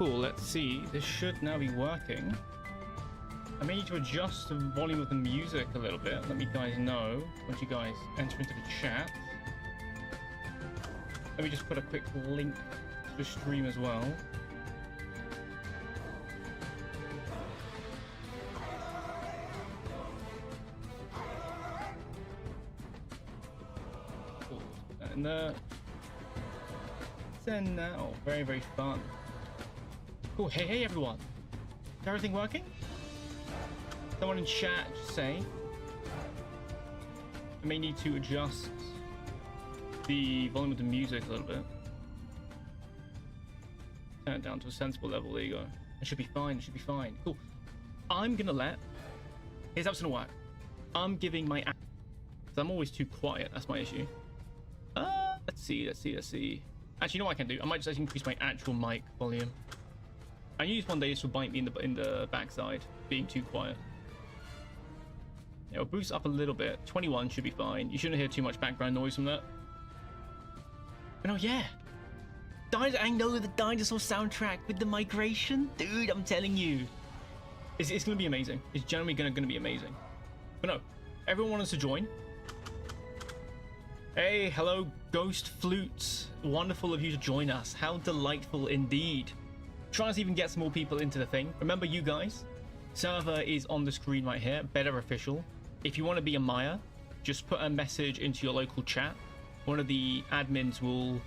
cool. Let's see. This should now be working. I may need to adjust the volume of the music a little bit. Let me guys know once you guys enter into the chat. Let me just put a quick link to the stream as well. Cool. And then now, very, very fun. Cool. Hey everyone. Is everything working? Someone in chat just say I may need to adjust the volume of the music a little bit. Turn it down to a sensible level. There you go. It should be fine. It should be fine. Cool. I'm gonna let. Here's how it's gonna work. I'm giving my. I'm always too quiet. That's my issue. Let's see. Actually, you know what I can do? I might just increase my actual mic volume. I knew one day this would bite me in the backside, being too quiet. It'll boost up a little bit. 21 should be fine. You shouldn't hear too much background noise from that. But oh yeah, I know the dinosaur soundtrack with the migration, dude. I'm telling you, it's gonna be amazing. It's generally gonna be amazing. But no, everyone wants to join. Hey, hello, Ghost Flutes. Wonderful of you to join us. How delightful indeed. Trying to even get some more people into the thing. Remember, you guys, server is on the screen right here. Better Official. If you want to be a Maia, just put a message into your local chat. One of the admins will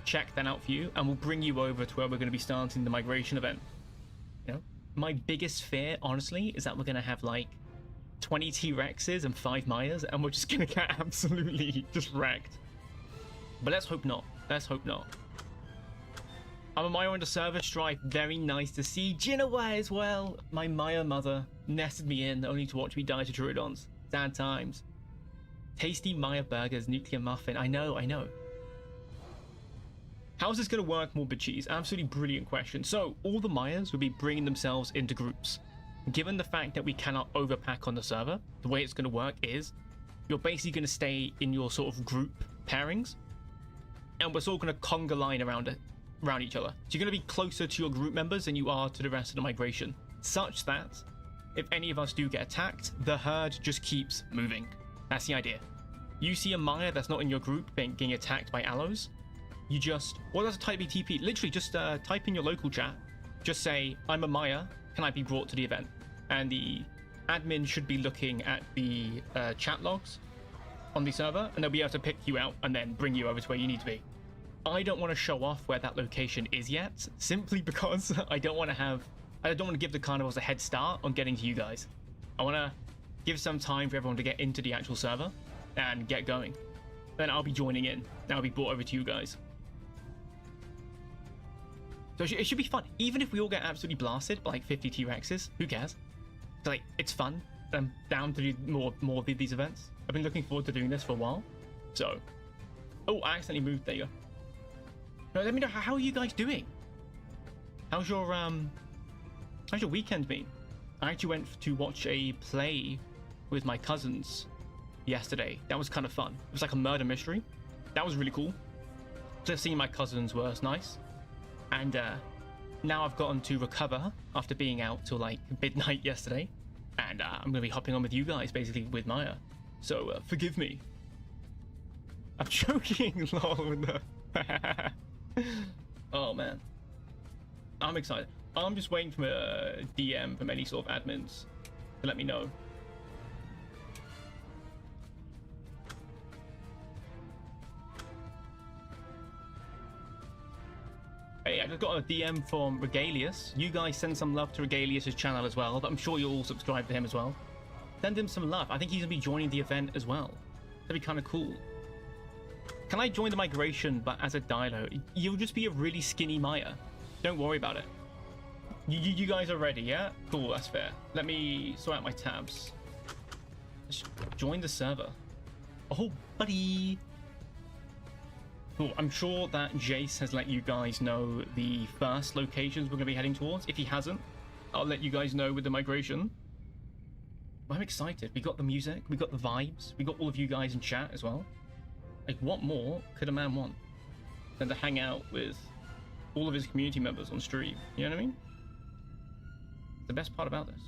check that out for you and will bring you over to where we're going to be starting the migration event. You know, my biggest fear, honestly, is that we're going to have like 20 T-Rexes and 5 Maias, and we're just going to get absolutely just wrecked. But let's hope not. Let's hope not. I'm a Maia on the server strife. Very nice to see. Jinaway as well. My Maia mother nested me in only to watch me die to Troodons. Sad times. Tasty Maia burgers, nuclear muffin. I know. How's this going to work, Morbid Cheese? Absolutely brilliant question. So, all the Maias will be bringing themselves into groups. Given the fact that we cannot overpack on the server, the way it's going to work is you're basically going to stay in your sort of group pairings, and we're sort of going to conga line around each other. So you're going to be closer to your group members than you are to the rest of the migration, such that if any of us do get attacked, the herd just keeps moving. That's the idea. You see a Maia that's not in your group getting attacked by allos, you just, what does a type BTP? Literally just type in your local chat, just say, I'm a Maia, can I be brought to the event? And the admin should be looking at the chat logs on the server, and they'll be able to pick you out and then bring you over to where you need to be. I don't want to show off where that location is yet, simply because I don't want to give the carnivals a head start on getting to you guys. I want to give some time for everyone to get into the actual server and get going. Then I'll be joining in. Then I'll be brought over to you guys. So it should be fun. Even if we all get absolutely blasted by like 50 T-Rexes, who cares? Like, it's fun. I'm down to do more of these events. I've been looking forward to doing this for a while. So, oh, I accidentally moved. There you go. No, let me know, how are you guys doing? How's your weekend been? I actually went to watch a play with my cousins yesterday. That was kind of fun. It was like a murder mystery. That was really cool. Just seeing my cousins was nice. And now I've gotten to recover after being out till like midnight yesterday. And I'm going to be hopping on with you guys, basically, with Maia. So, forgive me. I'm joking, lol, with the... Oh, man. I'm excited. I'm just waiting for a DM from any sort of admins to let me know. Hey, I just got a DM from Regalius. You guys send some love to Regalius' channel as well. I'm sure you'll all subscribe to him as well. Send him some love. I think he's going to be joining the event as well. That'd be kind of cool. Can I join the migration, but as a Dilo? You'll just be a really skinny Maia. Don't worry about it. You guys are ready, yeah? Cool, that's fair. Let me sort out my tabs. Let's join the server. Oh, buddy. Cool, I'm sure that Jace has let you guys know the first locations we're going to be heading towards. If he hasn't, I'll let you guys know with the migration. I'm excited. We got the music, we got the vibes, we got all of you guys in chat as well. Like, what more could a man want than to hang out with all of his community members on stream. You know what I mean? The best part about this.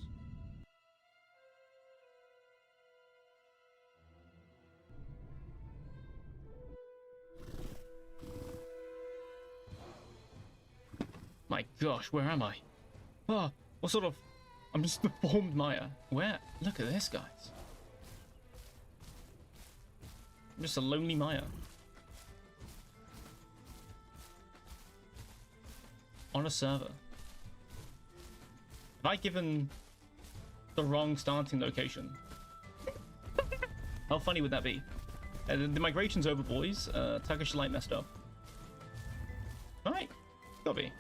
My gosh, where am I? Oh, what sort of... I'm just deformed Maya. Where? Look at this, guys. I'm just a lonely Maya. On a server. Have I given the wrong starting location? How funny would that be? The migration's over, boys. Turkish light messed up. Alright. Gotta be.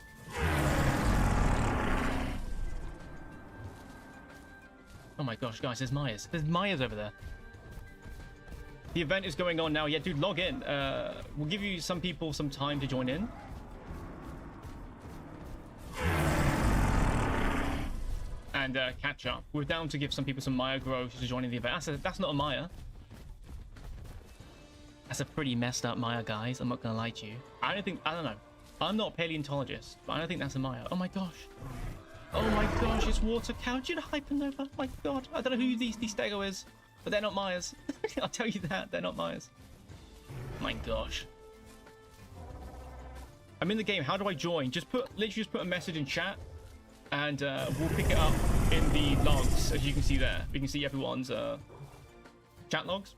Oh my gosh, guys, there's Mayas. There's Mayas over there. The event is going on now. Yeah, dude, log in. We'll give you some people some time to join in. And catch up. We're down to give some people some Maya growth to join in the event. That's not a Maya. That's a pretty messed up Maya, guys. I'm not gonna lie to you. I don't know. I'm not a paleontologist, but I don't think that's a Maya. Oh my gosh. Oh my gosh, it's water cow. Do you know Hypernova? My god. I don't know who these Stego is, but they're not Mayas. I'll tell you that. They're not Mayas. My gosh. I'm in the game. How do I join? Literally just put a message in chat, and we'll pick it up in the logs, as you can see there. We can see everyone's chat logs,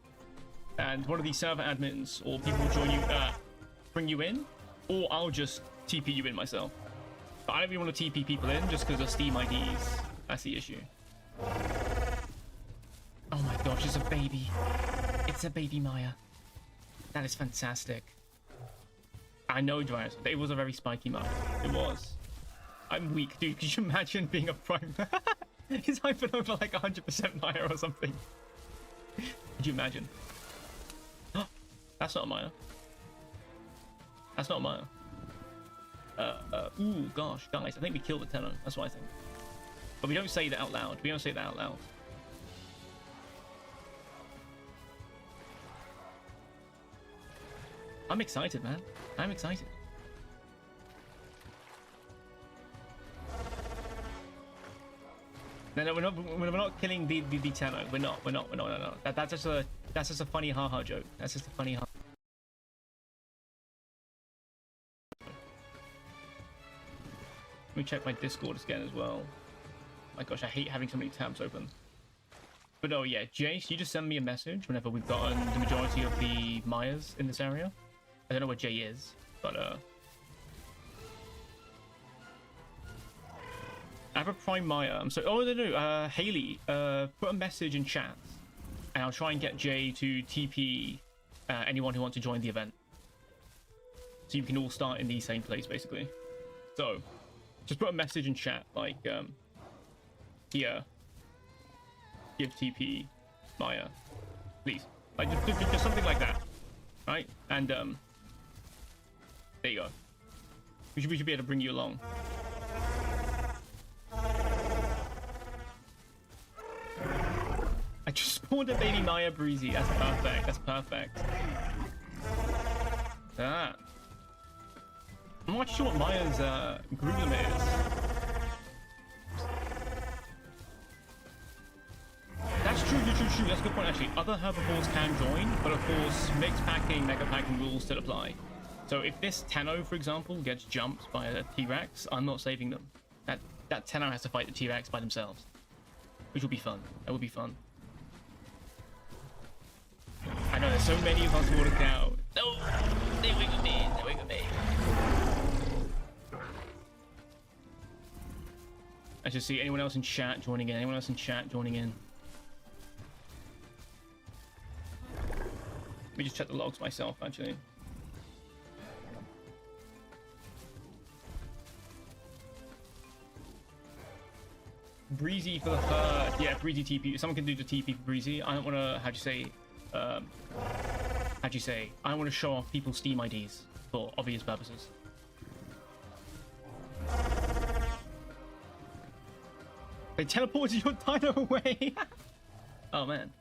and one of these server admins or people will join you, bring you in, or I'll just TP you in myself. But I don't really want to TP people in just because of Steam IDs. That's the issue. Oh my gosh, it's a baby. It's a baby Maya. That is fantastic. I know, Dryas. It was a very spiky Maya. It was. I'm weak, dude. Could you imagine being a prime? He's hyping over like 100% Maya or something. Could you imagine? That's not a Maya. That's not a Maya. Ooh, gosh, guys, I think we killed the Tenno. That's what I think. But we don't say that out loud. We don't say that out loud. I'm excited, man. I'm excited. No, we're not killing the Tenno. We're not. No. That's just a funny haha joke. That's just a funny haha. Let me check my Discord again as well. My gosh, I hate having so many tabs open. But oh yeah, Jace, you just send me a message whenever we've gotten the majority of the Mayas in this area. I don't know what Jay is, but I have a prime Maya. I'm sorry. Oh no, Haley, put a message in chat, and I'll try and get Jay to TP anyone who wants to join the event, so you can all start in the same place basically. So. Just put a message in chat, like, here, give TP Maya, please. Like, just something like that, right? And, there you go. We should be able to bring you along. I just spawned a baby Maya Breezy. That's perfect. That's perfect. Ah. I'm not sure what Maya's group limit is. That's true. That's a good point, actually. Other herbivores can join, but of course, mixed packing, mega packing rules still apply. So if this Tenno, for example, gets jumped by a T-Rex, I'm not saving them. That Tenno has to fight the T-Rex by themselves, which will be fun. That would be fun. I know there's so many of us who want to go. No, they wiggle me. They wiggle me. I just see anyone else in chat joining in. Anyone else in chat joining in? Let me just check the logs myself, actually. Breezy for the third. Yeah, Breezy TP. Someone can do the TP for Breezy. I don't want to, how'd you say? I don't want to show off people's Steam IDs for obvious purposes. They teleported your dino away. Oh man,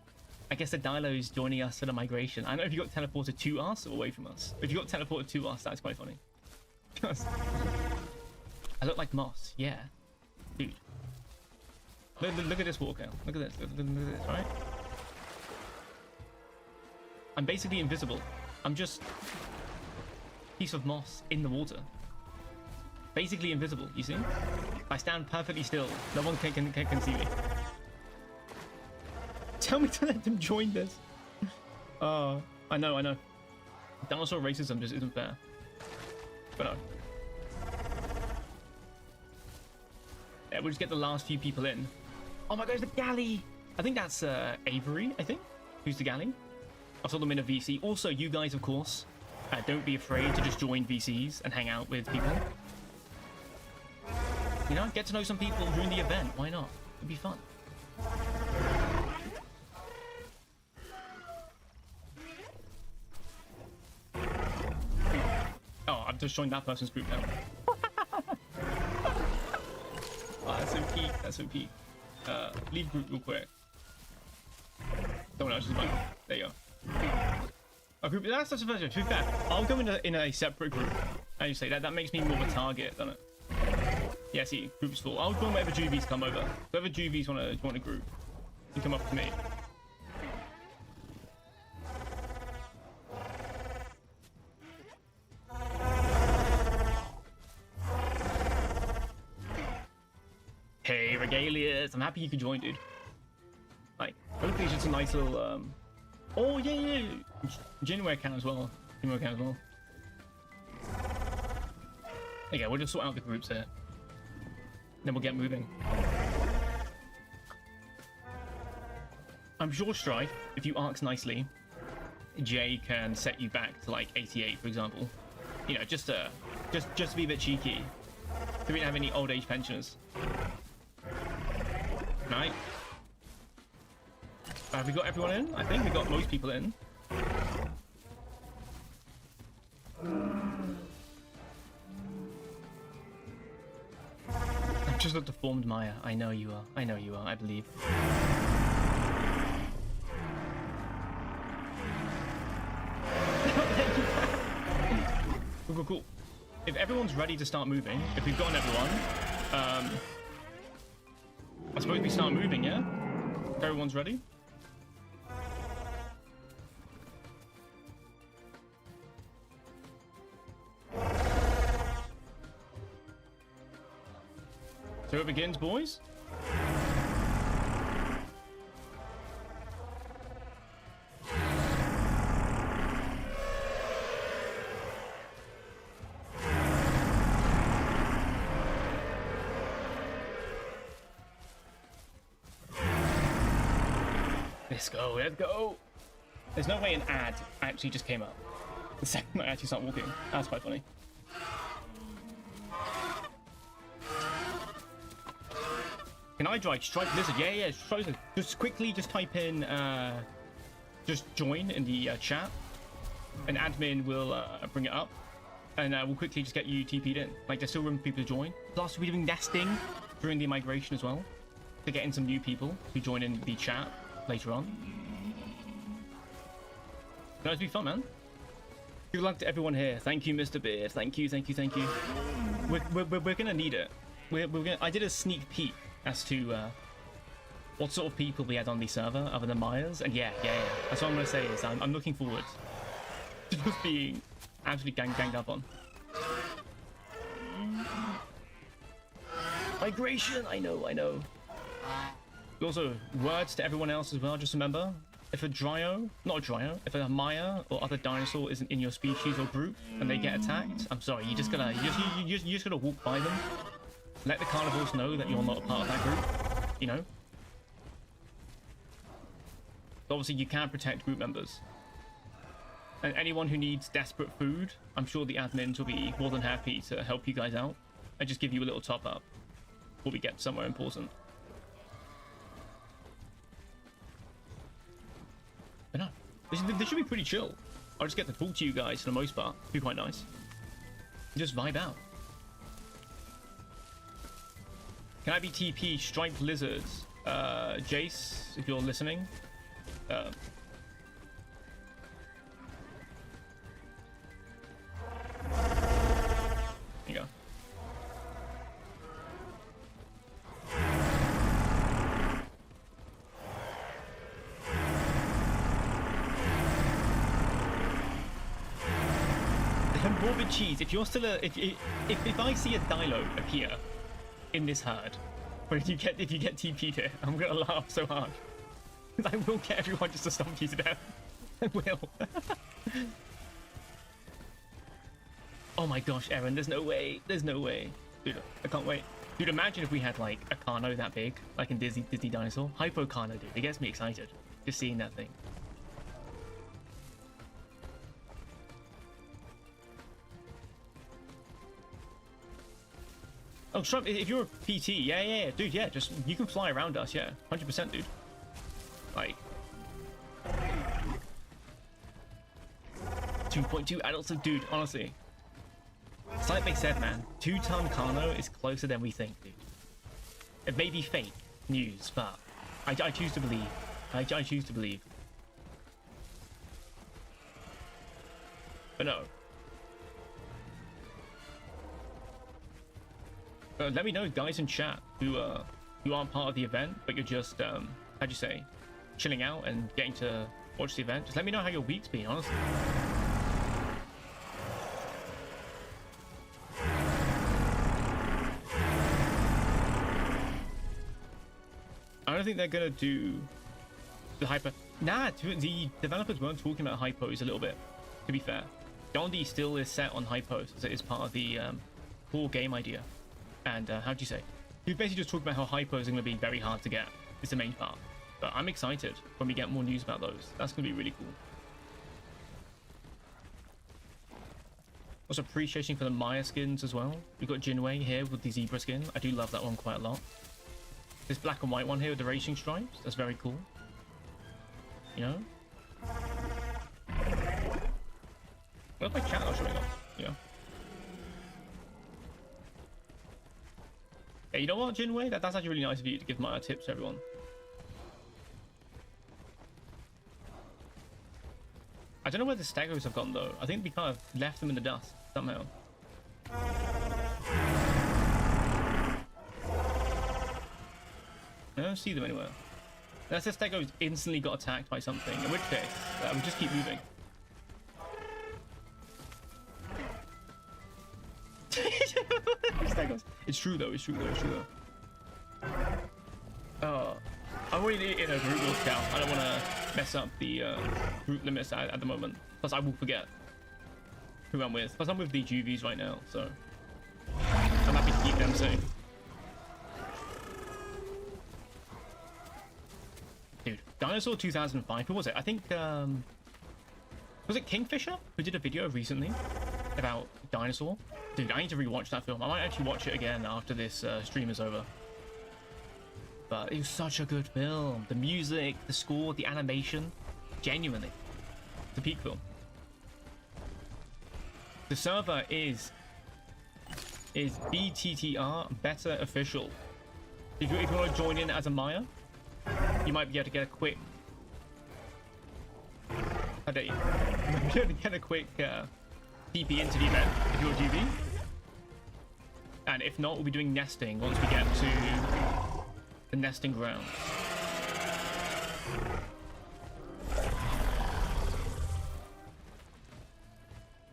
I guess the dino is joining us for the migration. I don't know if you got teleported to us or away from us. If you got teleported to us, that's quite funny. I look like moss. Yeah, dude. Look at this walker. Look at this. Look at this. Right. I'm basically invisible. I'm just a piece of moss in the water. Basically invisible. You see? I stand perfectly still. No one can see me. Tell me to let them join this. I know. Dinosaur racism just isn't fair. But no. Yeah, we'll just get the last few people in. Oh my god, it's the galley! I think that's Avery, I think. Who's the galley? I saw them in a VC. Also, you guys, of course, don't be afraid to just join VCs and hang out with people. You know, get to know some people during the event. Why not? It'd be fun. Oh, I've just joined that person's group now. Oh, that's so peak. That's so peak. Leave group real quick. Someone else is fine. There you go. A group. That's such a pleasure. To be fair, I'll go in a separate group. As you say, that makes me more of a target, doesn't it? Yeah, see, group's full. I'll join whatever juvies come over. Whoever juvies want to join a group, you come up to me. Hey, Regalias. I'm happy you could join, dude. Like, hopefully it's just a nice little, Oh, yeah. January can as well. Okay, we'll just sort out the groups here. Then we'll get moving. I'm sure, Strife, if you arcs nicely, Jay can set you back to like 88, for example. You know, just to be a bit cheeky. So we don't have any old age pensioners. Right. Have we got everyone in? I think we got most people in. I'm just a deformed Maya. I know you are. I believe. Cool. If everyone's ready to start moving, if we've gotten everyone, I suppose we start moving, yeah? If everyone's ready? So it begins, boys. Let's go. There's no way an ad actually just came up the second I actually start walking. That's quite funny. Can I strike lizard? Yeah, strike lizard. Just quickly type in just join in the chat, and admin will bring it up, and we'll quickly just get you TP'd in. Like, there's still room for people to join. Plus, we're doing nesting during the migration as well, to get in some new people who join in the chat later on. No, it's be fun, man. Good luck to everyone here. Thank you, Mr. Beard. Thank you. We're gonna need it. We're gonna. I did a sneak peek as to what sort of people we had on the server other than Mayas, and yeah. That's what I'm gonna say is I'm looking forward to just being absolutely ganged up on. Migration. I know. Also, words to everyone else as well. Just remember, if if a Maya or other dinosaur isn't in your species or group and they get attacked, I'm sorry, you just gotta walk by them. Let the carnivores know that you're not a part of that group. You know. Obviously, you can protect group members. And anyone who needs desperate food, I'm sure the admins will be more than happy to help you guys out and just give you a little top up before we get somewhere important. But no, this should be pretty chill. I'll just get to talk to you guys for the most part. It'll be quite nice. Just vibe out. Can I be TP striped lizards? Jace, if you're listening. Morbid cheese. If you're still if I see a Dilo appear in this herd, but if you get TP'd here, I'm gonna laugh so hard. I will get everyone just to stomp you to death. I will. Oh my gosh, Aaron, there's no way. There's no way. Dude, I can't wait. Dude, imagine if we had like a Carno that big, like in Disney Dinosaur. Hypo Carno, dude. It gets me excited just seeing that thing. Oh, Trump, if you're a PT, yeah, dude, yeah, just, you can fly around us, yeah, 100%, dude. Like, 2.2 adults, dude, honestly. It's like they said, man, 2-ton Carno is closer than we think, dude. It may be fake news, but I choose to believe. I choose to believe. But no. Let me know, guys in chat who aren't part of the event, but you're just how'd you say, chilling out and getting to watch the event. Just let me know how your week's been, honestly. I don't think they're gonna do the hyper. Nah, the developers weren't talking about hypos a little bit. To be fair, Dondi still is set on hypos as it is part of the core game idea. And how'd you say? He basically just talked about how hypos are going to be very hard to get. It's the main part. But I'm excited when we get more news about those. That's going to be really cool. Also appreciation for the Maia skins as well. We've got Jinwei here with the zebra skin. I do love that one quite a lot. This black and white one here with the racing stripes. That's very cool. You know? Where's my channel showing up? Yeah. Yeah, you know what, Jinwei? That's actually really nice of you to give my tips to everyone. I don't know where the Stegos have gone, though. I think we kind of left them in the dust, somehow. I don't see them anywhere. Unless the Stegos instantly got attacked by something, in which case, we'll just keep moving. It's true though, it's true though, it's true though. I'm already in a group will scout. I don't want to mess up the group limits at the moment. Plus I will forget who I'm with. Plus I'm with the Juvies right now, so I'm happy to keep them safe. Dude, Dinosaur 2005, who was it? I think, was it Kingfisher who did a video recently about Dinosaur? Dude, I need to rewatch that film. I might actually watch it again after this stream is over. But it was such a good film. The music, the score, the animation. Genuinely. It's a peak film. The server is BTTR Better Official. If you want to join in as a Maia, you might be able to get a quick... How dare you? You might be able to get a quick... TP into the event if you're GB. And if not, we'll be doing nesting once we get to the nesting ground.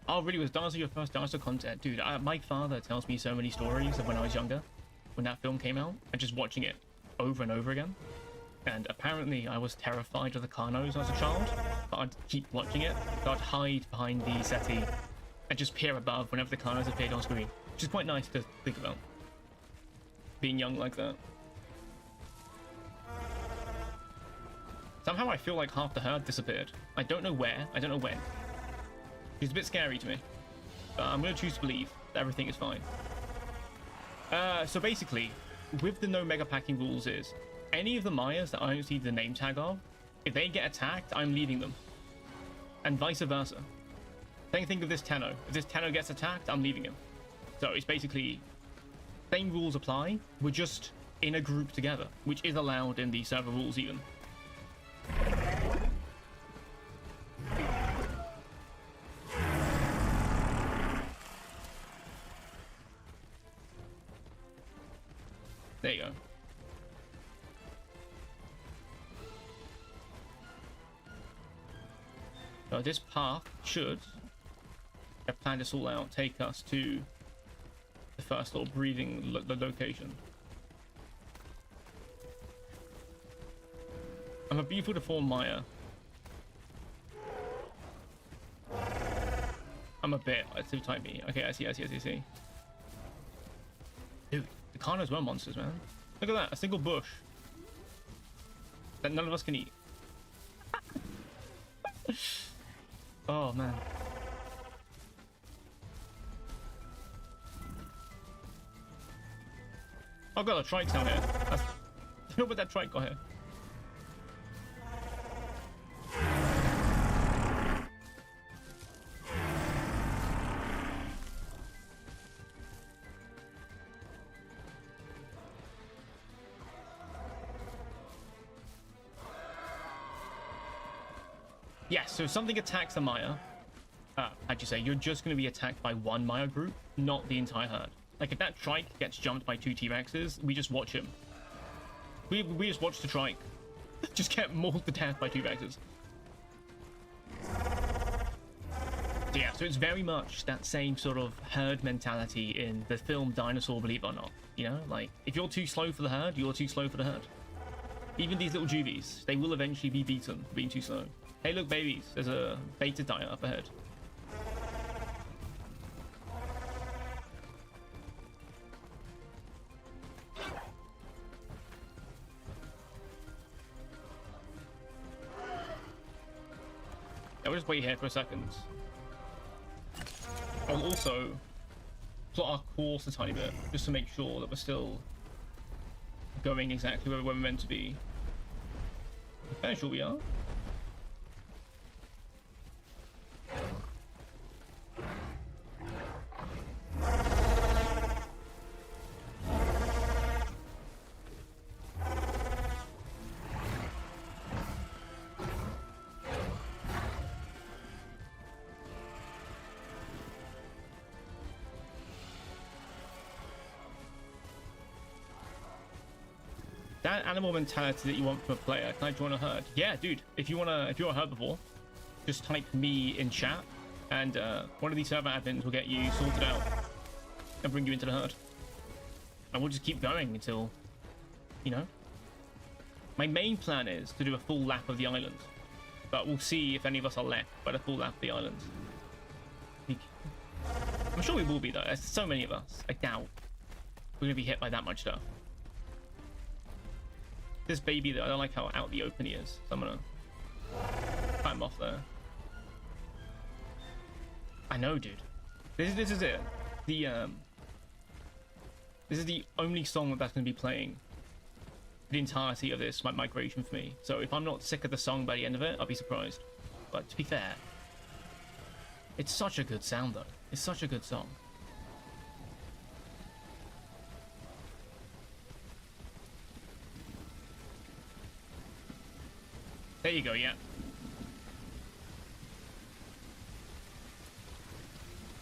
Oh, really? Was Dinosaur your first Dinosaur content? Dude, my father tells me so many stories of when I was younger, when that film came out, and just watching it over and over again. And apparently I was terrified of the Carnos as a child, but I'd keep watching it. So I'd hide behind the settee and just peer above whenever the Carnos appeared on screen, which is quite nice to think about. Being young like that. Somehow I feel like half the herd disappeared. I don't know where, I don't know when. It's a bit scary to me. But I'm going to choose to believe that everything is fine. So basically, with the no mega packing rules is, any of the Maias that I don't see the name tag of, if they get attacked, I'm leaving them. And vice versa. Same thing with this Tenno. If this Tenno gets attacked, I'm leaving him. So it's basically, same rules apply. We're just in a group together, which is allowed in the server rules even. There you go. So this path should I plan this all out, take us to the first little breathing location. I'm a beautiful deformed Maya. I'm a bit. It's too tiny. Okay, I see. Dude, the Carnos were monsters, man. Look at that, a single bush that none of us can eat. Oh man. I've got a trike down here. Look what that trike got here. Yes, so if something attacks a Maya, how'd you say, you're just going to be attacked by one Maya group, not the entire herd. Like, if that trike gets jumped by 2 T-Rexes, we just watch him. We just watch the trike just get mauled to death by T-Rexes. Yeah, so it's very much that same sort of herd mentality in the film Dinosaur, believe it or not. You know, like, if you're too slow for the herd, you're too slow for the herd. Even these little juvies, they will eventually be beaten for being too slow. Hey, look, babies. There's a beta dire up ahead. I'll just wait here for a second. I'll also plot our course a tiny bit, just to make sure that we're still going exactly where we're meant to be. I'm fairly sure we are. That animal mentality that you want from a player. Can I join a herd? Yeah, dude. If you're a herd before, just type me in chat, and one of these server admins will get you sorted out and bring you into the herd. And we'll just keep going until, you know. My main plan is to do a full lap of the island, but we'll see if any of us are left by the full lap of the island. I'm sure we will be though. There's so many of us. I doubt we're gonna be hit by that much stuff. This baby though, I don't like how out the open he is. So I'm gonna cut him off there. I know, dude. This is it. This is the only song that's gonna be playing the entirety of this migration for me. So if I'm not sick of the song by the end of it, I'll be surprised. But to be fair, it's such a good sound though. It's such a good song. There you go, yeah.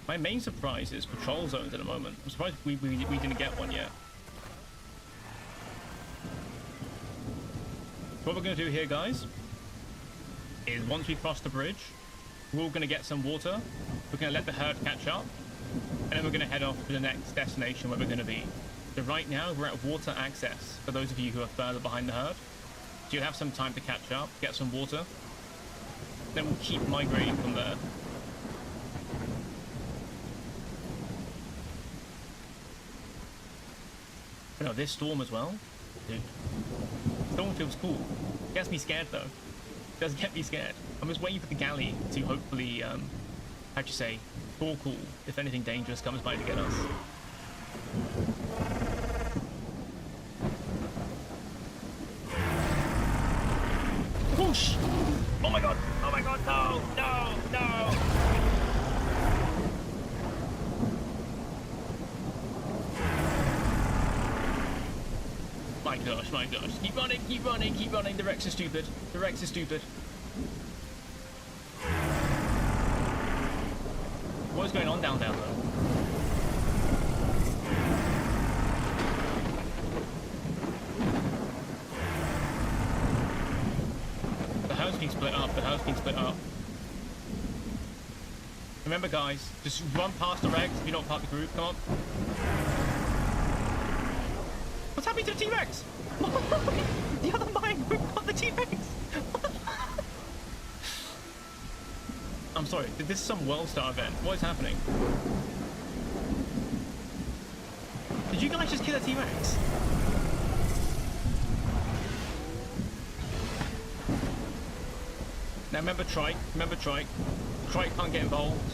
My main surprise is patrol zones at the moment. I'm surprised we didn't get one yet. So what we're going to do here, guys, is once we cross the bridge, we're all going to get some water. We're going to let the herd catch up, and then we're going to head off to the next destination where we're going to be. So right now, we're at water access, for those of you who are further behind the herd. So you'll have some time to catch up, get some water. Then we'll keep migrating from there. But no, this storm as well? Dude. Storm feels cool. Gets me scared though. It does get me scared. I'm just waiting for the galley to hopefully, how'd you say, fall cool if anything dangerous comes by to get us. Whoosh! Oh my god! Oh my god! No! No! No! My gosh! My gosh! Keep running! Keep running! Keep running! The Rex is stupid. The Rex is stupid. What is going on down there though? The house being split up. The house being split up. Remember, guys, just run past the Rex if you're not part of the group. Come on. What's happening to the T-Rex? The other Maya group got the T-Rex. I'm sorry, this is some World Star event. What is happening? Did you guys just kill a T-Rex? Now remember Trike. Remember Trike. Trike can't get involved.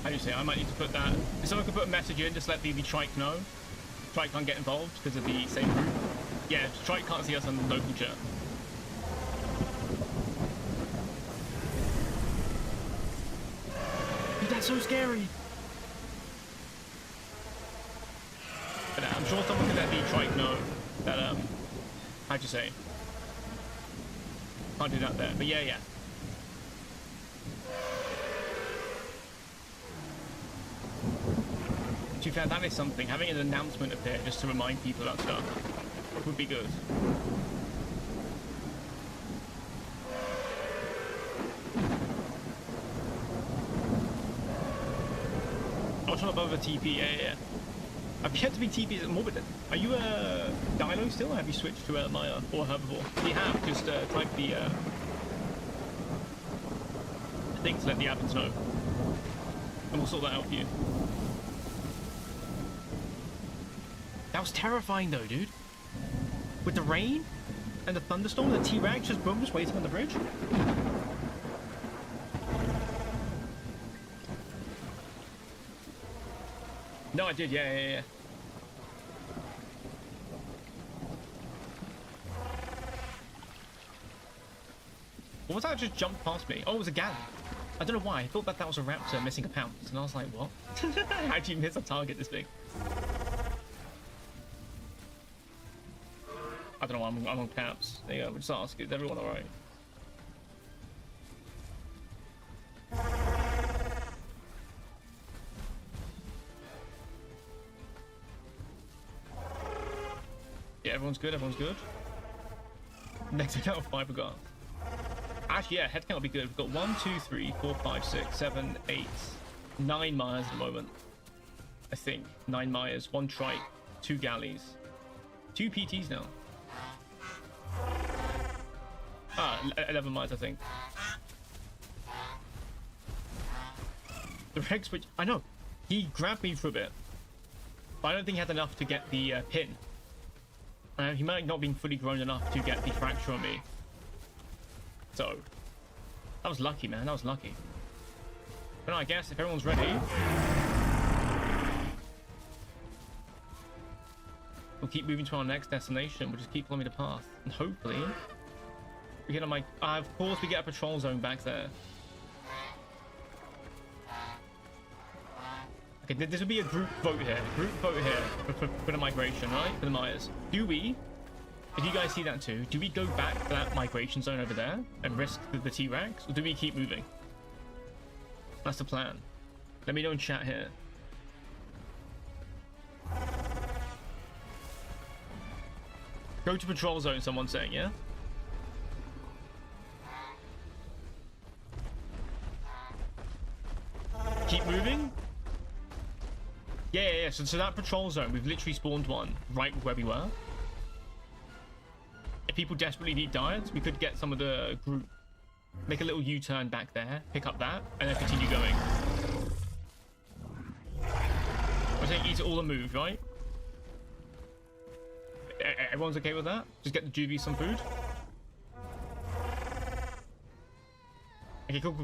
How do you say? I might need to put that. If someone could put a message in, just let BB Trike know. Trike can't get involved because of the same group. Yeah, Trike can't see us on the local chat. That's so scary. But I'm sure someone can let the Trike know that, how'd you say? Can't do that there, but yeah. To be fair, that is something. Having an announcement appear just to remind people about stuff would be good. I was above a TP, yeah. I've yet to be TP as Morbid. Are you a Dilo still, or have you switched to Maia or Herbivore? If you have, just type the thing to let the admins know. And we'll sort that out for you. That was terrifying though, dude. With the rain and the thunderstorm, the T-Rex just boom, just waiting on the bridge. No, I did, yeah. What was that just jumped past me? Oh, it was a galley. I don't know why. I thought that was a raptor missing a pounce, and I was like, what? How'd you miss a target this big? I don't know why I'm on caps. There you go, we'll just ask, is everyone alright? Yeah, everyone's good. Next account of 5 we got. Actually, yeah, head count will be good. We've got 1, 2, 3, 4, 5, 6, 7, 8, 9 Mayas at the moment. I think. 9 Mayas, 1 Trike, 2 galleys, 2 PTs now. 11 Mayas, I think. The Rex, which I know, he grabbed me for a bit, but I don't think he had enough to get the pin. He might not have been fully grown enough to get the fracture on me. So, that was lucky, man. That was lucky. But no, I guess if everyone's ready, we'll keep moving to our next destination. We'll just keep following the path, and hopefully, we get on my. Of course, we get a patrol zone back there. Okay, this would be a group vote here. For the migration, right? For the Mayas. Do we, if you guys see that too, do we go back to that migration zone over there and risk the T-Rex? Or do we keep moving? That's the plan. Let me know in chat here. Go to patrol zone, someone's saying, yeah? Keep moving? Yeah. So that patrol zone, we've literally spawned one right where we were. If people desperately need diets, we could get some of the group, make a little U-turn back there, pick up that, and then continue going. I think eat it all and move, right? Everyone's okay with that? Just get the juvie some food. Okay, cool.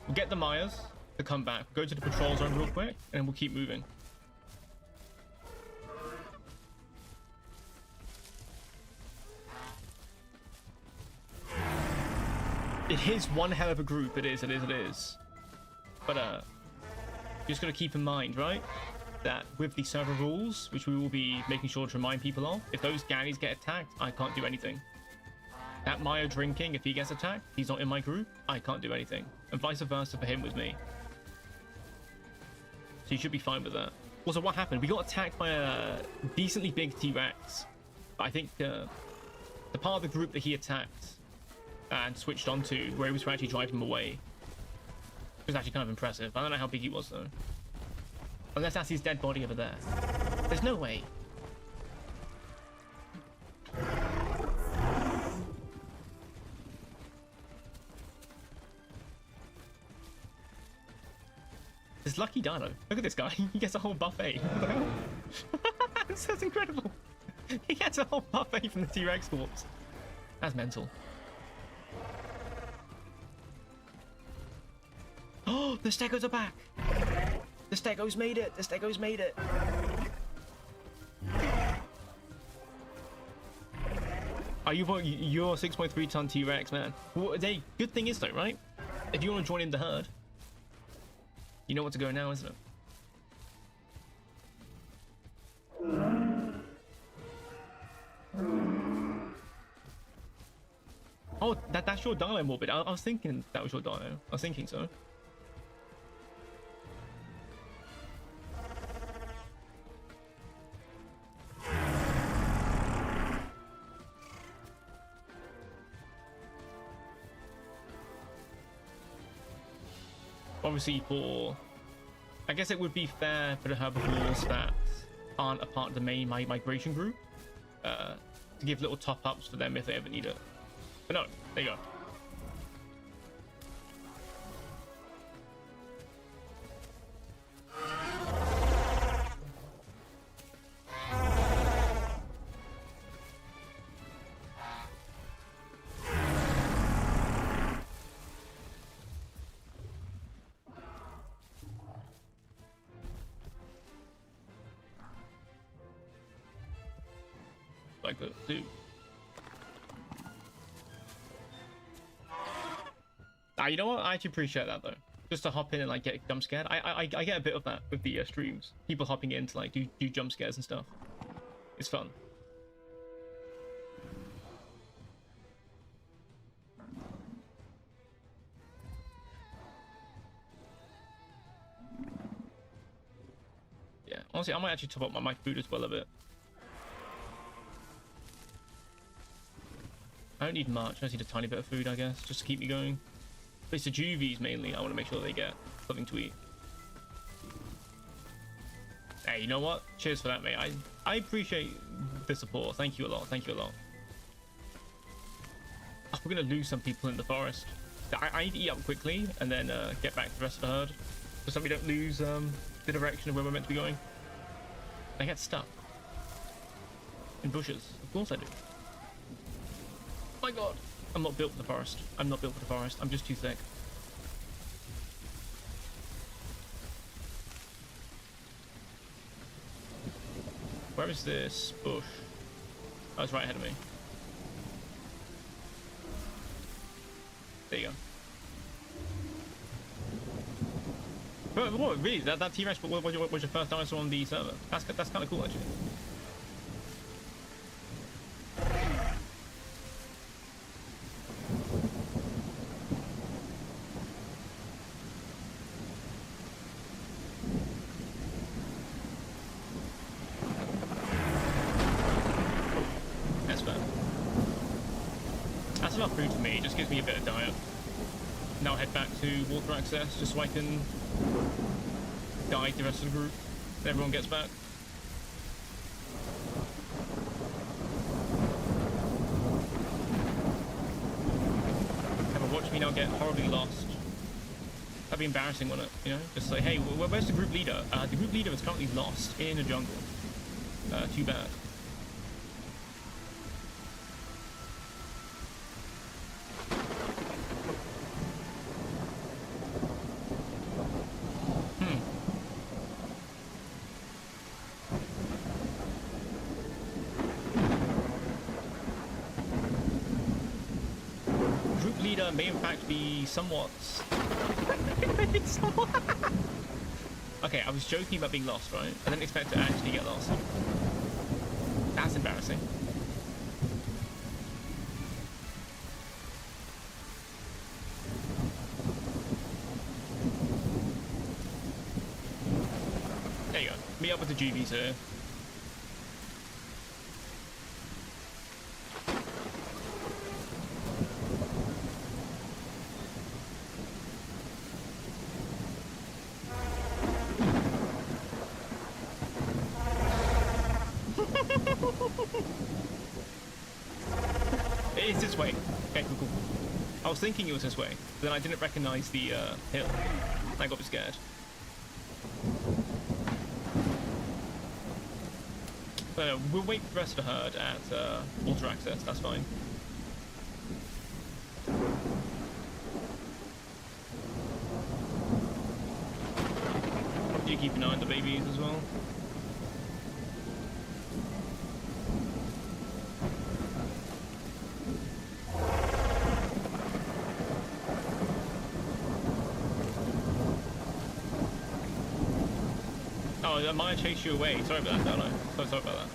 We'll get the Mayas to come back. We'll go to the patrol zone real quick, and then we'll keep moving. It is one hell of a group. It is. But just gotta keep in mind, right, that with the server rules, which we will be making sure to remind people of, if those galleys get attacked, I can't do anything. That Maya drinking, if he gets attacked, he's not in my group, I can't do anything. And vice versa for him with me. So you should be fine with that. Also, what happened? We got attacked by a decently big T-Rex. I think the part of the group that he attacked and switched onto, were able to actually drive him away. It was actually kind of impressive. I don't know how big he was, though. Unless that's his dead body over there. There's no way. This lucky dino. Look at this guy. He gets a whole buffet. What the hell? That's incredible. He gets a whole buffet from the T-Rex corpse. That's mental. Oh, the Stegos are back. The Stegos made it. The Stegos made it. Are you're a 6.3 ton T-Rex, man. Well, good thing is though, right? If you want to join in the herd, you know what to go now, isn't it? Oh, that's your dino, Morbid. I was thinking that was your dino. I was thinking so. Obviously, I guess it would be fair for the herbivores that aren't a part of the main migration group to give little top-ups for them if they ever need it. But no, there you go. Like a dude. You know what? I actually appreciate that though. Just to hop in and like get jump scared. I get a bit of that with the streams. People hopping in to like do jump scares and stuff. It's fun. Yeah, honestly, I might actually top up my food as well a bit. I don't need much. I just need a tiny bit of food, I guess, just to keep me going. But it's the juvies mainly. I want to make sure they get something to eat. Hey, you know what? Cheers for that, mate. I appreciate the support. Thank you a lot. Thank you a lot. Oh, we're gonna lose some people in the forest. I need to eat up quickly and then get back to the rest of the herd, just so we don't lose the direction of where we're meant to be going. I get stuck in bushes. Of course I do. Oh my god. I'm not built for the forest. I'm not built for the forest. I'm just too thick. Where is this bush? Oh, it's right ahead of me. There you go. But what, really? That T-Rex was your first dinosaur on the server? That's kind of cool, actually. Enough food for me. It just gives me a bit of diet. Now I'll head back to water access just so I can guide the rest of the group when everyone gets back. Have a watch me now get horribly lost. That'd be embarrassing, wouldn't it? You know, just like, hey, where's the group leader? The group leader is currently lost in a jungle. Too bad. May in fact be somewhat. Okay, I was joking about being lost, right? I didn't expect to actually get lost. That's embarrassing. There you go. meet up with the juvies here. It is this way. Okay, cool. I was thinking it was this way, but then I didn't recognize the hill. I got scared. We'll wait for the rest of the herd at water access, that's fine. You keep an eye on the babies as well. Oh, Maya chased you away. Sorry about that, Dino. So sorry about that.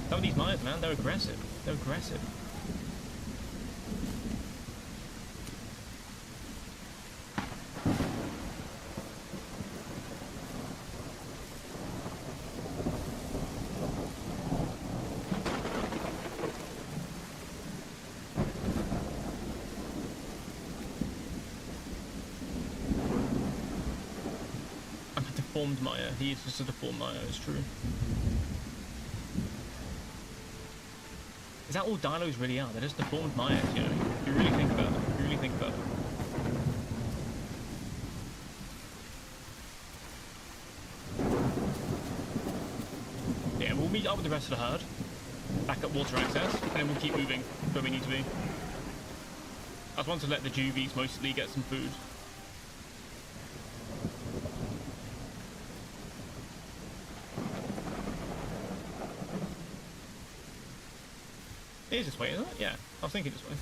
Some of these Mayas, man, they're aggressive. They're aggressive. Deformed Maya. He is just a deformed Maya, it's true. Is that all dinos really are? They're just deformed Mayas, you know? If you really think about it. If you really think about it. Yeah, we'll meet up with the rest of the herd. Back up water access, and then we'll keep moving where we need to be. I just want to let the juvies mostly get some food. It is this way, isn't it? Yeah, I was thinking this way.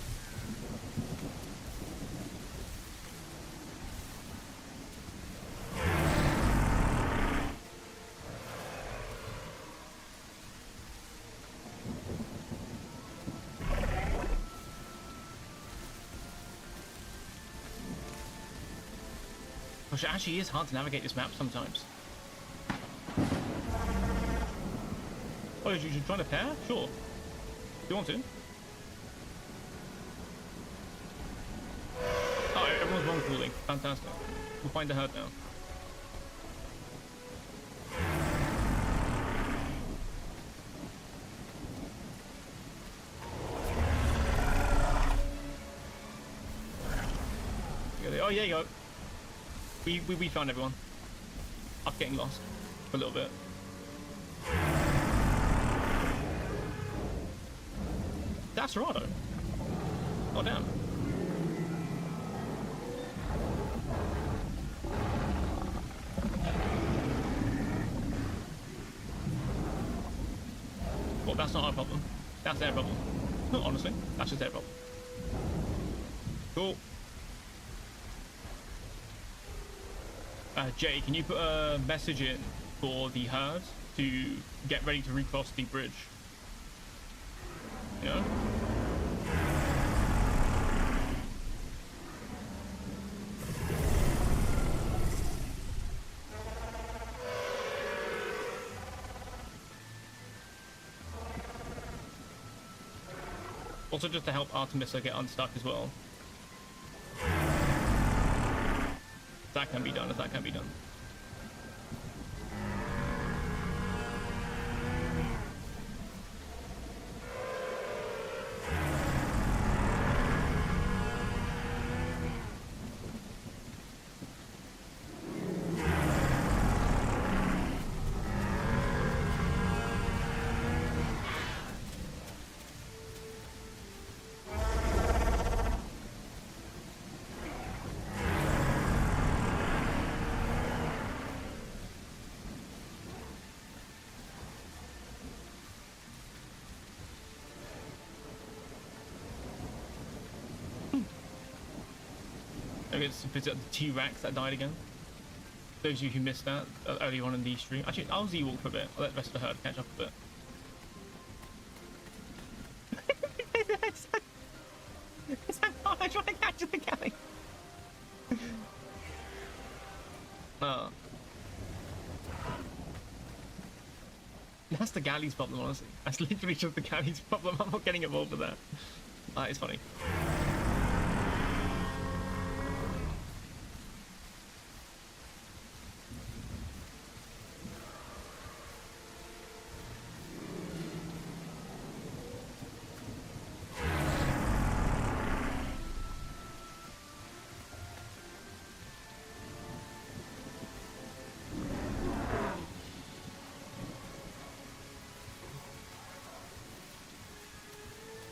Gosh, it actually is hard to navigate this map sometimes. Oh, you're trying to pair? Sure. Do you want to? Oh, everyone's wrong cooling. Fantastic. We'll find the herd now. Oh, yeah, you go. We found everyone. I'm getting lost for a little bit. That's Dorado. Oh, damn. Well, that's not our problem. That's their problem. No, honestly, that's just their problem. Cool. Jay, can you put a message in for the herd to get ready to recross the bridge? Yeah. Also, just to help Artemisa get unstuck as well. That can be done, if that can be done. Maybe it's the T-Rex that died again. Those of you who missed that early on in the stream. Actually, I'll Z-walk for a bit. I'll let the rest of the herd catch up a bit. I'm trying to catch the guy. That's the galley's problem, honestly. That's literally just the galley's problem. I'm not getting involved with that. It's funny.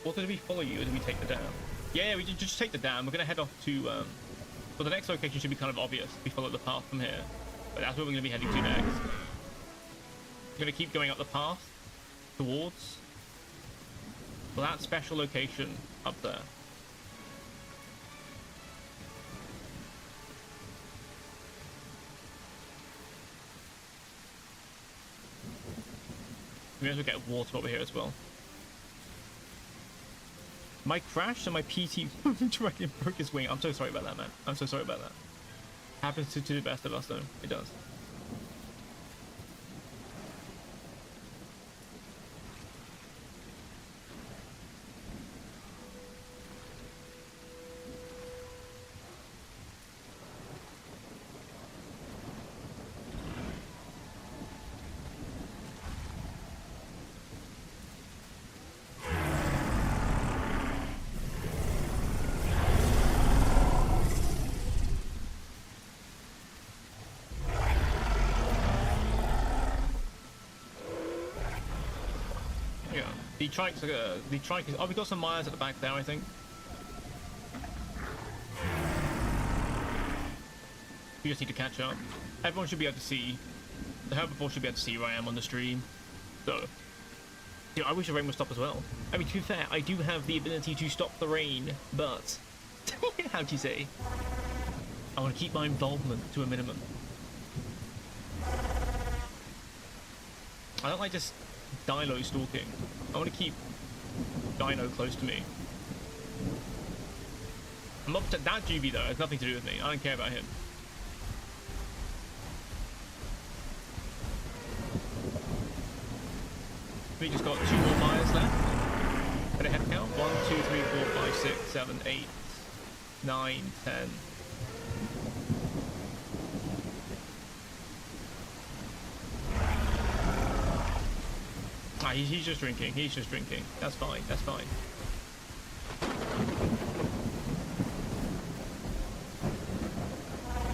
Or did we follow you, or did we take the dam? Yeah, we just take the dam. We're gonna head off to, well, the next location should be kind of obvious. We follow the path from here. But that's where we're gonna be heading to next. We're gonna keep going up the path towards, well, that special location up there. We may as well get water over here as well. My crash and my PT dragon broke his wing. I'm so sorry about that, man. I'm so sorry about that. Happens to the best of us, though. It does. The trike is... Oh, we got some Maias at the back there, I think. We just need to catch up. Everyone should be able to see. The herbivore should be able to see where I am on the stream. So... Yeah, I wish the rain would stop as well. I mean, to be fair, I do have the ability to stop the rain, but... How'd you say? I want to keep my involvement to a minimum. I don't like just... Dino stalking. I want to keep Dino close to me. I'm up to that GB though, has nothing to do with me. I don't care about him. We just got 2 more Maias left. At a head count. 1, 2, 3, 4, 5, 6, 7, 8, 9, 10. Ah, he's just drinking. He's just drinking. That's fine. That's fine.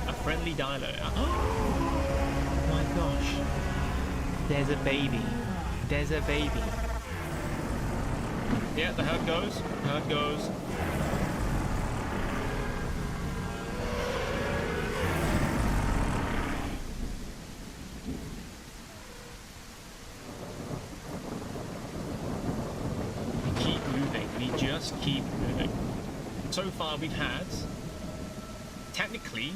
A friendly dino. Oh my gosh. There's a baby. There's a baby. Yeah, the herd goes. The herd goes. Keep moving. So far we've had, technically,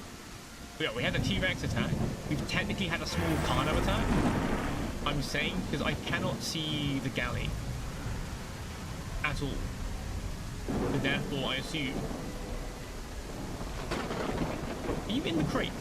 yeah, we had a T-Rex attack. We've technically had a small Carno attack. I'm saying because I cannot see the galley at all. So therefore I assume. Are you in the crate?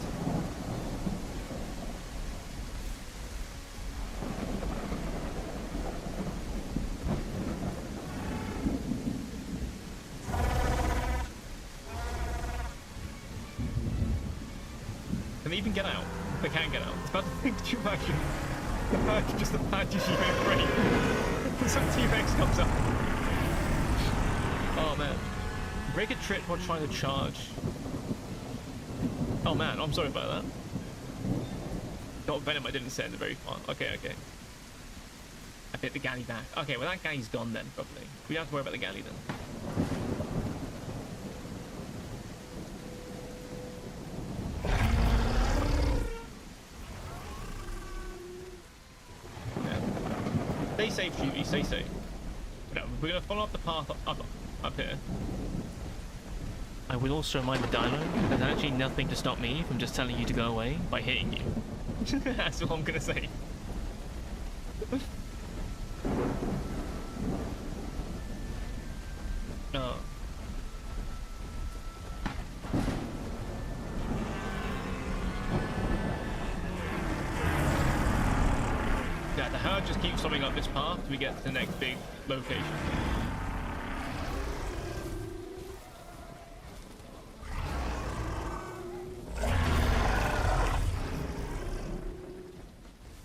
Even get out. They can get out. It's about to think too much. Just the bad T-Rex ready. Some T-Rex comes up. Oh man. Break a trip while trying to charge. Oh man, I'm sorry about that. Not venom I didn't send very far. Okay, okay. I bit the galley back. Okay, well that galley's gone then, probably. We don't have to worry about the galley then. Stay safe, Judy, stay safe. No, we're going to follow up the path up here. I will also remind the dino, there's actually nothing to stop me from just telling you to go away by hitting you. That's all I'm going to say. Oh. Yeah, the herd Let's just keep swimming up this path till we get to the next big location.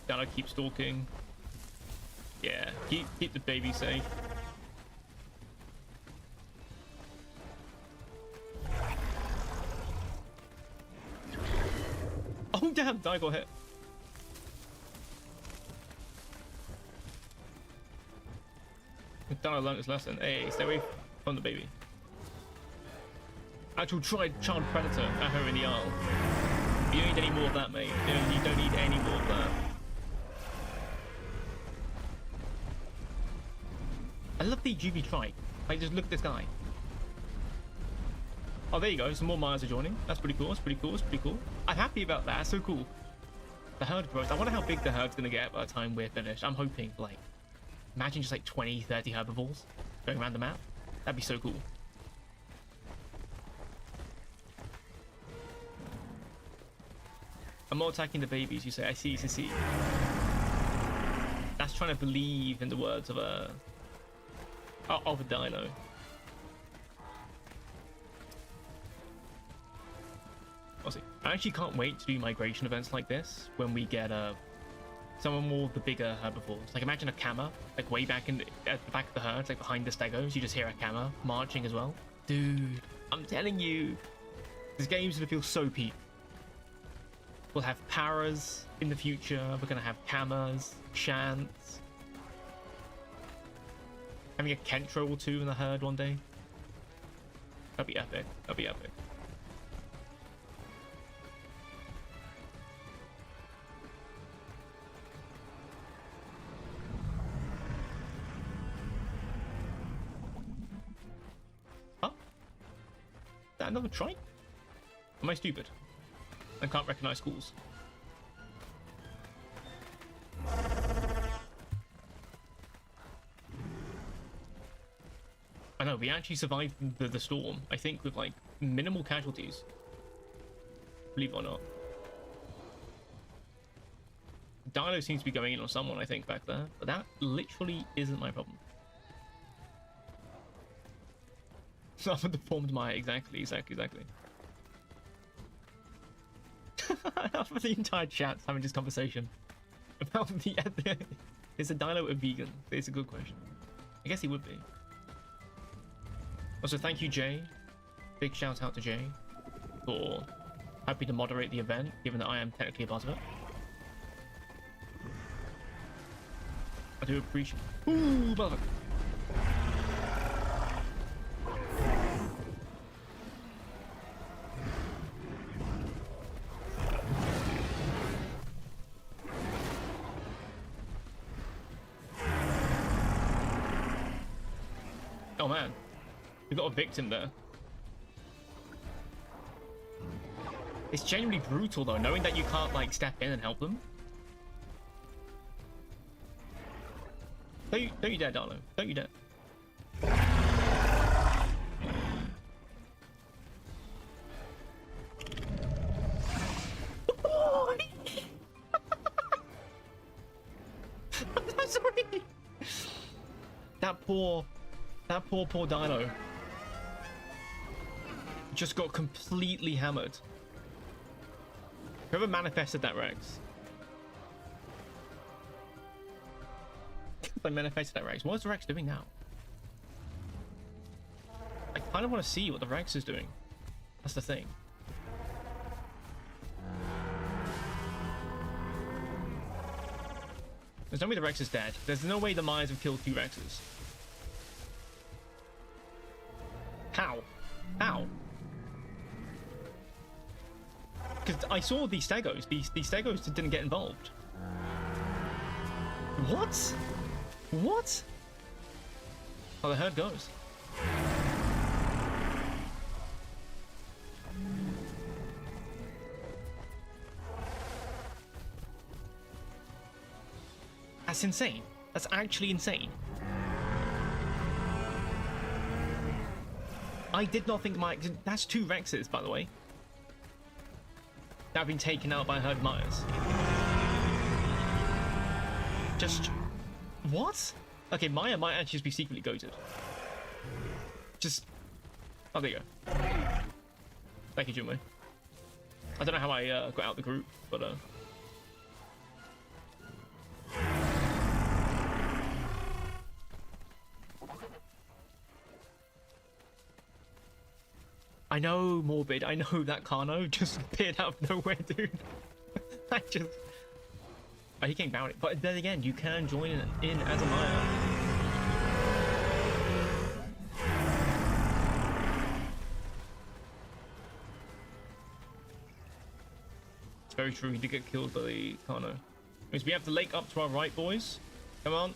Gotta keep stalking. Yeah, keep the baby safe. Oh damn, I got hit. Dino learned his lesson. Hey, stay away from the baby. Actual child predator at her in the aisle. You don't need any more of that, mate. You don't need any more of that. I love the Juby trike. Like, just look at this guy. Oh, there you go. Some more Mayas are joining. That's pretty cool. That's pretty cool. That's pretty cool. I'm happy about that. That's so cool. The herd grows. I wonder how big the herd's going to get by the time we're finished. I'm hoping, like, imagine just like 20, 30 herbivores going around the map. That'd be so cool. I'm not attacking the babies, you say. I see. That's trying to believe in the words of a dino. I'll see. I actually can't wait to do migration events like this when we get some of more the bigger herbivores. Like imagine a Kama, like way back at the back of the herd, like behind the stegos, you just hear a Kama marching as well. Dude, I'm telling you, this game's gonna feel so peak. We'll have Paras in the future, we're gonna have Kamas, Shants. Having a Kentro or two in the herd one day. That'd be epic. That'd be epic. Huh? Is that another trike? Am I stupid? I can't recognize schools. I know, we actually survived the storm, I think, with like minimal casualties. Believe it or not. Dino seems to be going in on someone, I think, back there. But that literally isn't my problem. Someone deformed Maya, exactly. For the entire chat's having this conversation about is a dino a vegan? It's a good question. I guess he would be. Also, thank you, Jay. Big shout out to Jay for happy to moderate the event, given that I am technically a part of it. I do appreciate. Ooh, brother. Oh man, we got a victim there. It's genuinely brutal though, knowing that you can't like step in and help them. Don't you dare, Darlo. Don't you dare. I'm sorry. That poor dino just got completely hammered. Whoever manifested that Rex. I manifested that Rex. What is the Rex doing now? I kind of want to see what the Rex is doing. That's the thing. There's no way the Rex is dead. There's no way the Mayas have killed 2 Rexes. How? Because I saw these stegos. These stegos didn't get involved. What? Oh, the herd goes. That's insane. That's actually insane. I did not think that's 2 Rexes, by the way. That have been taken out by herd Mayas. What? Okay, Maya might actually just be secretly goated. Just... Oh, there you go. Thank you, Junwei. I don't know how I got out the group, but... I know, Morbid. I know that Kano just appeared out of nowhere, dude. I just... Oh, he came down it. But then again, you can join in as a Maya. It's very true. He did get killed by the Kano. Means we have the lake up to our right, boys. Come on.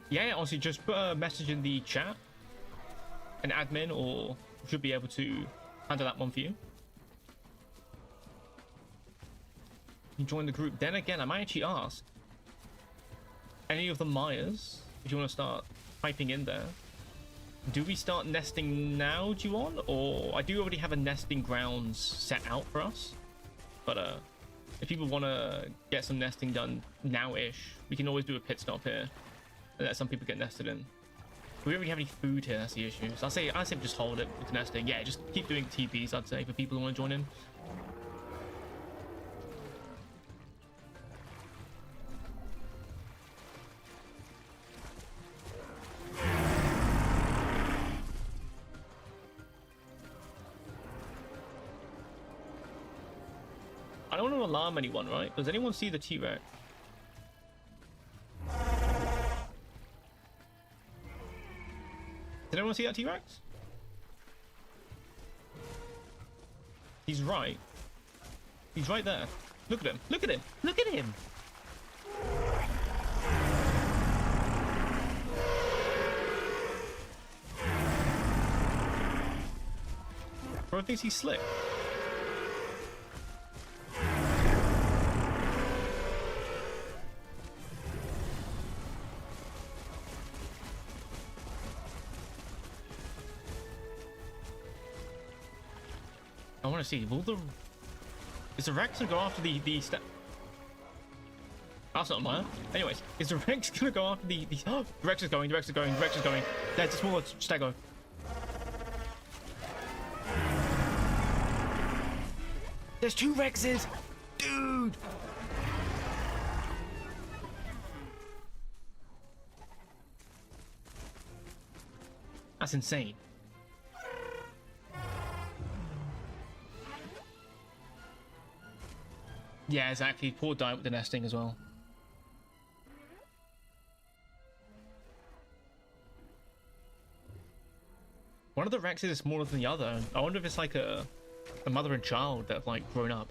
Yeah, honestly, just put a message in the chat. An admin or should be able to handle that one for you. You join the group. Then again, I might actually ask any of the Mayas if you want to start typing in there. Do we start nesting now, do you want? Or I do already have a nesting grounds set out for us. But if people want to get some nesting done now-ish, we can always do a pit stop here and let some people get nested in. Do we already have any food here? That's the issue. So I say just hold it with nesting. Yeah, just keep doing TPs, I'd say, for people who want to join in. I don't want to alarm anyone, right? Does anyone see the T-Rex? Did anyone see that T-Rex? He's right. He's right there. Look at him. Look at him. Look at him. Bro thinks he's slick. I want to see, is the Rex gonna go after the that's not mine. Anyways, is the Rex gonna go after the oh, the Rex is going, the Rex is going, the Rex is going. There's a smaller stego. There's 2 Rexes! Dude! That's insane. Yeah, exactly. Poor died with the nesting as well. One of the Rexes is smaller than the other. I wonder if it's like a mother and child that have like grown up.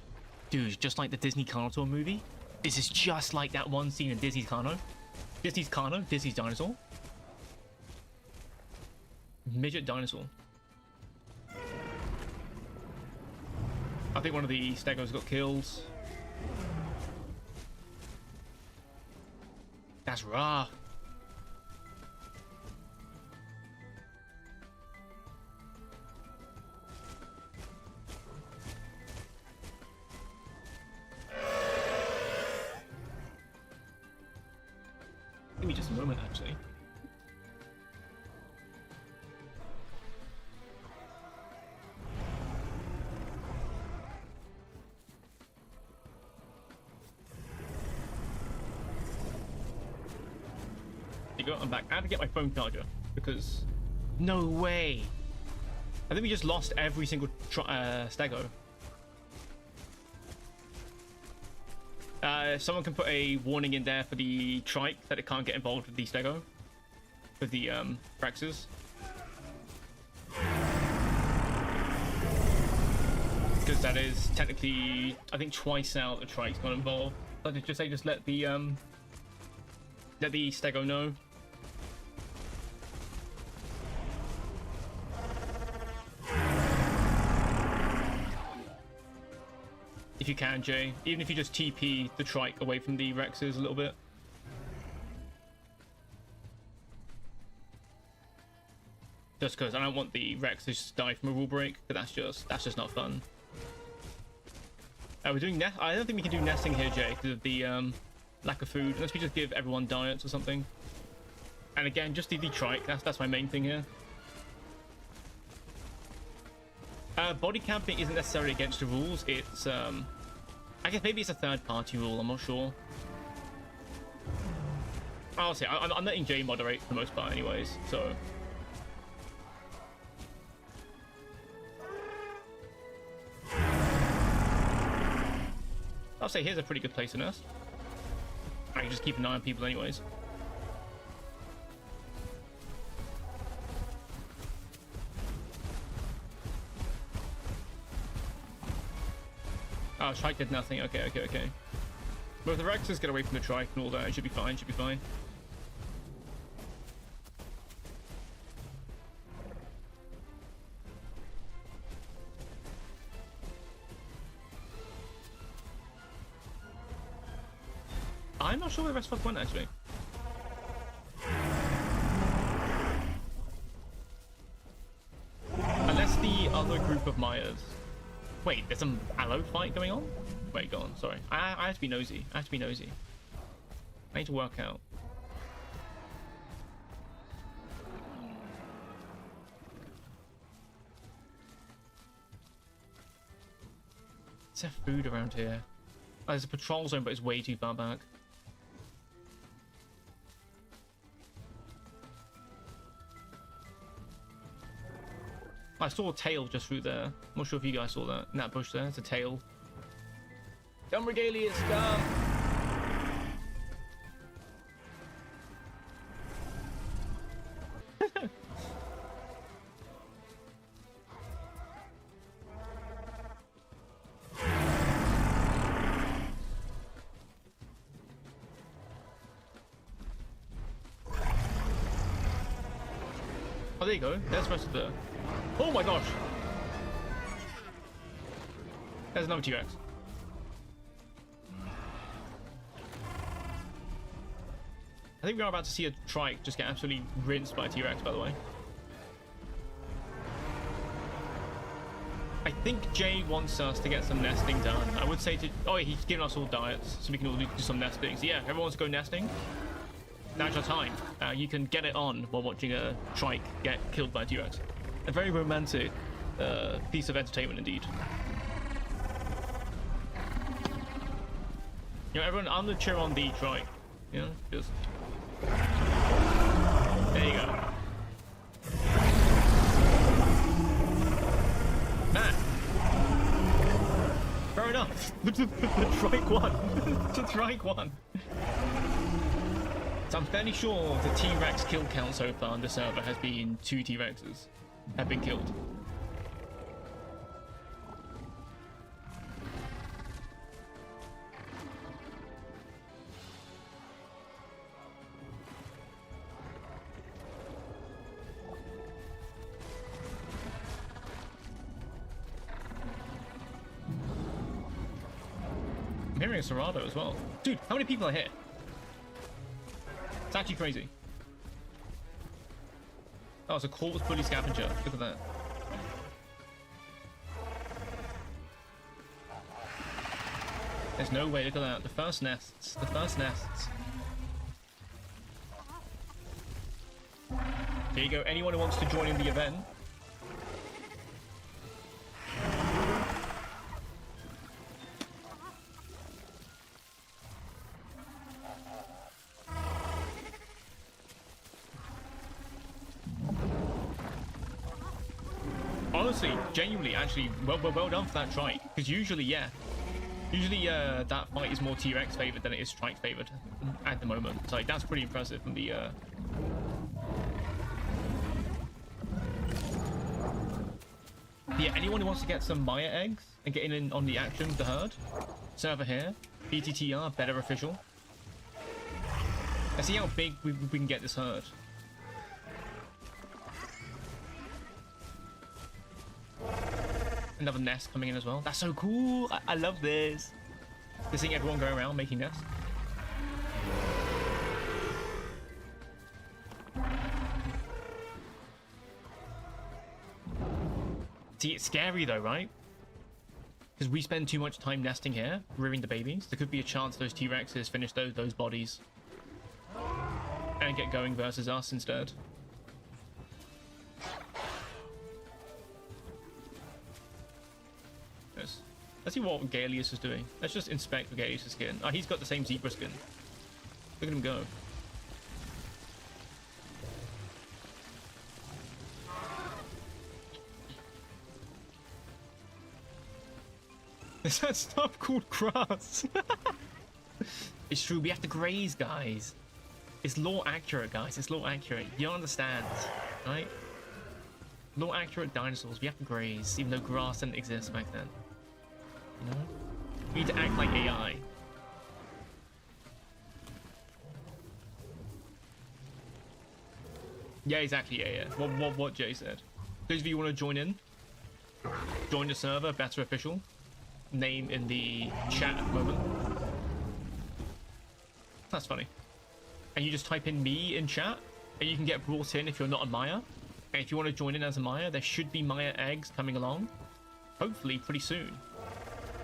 Dude, just like the Disney Carnosaur movie. This is just like that one scene in Disney's Carno. Disney's Carno, Disney's dinosaur. Midget dinosaur. I think one of the stegos got killed. That's rough. Give me just a moment, actually. I'm back. I had to get my phone charger because no way. I think we just lost every single stego. Someone can put a warning in there for the trike that it can't get involved with the stego, with the Rexes. Because that is technically, I think twice now the trike's got involved. So just let the stego know. if you can, Jay. Even if you just TP the trike away from the Rexes a little bit. Just because I don't want the Rex to just die from a rule break, but that's just not fun. We're doing nest. I don't think we can do nesting here, Jay, because of the lack of food. Unless we just give everyone diets or something. And again, just the trike. That's my main thing here. Body camping isn't necessarily against the rules. It's I guess maybe it's a third-party rule. I'm not sure. I'll say I'm letting Jay moderate for the most part, anyways. So. I'll say here's a pretty good place to nest. I can just keep an eye on people anyways. Oh, trike did nothing. Okay. But if the Rexes get away from the trike and all that, it should be fine, I'm not sure where the rest of us went, actually. Unless the other group of Mayas... Wait, there's some aloe fight going on? Wait, go on, sorry. I have to be nosy. I need to work out. Is there food around here? Oh, there's a patrol zone, but it's way too far back. I saw a tail just through there. I'm not sure if you guys saw that. In that bush there, it's a tail. Come, Regalius, come! Oh, there you go. There's the rest of the... Oh my gosh! There's another T-Rex. I think we are about to see a trike just get absolutely rinsed by a T-Rex, by the way. I think Jay wants us to get some nesting done. I would say to... Oh, he's giving us all diets, so we can all do some nesting. So yeah, everyone wants to go nesting. Now's your time. You can get it on while watching a trike get killed by a T-Rex. A very romantic piece of entertainment indeed. You know, everyone, I'm gonna cheer on the trike. You know, just... There you go. Man! Fair enough. The trike won. The trike won. So I'm fairly sure the T-Rex kill count so far on the server has been 2 T-Rexes have been killed. I'm hearing a Serrado as well. Dude, how many people are here? It's actually crazy. Oh, it's a corpse bully scavenger. Look at that. There's no way. Look at that. The first nests. The first nests. There you go. Anyone who wants to join in the event. Honestly, genuinely, actually, well done for that trike. Because usually, yeah. Usually, that fight is more T-Rex favored than it is trike favored at the moment. So, like, that's pretty impressive from the, Yeah, anyone who wants to get some Maia eggs and get in on the action with the herd, server here, BTTR Better Official. Let's see how big we can get this herd. Another nest coming in as well. That's so cool. I love this. Just seeing everyone go around making nests. See, it's scary though, right? Because we spend too much time nesting here, rearing the babies. There could be a chance those T-Rexes finish those bodies and get going versus us instead. Yes. Let's see what Galeus is doing. Let's just inspect Galeus' skin. Oh, he's got the same zebra skin. Look at him go. There's that stuff called grass. It's true, we have to graze, guys. It's law accurate, guys. It's law accurate. You don't understand, right? Law accurate dinosaurs, we have to graze, even though grass didn't exist back then. You know? We need to act like AI. Yeah, exactly, yeah. What Jay said. Those of you who want to join in, join the server, Better Official. Name in the chat at the moment. That's funny. And you just type in me in chat, and you can get brought in if you're not a Maya. And if you want to join in as a Maya, there should be Maya eggs coming along. Hopefully, pretty soon.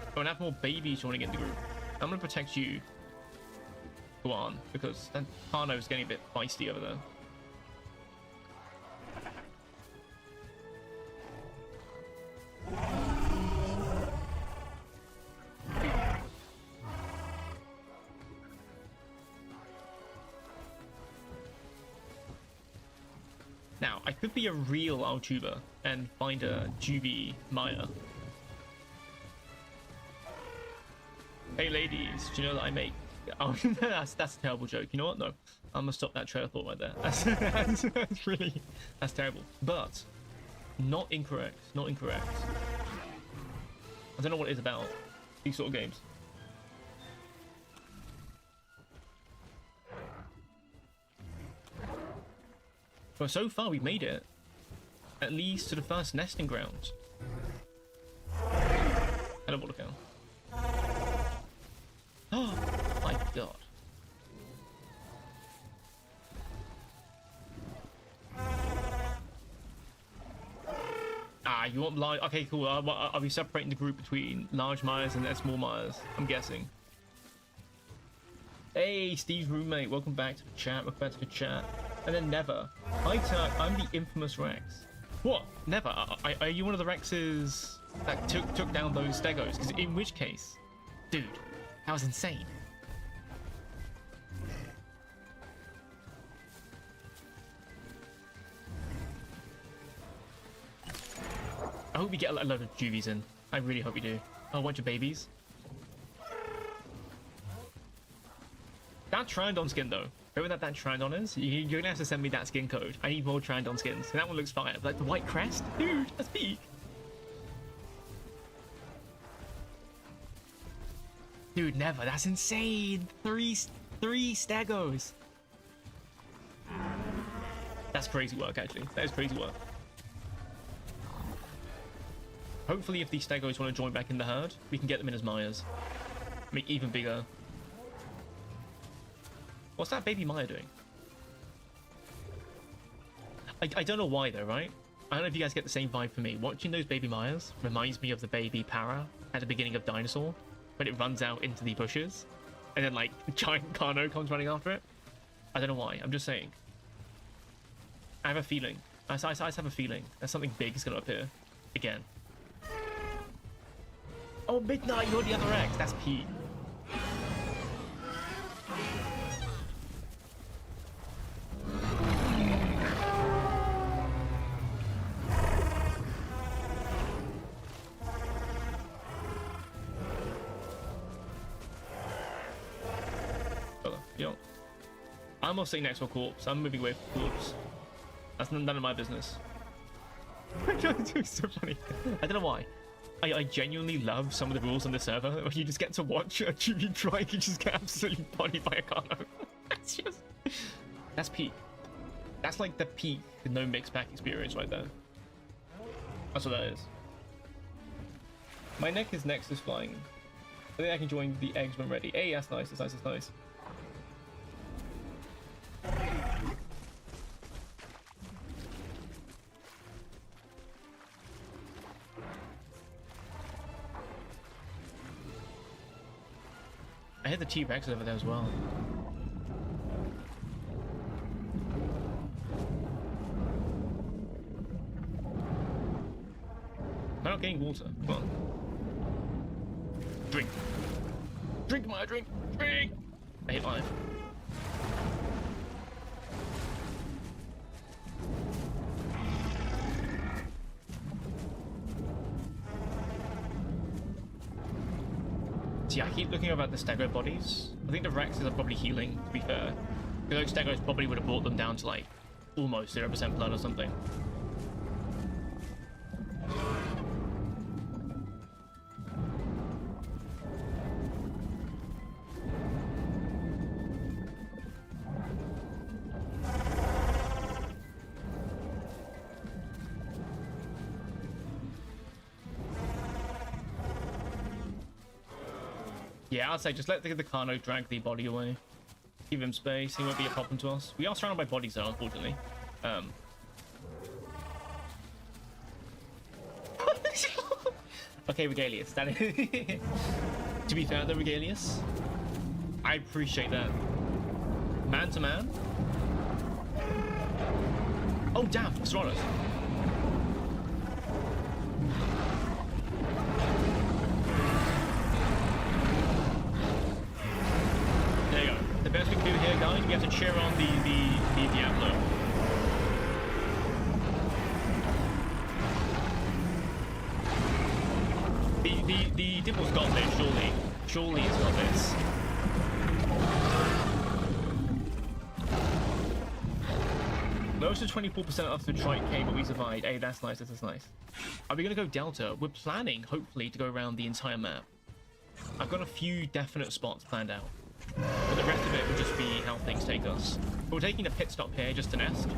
I'm gonna have more babies joining in the group. I'm gonna protect you. Go on, because that Pano is getting a bit feisty over there. Now, I could be a real Altuber and find a juvie Maya. Hey ladies, do you know that I make... Oh, that's a terrible joke. You know what? No. I'm gonna stop that trail of thought right there. That's really... That's terrible. But, not incorrect. Not incorrect. I don't know what it is about these sort of games. But so far we've made it, at least to the first nesting grounds. Hello, water cow. Oh my god. Ah, you want large? Okay, cool. Are we separating the group between large Mayas and small Mayas? I'm guessing. Hey, Steve's roommate. Welcome back to the chat. Welcome back to the chat. And then Never. Hi, Turk. I'm the infamous Rex. What? Never? Are you one of the Rexes that took down those Stegos? Because in which case, dude, that was insane. I hope we get a load of juvies in. I really hope we do. Oh, a bunch of babies. That Triandon skin, though. Remember that Triandon is? You're gonna have to send me that skin code. I need more Triandon skins. That one looks fire. Like the white crest? Dude, that's peak. Dude, Never. That's insane. Three Stegos. That's crazy work, actually. That is crazy work. Hopefully, if these Stegos want to join back in the herd, we can get them in as Mayas. Make even bigger. What's that baby Maya doing? I don't know why though, right? I don't know if you guys get the same vibe for me. Watching those baby Mayas reminds me of the baby Para at the beginning of Dinosaur, when it runs out into the bushes, and then like giant Carno comes running after it. I don't know why. I'm just saying. I have a feeling. I just have a feeling that something big is gonna appear again. Oh, Midnight, you're the other X. That's Pete. I'm not sitting next to a corpse. I'm moving away from corpse. That's none of my business. It's so funny. I don't know why. I genuinely love some of the rules on the server where you just get to watch a juvie try and you just get absolutely bodied by a Carno. That's just... That's peak. That's like the peak no mix pack experience right there. That's what that is. My neck is next is flying. I think I can join the eggs when ready. Hey, that's nice, that's nice, that's nice. I hit the T-Rex over there as well. I'm not getting water. Come on. Drink. Drink, Maya, drink. Drink! I hit live. See, I keep looking over at the stego bodies. I think the Rexes are probably healing, to be fair. Because those stegos probably would have brought them down to like almost 0% blood or something. Yeah, I'd say just let the Carno drag the body away. Give him space, he won't be a problem to us. We are surrounded by bodies though, unfortunately. Okay, Regalius. That is to be fair though, Regalius, I appreciate that. Man to man. Oh damn, Serranos. The best we can do here, guys, we have to cheer on the Diablo. The Dibble's got this, surely. Surely he's got this. Most of 24% off the Trike K, but we survived. Hey, that's nice, that's nice. Are we gonna go Delta? We're planning, hopefully, to go around the entire map. I've got a few definite spots planned out. But the rest of it will just be how things take us. But we're taking a pit stop here just to nest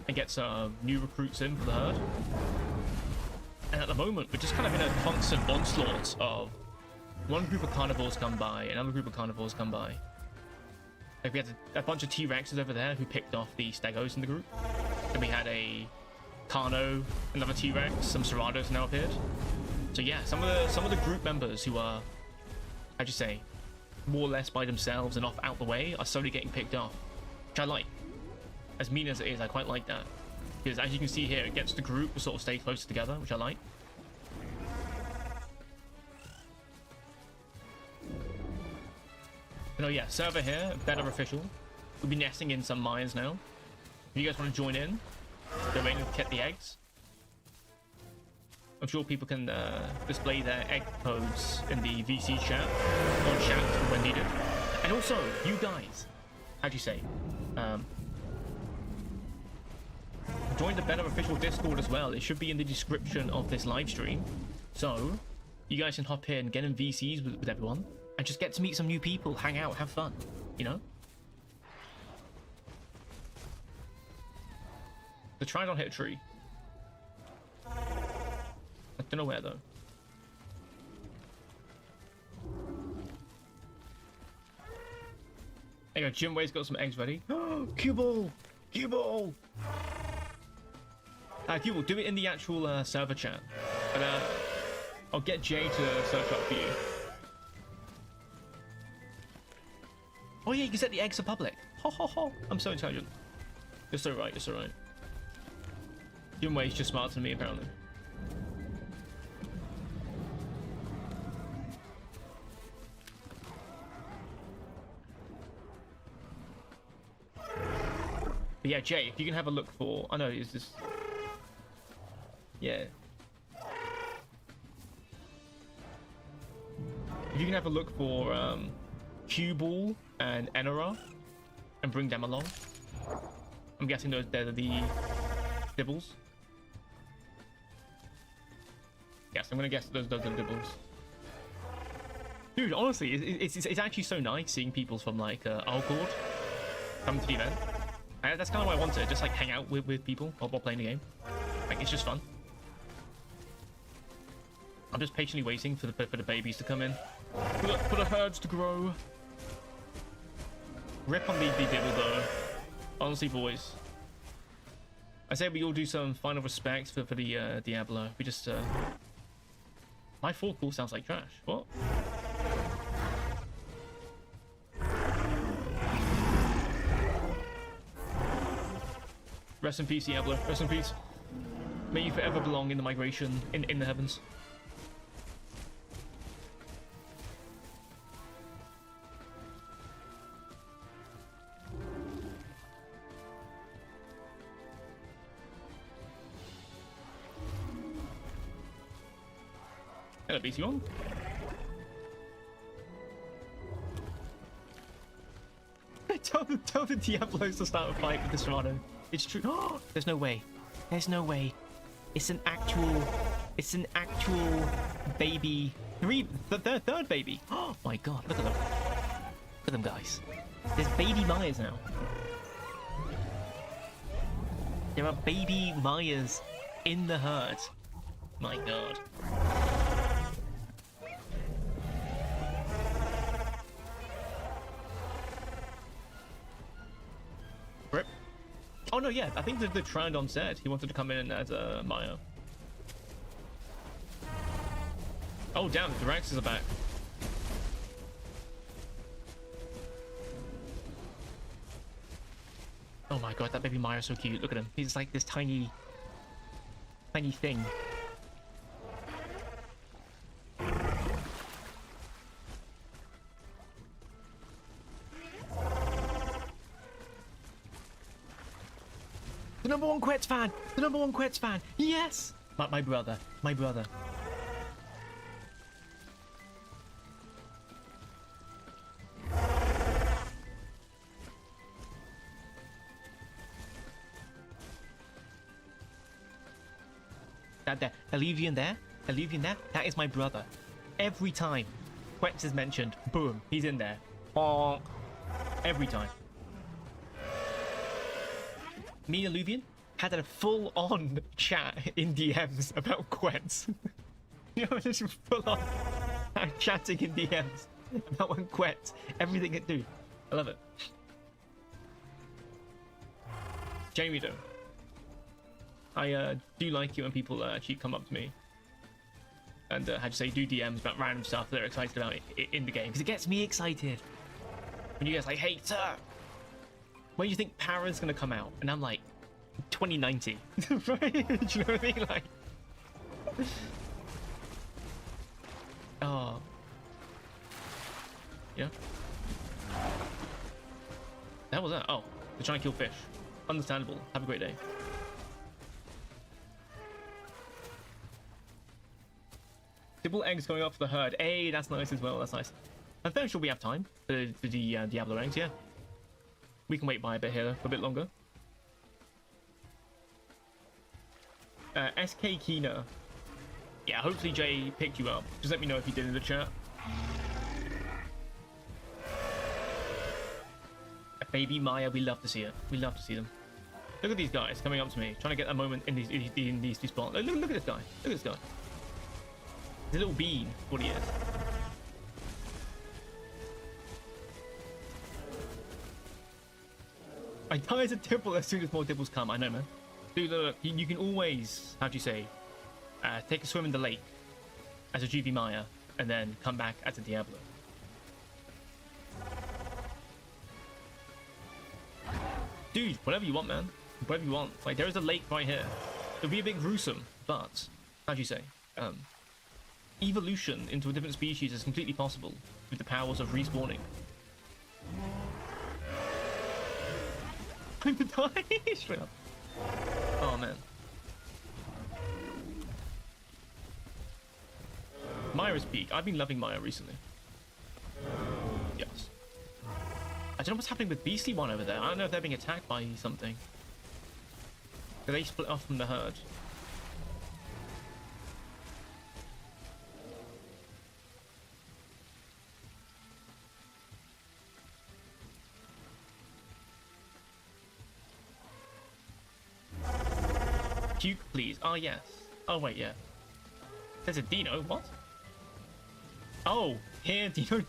and get some new recruits in for the herd. And at the moment, we're just kind of in a constant onslaught of one group of carnivores come by, another group of carnivores come by. Like we had a bunch of T-Rexes over there who picked off the Stegos in the group. Then we had a Carno, another T-Rex, some Serranos now appeared. So yeah, some of the group members who are, how'd you say, more or less by themselves and off out the way are slowly getting picked off, which I like. As mean as it is, I quite like that. Because as you can see here, it gets the group to sort of stay closer together, which I like. But oh yeah, server here, Better Official. We'll be nesting in some mines now. If you guys want to join in, go in and get the eggs. I'm sure people can display their egg codes in the VC chat or chat when needed. And also, you guys, how'd you say? Join the Better Official Discord as well. It should be in the description of this live stream. So, you guys can hop in, get in VCs with everyone, and just get to meet some new people, hang out, have fun, you know? So try not hit a tree. I don't know where though. There you go, Jimway's got some eggs ready. Cue ball! Cue ball! Cue ball, do it in the actual server chat. But I'll get Jay to search up for you. Oh yeah, you can set the eggs to public. Ho ho ho! I'm so intelligent. You're so right, you're so right. Jimway's just smarter than me apparently. But yeah, Jay, if you can have a look for... I know, is this... Yeah. If you can have a look for Cue Ball and Enora and bring them along. I'm guessing they're the Dibbles. Yes, I'm gonna guess those are Dibbles. Dude, honestly, it's actually so nice seeing people from like Alcord come to the event. That's kind of what I wanted, just like hang out with people while playing the game. Like, it's just fun. I'm just patiently waiting for the babies to come in. For the herds to grow. Rip on the Dibble though. Honestly, boys. I say we all do some final respect for the Diablo. We just my forecool sounds like trash. What? Rest in peace, Diablo. Rest in peace. May you forever belong in the migration in the heavens. Hello, BT1. Tell the Diablos to start a fight with the Serrano. It's true. Oh, there's no way. There's no way. It's an actual baby. The third baby. Oh my god, look at them. Look at them, guys. There's baby Mayas now. There are baby Mayas in the herd. My god. Rip. Oh no, yeah, I think the Trandon said he wanted to come in as a Maya. Oh damn, the Duraxes are back. Oh my god, that baby Maya is so cute. Look at him. He's like this tiny thing. The number one Quetz fan! The number one Quetz fan! Yes! My brother. My brother. That there. Allevian there. Allevian there. That is my brother. Every time Quetz is mentioned, boom, he's in there. Bonk. Every time. Me and Alluvian had a full-on chat in DMs about Quetz. You know, just full-on chatting in DMs about when Quetz, everything it do. I love it. Jamie, though, I do like it when people actually come up to me and how to say do DMs about random stuff they're excited about in the game, because it gets me excited. When you guys like, hey, sir, when do you think Para's gonna come out? And I'm like, 2090. Right? Do you know what I mean? Like, oh, yeah. That was that. Oh, they're trying to kill fish. Understandable. Have a great day. Dibble eggs going up for the herd. Hey, that's nice as well. That's nice. I'm fairly sure we have time for the Diablo eggs. Yeah. We can wait by a bit here for a bit longer. SK Keener. Yeah, hopefully Jay picked you up. Just let me know if you did in the chat. Baby Maya, we love to see it. We love to see them. Look at these guys coming up to me, trying to get a moment in these two spots. Look at this guy. Look at this guy. He's a little bean, what he is. I die as a Dibble as soon as more Dibbles come. I know, man. Dude, look, you can always, how do you say, take a swim in the lake as a GV Maya and then come back as a Diablo. Dude, whatever you want, man. Whatever you want. Like, there is a lake right here. It'll be a bit gruesome, but, how do you say, evolution into a different species is completely possible with the powers of respawning. I'm gonna die. Straight up. Oh man. Maya's peak. I've been loving Maya recently. Yes. I don't know what's happening with Beastly One over there. I don't know if they're being attacked by something. Do they split off from the herd? Duke, please. Oh, yes. Oh, wait, yeah. There's a dino. What? Oh, here, dino.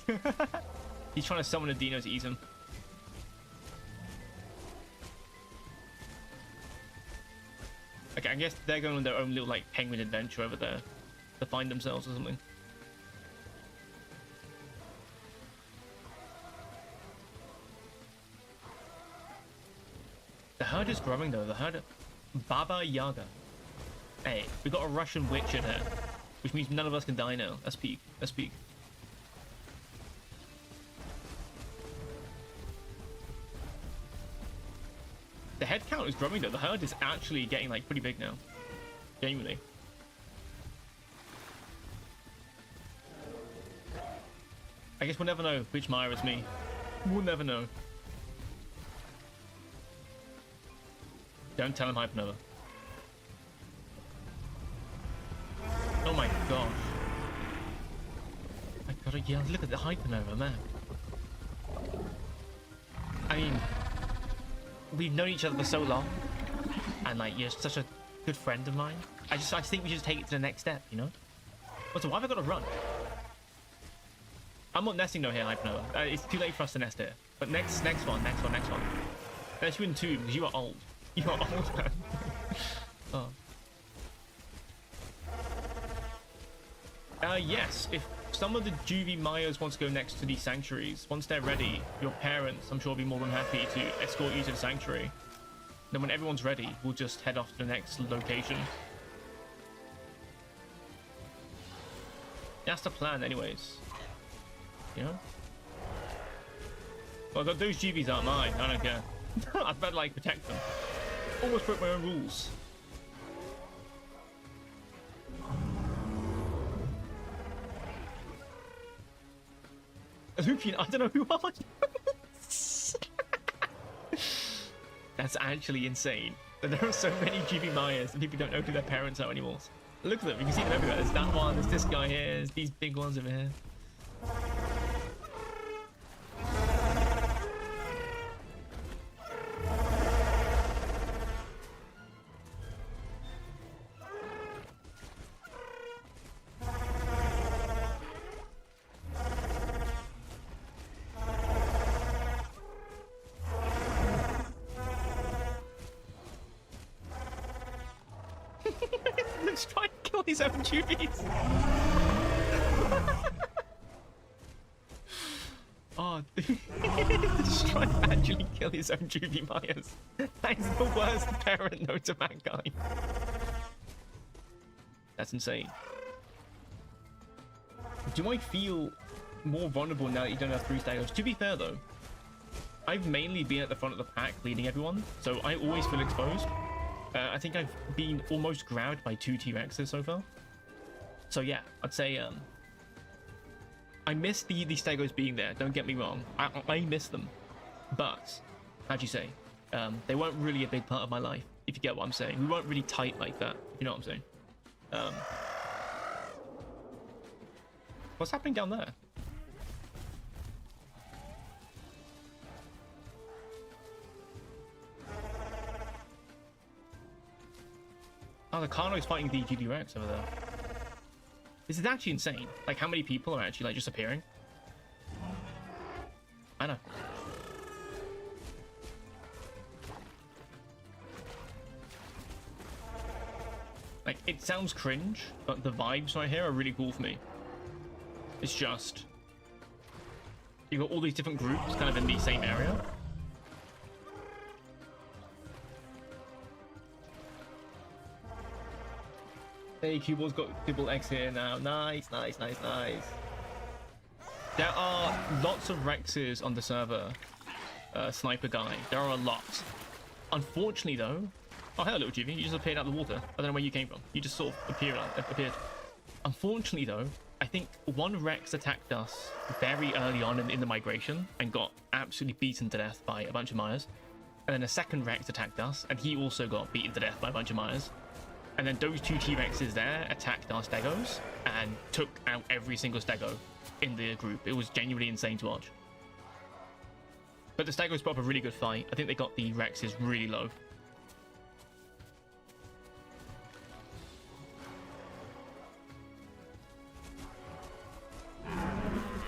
He's trying to summon a dino to eat him. Okay, I guess they're going on their own little, like, penguin adventure over there to find themselves or something. The herd is growing, though. The herd... Baba Yaga. Hey, we got a Russian witch in here, which means none of us can die now. That's peak. That's peak. The head count is growing, though. The herd is actually getting, like, pretty big now. Genuinely. I guess we'll never know which Maia is me. We'll never know. Don't tell him Hypernova. Oh my gosh. I gotta yell, look at the Hypernova, man. I mean, we've known each other for so long. And like, you're such a good friend of mine. I think we should just take it to the next step, you know? Also, why have I got to run? I'm not nesting no here, Hypernova. It's too late for us to nest here. But next one. Unless you in two, because you are old. You are old, man. Oh. Yes, if some of the juvie Mayas want to go next to these sanctuaries, once they're ready, your parents, I'm sure, will be more than happy to escort you to the sanctuary. Then when everyone's ready, we'll just head off to the next location. That's the plan anyways. You know? Well, those juvies aren't mine. I don't care. I'd better, like, protect them. Almost broke my own rules. Lupian, I don't know who are you. That's actually insane. There are so many juvie Mayas and people don't know who their parents are anymore. Look at them, you can see them everywhere. There's that one, there's this guy here, there's these big ones over here. Let's try and kill his own juvies. Oh, let's try and actually kill his own juvie Mayas. That is the worst parent known to mankind. That's insane. Do I feel more vulnerable now that you don't have 3 staggers? To be fair though, I've mainly been at the front of the pack leading everyone, so I always feel exposed. I think I've been almost grabbed by 2 T-Rexes so far. So yeah, I'd say I miss the Stegos being there, don't get me wrong. I miss them. But, how'd you say? They weren't really a big part of my life, if you get what I'm saying. We weren't really tight like that, if you know what I'm saying. What's happening down there? Oh, the Carno is fighting the GD Rex over there. This is actually insane. Like, how many people are actually, like, just appearing? I know. Like, it sounds cringe, but the vibes right here are really cool for me. It's just... you've got all these different groups kind of in the same area. Hey, Cubal's got Cubal X here now. Nice, nice, nice, nice. There are lots of Rexes on the server. Sniper guy. There are a lot. Unfortunately, though... oh, hello, little Juvie. You just appeared out of the water. I don't know where you came from. You just sort of appeared. Unfortunately, though, I think one Rex attacked us very early on in the migration and got absolutely beaten to death by a bunch of Mayas. And then a second Rex attacked us, and he also got beaten to death by a bunch of Mayas. And then those 2 T-Rexes there attacked our Stegos and took out every single Stego in the group. It was genuinely insane to watch. But the Stegos put up a really good fight. I think they got the Rexes really low.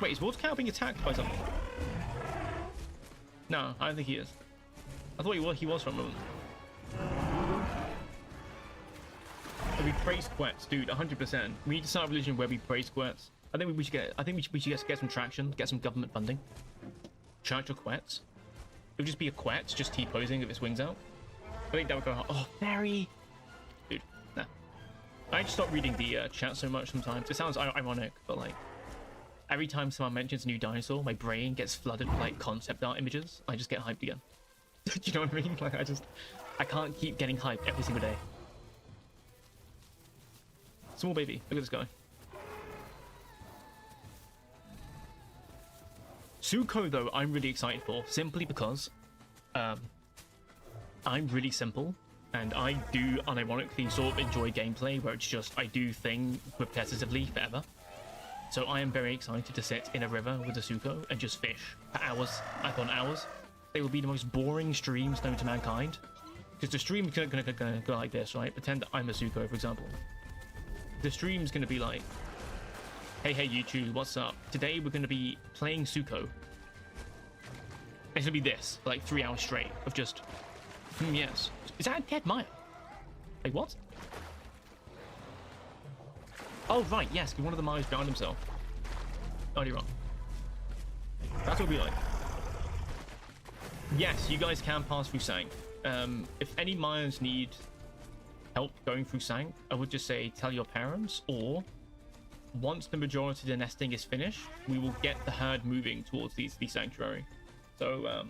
Wait, is water cow being attacked by something? No, I don't think he is. I thought he was from them. We praise quets, dude, 100%. We need to start a religion where we praise quets. I think we should get some traction, get some government funding. Church of quets. It would just be a quet, just T-posing with its wings out. I think that would go hard. Oh, very... Dude, nah. I just stop reading the chat so much sometimes. It sounds ironic, but like... Every time someone mentions a new dinosaur, my brain gets flooded with like concept art images. I just get hyped again. Do you know what I mean? Like I can't keep getting hyped every single day. Small baby, look at this guy. Suko though, I'm really excited for, simply because I'm really simple, and I do unironically sort of enjoy gameplay where it's just I do thing repetitively forever. So I am very excited to sit in a river with a Suko and just fish for hours upon hours. They will be the most boring streams known to mankind. Because the stream's gonna go like this, right? Pretend that I'm a Suko, for example. The stream's gonna be like, hey YouTube, what's up? Today we're gonna be playing Suko. It's gonna be this, for like 3 hours straight of just, yes. Is that a dead Maya? Like what? Oh right, yes, one of the Mayas drowned himself. Oh, you're wrong. That's what we like. Yes, you guys can pass through Sank. If any Mayans need help going through Sank, I would just say tell your parents, or once the majority of the nesting is finished, we will get the herd moving towards the sanctuary. So,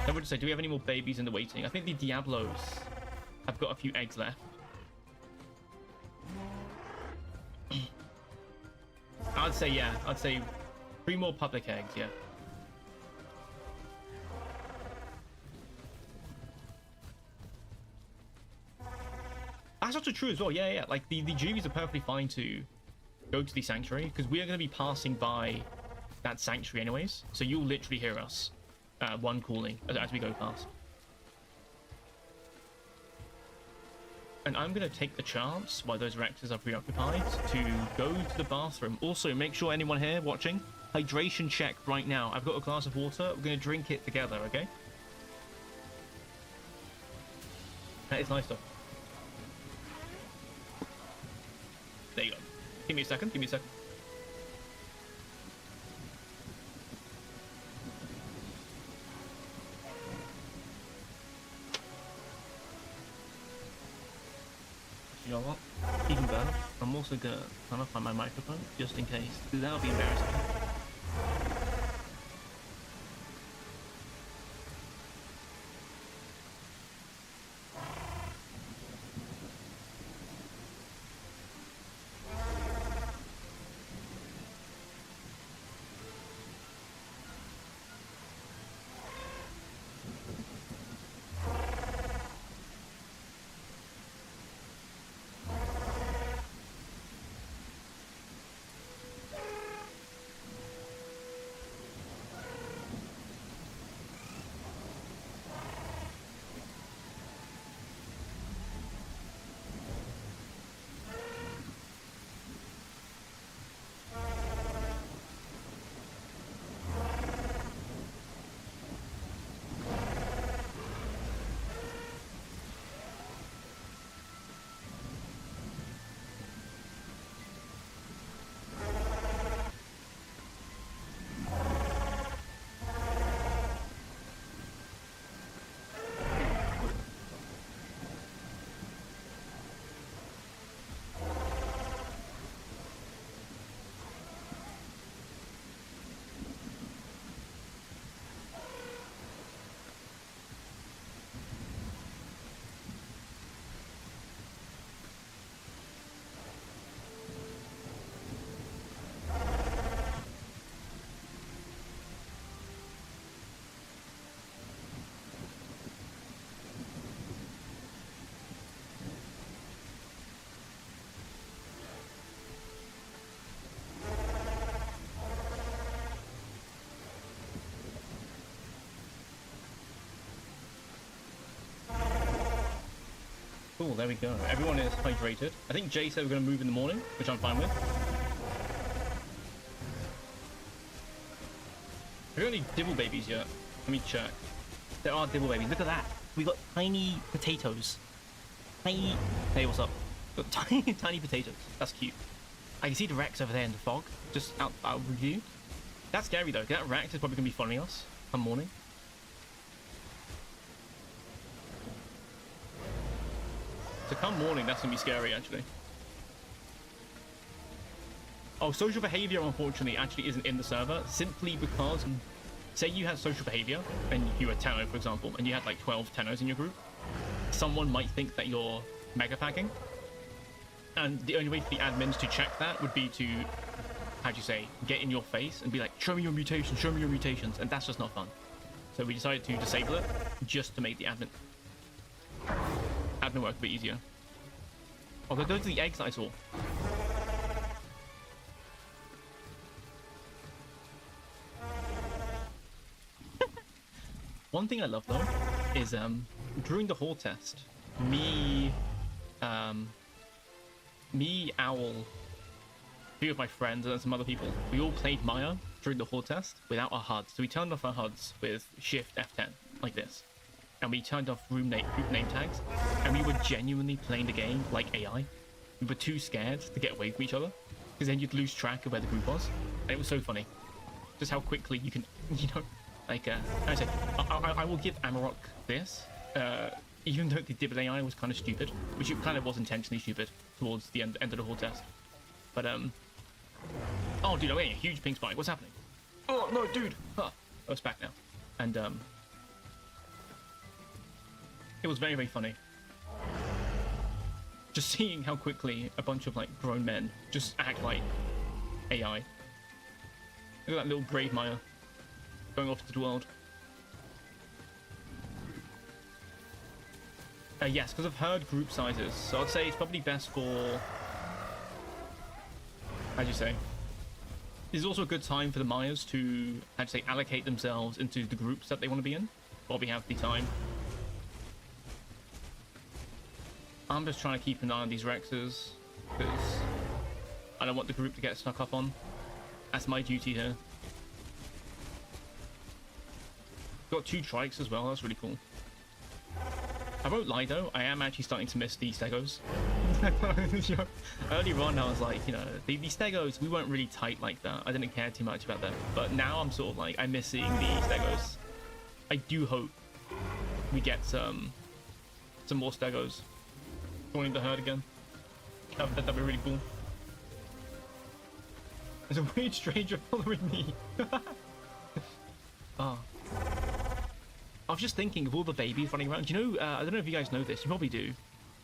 I would say, do we have any more babies in the waiting? I think the Diablos have got a few eggs left. I'd say, yeah. I'd say 3 more public eggs, yeah. That's also true as well, yeah. Like, the Juvies are perfectly fine to go to the sanctuary, because we are going to be passing by that sanctuary anyways. So you'll literally hear us. One calling as we go past. And I'm going to take the chance, while those Rexes are preoccupied, to go to the bathroom. Also, make sure anyone here watching, hydration check right now. I've got a glass of water. We're going to drink it together, okay? That is nice stuff. There you go. Give me a second. Give me a second. You know what? Even better, I'm also gonna turn off my microphone just in case, because that'll be embarrassing. There we go. Everyone is hydrated. I think Jay said we're going to move in the morning, which I'm fine with. Have we got any dibble babies yet? Let me check. There are dibble babies. Look at that. We got tiny potatoes. Tiny. Hey, what's up? Got tiny potatoes. That's cute. I can see the Rex over there in the fog, just out of view. That's scary though. That Rex is probably going to be following us come morning. So come morning, that's going to be scary actually. Oh, social behavior unfortunately actually isn't in the server, simply because say you had social behavior and you were Tenno, for example, and you had like 12 Tennos in your group, someone might think that you're mega packing. And the only way for the admins to check that would be to, how'd you say, get in your face and be like, show me your mutations, and that's just not fun. So we decided to disable it just to make the admin work a bit easier. Oh, those are the eggs that I saw. One thing I love though is during the hall test, me, Owl, a few of my friends and some other people, we all played Maia during the hall test without our HUDs. So we turned off our HUDs with Shift F10 like this, and we turned off group name tags, and we were genuinely playing the game like AI. We were too scared to get away from each other, because then you'd lose track of where the group was, and it was so funny. Just how quickly you can, you know, like, I will give Amarok this, even though the Dibble AI was kind of stupid, which it kind of was intentionally stupid towards the end of the whole test. But, oh, dude, I'm getting a huge ping spike. What's happening? Oh, no, dude. Huh. Oh, it's back now. And, it was very, very funny. Just seeing how quickly a bunch of, like, grown men just act like AI. Look at that little brave Maia going off to the world. Yes, because I've heard group sizes. So I'd say it's probably best for... how'd you say? This is also a good time for the Maias to, how'd you say, allocate themselves into the groups that they want to be in, while we have the time. I'm just trying to keep an eye on these Rexes, because I don't want the group to get stuck up on. That's my duty here. Got 2 trikes as well, that's really cool. I won't lie though, I am actually starting to miss the Stegos. Earlier on I was like, you know, the Stegos, we weren't really tight like that. I didn't care too much about them. But now I'm sort of like, I'm missing the Stegos. I do hope we get some more Stegos joining the herd again. That'd be really cool. There's a weird stranger following me. Oh. I was just thinking of all the babies running around. Do you know, I don't know if you guys know this, you probably do.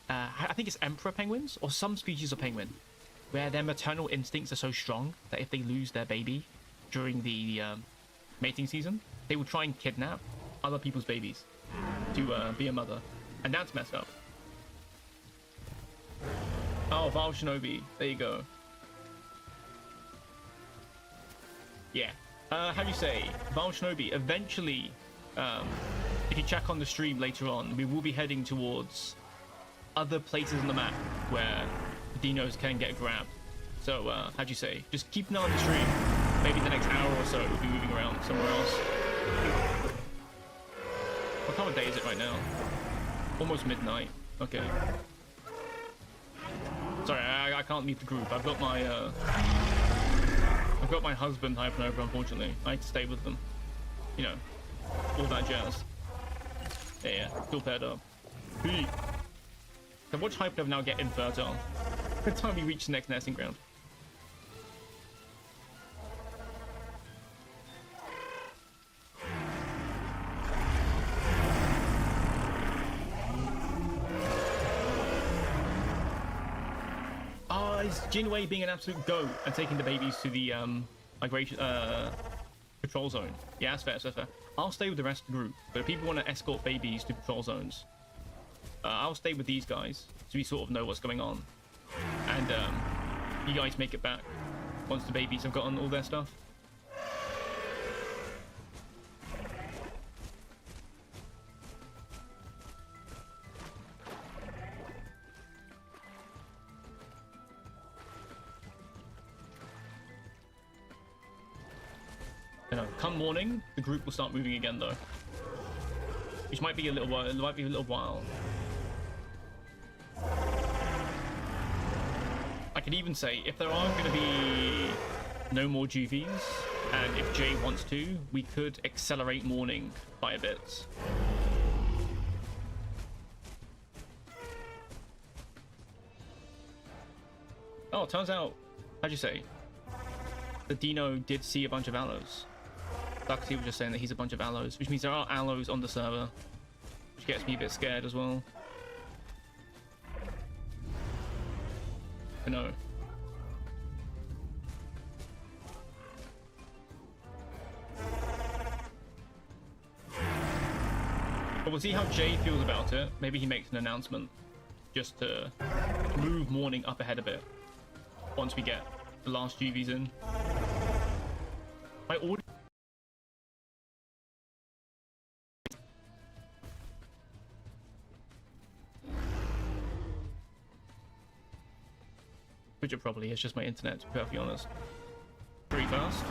I think it's emperor penguins, or some species of penguin, where their maternal instincts are so strong that if they lose their baby during the mating season, they will try and kidnap other people's babies to be a mother. And that's messed up. Oh, Val Shinobi, there you go. Yeah. How do you say? Val Shinobi, eventually... if you check on the stream later on, we will be heading towards other places on the map where the dinos can get grabbed. So, how'd you say? Just keep an eye on the stream. Maybe the next hour or so we'll be moving around somewhere else. What time of day is it right now? Almost midnight. Okay. Sorry, I can't leave the group. I've got my husband hyping over, unfortunately. I have to stay with them. You know. All that jazz. Yeah, still paired up. So watch Hypernova now get infertile. By the time we reach the next nesting ground. Oh, is Jinwei being an absolute goat and taking the babies to the migration patrol zone? Yeah, that's fair, that's fair. I'll stay with the rest of the group, but if people want to escort babies to patrol zones, I'll stay with these guys so we sort of know what's going on. And you guys make it back once the babies have gotten all their stuff. You know, come morning, the group will start moving again though. Which might be a little while. It might be a little while. I could even say if there are going to be no more GVs, and if Jay wants to, we could accelerate morning by a bit. Oh, it turns out, how'd you say? The Dino did see a bunch of allos. Duxie was just saying that he's a bunch of allos, which means there are allos on the server, which gets me a bit scared as well. I know. But we'll see how Jay feels about it. Maybe he makes an announcement just to move morning up ahead a bit once we get the last GVs in. My audio. Which it probably is just my internet, to be perfectly honest. Pretty fast.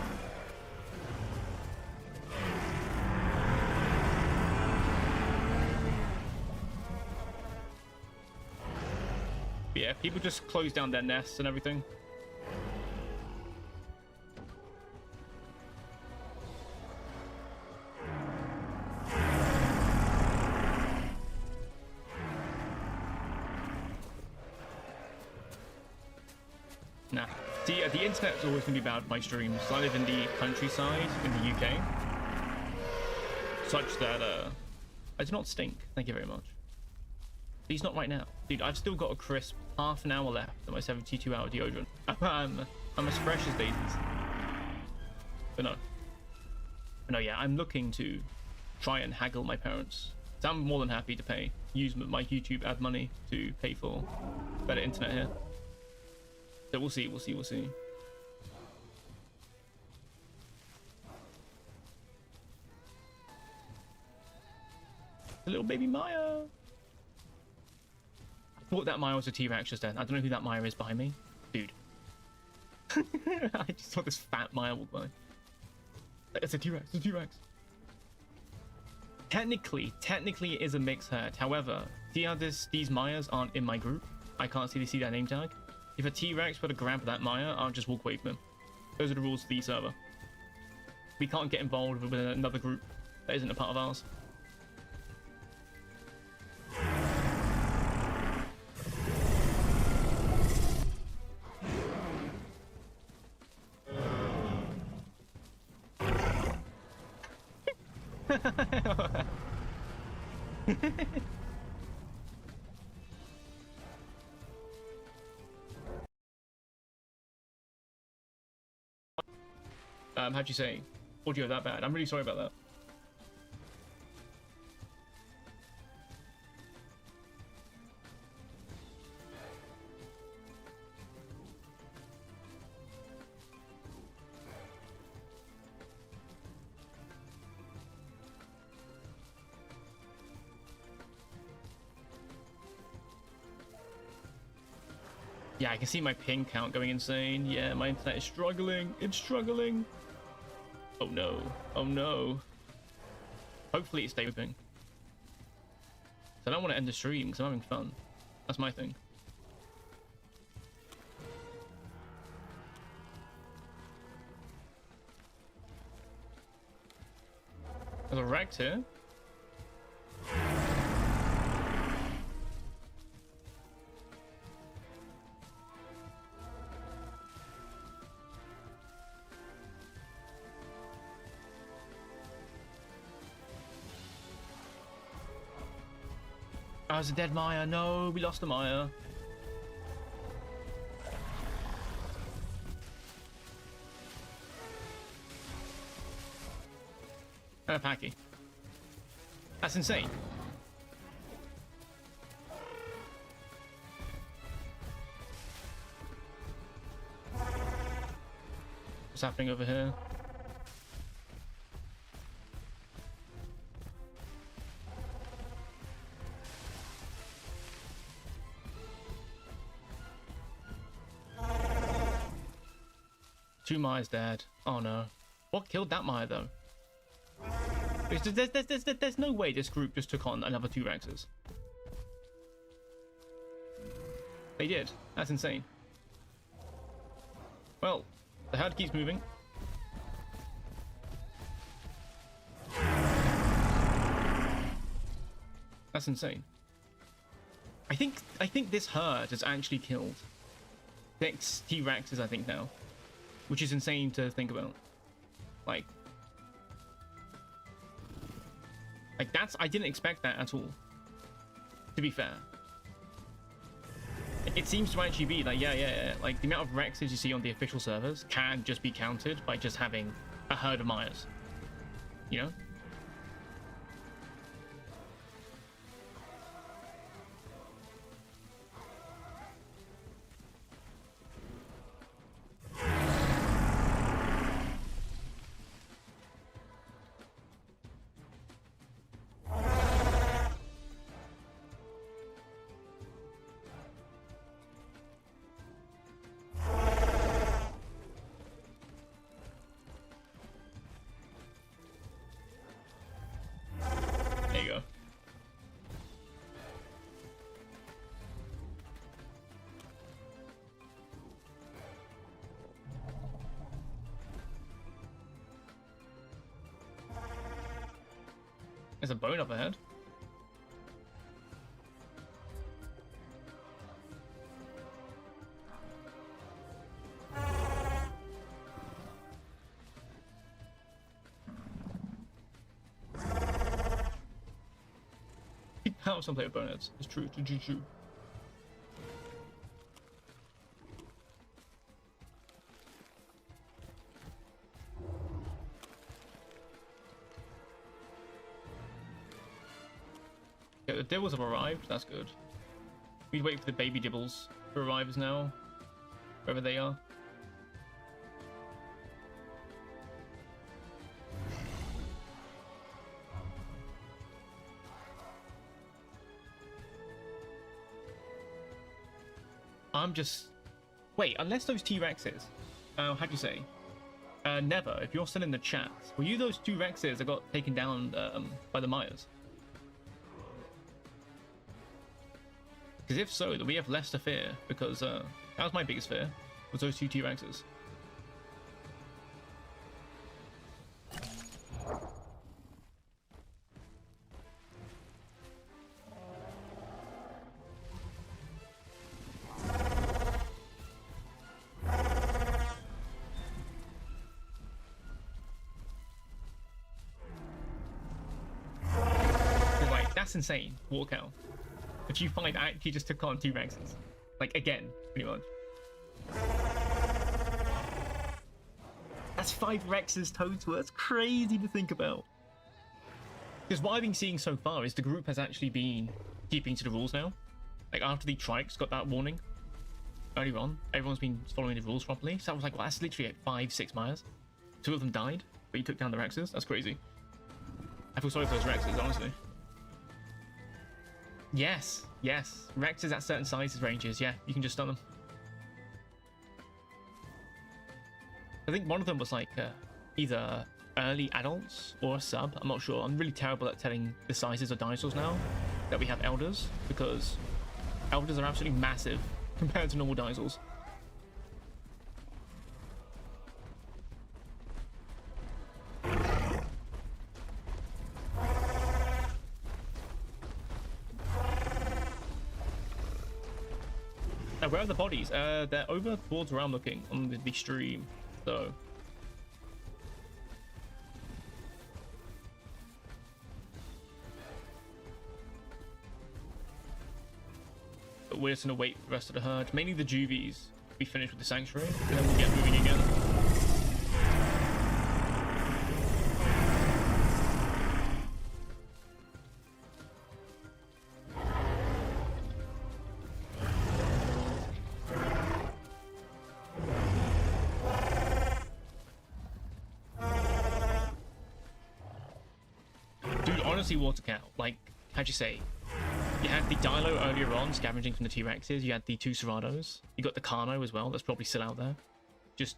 But yeah, people just close down their nests and everything. Nah. See, the internet's always going to be bad with my streams. I live in the countryside in the UK. Such that, I do not stink. Thank you very much. Please not right now. Dude, I've still got a crisp half an hour left of my 72-hour deodorant. I'm as fresh as daisies. But no, yeah, I'm looking to try and haggle my parents. So I'm more than happy to use my YouTube ad money to pay for better internet here. So we'll see. The little baby Maia. I thought that Maia was a T-Rex just then. I don't know who that Maia is behind me. Dude. I just saw this fat Maia walk by. It's a T-Rex, it's a T-Rex. Technically it is a mixed herd. However, see how these Maias aren't in my group? I can't see their name tag. If a T-Rex were to grab that Maia, I'll just walk away from him. Those are the rules of the server. We can't get involved with another group that isn't a part of ours. How'd you say? Audio that bad? I'm really sorry about that. Yeah, I can see my ping count going insane. Yeah, my internet is struggling. It's struggling. Oh no. Oh no. Hopefully it stays moving. I don't want to end the stream because I'm having fun. That's my thing. There's a wrecked here. Oh, it's a dead Maia. No, we lost the Maia. And a Packy. That's insane. What's happening over here? Two Maia's dead. Oh no. What killed that Maya, though? There's no way this group just took on another 2 Rexes. They did. That's insane. Well, the herd keeps moving. That's insane. I think this herd has actually killed 6 T-Rexes, I think, now. Which is insane to think about. Like that's, I didn't expect that at all, to be fair. It seems to actually be like, yeah. Like, the amount of Rexes you see on the official servers can just be counted by just having a herd of Mayas. You know? There you go. There's a bone up ahead. How some play with boneheads. It's true. True. Yeah, the Dibbles have arrived. That's good. We wait for the baby Dibbles to arrive now, wherever they are. I'm just... Wait, unless those T-Rexes... how'd you say? Never, if you're still in the chat, were you those 2 Rexes that got taken down by the Mayas? Because if so, then we have less to fear, because that was my biggest fear, was those 2 T-Rexes. That's insane. Walk out. But you find actually just took on 2 Rexes. Like, again, pretty much. That's 5 Rexes total. That's crazy to think about. Because what I've been seeing so far is the group has actually been keeping to the rules now. Like, after the Trikes got that warning earlier on, everyone's been following the rules properly. So I was like, well, that's literally like 5-6 Mayas. 2 of them died, but you took down the Rexes. That's crazy. I feel sorry for those Rexes, honestly. Yes. Rexes at certain sizes ranges, yeah, you can just stun them. I think one of them was like either early adults or a sub, I'm not sure. I'm really terrible at telling the sizes of dinosaurs now that we have elders, because elders are absolutely massive compared to normal dinosaurs. Where are the bodies? They're over towards where I'm looking on the stream, so. But we're just gonna wait for the rest of the herd. Mainly the juvies to be finished with the sanctuary, and then we'll get moving again. Water cow, like, how'd you say? You had the Dilo earlier on, scavenging from the T-Rexes. You had the 2 Cerados. You got the Carno as well, that's probably still out there. Just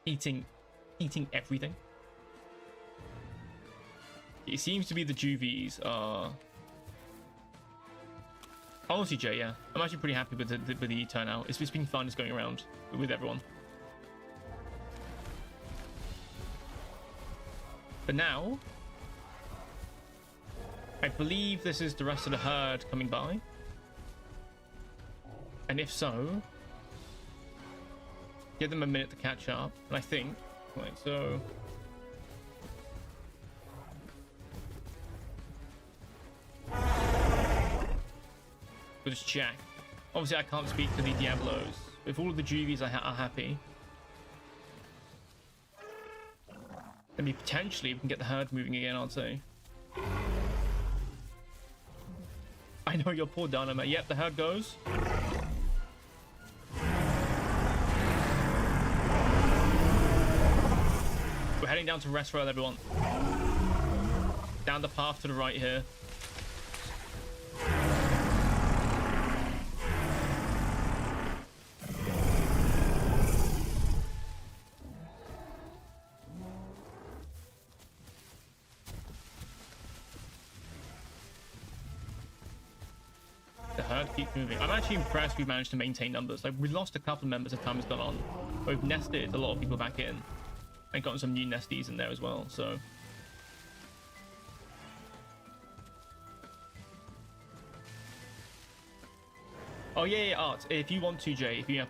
eating everything. It seems to be the juvies are... Honestly, Jay, yeah. I'm actually pretty happy with the turnout. It's been fun just going around with everyone. But now, I believe this is the rest of the herd coming by. And if so, give them a minute to catch up. And I think, right, so... We'll just check. Obviously, I can't speak to the Diablos. If all of the juvies are happy, then potentially we can get the herd moving again, I'd say. I know your poor Dynamite. Yep, the herd goes. We're heading down to Restaurant, everyone. Down the path to the right here. Keep moving. I'm actually impressed we've managed to maintain numbers. Like, we lost a couple of members as time has gone on. We've nested a lot of people back in and gotten some new nesties in there as well, so. Oh yeah, Art, if you want to, Jay, if you have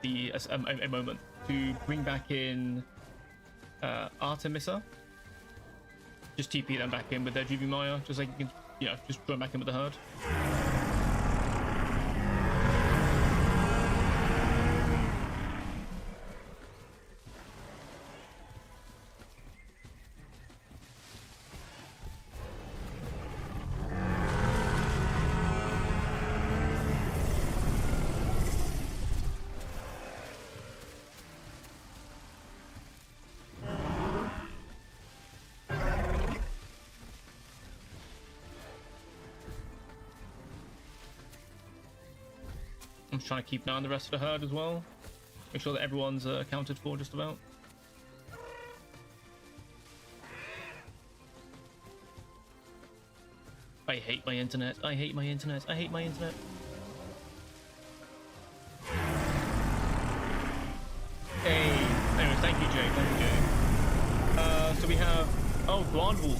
a moment to bring back in Artemisa, just TP them back in with their GV Maya, just like you can, just throw them back in with the herd. I'm trying to keep an eye on the rest of the herd as well. Make sure that everyone's accounted for just about. I hate my internet. I hate my internet. I hate my internet. Hey. Anyways, thank you, Jay. Thank you, Jay. So we have... Oh, Guandwall.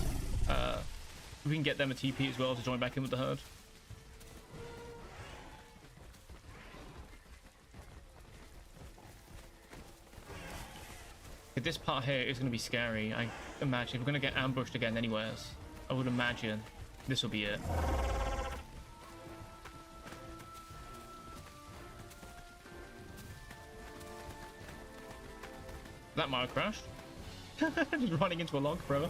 We can get them a TP as well to join back in with the herd. This part here is going to be scary. I imagine if we're going to get ambushed again anywheres, I would imagine this will be it. That Maia crashed. Just running into a log forever.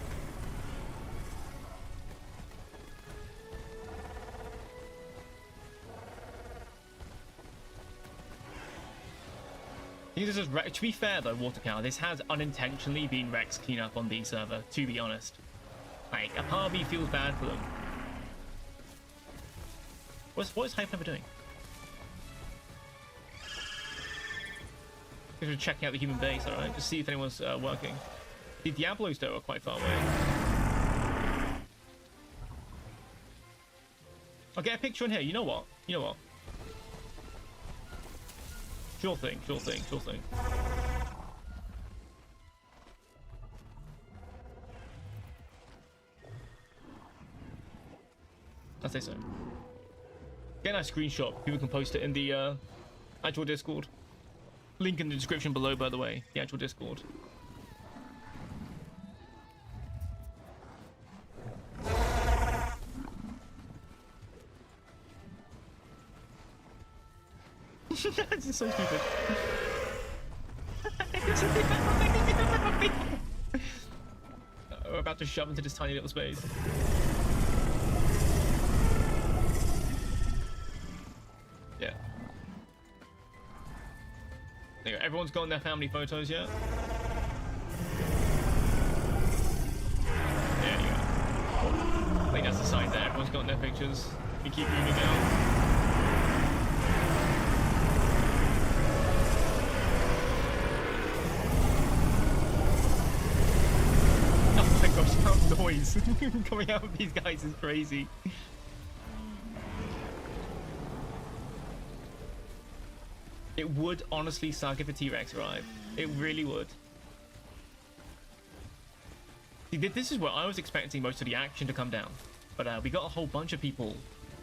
This is to be fair though, Watercow, this has unintentionally been Rex cleanup on the server, to be honest. Like, a part of me feels bad for them. What is Hype Never doing? Just checking out the human base, alright? Just see if anyone's working. The Diablos though are quite far away. I'll get a picture in here, you know what? You know what? Sure thing, sure thing, sure thing. I'd say so. Get a nice screenshot. People can post it in the actual Discord. Link in the description below, by the way. The actual Discord. This is so stupid. We're about to shove into this tiny little space. Yeah. There you go. Everyone's got their family photos yet? There you go. I think that's the sign there. Everyone's got their pictures. We keep moving down. How noisy. guys. Coming out of these guys is crazy. It would honestly suck if a T-Rex arrived. It really would. See, this is where I was expecting most of the action to come down. But we got a whole bunch of people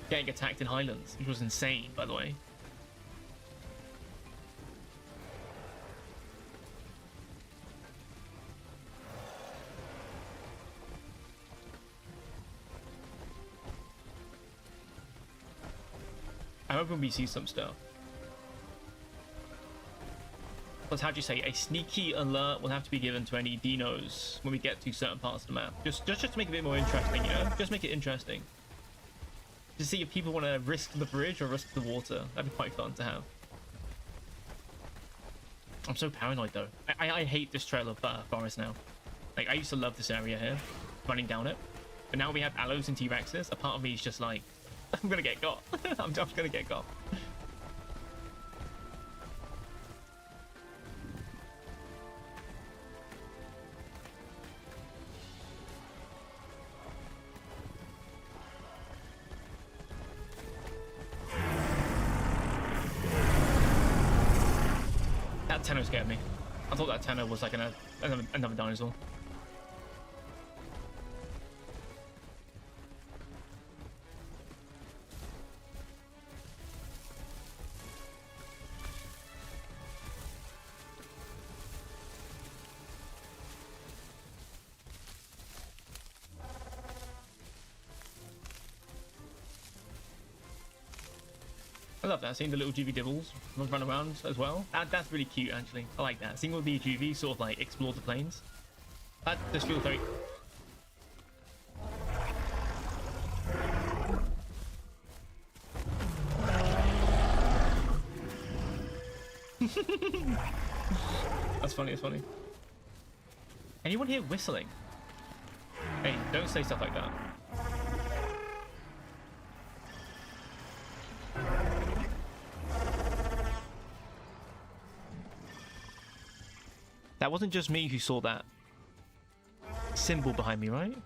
getting attacked in Highlands, which was insane, by the way. I'm hoping we see some stuff. Plus, how'd you say, a sneaky alert will have to be given to any dinos when we get to certain parts of the map. Just to make it a bit more interesting, you know? Just make it interesting. To see if people want to risk the bridge or risk the water. That'd be quite fun to have. I'm so paranoid though. I hate this trail of forest now. Like, I used to love this area here, running down it. But now we have aloes and T-Rexes. A part of me is just like, I'm gonna get got. I'm just gonna get got. That Tenno scared me. I thought that Tenno was like another dinosaur. I love that, seeing the little Juvie Dibbles run around as well. That's really cute, actually. I like that. Seeing all the Juvie sort of like explore the plains. That just feels very... That's funny, that's funny. Anyone here whistling? Hey, don't say stuff like that. That wasn't just me who saw that symbol behind me, right?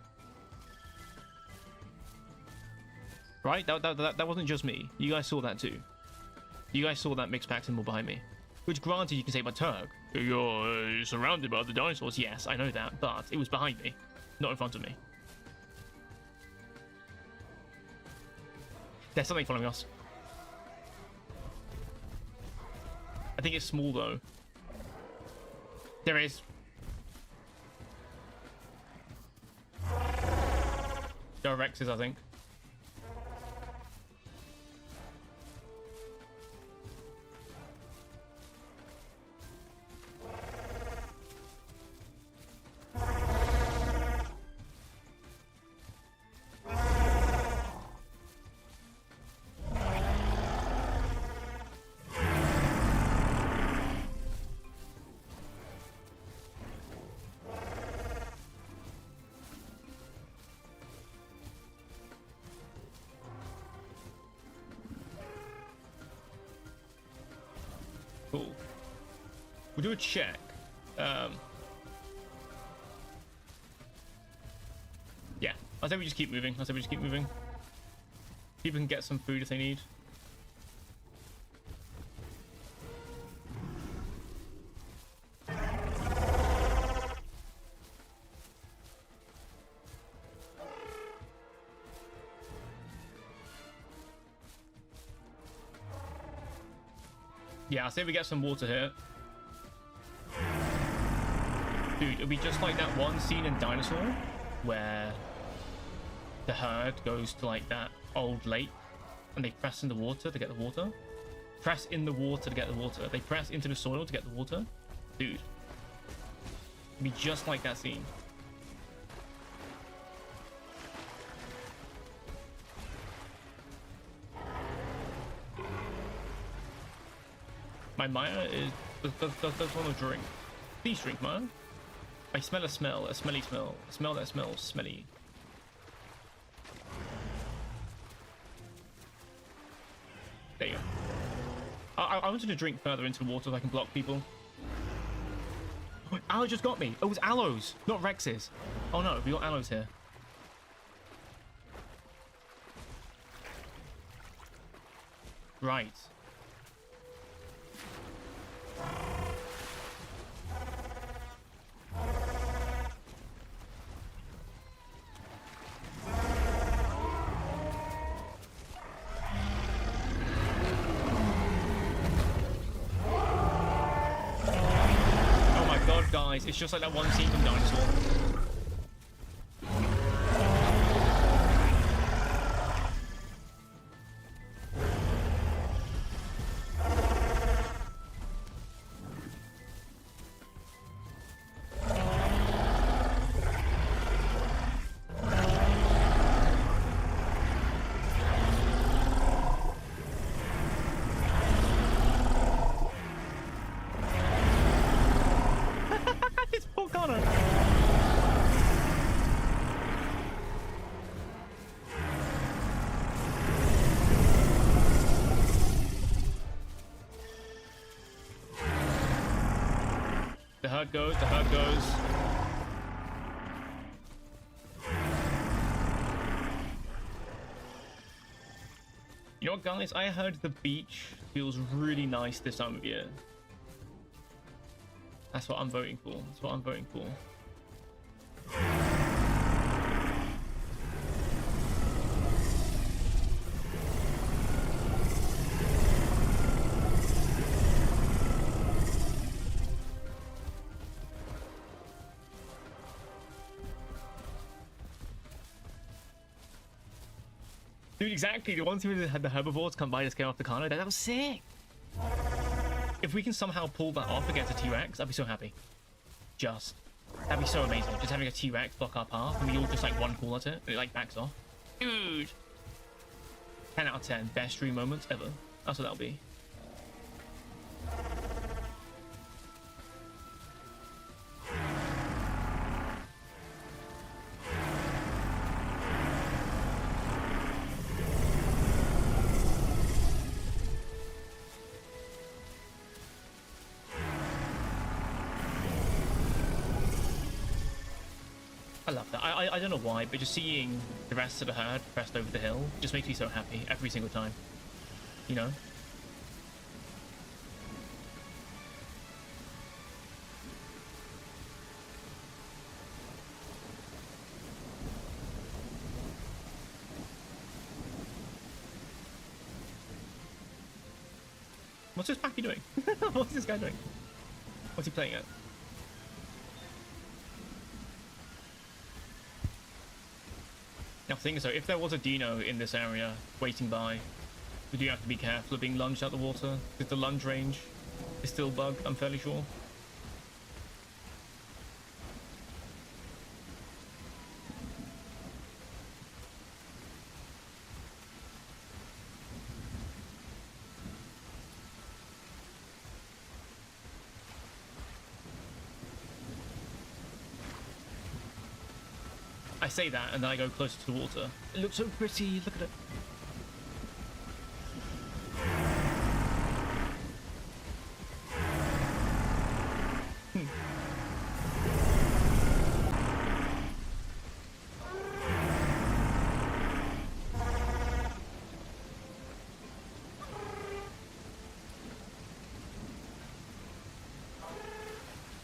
Right? That wasn't just me. You guys saw that too. You guys saw that mixed pack symbol behind me. Which, granted, you can say, but Turk, you're surrounded by the dinosaurs. Yes, I know that, but it was behind me, not in front of me. There's something following us. I think it's small, though. There is. There are Rexes, I think. Cool. We'll do a check. Yeah, I think we just keep moving. People can get some food if they need. Yeah, I say we get some water here. Dude, it'll be just like that one scene in Dinosaur where the herd goes to like that old lake and they press in the water to get the water. Press in the water to get the water. They press into the soil to get the water. Dude. It'll be just like that scene. My Maia is does want to drink. Please drink, Maia. I smell a smell, a smelly smell, a smell that smells smelly. There you go. I wanted to drink further into the water so I can block people. Oh, Aloe just got me. Oh, it was aloes, not Rexes. Oh no, we got aloes here. Right. Oh my god, guys, it's just like that one scene from Dinosaur. It's poor Connor. The herd goes, the herd goes. You know what, guys? I heard the beach feels really nice this time of year. That's what I'm voting for. That's what I'm voting for. Dude, exactly. The ones who had the herbivores come by to scare off the Carno, that was sick. If we can somehow pull that off against a T-Rex, I'd be so happy. That'd be so amazing. Just having a T-Rex block our path and we all just like one pull at it and it like backs off. Dude. 10 out of 10. Best stream moments ever. That's what that'll be. I love that. I don't know why, but just seeing the rest of the herd pressed over the hill just makes me so happy every single time. You know? What's this packy doing? What's this guy doing? What's he playing at? Now, think so. If there was a dino in this area waiting by, we do have to be careful of being lunged out the water because the lunge range is still bugged, I'm fairly sure. I say that and then I go closer to the water. It looks so pretty, look at it.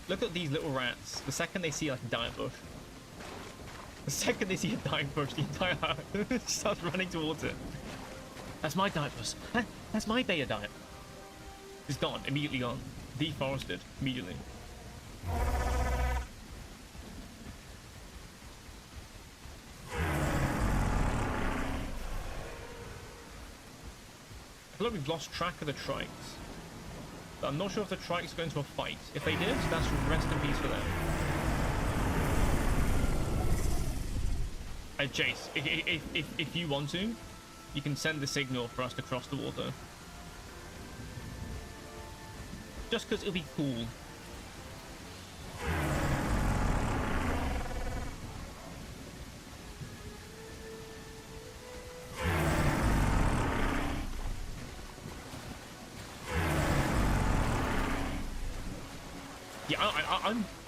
Look at these little rats. The second they see like a diet bush. The second they see a diet bush, the entire herd starts running towards it. That's my diet bush. That's my beta diet. It's gone, immediately gone. Deforested, immediately. I feel like we've lost track of the trikes. But I'm not sure if the trikes go into a fight. If they did, that's rest in peace for them. Jace, if you want to, you can send the signal for us to cross the water. Just because it'll be cool. Yeah,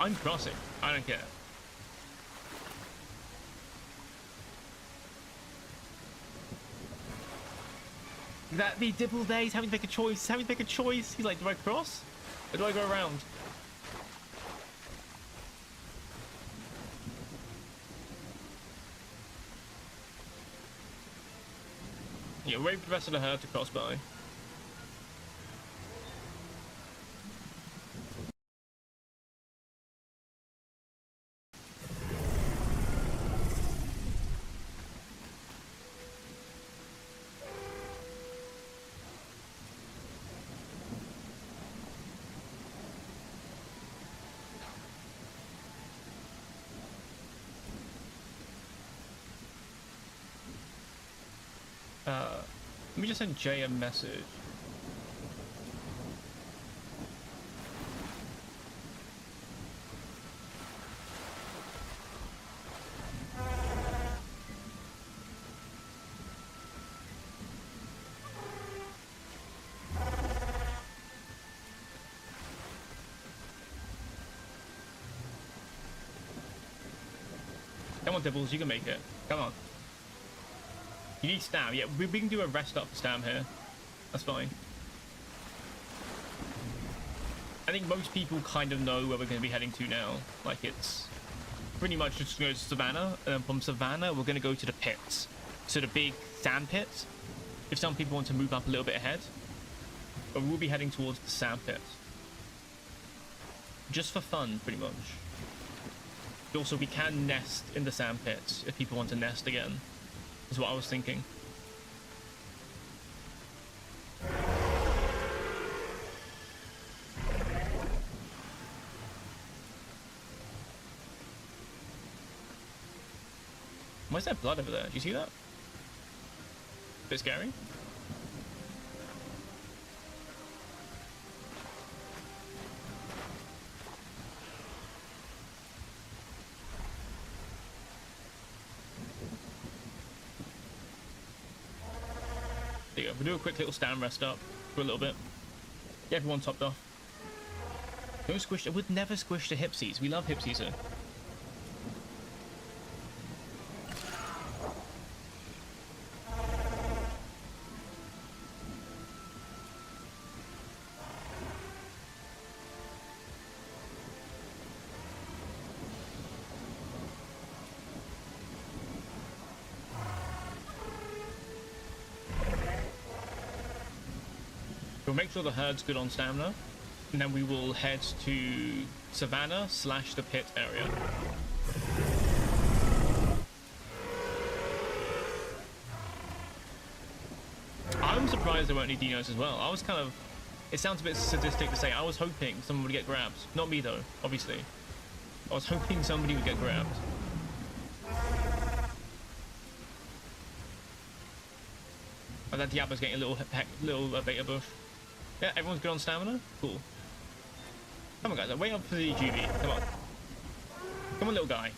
I'm crossing. I don't care. That the Dibble there, he's having to make a choice. He's having to make a choice. He's like, do I cross? Or do I go around? Yeah, wait for the rest of the herd to cross by. Let me just send Jay a message. Come on, Dibbles, you can make it. Come on. You need Stam. Yeah, we can do a rest up for Stam here. That's fine. I think most people kind of know where we're going to be heading to now. Like, it's pretty much just going to go to Savannah. And then from Savannah, we're going to go to the pits. So the big sand pits. If some people want to move up a little bit ahead. But we'll be heading towards the sand pits. Just for fun, pretty much. Also, we can nest in the sand pits if people want to nest again. Is what I was thinking. Why is there blood over there? Do you see that? Bit scary. There you go. We'll do a quick little stand rest up for a little bit. Get everyone topped off. Don't squish. I would never squish the hipsies. We love hipsies here. We'll make sure the herd's good on stamina, and then we will head to Savannah / the pit area. I'm surprised there weren't any dinos as well. I was kind of... It sounds a bit sadistic to say. I was hoping someone would get grabbed. Not me though, obviously. I was hoping somebody would get grabbed. And that Diablo's getting a little beta bush. Yeah, everyone's good on stamina? Cool. Come on, guys. Wait up for the GV. Come on. Come on, little guy.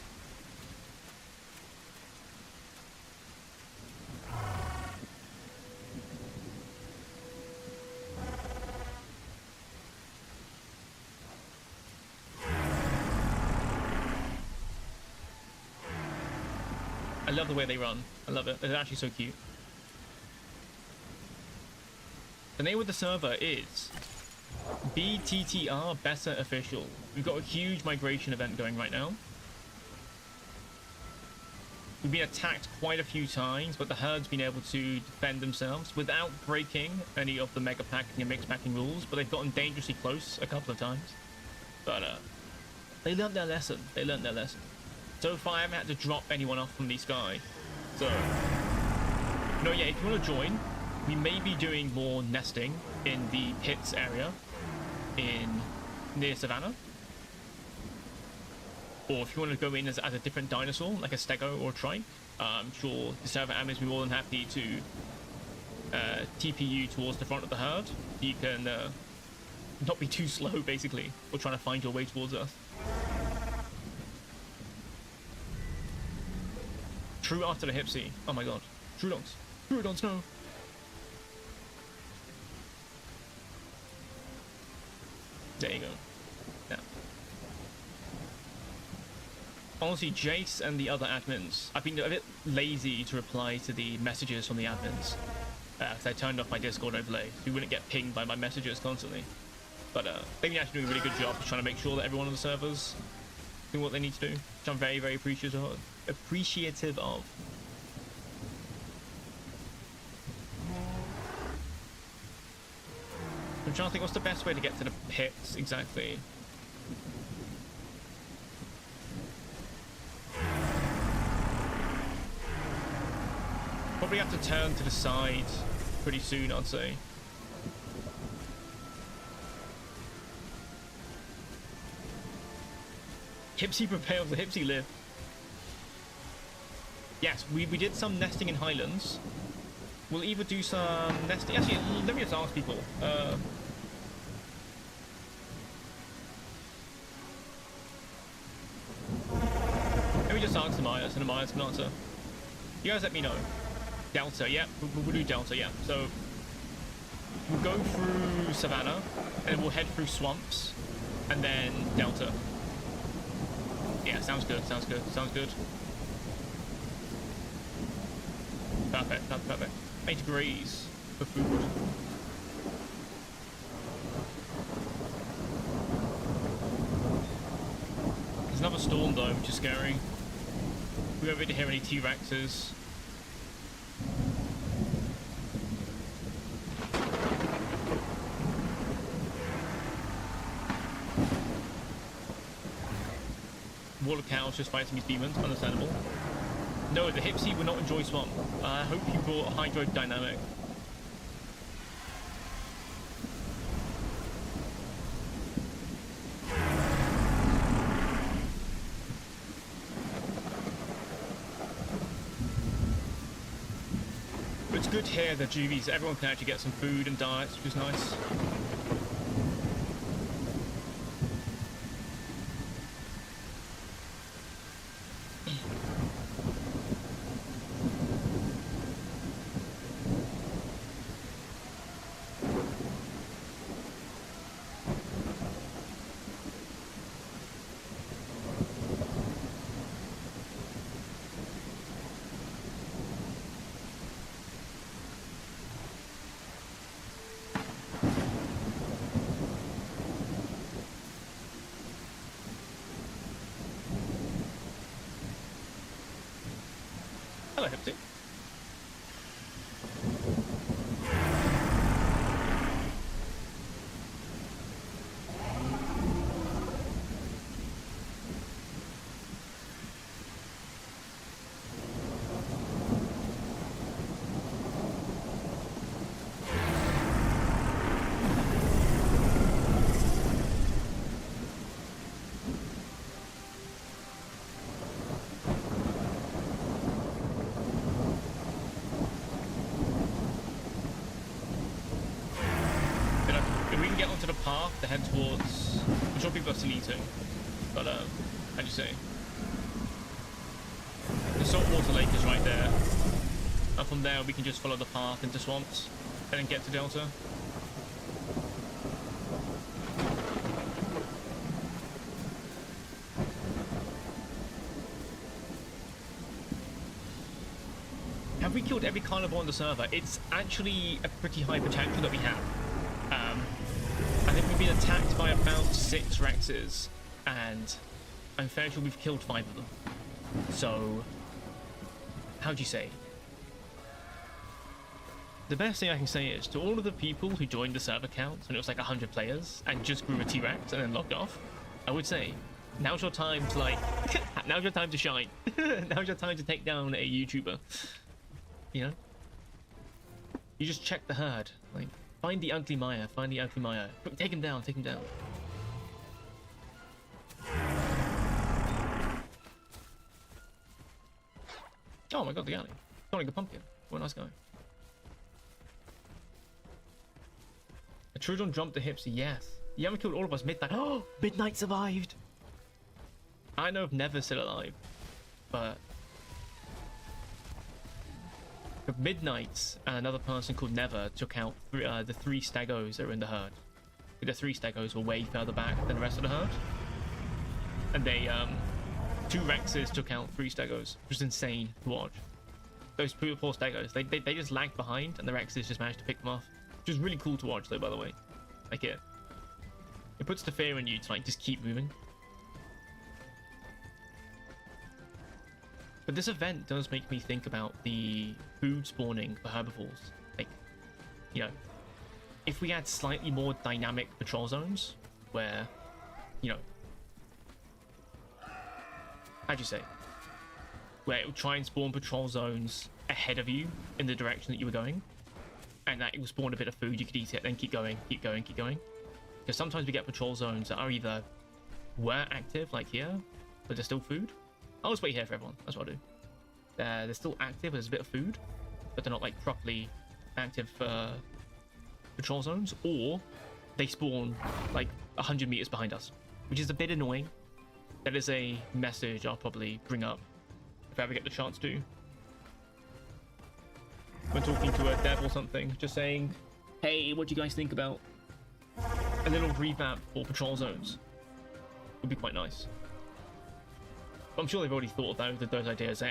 I love the way they run. I love it. They're actually so cute. The name of the server is BTTR Better Official. We've got a huge migration event going right now. We've been attacked quite a few times, but the herd's been able to defend themselves without breaking any of the mega packing and mixed packing rules, but they've gotten dangerously close a couple of times. But they learned their lesson. They learned their lesson. So far, I haven't had to drop anyone off from the sky. So, no, yeah, if you want to join, we may be doing more nesting in the pits area near Savannah. Or if you want to go in as a different dinosaur, like a stego or a trike, I'm sure the server admins will be more than happy to TP you towards the front of the herd. You can not be too slow, basically, or trying to find your way towards us. True after the hipsy. Oh my god. Trudons. Trudons, no. There you go. Yeah. Honestly, Jace and the other admins, I've been a bit lazy to reply to the messages from the admins. because I turned off my Discord overlay, so we wouldn't get pinged by my messages constantly. But they've been actually doing a really good job of trying to make sure that everyone on the servers doing what they need to do, which I'm very, very appreciative of. I'm trying to think what's the best way to get to the pits exactly. Probably have to turn to the side pretty soon, I'd say. Hipsy prevails, the Hipsy live. Yes, we did some nesting in Highlands. We'll either do some nesting. Actually, let me just ask people. Let me just ask the Mayas, and the Mayas can answer. You guys let me know. Delta, yeah, we'll do Delta, yeah. So we'll go through Savannah, and we'll head through swamps, and then Delta. Yeah, sounds good, sounds good, sounds good. Perfect, that's perfect. 8 degrees for food. There's another storm though, which is scary. We don't really hear any T-Rexes. Wall of cows just fighting these demons, understandable. No, the Hipsy will not enjoy swamp. I hope you brought hydrodynamic. But it's good here, the GVs, everyone can actually get some food and diets, which is nice. Hello, Hipsy. To the path to head towards. I'm sure people are still eating, but how'd you say? The saltwater lake is right there, and from there we can just follow the path into swamps and then get to Delta. Have we killed every carnivore on the server? It's actually a pretty high potential that we have. I think we've been attacked by about 6 Rexes, and I'm fairly sure we've killed 5 of them. So, how'd you say? The best thing I can say is, to all of the people who joined the server count when it was like 100 players and just grew a T-Rex and then logged off, I would say, now's your time to like, now's your time to shine. Now's your time to take down a YouTuber. You know? You just check the herd, like, find the ugly Maya, find the ugly Maya. Take him down, take him down. Oh my god, the alley. Sonic the Pumpkin. What a nice guy. A Trudon jumped the Hipsy, yes. You haven't killed all of us, Midnight. Oh, Midnight survived! I know of Never still alive, but Midnight and another person called Never took out the 3 Stegos that were in the herd. The 3 Stegos were way further back than the rest of the herd. And they, 2 Rexes took out 3 Stegos, which was insane to watch. those poor stegos, they just lagged behind, and the Rexes just managed to pick them off, which is really cool to watch, though. By the way, like it puts the fear in you to like just keep moving. But this event does make me think about the food spawning for herbivores. Like, you know, if we had slightly more dynamic patrol zones, where, you know, how'd you say? Where it would try and spawn patrol zones ahead of you in the direction that you were going, and that it will spawn a bit of food, you could eat it, then keep going, keep going, keep going. Because sometimes we get patrol zones that are either were active, like here, but there's still food. I'll just wait here for everyone, that's what I'll do. They're still active, there's a bit of food, but they're not like properly active patrol zones, or they spawn like 100 meters behind us, which is a bit annoying. That is a message I'll probably bring up if I ever get the chance to. When talking to a dev or something, just saying, hey, what do you guys think about a little revamp for patrol zones? Would be quite nice. But I'm sure they've already thought of those ideas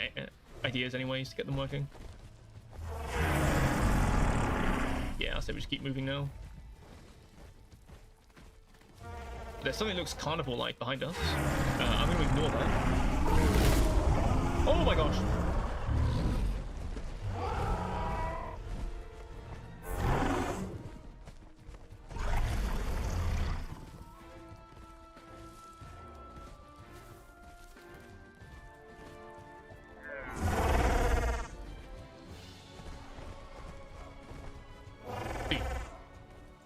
anyways to get them working. Yeah, I'll say we just keep moving now. There's something that looks carnival-like behind us. I'm going to ignore that. Oh my gosh!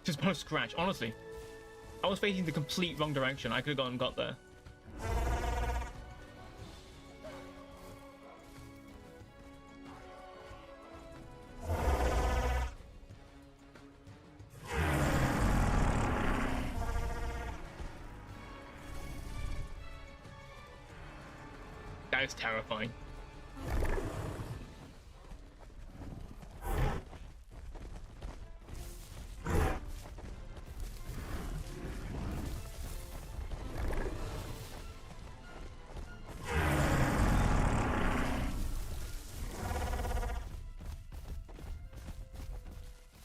Just no scratch, honestly. I was facing the complete wrong direction. I could have gone and got there. That is terrifying.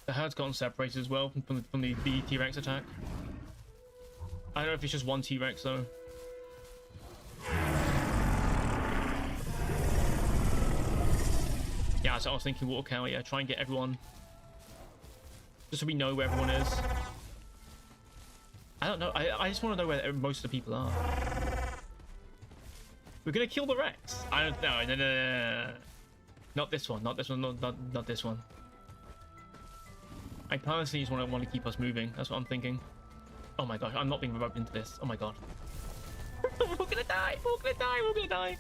The herd's gotten separated as well from the T-Rex attack. I don't know if it's just one T-Rex though. Yeah, so I was thinking water cow, yeah, try and get everyone. Just so we know where everyone is. I don't know, I just want to know where most of the people are. We're gonna kill the Rex. I don't know, no. Not this one, not this one, not this one. I personally just want to keep us moving. That's what I'm thinking. Oh my gosh, I'm not being roped into this. Oh my god. We're gonna die. We're gonna die. We're gonna die.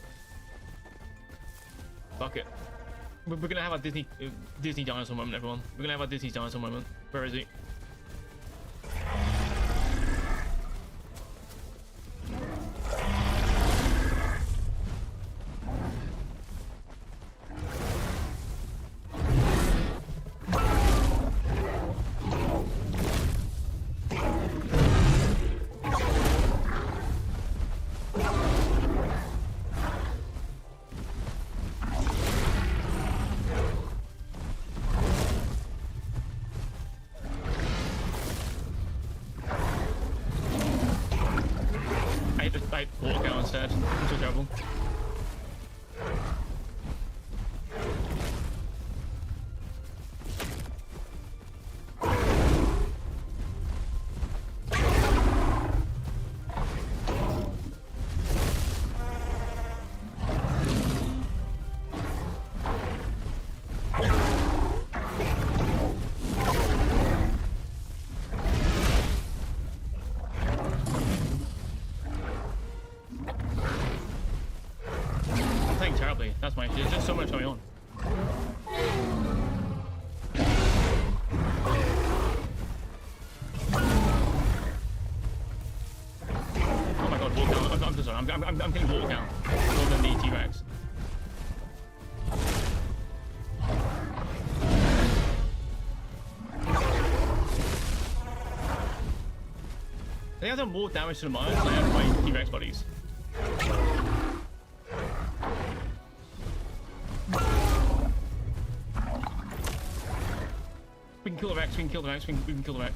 Fuck it. We're gonna have a Disney dinosaur moment, everyone. We're gonna have a Disney dinosaur moment. Where is he? I walk out instead. I'm so terrible. That's my issue. There's just so much going on. Oh my god, walk down. I'm so sorry. I'm killing walk down more than the T-Rex. They have done more damage to the mines than I have my T-Rex bodies. can kill the Rex, we can kill the Rex, we can kill the Rex.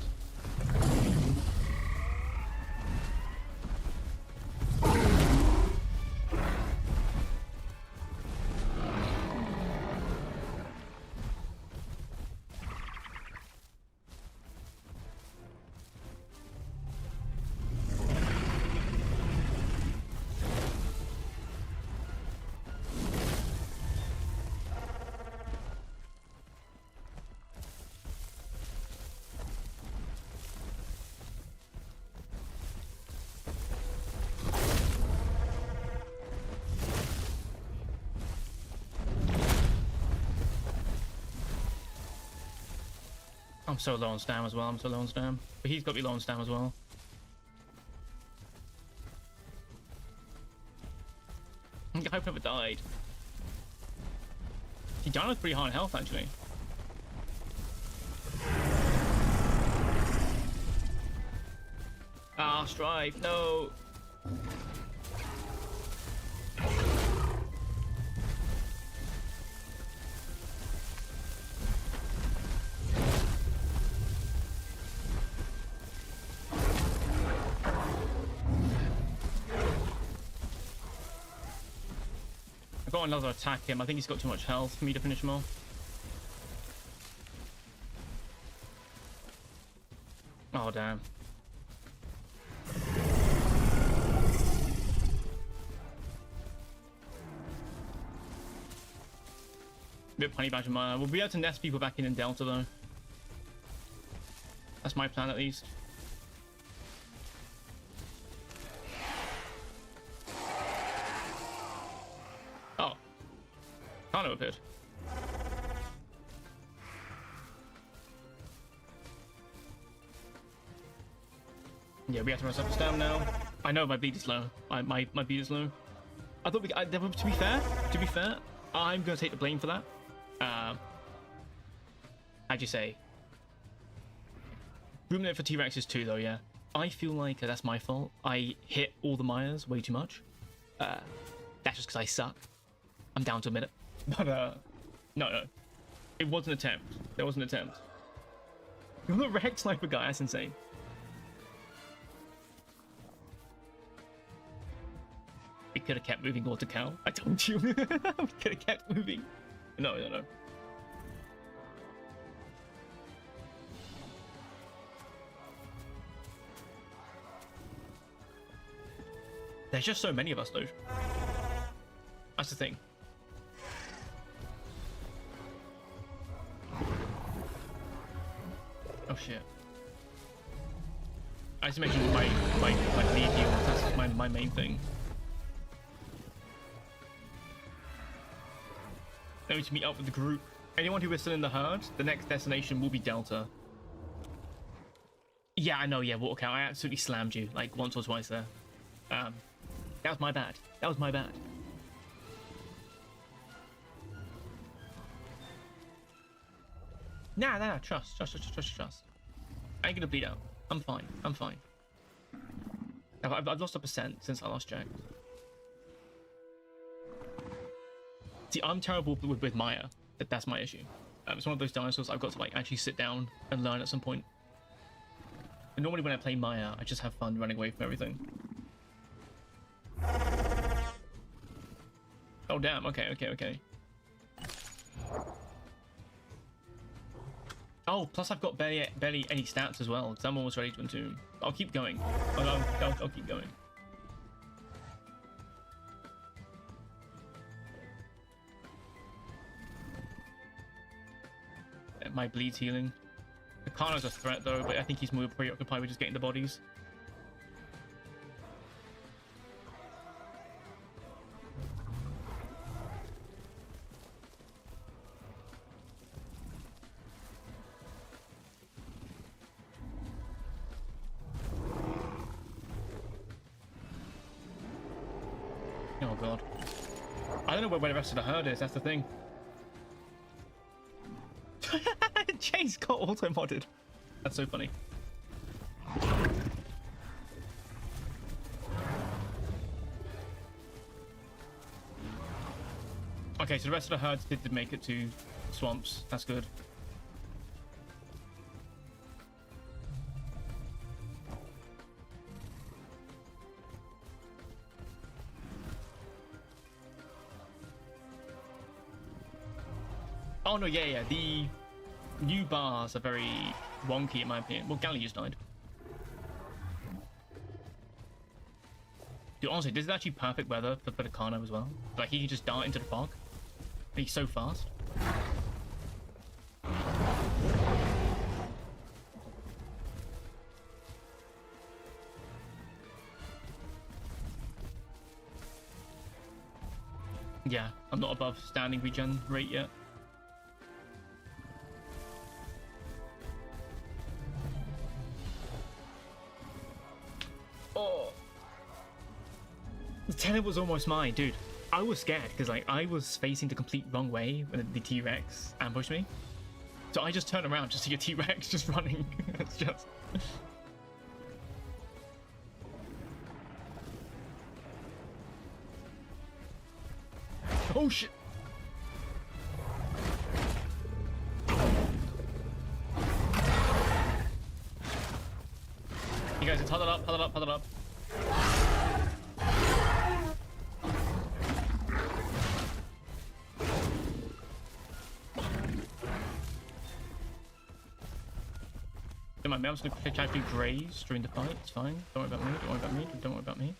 I'm so low on stam as well. I'm so low on stam. But he's got to be low on stam as well. I hope never died. He died with pretty high on health, actually. Ah, Strive, no. I've got another attack him. I think he's got too much health for me to finish him off. Oh, damn. Bit punny badge of Maya. We'll be able to nest people back in Delta, though. That's my plan, at least. Oh. Kano appeared. Yeah, we have to run up down now. I know my bleed is low. My bleed is low. I thought to be fair, I'm gonna take the blame for that. How'd you say? Ruminate for T-Rexes too, though. Yeah, I feel like that's my fault. I hit all the Mayas way too much. That's just because I suck. I'm down to admit it. But no, it was an attempt. There was an attempt. You're the Rex sniper guy. That's insane. We could have kept moving all to cow. I told you. We could have kept moving. No. There's just so many of us, though. That's the thing. Oh shit. I just mentioned my lead heal. That's my main thing. Then we need to meet up with the group. Anyone who is still in the herd, the next destination will be Delta. Yeah, I know. Yeah, water cow. I absolutely slammed you like once or twice there. That was my bad. That was my bad. Nah. Trust. I ain't gonna bleed out. I'm fine. I've lost 1% since I last checked. See, I'm terrible with Maya. That's my issue. It's one of those dinosaurs I've got to like actually sit down and learn at some point. And normally when I play Maya, I just have fun running away from everything. Oh damn! Okay. Oh, plus I've got barely any stats as well. Because I'm almost ready to entomb. I'll keep going. I'll keep going. My bleed's healing. The Kano's a threat though, but I think he's more preoccupied with just getting the bodies. Oh god. I don't know where the rest of the herd is, that's the thing. Chase got auto-modded. That's so funny. Okay, so the rest of the herds did make it to swamps. That's good. Oh no, yeah. The new bars are very wonky in my opinion. Well, Galley just died. Dude, honestly, this is actually perfect weather for the Kano as well. Like, he can just dart into the fog. And he's so fast. Yeah, I'm not above standing regen rate yet. Oh. The tenet was almost mine, dude. I was scared because like I was facing the complete wrong way when the T-Rex ambushed me. So I just turned around just to see a T-Rex just running. It's just... Oh shit! You guys, it's huddled up, huddled up, huddled up. Don't mind me, I'm just gonna casually graze during the fight, it's fine. Don't worry about me, don't worry about me, don't worry about me.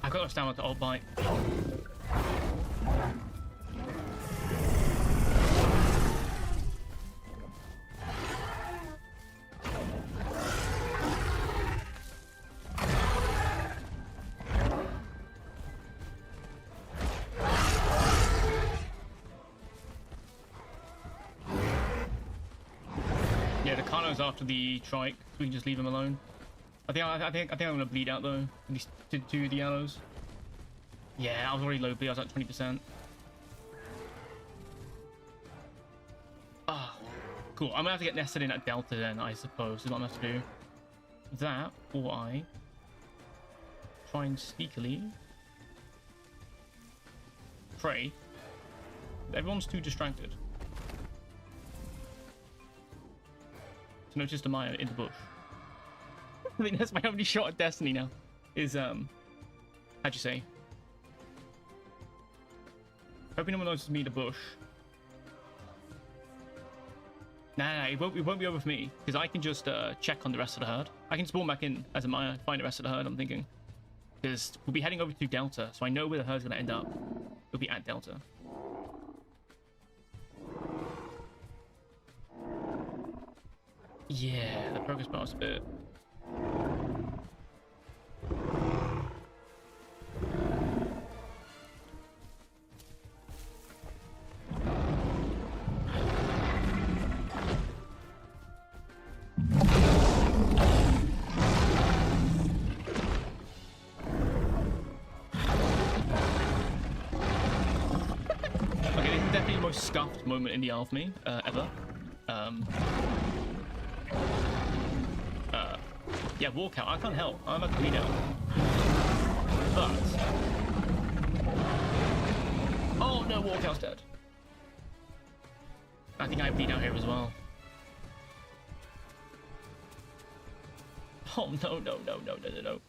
I got enough stamina to ult bite. Yeah, the Kano's after the trike, so we can just leave him alone. I think I'm gonna bleed out though. At least to the arrows. Yeah, I was already low bleed. I was at 20%. Ah, cool. I'm gonna have to get nested in at Delta then, I suppose. Is what I'm gonna have to do. That, or I try and sneakily pray. Everyone's too distracted to notice the Maia in the bush. I think that's my only shot at Destiny now. Is how'd you say? Hoping no one notices me in the bush. Nah, it won't be over for me because I can just check on the rest of the herd. I can spawn back in as a Maia, find the rest of the herd. I'm thinking because we'll be heading over to Delta, so I know where the herd's gonna end up. It'll be at Delta. Yeah, the progress bar's a bit. Okay, this is definitely the most scuffed moment in the army ever. Yeah, walkout. I can't help. I'm about to bleed out. But... oh no, walkout's dead. I think I bleed out here as well. Oh no, no, no, no, no, no, no.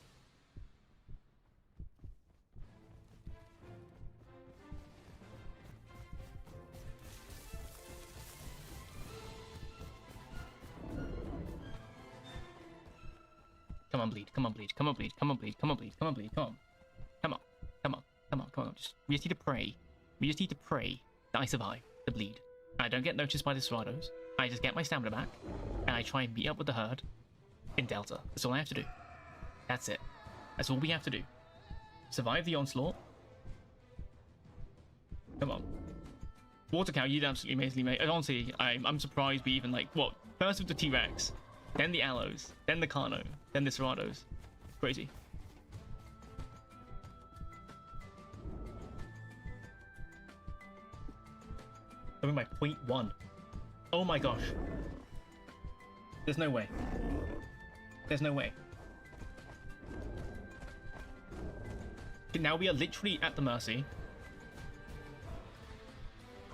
Come on, bleed. Come on, bleed. Come on, bleed. Come on, bleed. Come on, bleed. Come on, bleed. Come on. Come on. Come on. Come on. Come on. We just need to pray. We just need to pray that I survive the bleed. I don't get noticed by the Serados. I just get my stamina back, and I try and meet up with the herd in Delta. That's all I have to do. That's it. That's all we have to do. Survive the onslaught. Come on. Water cow, you did absolutely amazingly, mate. And honestly, I'm surprised we even, like, what? First with the T-Rex, then the Aloes, then the Kano, then the Serados. Crazy. I mean, by 0.1. Oh my gosh. There's no way. There's no way. Now we are literally at the mercy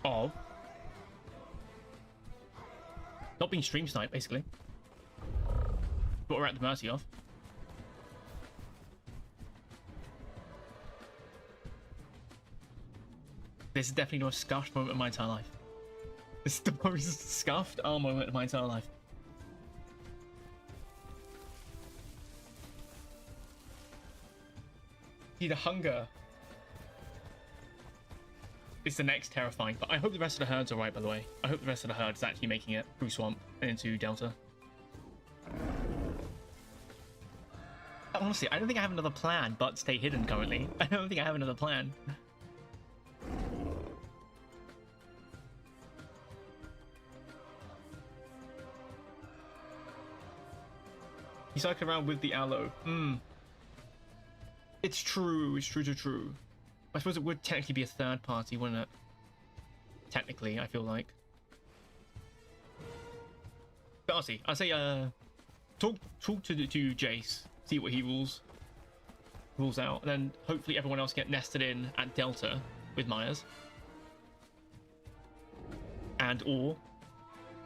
of not being stream sniped, basically. What we're at the mercy of. This is definitely the most scuffed moment of my entire life. This is the most scuffed moment of my entire life. See, the hunger is the next terrifying, but I hope the rest of the herd's alright, by the way. I hope the rest of the herd is actually making it through swamp and into Delta. Honestly, I don't think I have another plan but stay hidden currently. I don't think I have another plan. You cycle around with the aloe. It's true. It's true. I suppose it would technically be a third party, wouldn't it? Technically, I feel like. But honestly, I say talk to Jace, see what he rules out, and then hopefully everyone else get nested in at Delta with Maia's, and or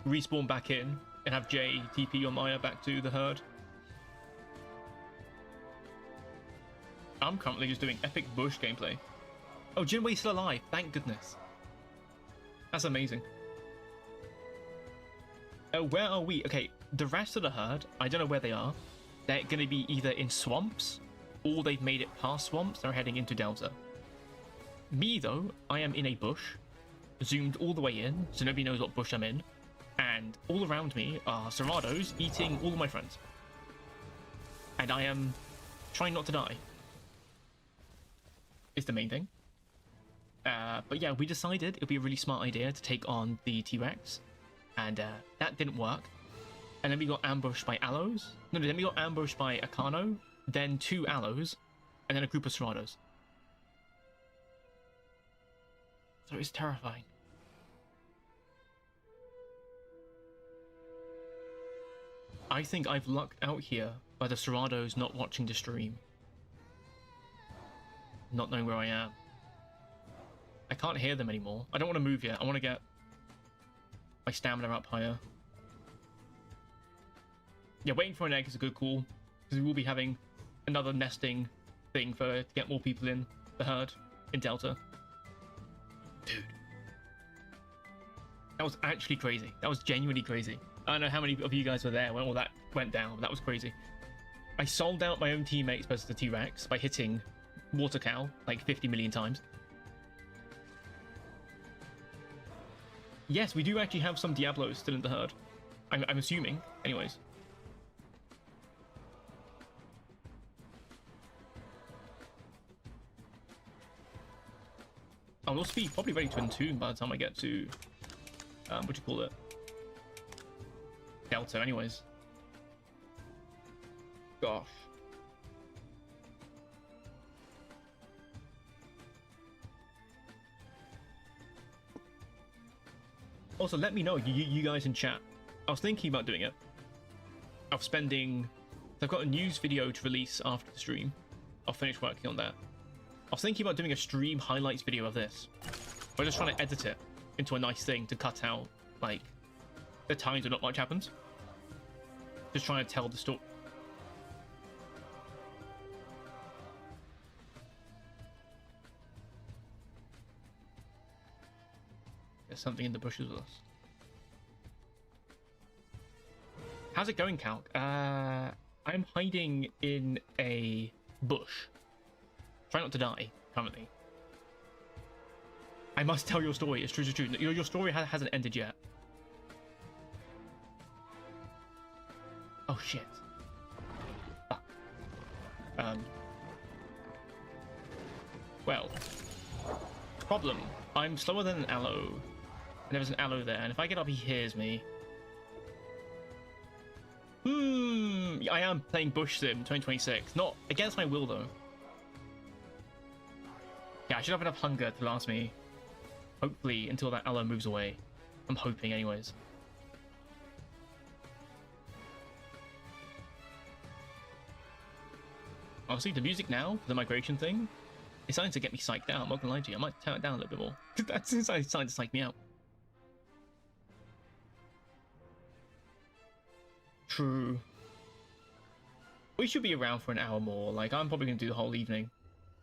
respawn back in and have Jay TP or Maya back to the herd. I'm currently just doing epic bush gameplay. Oh, Jinwei's still alive. Thank goodness. That's amazing. Where are we? Okay, the rest of the herd, I don't know where they are. They're going to be either in swamps or they've made it past swamps. They're heading into Delta. Me, though, I am in a bush, zoomed all the way in, so nobody knows what bush I'm in. And all around me are Serados eating all of my friends. And I am trying not to die. Is the main thing. But yeah, we decided it would be a really smart idea to take on the T-Rex, and that didn't work. And then we got ambushed by Aloes. No, then we got ambushed by Akano, then 2 Aloes, and then a group of Serados. So it's terrifying. I think I've lucked out here by the Serados not watching the stream. Not knowing where I am. I can't hear them anymore. I don't want to move yet. I want to get my stamina up higher. Yeah, waiting for an egg is a good call, because we will be having another nesting thing to get more people in the herd in Delta. Dude. That was actually crazy. That was genuinely crazy. I don't know how many of you guys were there when all that went down, but that was crazy. I sold out my own teammates versus the T-Rex by hitting Water Cow like 50 million times. Yes, we do actually have some Diablos still in the herd. I'm assuming, anyways. I'll also be probably ready to entomb by the time I get to what do you call it? Delta, anyways. Gosh. Also, let me know, you guys in chat. I was thinking about doing it. Of spending... I've got a news video to release after the stream. I'll finish working on that. I was thinking about doing a stream highlights video of this. We're just trying to edit it into a nice thing to cut out, like, the times where not much happens. Just trying to tell the story. There's something in the bushes with us. How's it going, Calc? I'm hiding in a bush. Try not to die, currently. I must tell your story. It's true, it's true. Your story hasn't ended yet. Oh, shit. Fuck. Well. Problem. I'm slower than an aloe. And there's an aloe there, and if I get up, he hears me. I am playing Bush Sim 2026. Not against my will, though. Yeah, I should have enough hunger to last me, hopefully, until that aloe moves away. I'm hoping, anyways. Honestly, the music now, the migration thing, it's starting to get me psyched out. I'm not gonna lie to you. I might turn it down a little bit more. That's starting to psych me out. True. We should be around for an hour more. Like, I'm probably gonna do the whole evening.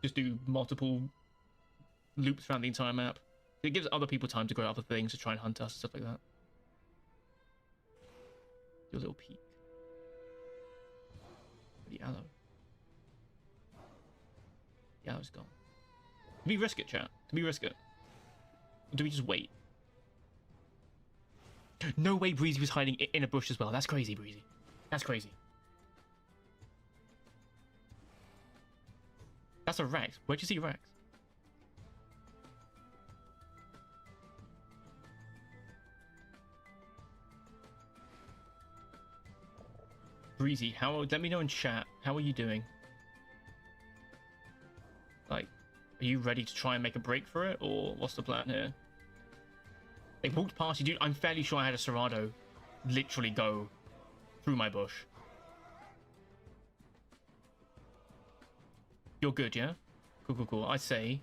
Just do multiple loops around the entire map. It gives other people time to go other things to try and hunt us and stuff like that. Do a little peek. The aloe. The aloe's gone. Do we risk it, chat? Do we risk it? Or do we just wait? No way Breezy was hiding in a bush as well. That's crazy, Breezy. That's crazy. That's a Rex. Where'd you see Rex? Breezy, let me know in chat. How are you doing? Like, are you ready to try and make a break for it, or what's the plan here? They walked past you, dude. I'm fairly sure I had a Serrado literally go through my bush. You're good, yeah? Cool, cool, cool. I say.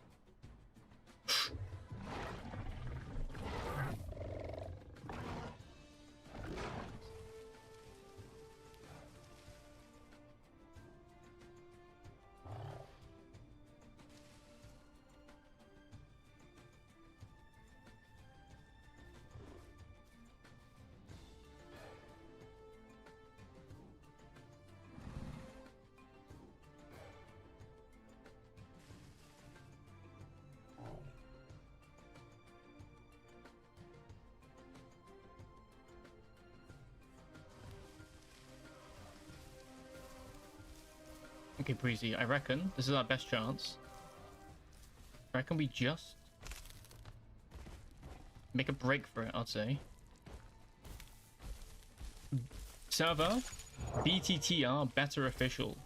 Okay, Breezy, I reckon this is our best chance. I reckon we just make a break for it, I'd say. Server, BTTR Better Official.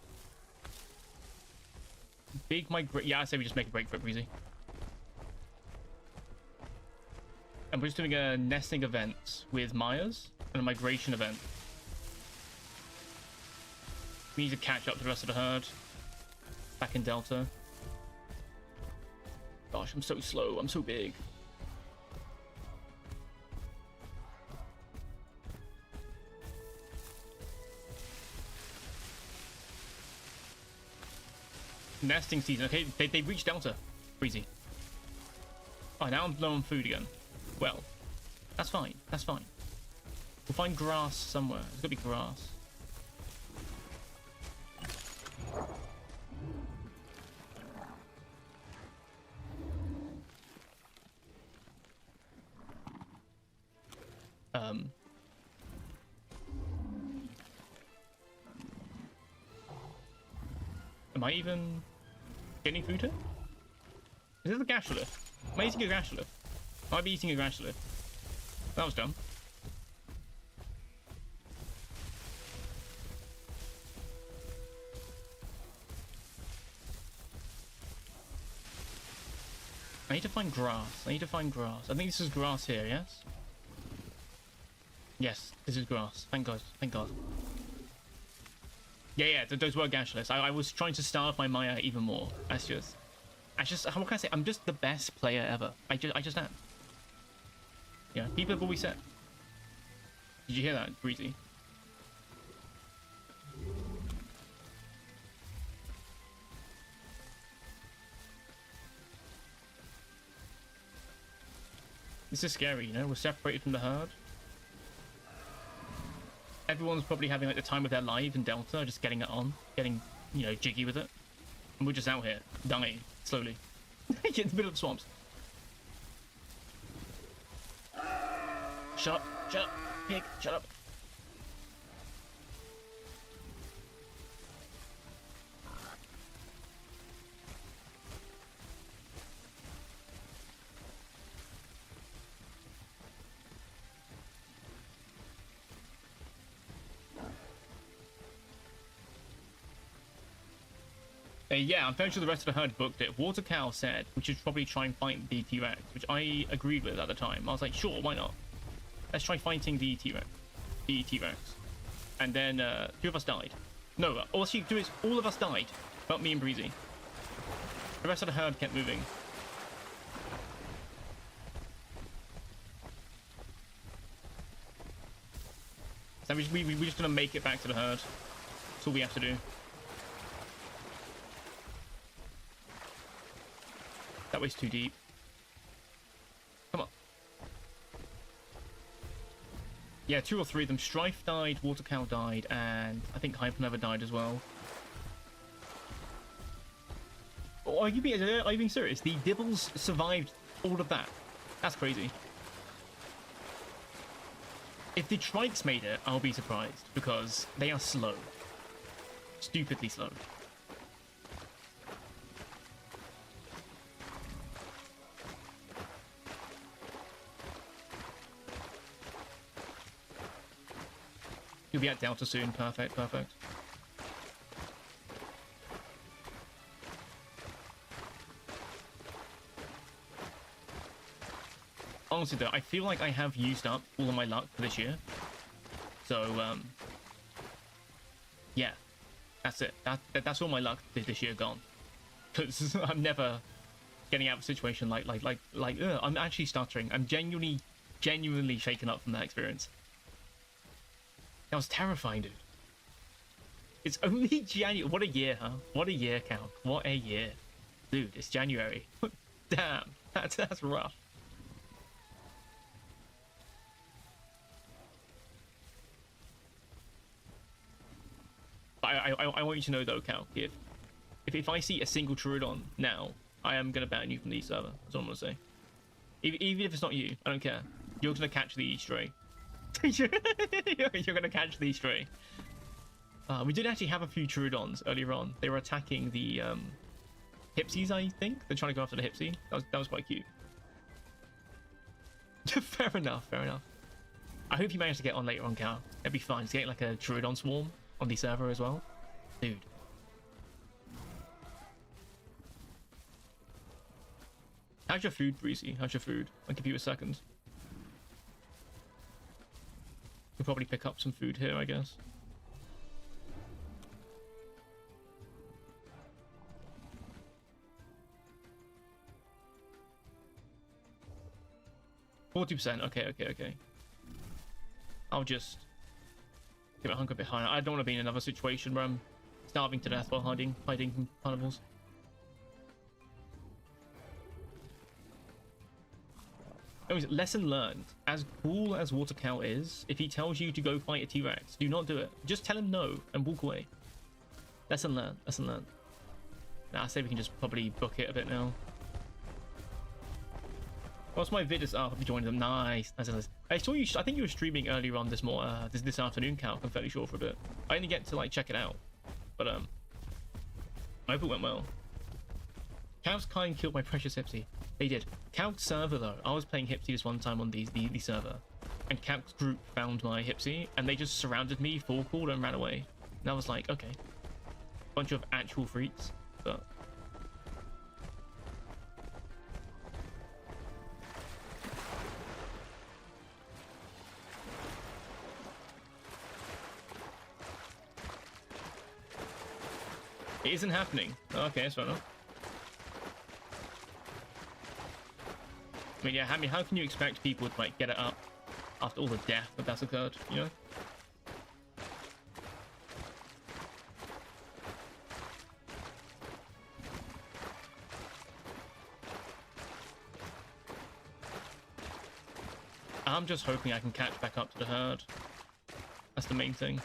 Big migration. Yeah, I say we just make a break for it, Breezy. And we're just doing a nesting event with Maias and a migration event. We need to catch up to the rest of the herd. Back in Delta. Gosh, I'm so slow. I'm so big. Nesting season. Okay, they've reached Delta. Breezy. Oh, now I'm low on food again. Well, that's fine. That's fine. We'll find grass somewhere. There's gotta be grass. Am I even getting food here? Is this a gasholith? Am I eating a gasholith? I might be eating a gasholith. That was dumb. I need to find grass. I need to find grass. I think this is grass here, yes? Yes, this is grass. Thank God. Thank God. Yeah, those were gashless. I was trying to starve my Maya even more. That's just, how can I say? I'm just the best player ever. I just am. Yeah, people have always said. Did you hear that, Breezy? This is scary, you know? We're separated from the herd. Everyone's probably having like the time of their life in Delta, just getting it on, getting, you know, jiggy with it. And we're just out here, dying, slowly. In the middle of the swamps. Shut up, pig, shut up. Yeah, I'm fairly sure the rest of the herd booked it. Water Cow said we should probably try and fight the T-Rex, which I agreed with at the time. I was like, sure, why not? Let's try fighting the T-Rex. And then 2 of us died. No, all you do is all of us died. But me and Breezy. The rest of the herd kept moving. So we're just gonna make it back to the herd. That's all we have to do. That way's too deep. Come on. Yeah, 2 or 3 of them. Strife died, Water Cow died, and I think Hyper never died as well. Oh, are you being serious? The Dibbles survived all of that. That's crazy. If the Trikes made it, I'll be surprised, because they are slow. Stupidly slow. You'll be at Delta soon. Perfect, perfect. Honestly though, I feel like I have used up all of my luck for this year. So, yeah. That's it. That's all my luck this year gone. Because I'm never getting out of a situation like I'm actually stuttering. I'm genuinely shaken up from that experience. That was terrifying, dude. It's only January. What a year, huh? What a year, Count. What a year. Dude, it's January. Damn. That's rough. I want you to know, though, Cal, if I see a single Trudon now, I am going to ban you from the server. That's all I'm going to say. Even if it's not you, I don't care. You're going to catch the stray. You're going to catch the stray. We did actually have a few Trudons earlier on. They were attacking the Hipsies, I think. They're trying to go after the Hipsy. That was quite cute. Fair enough, fair enough. I hope you manage to get on later on, Cal. It'd be fun to get like a Trudon swarm on the server as well. Dude. How's your food, Breezy? How's your food? I'll give you a second. We'll probably pick up some food here, I guess. %. Okay. I'll just get my hunger a bit higher. I don't want to be in another situation where I'm starving to death while hiding from carnivals. Anyways, lesson learned. As cool as Water Cow is, if he tells you to go fight a T-Rex, do not do it. Just tell him no and walk away. Lesson learned. Lesson learned. Nah, I say we can just probably book it a bit now. What's my videos? Oh, you joined them. Nice. I saw you. I think you were streaming earlier on this afternoon, Cal. I'm fairly sure for a bit. I didn't get to like check it out, but I hope it went well. Cow's kind killed my precious Hipsy. They did. Cow's server though. I was playing Hipsy this one time on the server, and Cow's group found my Hipsy, and they just surrounded me, full called, and ran away. And I was like, okay, bunch of actual freaks, but. It isn't happening. Okay, that's fair enough. I mean, yeah, how can you expect people to, like, get it up after all the death that's occurred, you know? I'm just hoping I can catch back up to the herd. That's the main thing.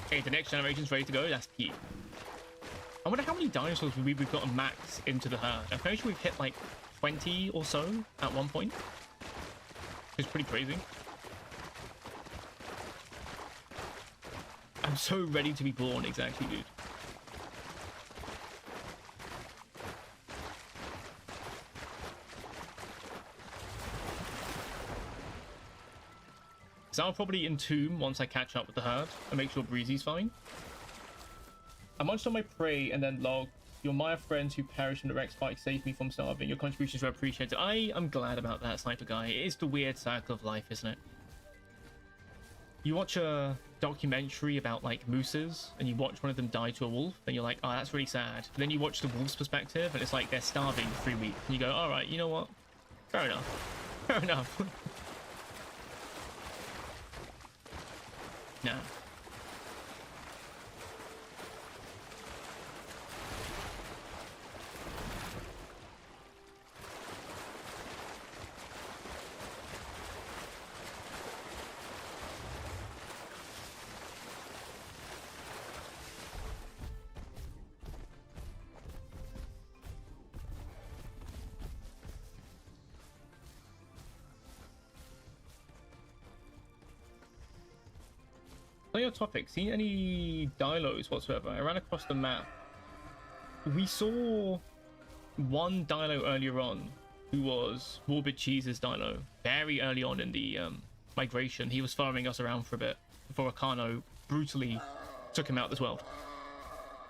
Okay, the next generation's ready to go. That's key. I wonder how many dinosaurs we've got to max into the herd. I'm pretty sure we've hit like 20 or so at one point. It's pretty crazy. I'm so ready to be born, exactly, dude. So I'll probably entomb once I catch up with the herd and make sure Breezy's fine. I munched on my prey and then log. Your Maya friends who perished in the Rex fight saved me from starving. Your contributions were appreciated. I am glad about that, Sniper Guy. It is the weird circle of life, isn't it? You watch a documentary about, like, mooses, and you watch one of them die to a wolf, and you're like, oh, that's really sad. But then you watch the wolf's perspective, and it's like they're starving for 3 weeks. And you go, all right, you know what? Fair enough. Fair enough. No. On your topic, seen any dilos whatsoever? I ran across the map. We saw one dilo earlier on who was Morbid Cheese's dilo. Very early on in the migration. He was farming us around for a bit before Akano brutally took him out this world.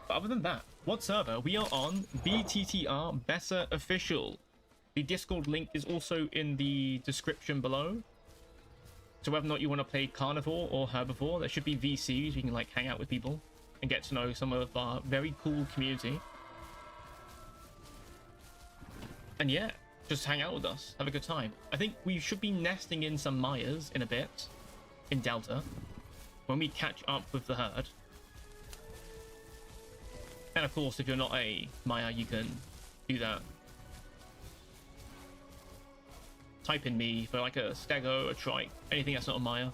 But other than that, what server? We are on BTTR Better Official. The Discord link is also in the description below. So whether or not you want to play Carnivore or Herbivore, there should be VCs. You can like hang out with people and get to know some of our very cool community. And yeah, just hang out with us, have a good time. I think we should be nesting in some Mayas in a bit in Delta when we catch up with the herd. And of course, if you're not a Maya, you can do that. Type in me for like a stego, a trike, anything that's not a Maya.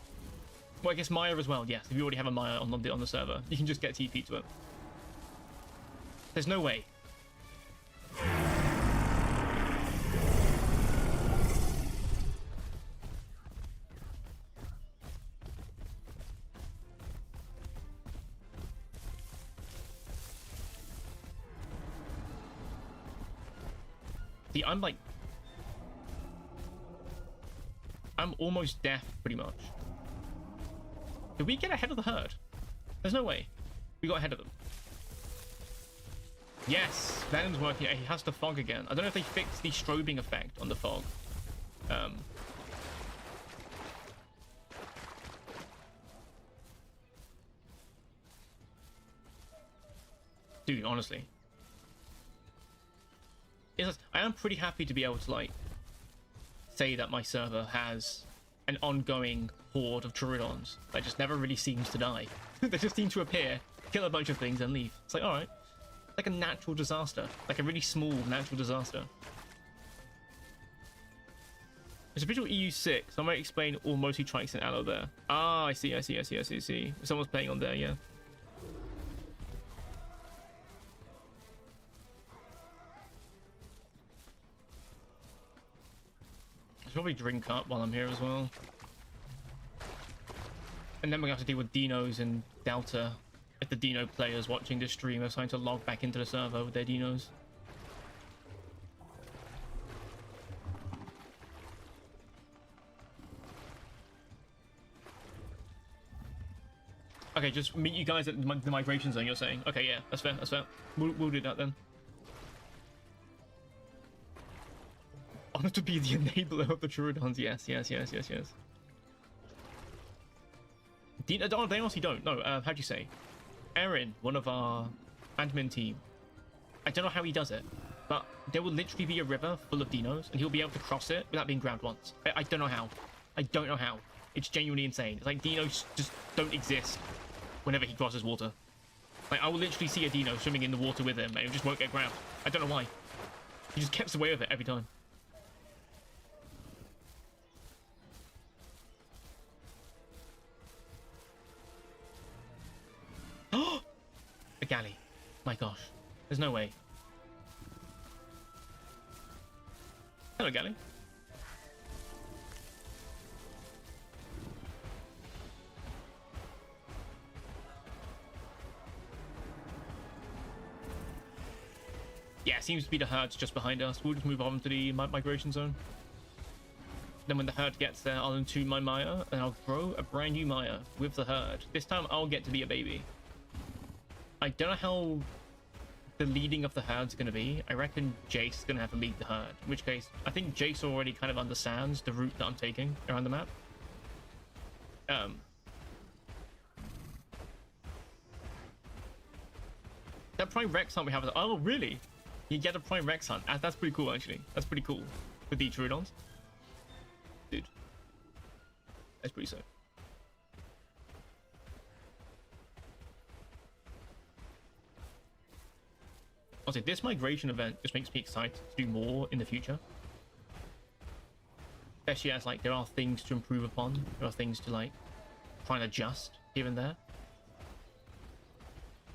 Well, I guess Maya as well, yes. If you already have a Maya on the server, you can just get TP to it. There's no way. See, I'm almost deaf, pretty much. Did we get ahead of the herd? There's no way. We got ahead of them. Yes, Venom's working. He has the fog again. I don't know if they fixed the strobing effect on the fog. Dude, honestly. I am pretty happy to be able to, like, say that my server has an ongoing horde of Troodons that just never really seems to die. They just seem to appear, kill a bunch of things, and leave. It's like, alright. Like a natural disaster. Like a really small natural disaster. It's official EU6. I might explain all mostly trikes and allo there. Ah, I see. Someone's playing on there, yeah. I should probably drink up while I'm here as well. And then we're going to have to deal with dinos and Delta. If the dino players watching this stream are starting to log back into the server with their dinos. Okay, just meet you guys at the migration zone, you're saying? Okay, yeah, that's fair, that's fair. We'll do that then. Honor to be the enabler of the Troodons. Yes. They honestly don't. No, how'd you say? Aaron, one of our admin team. I don't know how he does it, but there will literally be a river full of dinos, and he'll be able to cross it without being grabbed once. I don't know how. I don't know how. It's genuinely insane. It's like dinos just don't exist whenever he crosses water. Like, I will literally see a dino swimming in the water with him, and it just won't get grabbed. I don't know why. He just gets away with it every time. A galley. My gosh. There's no way. Hello, galley. Yeah, seems to be the herd's just behind us. We'll just move on to the migration zone. Then when the herd gets there, I'll entomb my Maya, and I'll grow a brand new Maya with the herd. This time, I'll get to be a baby. I don't know how the leading of the herd's going to be. I reckon Jace is going to have to lead the herd, in which case I think Jace already kind of understands the route that I'm taking around the map. That Prime Rex hunt we have. Oh, really? You get a Prime Rex hunt. That's pretty cool, actually. That's pretty cool with the Troodons. Dude. That's pretty sick. Also, this migration event just makes me excited to do more in the future. Especially as, like, there are things to improve upon. There are things to, like, try and adjust here and there.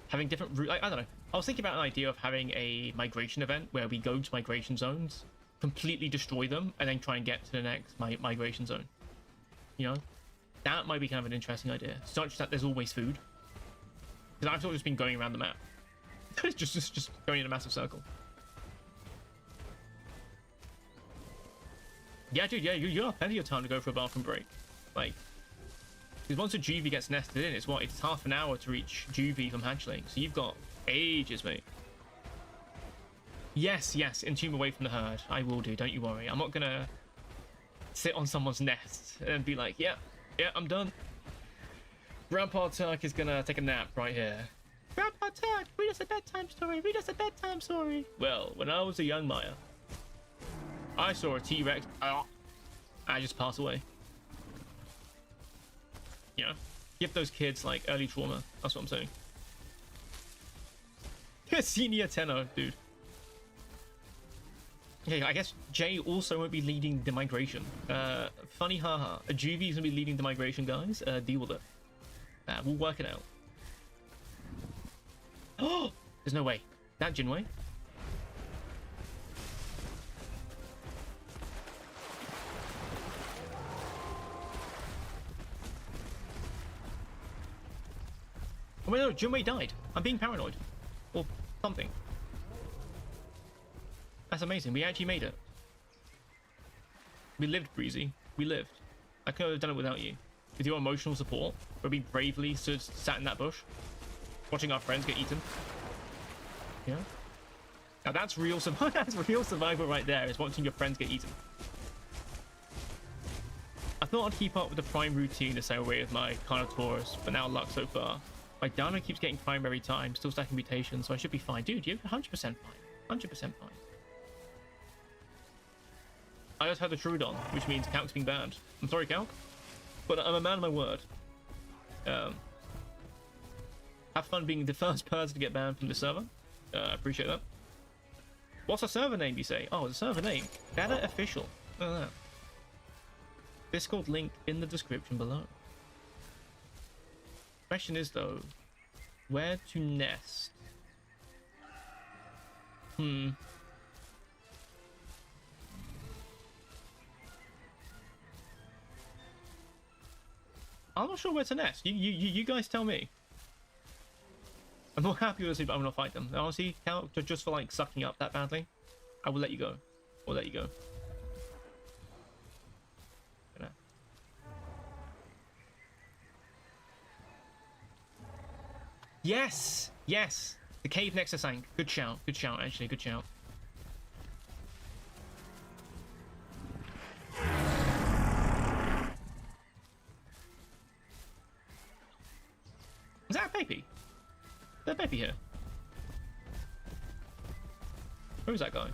Having different routes, I don't know. I was thinking about an idea of having a migration event where we go to migration zones, completely destroy them, and then try and get to the next migration zone. You know? That might be kind of an interesting idea. Such that there's always food. Because I've sort of just been going around the map. just going in a massive circle. Yeah, dude, yeah, you have plenty of time to go for a bathroom break. Like, because once a juvie gets nested in, it's half an hour to reach juvie from hatchling. So you've got ages, mate. Yes, entomb away from the herd. I will do, don't you worry. I'm not gonna sit on someone's nest and be like, yeah, I'm done. Grandpa Turk is gonna take a nap right here. Grandpa Turk, read us a bedtime story. Well, when I was a young Maya, I saw a T-Rex. I just passed away. You know, give those kids, like, early trauma. That's what I'm saying. Senior tenor, dude. Okay, I guess Jay also won't be leading the migration. Funny, haha. Juvie's gonna be leading the migration, guys. Deal with it. We'll work it out. Oh, there's no way. That Jinwei. Oh wait, no, Jinwei died. I'm being paranoid. Or something. That's amazing. We actually made it. We lived, Breezy. We lived. I couldn't have done it without you. With your sat in that bush, watching our friends get eaten. Yeah. Now that's real survival. That's real survival right there. Is watching your friends get eaten. I thought I'd keep up with the prime routine the same way as my Carnotaurus, but now luck so far. My Dino keeps getting prime every time, still stacking mutations, so I should be fine. Dude, you're 100% fine. 100% fine. I just had the Troodon, which means Calc's being banned. I'm sorry, Calc, but I'm a man of my word. Have fun being the first person to get banned from the server. I appreciate that. What's the server name, you say? Oh, the server name. Better Official. Discord link in the description below. Question is, though, where to nest? I'm not sure where to nest. You guys tell me. I'm not happy with this, but I'm gonna fight them. Honestly, just for, like, sucking up that badly, I will let you go. I'll let you go. Yes! Yes! The cave next to Sank. Good shout. Good shout, actually. Good shout. Is that a baby? Is there a baby here? Who's that guy?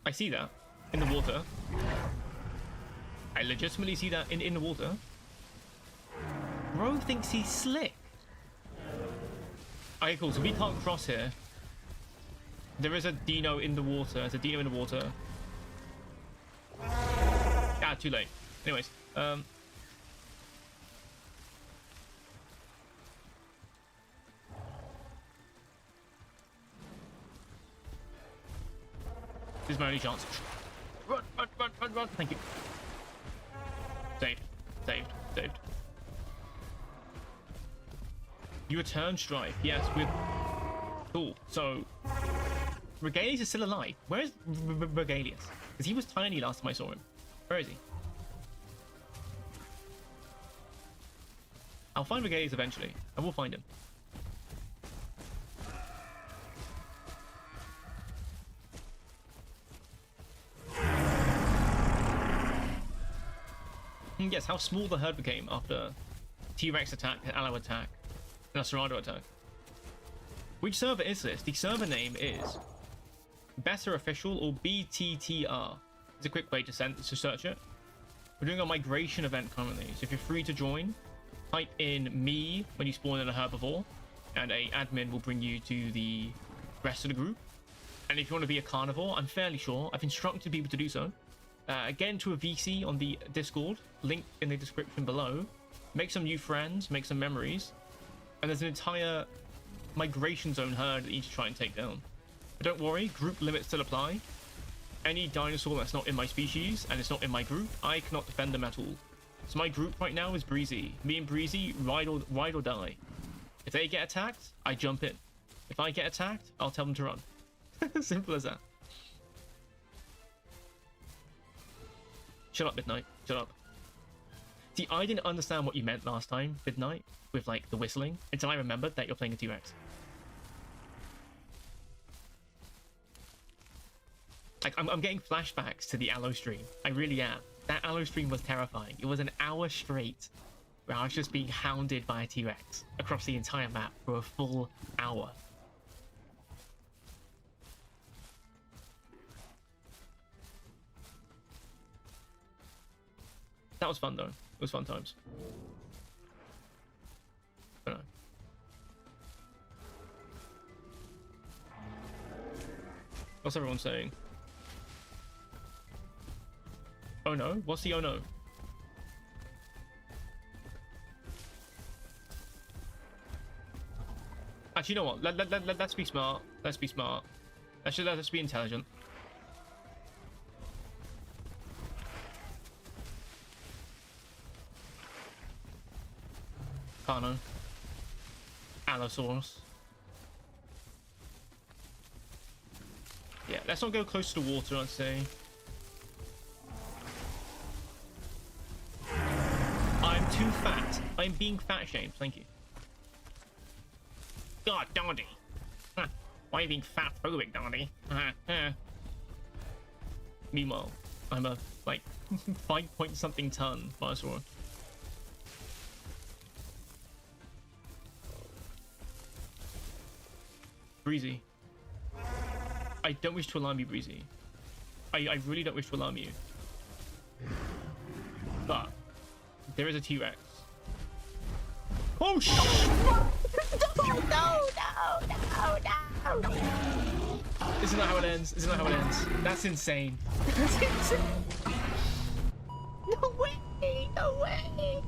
I see that in the water. I legitimately see that in the water. Bro thinks he's slick. Okay, cool. So we can't cross here. There is a dino in the water. There's a dino in the water. Ah, too late. Anyways, this is my only chance. Run, run, run, run, run. Thank you. Saved. Saved. Saved. You return strife. Yes, with... Cool. So, Regalius is still alive. Where is Regalius? Because he was tiny last time I saw him. Where is he? I'll find Regalius eventually. I will find him. Yes, how small the herd became after T-Rex attack, Allo attack, and a Serrano attack. Which server is this? The server name is Better Official or BTTR. It's a quick way to search it. We're doing a migration event currently, so if you're free to join, type in me when you spawn in a herbivore, and a admin will bring you to the rest of the group. And if you want to be a carnivore, I'm fairly sure I've instructed people to do so. Get into a VC on the Discord, link in the description below. Make some new friends, make some memories, and there's an entire migration zone herd that you need to try and take down. But don't worry, group limits still apply. Any dinosaur that's not in my species and it's not in my group, I cannot defend them at all. So my group right now is Breezy. Me and Breezy ride or die. If they get attacked, I jump in. If I get attacked, I'll tell them to run. Simple as that. Shut up, Midnight. Shut up. See, I didn't understand what you meant last time, Midnight, with like the whistling, until I remembered that you're playing a T-Rex. Like, I'm getting flashbacks to the Allo stream. I really am. That Allo stream was terrifying. It was an hour straight where I was just being hounded by a T-Rex across the entire map for a full hour. That was fun though. It was fun times. I don't know. What's everyone saying? Oh no? What's the oh no? Actually, you know what? Let's be smart. Let's be smart. Let's be intelligent. Carno. Allosaurus. Yeah, let's not go close to the water, I'd say. I'm too fat. I'm being fat shamed, thank you. God, Donnie. Huh. Why are you being fat phobic, Donnie? Meanwhile, I'm a, like, 5-point-something ton dinosaur. Breezy. I don't wish to alarm you, Breezy. I really don't wish to alarm you. But there is a T-Rex. Oh shit! No! Isn't that how it ends? Isn't that how it ends? That's insane. That's insane. No way! No way!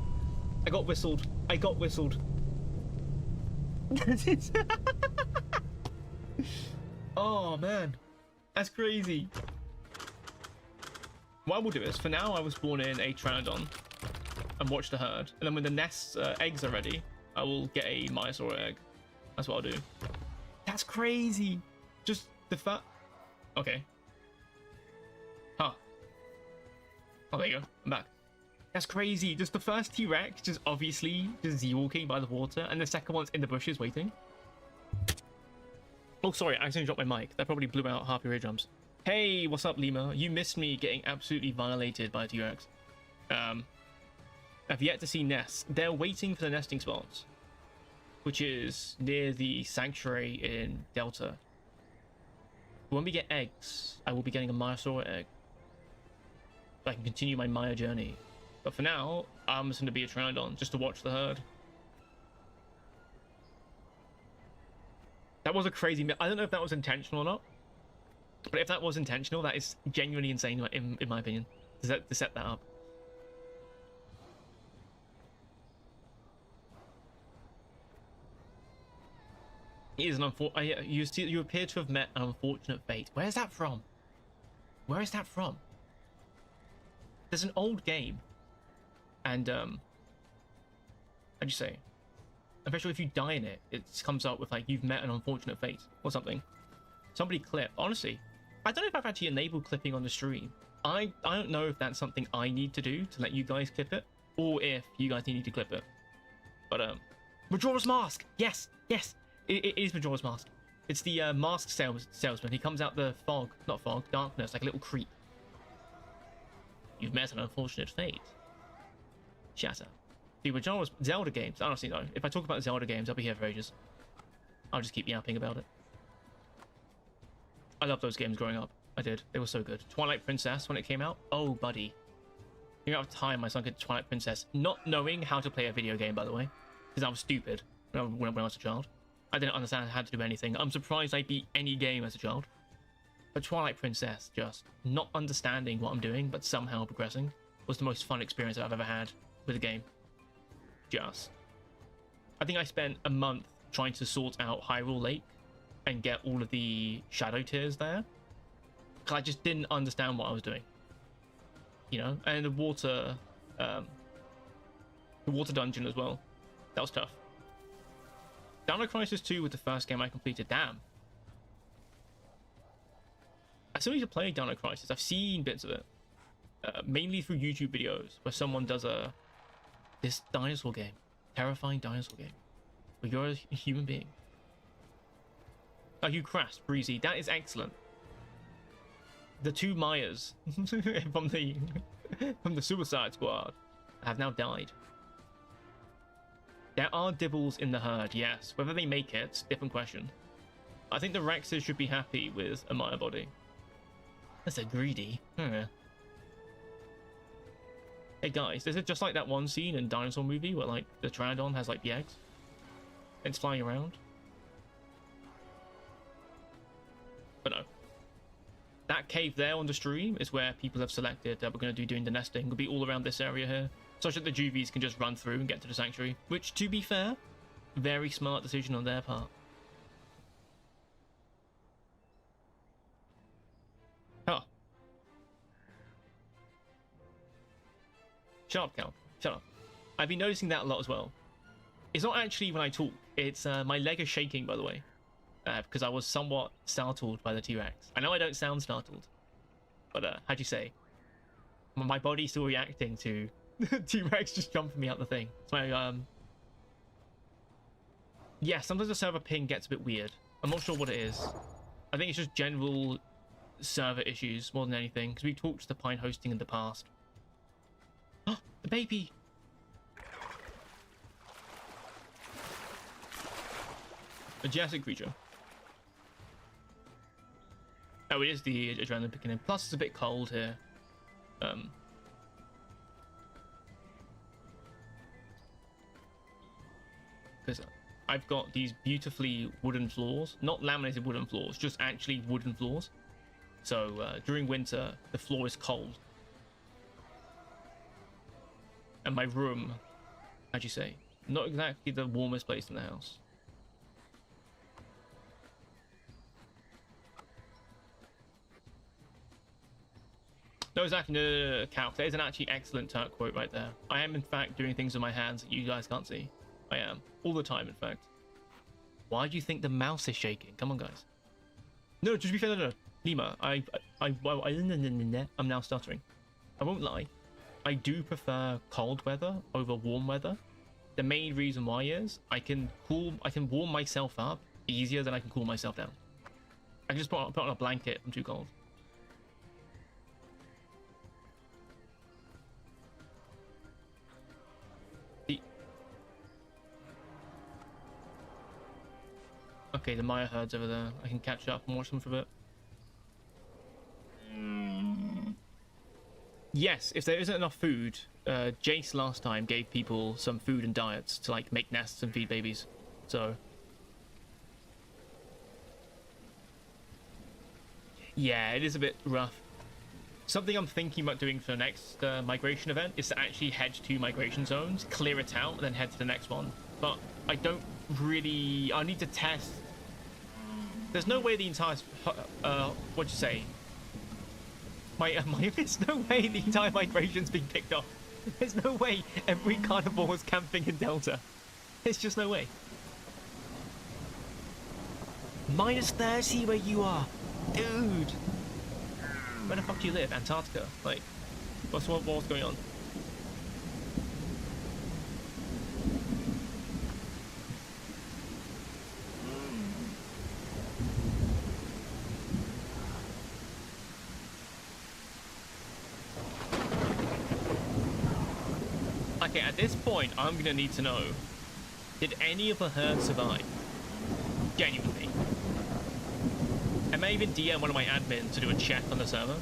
I got whistled. I got whistled. That's insane. Oh man, that's crazy. What I will do is, for now, I will spawn in a Pteranodon and watch the herd, and then when the nest's eggs are ready, I will get a Myosaur egg. That's what I'll do. That's crazy. Just the fact. Okay. Huh. Oh, there you go. I'm back. That's crazy. Just the first T-Rex, just obviously just Z-walking by the water, and the second one's in the bushes waiting. Oh, sorry, I accidentally dropped my mic. That probably blew out half your eardrums. Hey, what's up, Lima? You missed me getting absolutely violated by a T-Rex. I've yet to see nests. They're waiting for the nesting spots, which is near the sanctuary in Delta. When we get eggs, I will be getting a Myosaur egg, so I can continue my Maya journey. But for now, I'm just going to be a Pteranodon just to watch the herd. That was a crazy... I don't know if that was intentional or not. But if that was intentional, that is genuinely insane in my opinion. To set that up. It is an unfortunate... You appear to have met an unfortunate fate. Where's that from? Where is that from? There's an old game. And, how'd you say? especially if you die in it. It comes up with like you've met an unfortunate fate or something. Somebody clip. Honestly, I don't know if I've actually enabled clipping on the stream. I don't know if that's something I need to do to let you guys clip it, or if you guys need to clip it. But Majora's Mask. Yes, it is Majora's Mask. It's the mask salesman. He comes out the fog, not fog, darkness, like a little creep. You've met an unfortunate fate. Shatter. The Majora's Zelda games. Honestly, no. If I talk about Zelda games, I'll be here for ages. I'll just keep yapping about it. I loved those games growing up. I did. They were so good. Twilight Princess, when it came out. Oh, buddy. The amount of time my son could Twilight Princess, not knowing how to play a video game, by the way, because I was stupid when I was a child. I didn't understand how to do anything. I'm surprised I beat any game as a child. But Twilight Princess, just not understanding what I'm doing, but somehow progressing, was the most fun experience I've ever had with a game. I think I spent a month trying to sort out Hyrule Lake and get all of the shadow tiers there, because I just didn't understand what I was doing. You know, and the water dungeon as well. That was tough. Dino Crisis 2 was the first game I completed. Damn. I still need to play Dino Crisis. I've seen bits of it, mainly through YouTube videos where someone does this dinosaur game, terrifying dinosaur game, where you're a human being. Oh, you crashed, Breezy. That is excellent. The two Mayas from the Suicide Squad have now died. There are Dibbles in the herd, yes. Whether they make it, different question. I think the Rexes should be happy with a Maya body. That's a greedy. Hey guys, is it just like that one scene in Dinosaur Movie where like the Pteranodon has like the eggs? And it's flying around? But no. That cave there on the stream is where people have selected that we're going to be doing the nesting. It'll be all around this area here, such that the Juvies can just run through and get to the sanctuary. Which, to be fair, very smart decision on their part. Oh. Shut up, Cal. Shut up. I've been noticing that a lot as well. It's not actually when I talk. It's my leg is shaking, by the way. Because I was somewhat startled by the T-Rex. I know I don't sound startled, but how'd you say? My body's still reacting to T-Rex just jumping me out the thing. So yeah, sometimes the server ping gets a bit weird. I'm not sure what it is. I think it's just general server issues more than anything, because we've talked to the Pine hosting in the past. Oh, the baby! A Jurassic creature. Oh, it is the adrenaline picking in. Plus, it's a bit cold here. Because I've got these beautifully wooden floors. Not laminated wooden floors, just actually wooden floors. So, during winter, the floor is cold. And my room, how'd you say? Not exactly the warmest place in the house. No, exactly. No, Cal. There's an actually excellent Turk quote right there. I am, in fact, doing things with my hands that you guys can't see. I am. All the time, in fact. Why do you think the mouse is shaking? Come on, guys. No, just be fair. No. Lima, I'm now stuttering. I won't lie. I do prefer cold weather over warm weather. The main reason why is I can warm myself up easier than I can cool myself down. I can just put on a blanket if I'm too cold. Okay, the Maya herd's over there. I can catch up and watch them for a bit. Yes, if there isn't enough food, Jace last time gave people some food and diets to like make nests and feed babies. So yeah, it is a bit rough. Something I'm thinking about doing for the next migration event is to actually head to migration zones, clear it out, and then head to the next one. But I don't really... I need to test... There's no way the entire... what'd you say? There's no way the entire migration's being picked off. There's no way every carnivore is camping in Delta. There's just no way. -30 where you are, dude. Where the fuck do you live? Antarctica? Like, what's going on? Okay, at this point, I'm gonna need to know: did any of the herd survive? Genuinely. I may even DM one of my admins to do a check on the server.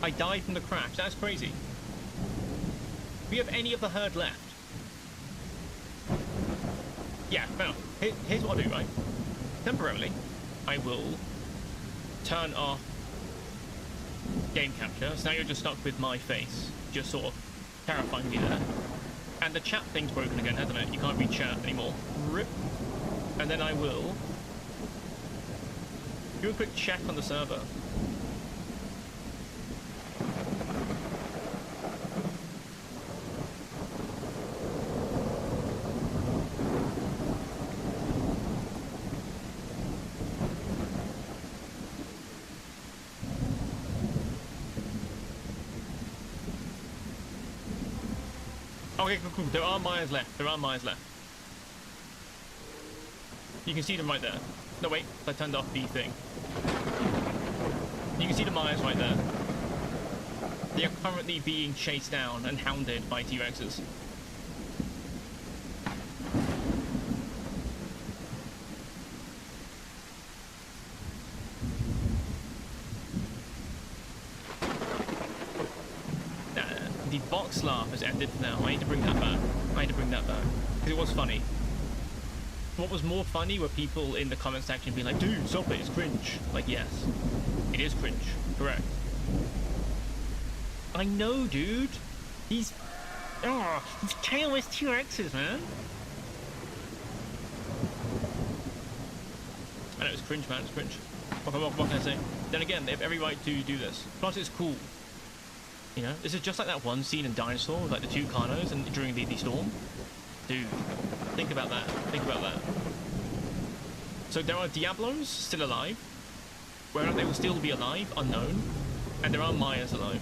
I died from the crash. That's crazy. Do we have any of the herd left? Yeah, fair enough. Here's what I'll do, right? Temporarily, I will turn off game capture. So now you're just stuck with my face, just sort of terrifying me there. And the chat thing's broken again, hasn't it? You can't read chat anymore. Rip. And then I will do a quick check on the server. Okay, cool. There are Mayas left. There are Mayas left. You can see them right there. No, wait. I turned off the thing. You can see the Mayas right there. They are currently being chased down and hounded by T-Rexes. The box laugh has ended for now. I need to bring that back. Because it was funny. What was more funny were people in the comment section being like, dude, stop it, it's cringe. Like, yes, it is cringe. Correct. I know, dude. He's KOS T-Rexes, man. I know, it's cringe, man. It's cringe. What can I say? Then again, they have every right to do this. Plus, it's cool. You know, this is just like that one scene in Dinosaur with like the two Carnos and during the storm. Dude, think about that. Think about that. So there are Diablos still alive. Whether or not they will still be alive, unknown. And there are Mayas alive.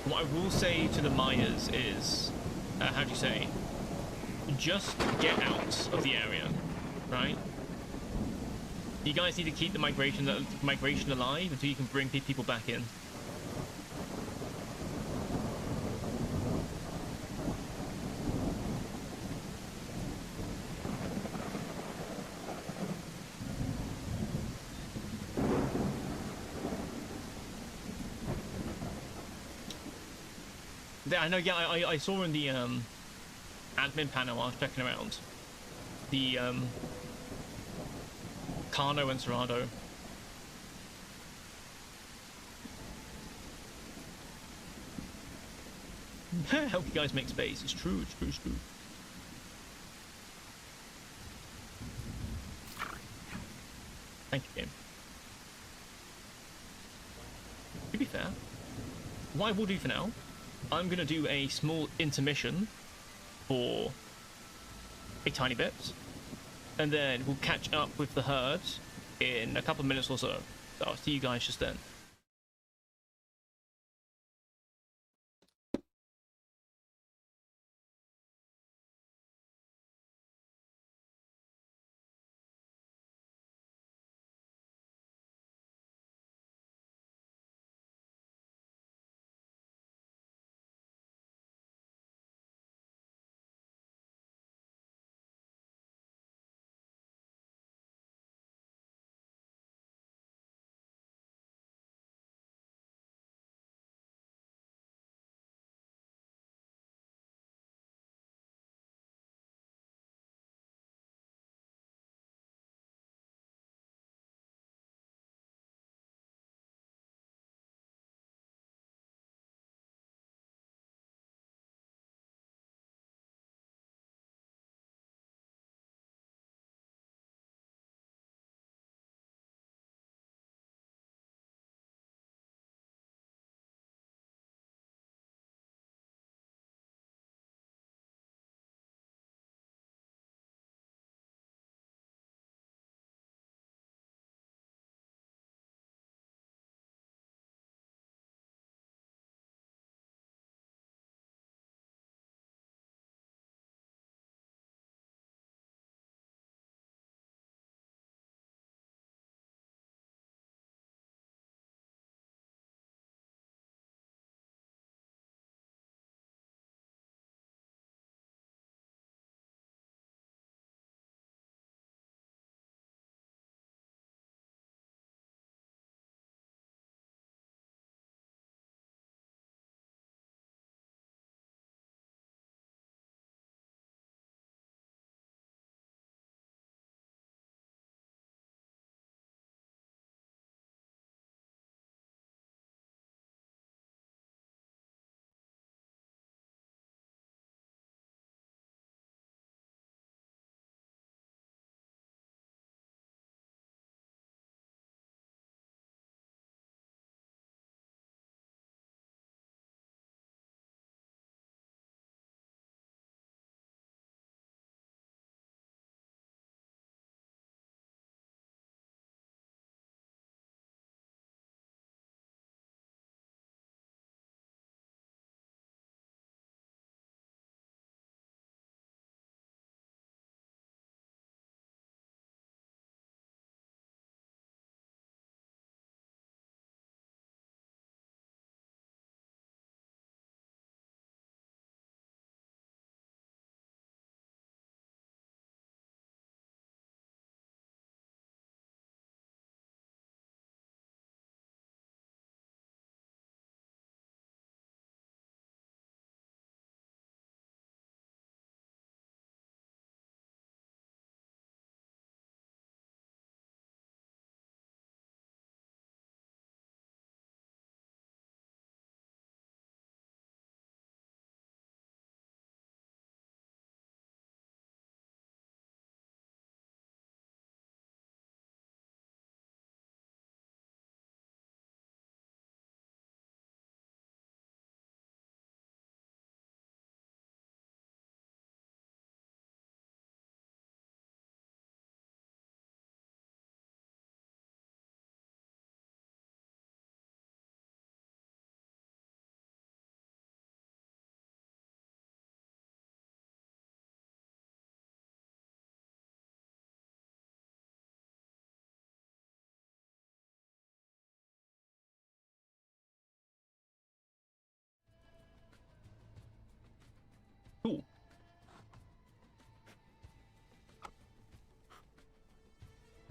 What I will say to the Mayas is, how do you say? Just get out of the area, right? You guys need to keep the migration alive until you can bring people back in. I know, yeah, I saw in the admin panel while I was checking around the Carno and Serrado. Help you guys make space. It's true, it's true, it's true. Thank you, game. To be fair, what I will do for now, I'm gonna do a small intermission for a tiny bit, and then we'll catch up with the herd in a couple of minutes or so. So I'll see you guys just then.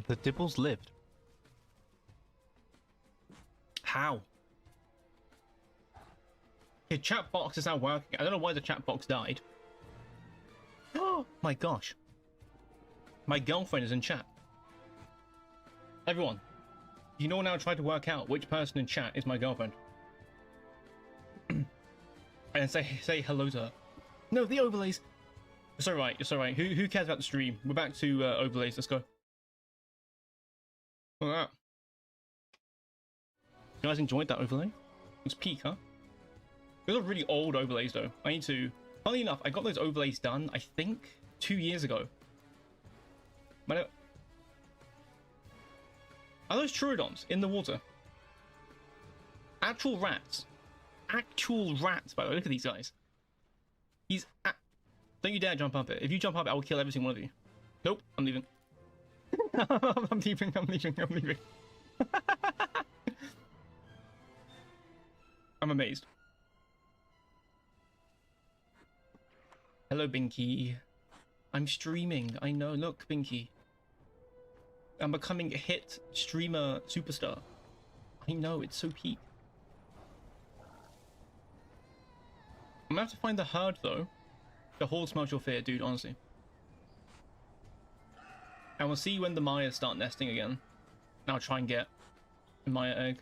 The Dibbles lived. How? Your chat box is now working. I don't know why the chat box died. Oh my gosh. My girlfriend is in chat. Everyone, you know now try to work out which person in chat is my girlfriend. And say hello to her. No, the overlays. It's alright, it's alright. Who cares about the stream? We're back to overlays, let's go. Look at that. You guys enjoyed that overlay? It's peak, huh? Those are really old overlays though. I need to... Funnily enough, I got those overlays done, I think, 2 years ago. But are those Trudons in the water? Actual rats. Actual rats, by the way. Look at these guys. Don't you dare jump up it. If you jump up it, I will kill every single one of you. Nope, I'm leaving. I'm leaving. I'm amazed. Hello, Binky. I'm streaming. I know. Look, Binky. I'm becoming a hit streamer superstar. I know, it's so peak. I'm gonna have to find the herd, though. The horde smells your fear, dude, honestly. And we'll see when the Mayas start nesting again. And I'll try and get a Maya egg.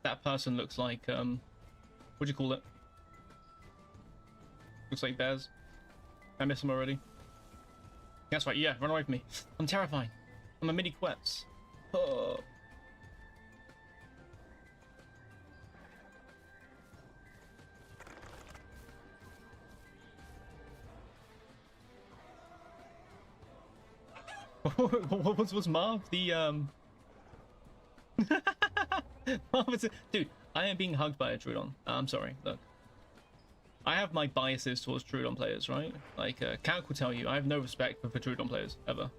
That person looks like, what do you call it? Looks like bears. I miss them already. That's right, yeah, run away from me. I'm terrifying. I'm a mini Quetz. Oh. What's Marv? The Marv is dude, I am being hugged by a Trudon. I'm sorry, look. I have my biases towards Trudon players, right? Like, Cat will tell you, I have no respect for Trudon players, ever.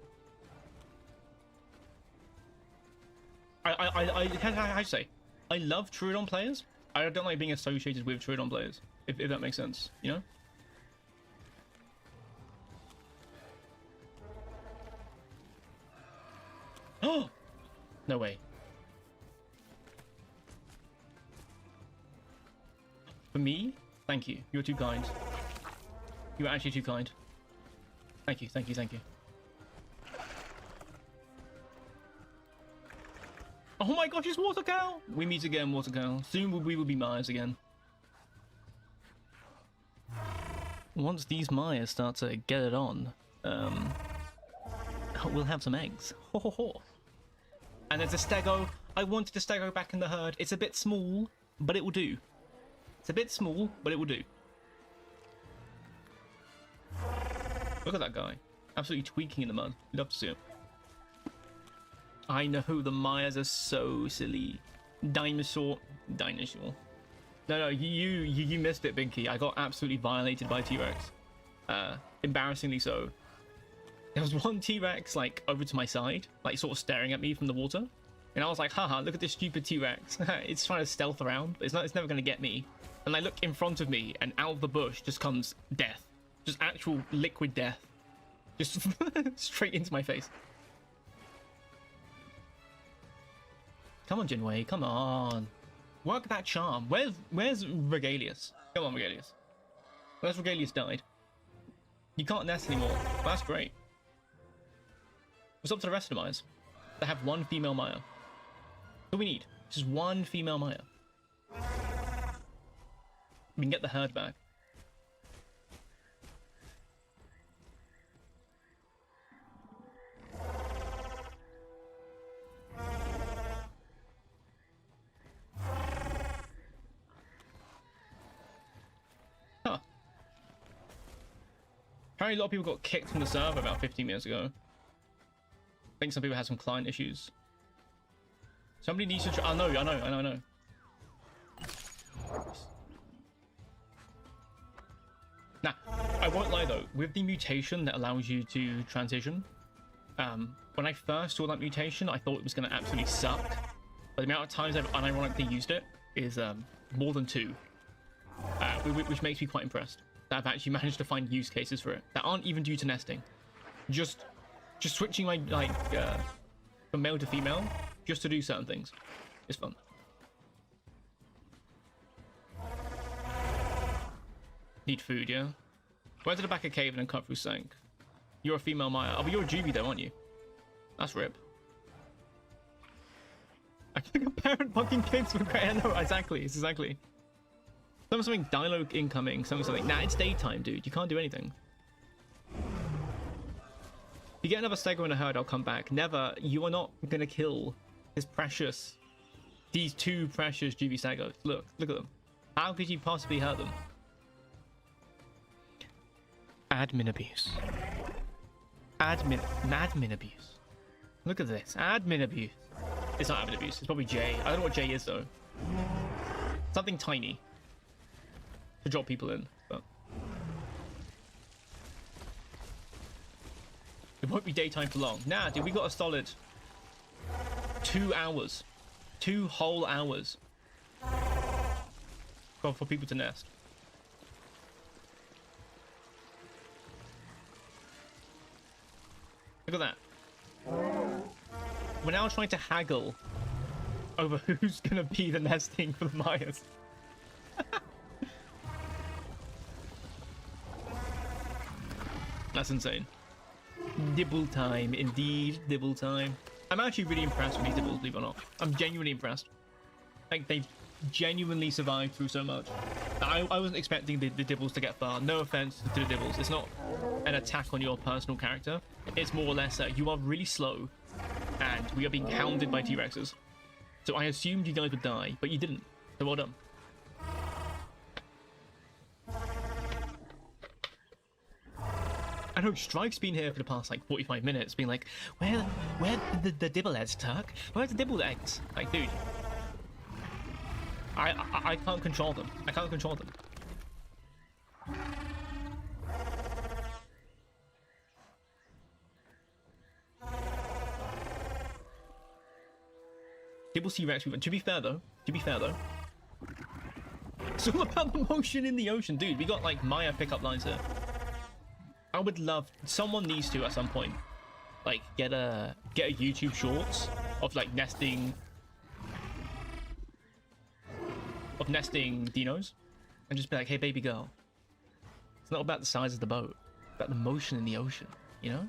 How do you say? I love Trudon players. I don't like being associated with Trudon players, if that makes sense, you know? Oh! No way. For me? Thank you. You're too kind. You are actually too kind. Thank you, thank you, thank you. Oh my gosh, it's Water Girl! We meet again, Water Girl. Soon we will be Mayas again. Once these Mayas start to get it on, we'll have some eggs. Ho ho ho. And there's a Stego. I wanted a Stego back in the herd. It's a bit small, but it will do. It's a bit small, but it will do. Look at that guy. Absolutely tweaking in the mud. Love to see it. I know, the Mayas are so silly. Dinosaur. No, you missed it, Binky. I got absolutely violated by T-Rex. Embarrassingly so. There was one T-Rex, like, over to my side, like, sort of staring at me from the water. And I was like, haha, look at this stupid T-Rex. It's trying to stealth around, but it's never going to get me. And I look in front of me, and out of the bush just comes death. Just actual liquid death. Just straight into my face. Come on, Jinwei, come on. Work that charm. Where's Regalius? Come on, Regalius. Where's Regalius died? You can't nest anymore. Well, that's great. What's up to the rest of the Mayas? They have one female Maya. What we need? Just one female Maya. We can get the herd back. Huh. Apparently a lot of people got kicked from the server about 15 minutes ago. I think some people had some client issues. Somebody needs to... I know. Now, I won't lie though, with the mutation that allows you to transition, when I first saw that mutation, I thought it was going to absolutely suck. But the amount of times I've unironically used it is more than 2, which makes me quite impressed that I've actually managed to find use cases for it that aren't even due to nesting. Just switching my from male to female just to do certain things. It's fun. Need food, yeah? Went to the back of cave and then cut through sank. You're a female Maya. Oh, but you're a Juby though, aren't you? That's rip. I can compare fucking kids with great. I know, exactly. It's exactly. Something dialogue incoming, something. Nah, it's daytime, dude. You can't do anything. If you get another stego in a herd, I'll come back. Never. You are not gonna kill these two precious Juby stegos. Look at them. How could you possibly hurt them? Admin abuse. Admin abuse. Look at this. Admin abuse. It's not admin abuse. It's probably J. I don't know what J is though. Something tiny to drop people in, but it won't be daytime for long. Nah, dude, we got a solid 2 hours, 2 whole hours for people to nest. Look at that. We're now trying to haggle over who's gonna be the nesting for the Mayas. That's insane. Dibble time, indeed. Dibble time. I'm actually really impressed with these dibbles, believe it or not. I'm genuinely impressed. Like, they've genuinely survived through so much. I wasn't expecting the dibbles to get far. No offense to the dibbles. It's not an attack on your personal character. It's more or less that you are really slow and we are being hounded by T-Rexes. So I assumed you guys would die, but you didn't. So well done. I know Strike's been here for the past like 45 minutes, being like, where the dibble eggs, Turk? Where's the dibble eggs? Like, dude, I can't control them. I can't control them. Dibble T-Rex. To be fair though, it's all about the motion in the ocean, dude. We got like Maya pickup lines here. I would love, someone needs to at some point, like get a YouTube shorts of like nesting dinos, and just be like, hey baby girl, it's not about the size of the boat, it's about the motion in the ocean, you know?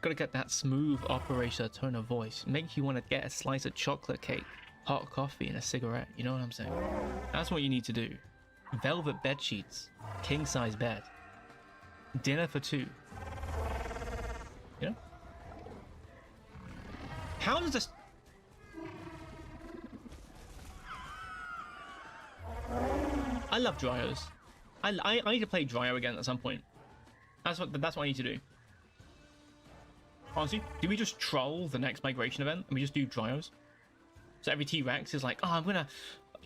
Gotta get that smooth operator tone of voice, make you want to get a slice of chocolate cake, hot coffee, and a cigarette. You know what I'm saying? That's what you need to do. Velvet bed sheets, king size bed, dinner for 2. You know? How does this? I love dryos. I need to play dryo again at some point. That's what I need to do. Honestly, do we just troll the next migration event and we just do dryos? So every T-Rex is like, oh,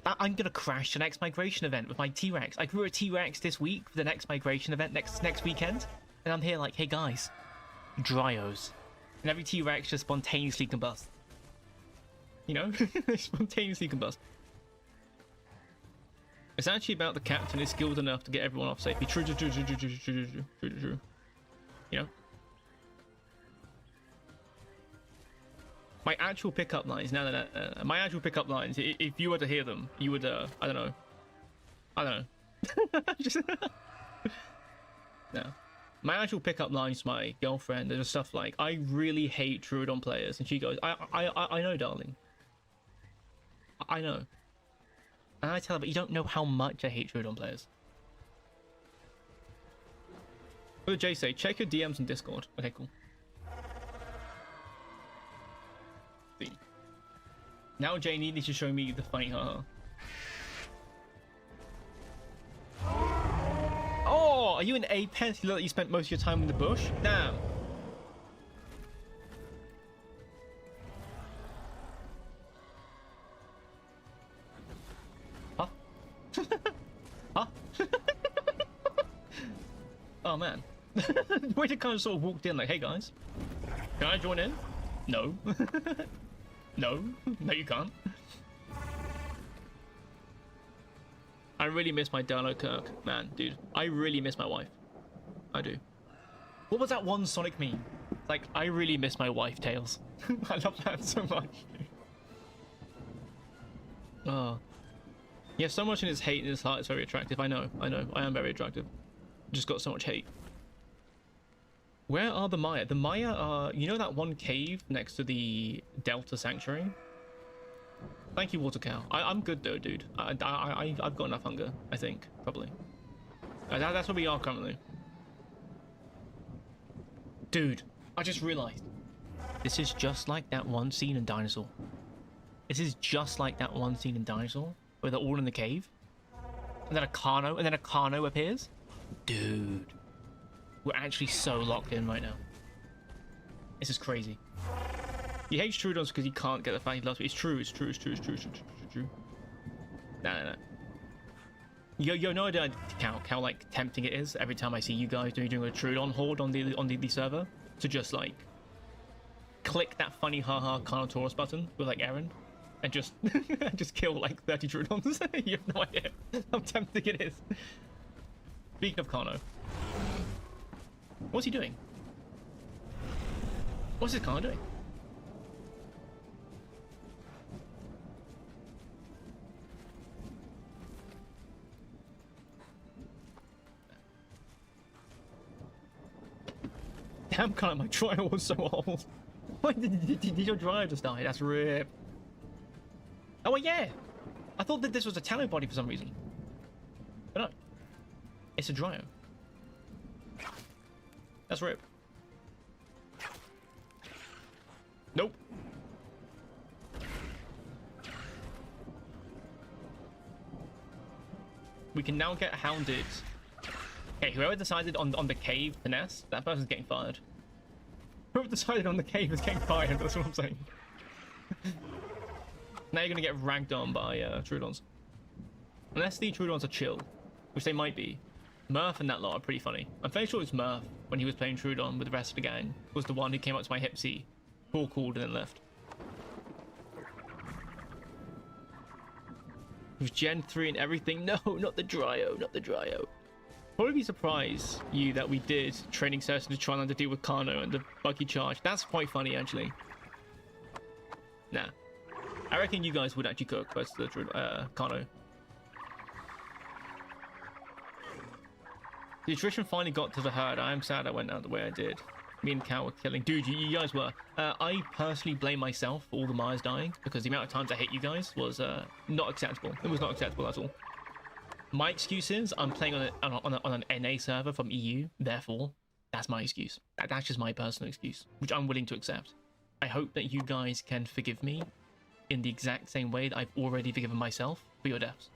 I'm gonna crash the next migration event with my T-Rex. I grew a T-Rex this week for the next migration event next weekend, and I'm here like, hey guys, dryos, and every T-Rex just spontaneously combusts. You know, they spontaneously combust. It's actually about the captain is skilled enough to get everyone off safely. True. You know. My actual pickup lines, my actual pickup lines, if you were to hear them, you would, I don't know. Just, no. My actual pickup lines to my girlfriend are just stuff like, I really hate Druidon players, and she goes, I know, darling. I know. And I tell her, but you don't know how much I hate Druidon players. What did Jay say? Check your DMs in Discord. Okay, cool. Now Jay needs to show me the fight, Oh, are you an Apex? You look like you spent most of your time in the bush? Damn. Huh? Huh? Oh man. The way to kind of sort of walked in like, hey guys, can I join in? No. No, you can't. I really miss my Dino Kirk, man, dude. I really miss my wife. I do. What was that one Sonic meme? Like, I really miss my wife, Tails. I love that so much. Oh. He has so much in his hate and his heart. It's very attractive. I know. I am very attractive. Just got so much hate. Where are the Maya? The Maya are... You know that one cave next to the Delta Sanctuary? Thank you, Water Cow. I'm good though, dude. I've got enough hunger, I think. Probably. That's where we are currently. Dude, I just realized. This is just like that one scene in Dinosaur. This is just like that one scene in Dinosaur where they're all in the cave. And then a Kano appears. Dude. We're actually so locked in right now. This is crazy. He hates Troodons because he can't get the fact he loves me. It's true. No. Yo, no idea how like tempting it is every time I see you guys doing a Troodon horde on the server to just like click that funny haha Carnotaurus button with like Aaron and just just kill like 30 Troodons. You have no idea how tempting it is. Speaking of Carno, what's he doing? What's this Carno doing? Damn, kind of my trial was so old. Why did your dryer just die? That's rip. Oh yeah, I thought that this was a tallow body for some reason. But no, it's a dryo. That's rip. Nope. We can now get hounded. Okay, whoever decided on the cave finesse, that person's getting fired. Whoever decided on the cave is getting fired, that's what I'm saying. Now you're gonna get ragged on by Troodons. Unless the Troodons are chill, which they might be. Murph and that lot are pretty funny. I'm fairly sure it's Murph, when he was playing Troodon with the rest of the gang, was the one who came up to my hip C, called and then left. With Gen 3 and everything, no, not the Dryo, not the Dryo. Probably be surprised you that we did training sessions to try to deal with Carno and the buggy charge. That's quite funny actually. Nah, I reckon you guys would actually cook versus the Carno. The attrition finally got to the herd. I am sad I went out the way I did. Me and Cal were killing. Dude, you guys were. I personally blame myself for all the Myers dying because the amount of times I hit you guys was not acceptable. It was not acceptable at all. My excuse is I'm playing on an NA server from EU, therefore that's my excuse. That's just my personal excuse, which I'm willing to accept. I hope that you guys can forgive me in the exact same way that I've already forgiven myself for your deaths.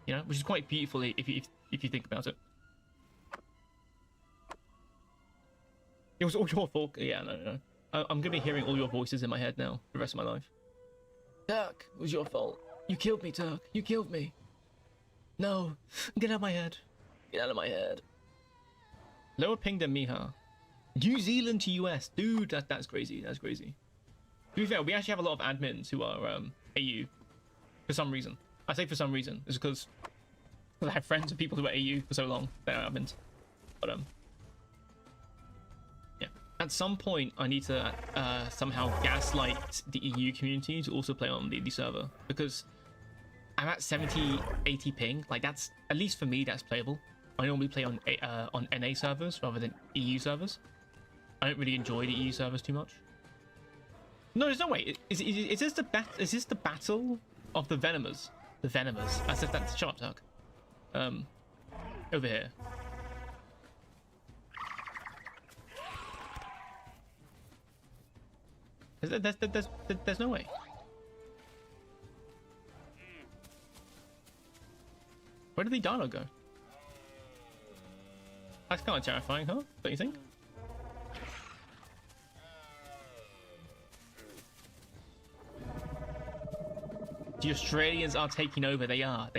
You know, which is quite beautiful if you think about it. It was all your fault. Yeah, no. I'm gonna be hearing all your voices in my head now for the rest of my life. Turk, it was your fault. You killed me, Turk. You killed me. No, get out of my head. Get out of my head. Lower ping than Miha. New Zealand to US. Dude, that's crazy. That's crazy. To be fair, we actually have a lot of admins who are AU. For some reason. I say for some reason. It's because I have friends with people who are AU for so long. They're admins. But, yeah. At some point, I need to somehow gaslight the EU community to also play on the server. Because I'm at 70, 80 ping. Like that's, at least for me, that's playable. I normally play on NA servers rather than EU servers. I don't really enjoy the EU servers too much. No, there's no way. Is this the battle of the Venomers? The Venomers. I said that's shut up, Tuck. Over here. There's no way. Where did the dino go? That's kind of terrifying, huh? Don't you think? The Australians are taking over. They are.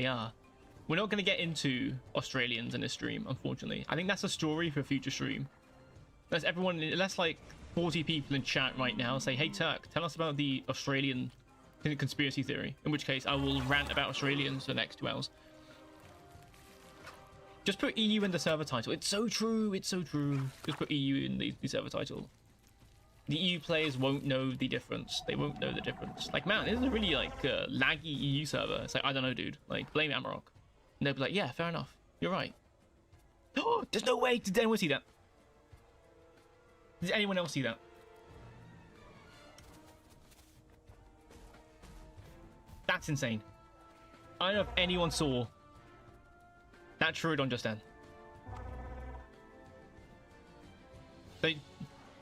We're not going to get into Australians in this stream, unfortunately. I think that's a story for a future stream. Let's like 40 people in chat right now say, hey Turk, tell us about the Australian conspiracy theory. In which case I will rant about Australians for the next 2 hours. Just put EU in the server title. It's so true. It's so true. Just put EU in the server title. The EU players won't know the difference. They won't know the difference. Like, man, this is a really, like, laggy EU server. It's like, I don't know, dude. Like, blame Amarok. And they'll be like, yeah, fair enough. You're right. Oh, there's no way. Did anyone see that? Did anyone else see that? That's insane. I don't know if anyone saw that Trudon just then.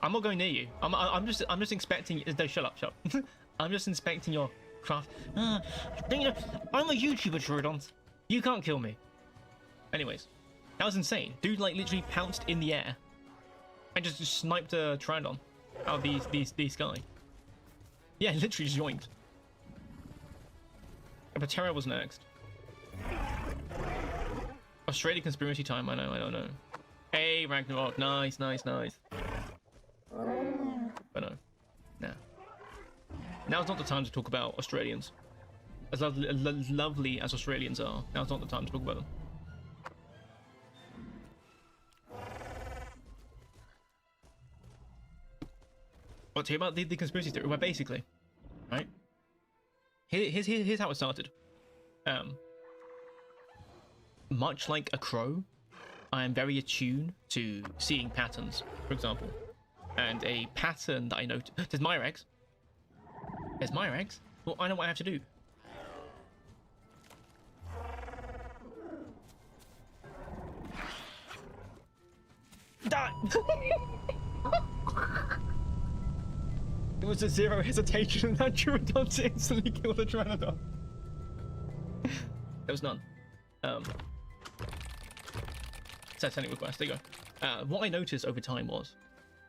I'm not going near you. I'm just inspecting. No, shut up. I'm just inspecting your craft. I'm a YouTuber, Trudon. You can't kill me. Anyways, that was insane. Dude, like, literally pounced in the air and just sniped a Trandon out of these guys. Yeah, literally just yoinked. But Terra was next. Australia conspiracy time. I don't know. Hey, Ragnarok. Nice. But no. Nah. Now's not the time to talk about Australians. As lovely as Australians are, now's not the time to talk about them. I'll tell you about the conspiracy theory. Well, basically, right? Here's how it started. Much like a crow, I am very attuned to seeing patterns, for example. And a pattern that I noticed... There's Maia eggs. There's Maia eggs? Well, I know what I have to do. Die! It was a zero hesitation that Trudon to instantly kill the Pteranodon. There was none. Setting request, there you go. What I noticed over time was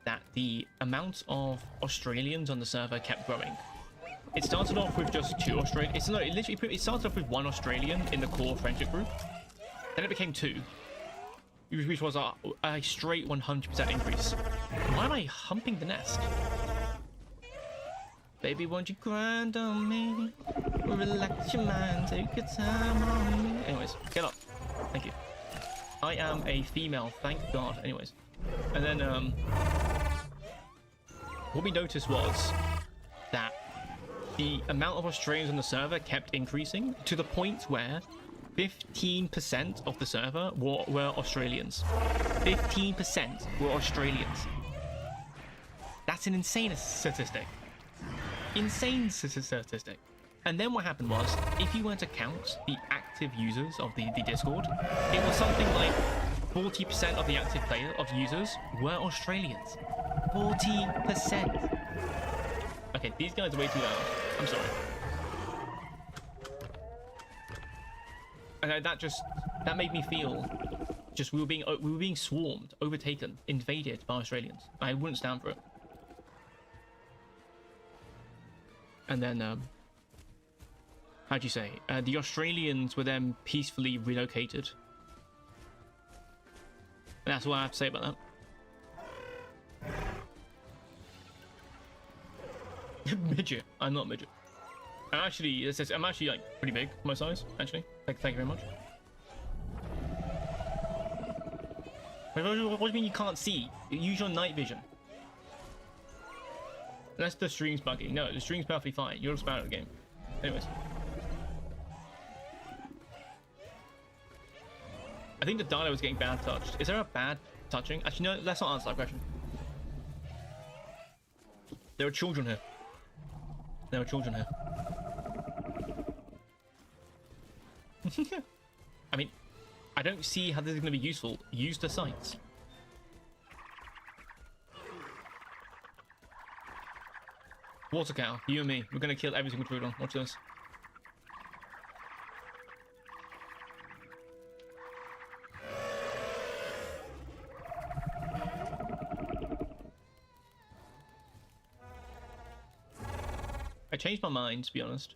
that the amount of Australians on the server kept growing. It started off with just 2 Australians. It started off with 1 Australian in the core friendship group. Then it became 2, which was a straight 100% increase. Why am I humping the nest? Baby, won't you grind on me? Relax your mind, take your time on me. Anyways, get up. Thank you. I am a female, thank God. Anyways. And then, what we noticed was that the amount of Australians on the server kept increasing to the point where 15% of the server were Australians. 15% were Australians. That's an insane statistic. Insane statistic. And then what happened was, if you were to count the active users of the Discord, it was something like 40% of the active player of users were Australians. 40%. Okay, these guys are way too loud. I'm sorry. And that made me feel just we were being swarmed, overtaken, invaded by Australians. I wouldn't stand for it. And then how'd you say? The Australians were then peacefully relocated. And that's what I have to say about that. Midget. I'm not midget. I'm actually like pretty big for my size. Actually, thank you very much. What do you mean you can't see? Use your night vision. Unless the stream's buggy. No, the stream's perfectly fine. You're just bad at the game. Anyways. I think the dino was getting bad touched. Is there a bad touching? Actually, no, let's not answer that question. There are children here. There are children here. I mean, I don't see how this is going to be useful. Use the sites. Water cow, you and me. We're going to kill every single Trudon. Watch this. I changed my mind, to be honest.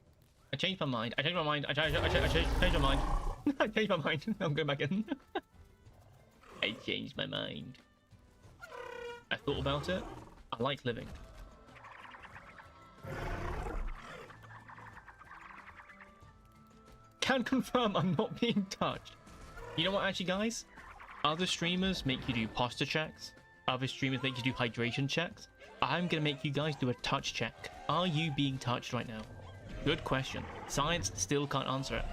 I changed my mind. I changed my mind. I changed my mind. I changed my mind. I'm going back in. I changed my mind. I thought about it. I like living. Can confirm I'm not being touched. You know what, actually, guys? Other streamers make you do posture checks. Other streamers make you do hydration checks. I'm gonna make you guys do a touch check. Are you being touched right now? Good question. Science still can't answer it.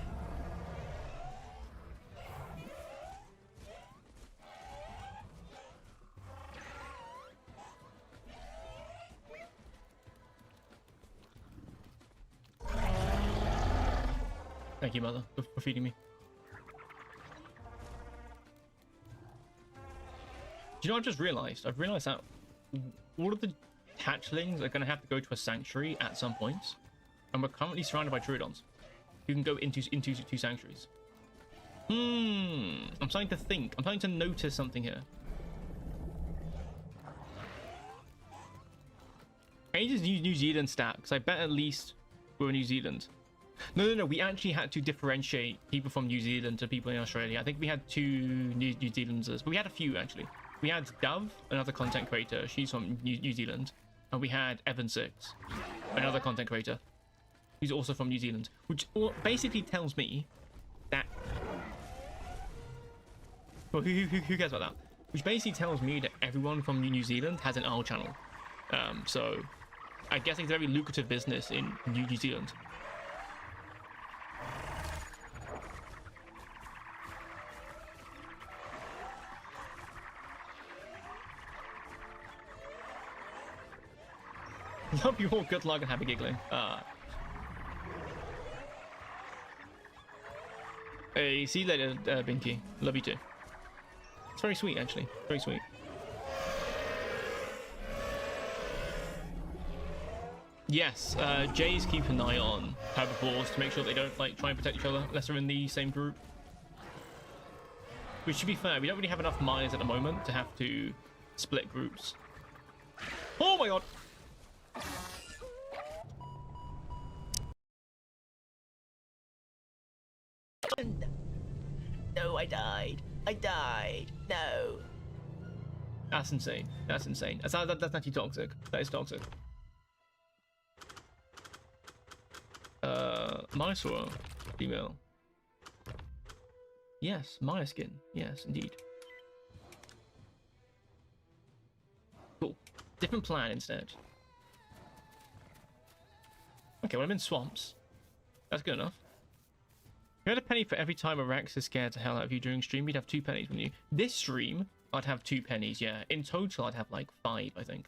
Thank you, mother, for feeding me. Do you know what I just realized? I've realized that all of the hatchlings are going to have to go to a sanctuary at some point. And we're currently surrounded by Druidons who can go into two sanctuaries. I'm starting to think. I'm starting to notice something here. I need to use New Zealand stat, because I bet at least we're in New Zealand. No. We actually had to differentiate people from New Zealand to people in Australia. I think we had 2 New Zealanders, but we had a few actually. We had Dove, another content creator. She's from New Zealand. And we had Evan6, another content creator. Who's also from New Zealand. Which basically tells me that... Well, who cares about that? Which basically tells me that everyone from New Zealand has an R channel. So I guess it's a very lucrative business in New Zealand. Love you all, good luck and happy giggling. Hey, see you later, Binky. Love you too. It's very sweet, actually. Very sweet. Yes, Jay's keeping an eye on herbivores to make sure they don't like try and protect each other unless they're in the same group. Which, to be fair, we don't really have enough Mayas at the moment to have to split groups. Oh my god! No, I died. No. That's insane. That's insane. That's actually toxic. That is toxic. Minosaur. Female. Yes, Maya skin. Yes, indeed. Cool. Different plan instead. Okay, well, I'm in swamps. That's good enough. If you had a penny for every time a Rex is scared to hell out of you during stream, you'd have 2 pennies, wouldn't you? This stream, I'd have 2 pennies, yeah. In total, I'd have like 5, I think.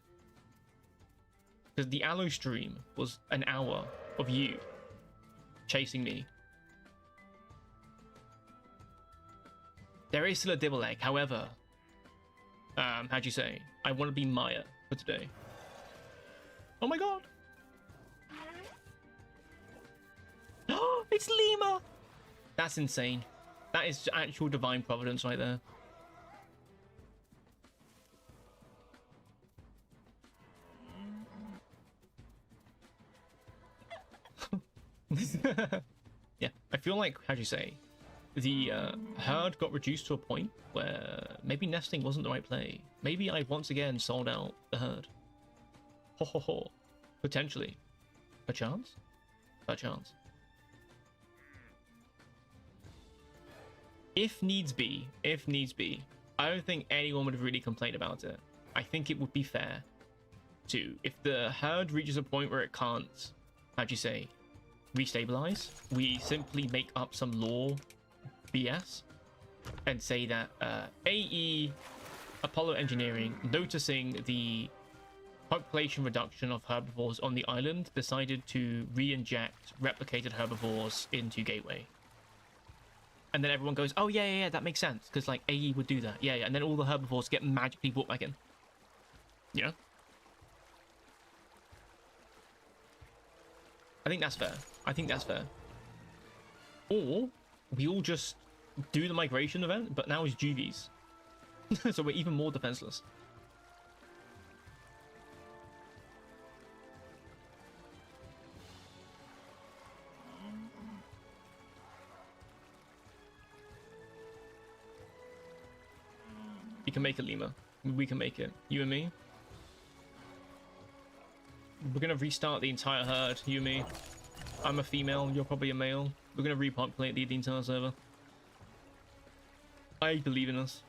Because the Aloe stream was an hour of you chasing me. There is still a Dibble egg, however, how'd you say? I want to be Maya for today. Oh my god! Oh, it's Lima! That's insane. That is actual divine providence right there. Yeah, I feel like, how'd you say, the herd got reduced to a point where maybe nesting wasn't the right play. Maybe I once again sold out the herd. Ho ho ho. Potentially. Perchance? Perchance. If needs be, I don't think anyone would have really complained about it. I think it would be fair to, if the herd reaches a point where it can't, how'd you say, restabilize, we simply make up some lore BS and say that AE Apollo Engineering, noticing the population reduction of herbivores on the island, decided to re-inject replicated herbivores into Gateway. And then everyone goes, oh yeah, that makes sense, because like AE would do that. Yeah, and then all the herbivores get magically brought back in. Yeah. I think that's fair. Or we all just do the migration event, but now it's Juvies. So we're even more defenseless. You can make it, Lima. We can make it. You and me. We're gonna restart the entire herd, you and me. I'm a female, you're probably a male. We're gonna repopulate the entire server. I believe in us.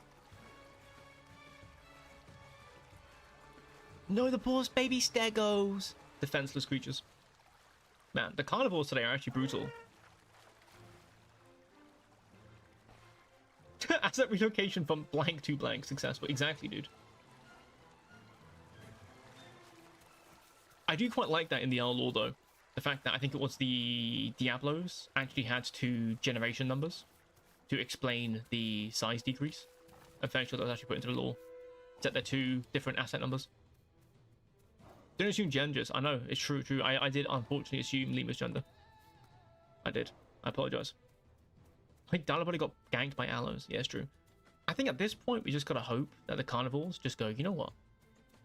No, the poor baby stegos. Defenseless creatures. Man, the carnivores today are actually brutal. Asset relocation from blank to blank successful. Exactly, dude. I do quite like that in the Owl lore, though. The fact that I think it was the Diablos actually had 2 generation numbers to explain the size decrease. I'm fairly sure that was actually put into the lore. Set their 2 different asset numbers. Don't assume genders. I know, it's true. I did unfortunately assume Lima's gender. I did. I apologize. I think Dalabody got ganked by aloes. Yeah, it's true. I think at this point, we just gotta hope that the carnivores just go, you know what?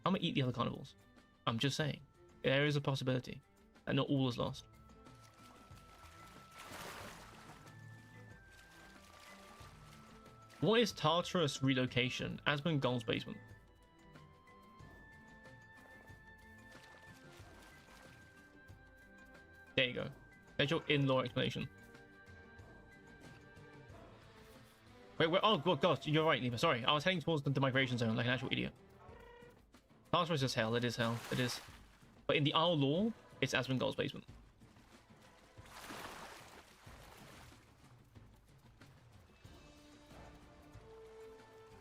I'm gonna eat the other carnivores. I'm just saying. There is a possibility that not all is lost. What is Tartarus relocation? Asmongold's basement. There you go. There's your in-law explanation. Wait, oh god, you're right, Lima. Sorry, I was heading towards the migration zone like an actual idiot. Tartarus is hell. It is hell. It is. But in the Owl lore, it's Asmongold's basement.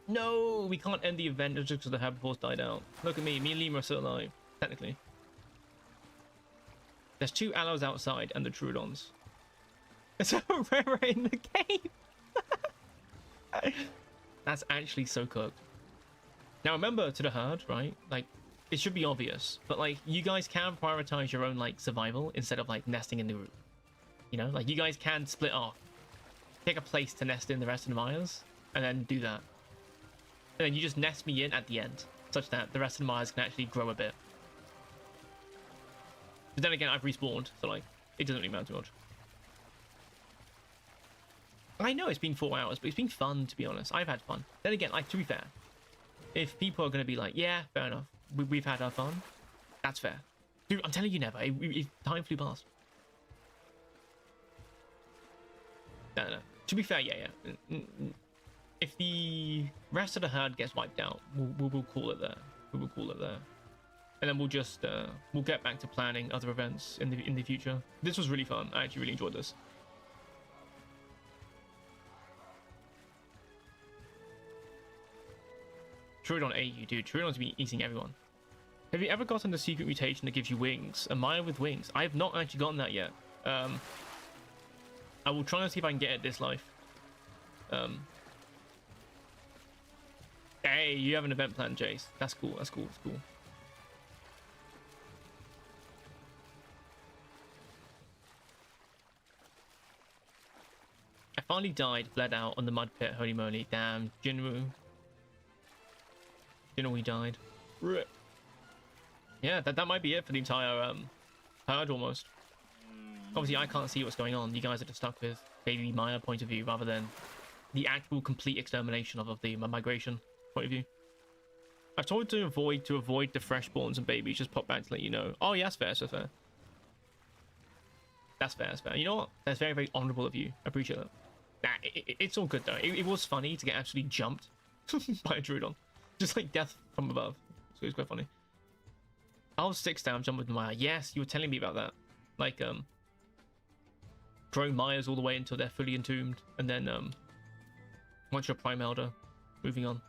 No, we can't end the event just because the herbivores died out. Look at me. Me and Lima are still alive, technically. There's 2 aloes outside and the Troodons. It's a rare in the game. That's actually so cooked. Now remember, to the herd, right? Like, it should be obvious, but like, you guys can prioritize your own like survival instead of like nesting in the group. You know, like you guys can split off, pick a place to nest in the rest of the Mayas, and then do that. And then you just nest me in at the end, such that the rest of the Mayas can actually grow a bit. But then again, I've respawned, so like, it doesn't really matter too much. I know it's been 4 hours, but it's been fun, to be honest. I've had fun. Then again, like, to be fair, if people are going to be like, yeah, fair enough, we've had our fun, that's fair. Dude, I'm telling you never. Time flew past. No. To be fair, yeah. If the rest of the herd gets wiped out, we'll call it there. We will call it there. And then we'll just, we'll get back to planning other events in the future. This was really fun. I actually really enjoyed this. Troodon ate you, dude. Troodon's been eating everyone. Have you ever gotten the secret mutation that gives you wings? A Maya with wings? I have not actually gotten that yet. I will try and see if I can get it this life. Hey, you have an event plan, Jace. That's cool. That's cool. That's cool. I finally died, bled out on the mud pit. Holy moly. Damn. Jinwoo, he died. Rip. Yeah, that might be it for the entire herd almost. Obviously, I can't see what's going on. You guys are just stuck with baby Maya point of view rather than the actual complete extermination of the migration point of view. I've told to avoid the freshborns and babies. Just pop back to let you know. Oh, yeah, that's fair. That's fair. That's fair. That's fair. You know what? That's very, very honourable of you. I appreciate that. Nah, it's all good though. It was funny to get actually jumped by a Troodon. Just like death from above. So it was quite funny. I was 6 down, jump with Maya. Yes, you were telling me about that. Like, growing Mayas all the way until they're fully entombed. And then, once you're Prime Elder, moving on.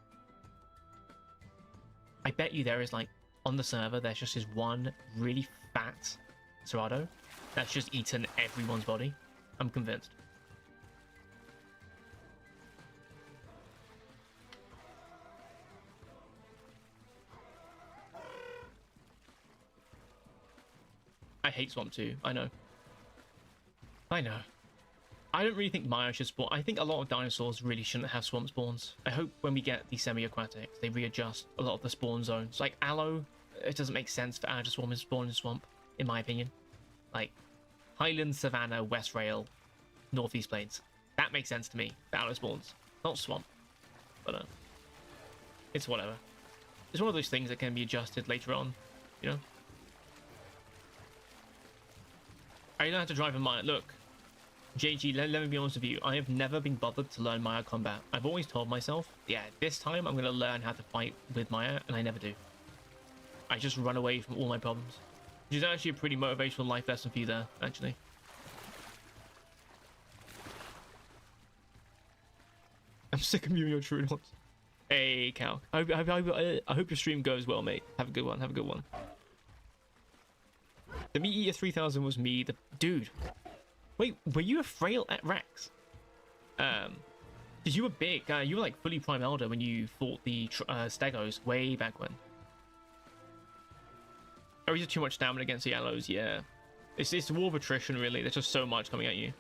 I bet you there is, like, on the server, there's just this one really fat Cerrado that's just eaten everyone's body. I'm convinced. I hate Swamp too. I know. I don't really think Maya should spawn. I think a lot of dinosaurs really shouldn't have swamp spawns. I hope when we get the semi-aquatics, they readjust a lot of the spawn zones. Like Aloe, it doesn't make sense for Aloe to spawn in swamp, in my opinion. Like Highland, Savannah, West Rail, Northeast Plains. That makes sense to me. The Aloe spawns, not swamp. But it's whatever. It's one of those things that can be adjusted later on, you know. I don't have to drive a Maya. Look, JG, let me be honest with you. I have never been bothered to learn Maya combat. I've always told myself, yeah, this time I'm going to learn how to fight with Maya, and I never do. I just run away from all my problems. Which is actually a pretty motivational life lesson for you there, actually. I'm sick of viewing your true ones. Hey, Cal. I hope your stream goes well, mate. Have a good one. Have a good one. The Meat Eater 3000 was me. The dude. Wait, were you a frail at Rex? Because you were big. You were like fully Prime Elder when you fought the Stegos way back when. Or is it too much stamina against the yellows? Yeah. It's war of attrition, really. There's just so much coming at you.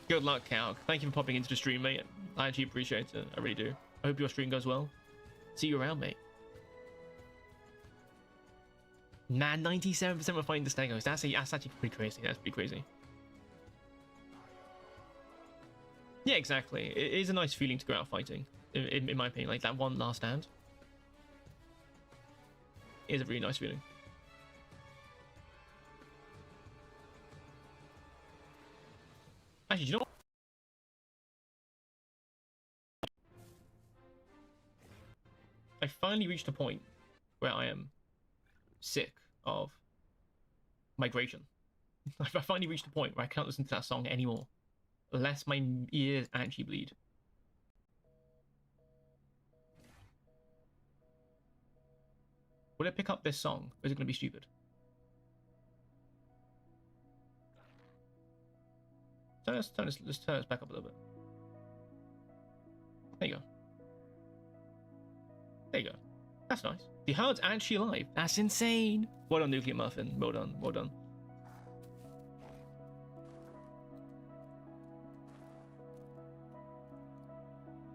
Good luck, Cal. Thank you for popping into the stream, mate. I actually appreciate it. I really do. I hope your stream goes well. See you around, mate. Nah, 97% were fighting the Stegos. That's actually pretty crazy. That's pretty crazy. Yeah, exactly. It is a nice feeling to go out fighting, in my opinion. Like that one last stand. It is a really nice feeling. Actually, do you know what? I finally reached a point where I am sick of migration. I finally reached a point where I can't listen to that song anymore, unless my ears actually bleed. Will it pick up this song, or is it going to be stupid? Let's turn this back up a little bit. There you go. There you go. That's nice. The herd's actually alive. That's insane. Well done, Nuclear Muffin. Well done. Well done.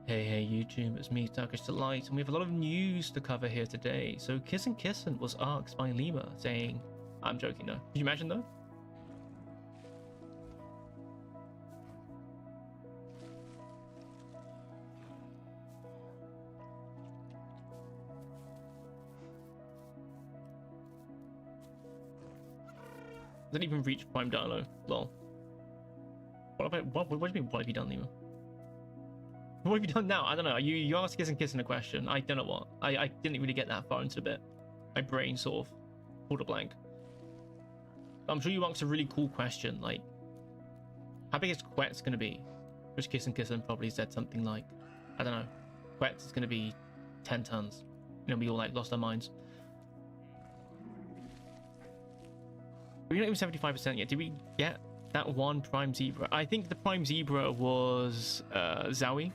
Hey YouTube, it's me, Turkish Delight, and we have a lot of news to cover here today. So Kissin' was asked by Lima, saying, I'm joking, no. Can you imagine though? Didn't even reach Prime Dino. Lol. What do you mean, what have you done, Lima? What have you done now? I don't know. You asked Kissin' a question. I don't know what. I didn't really get that far into the bit. My brain sort of pulled a blank. I'm sure you asked a really cool question, like, how big is Quet's gonna be? Which Kissin' probably said something like, I don't know, Quet's is gonna be 10 tons. You know, we all like lost our minds. We're not even 75% yet. Did we get that one Prime Zebra? I think the Prime Zebra was Zowie.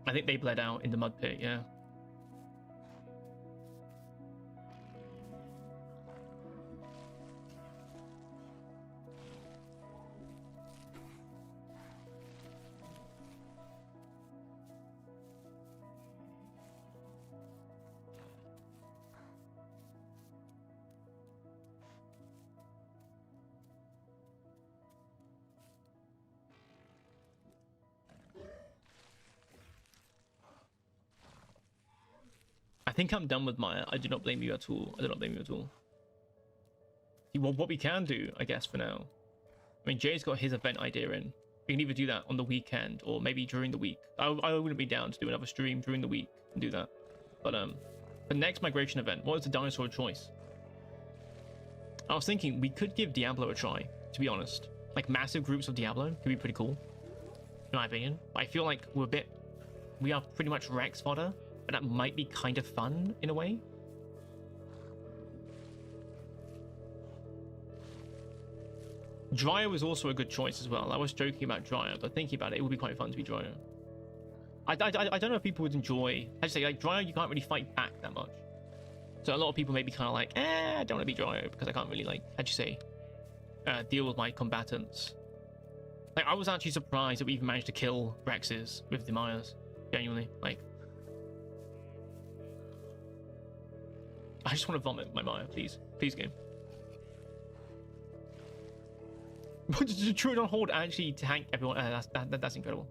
I think they bled out in the mud pit, yeah. I think I'm done with Maya. I do not blame you at all. I do not blame you at all. Well, what we can do, I guess, for now. I mean, Jay's got his event idea in. We can either do that on the weekend or maybe during the week. I wouldn't be down to do another stream during the week and do that. But the next migration event, what is the dinosaur choice? I was thinking we could give Diablo a try, to be honest. Like massive groups of Diablo could be pretty cool, in my opinion. I feel like we are pretty much Rex fodder. But that might be kind of fun in a way. Dryer was also a good choice as well. I was joking about Dryer, but thinking about it, it would be quite fun to be Dryer. I don't know if people would enjoy. I'd say like Dryer, you can't really fight back that much. So a lot of people may be kind of like, I don't want to be Dryer because I can't really like, how'd you say, deal with my combatants. Like I was actually surprised that we even managed to kill Rexes with the Mayas. Genuinely, like. I just want to vomit my Maya, please. Please, game. Does the Troodon hold actually tank everyone? That's incredible.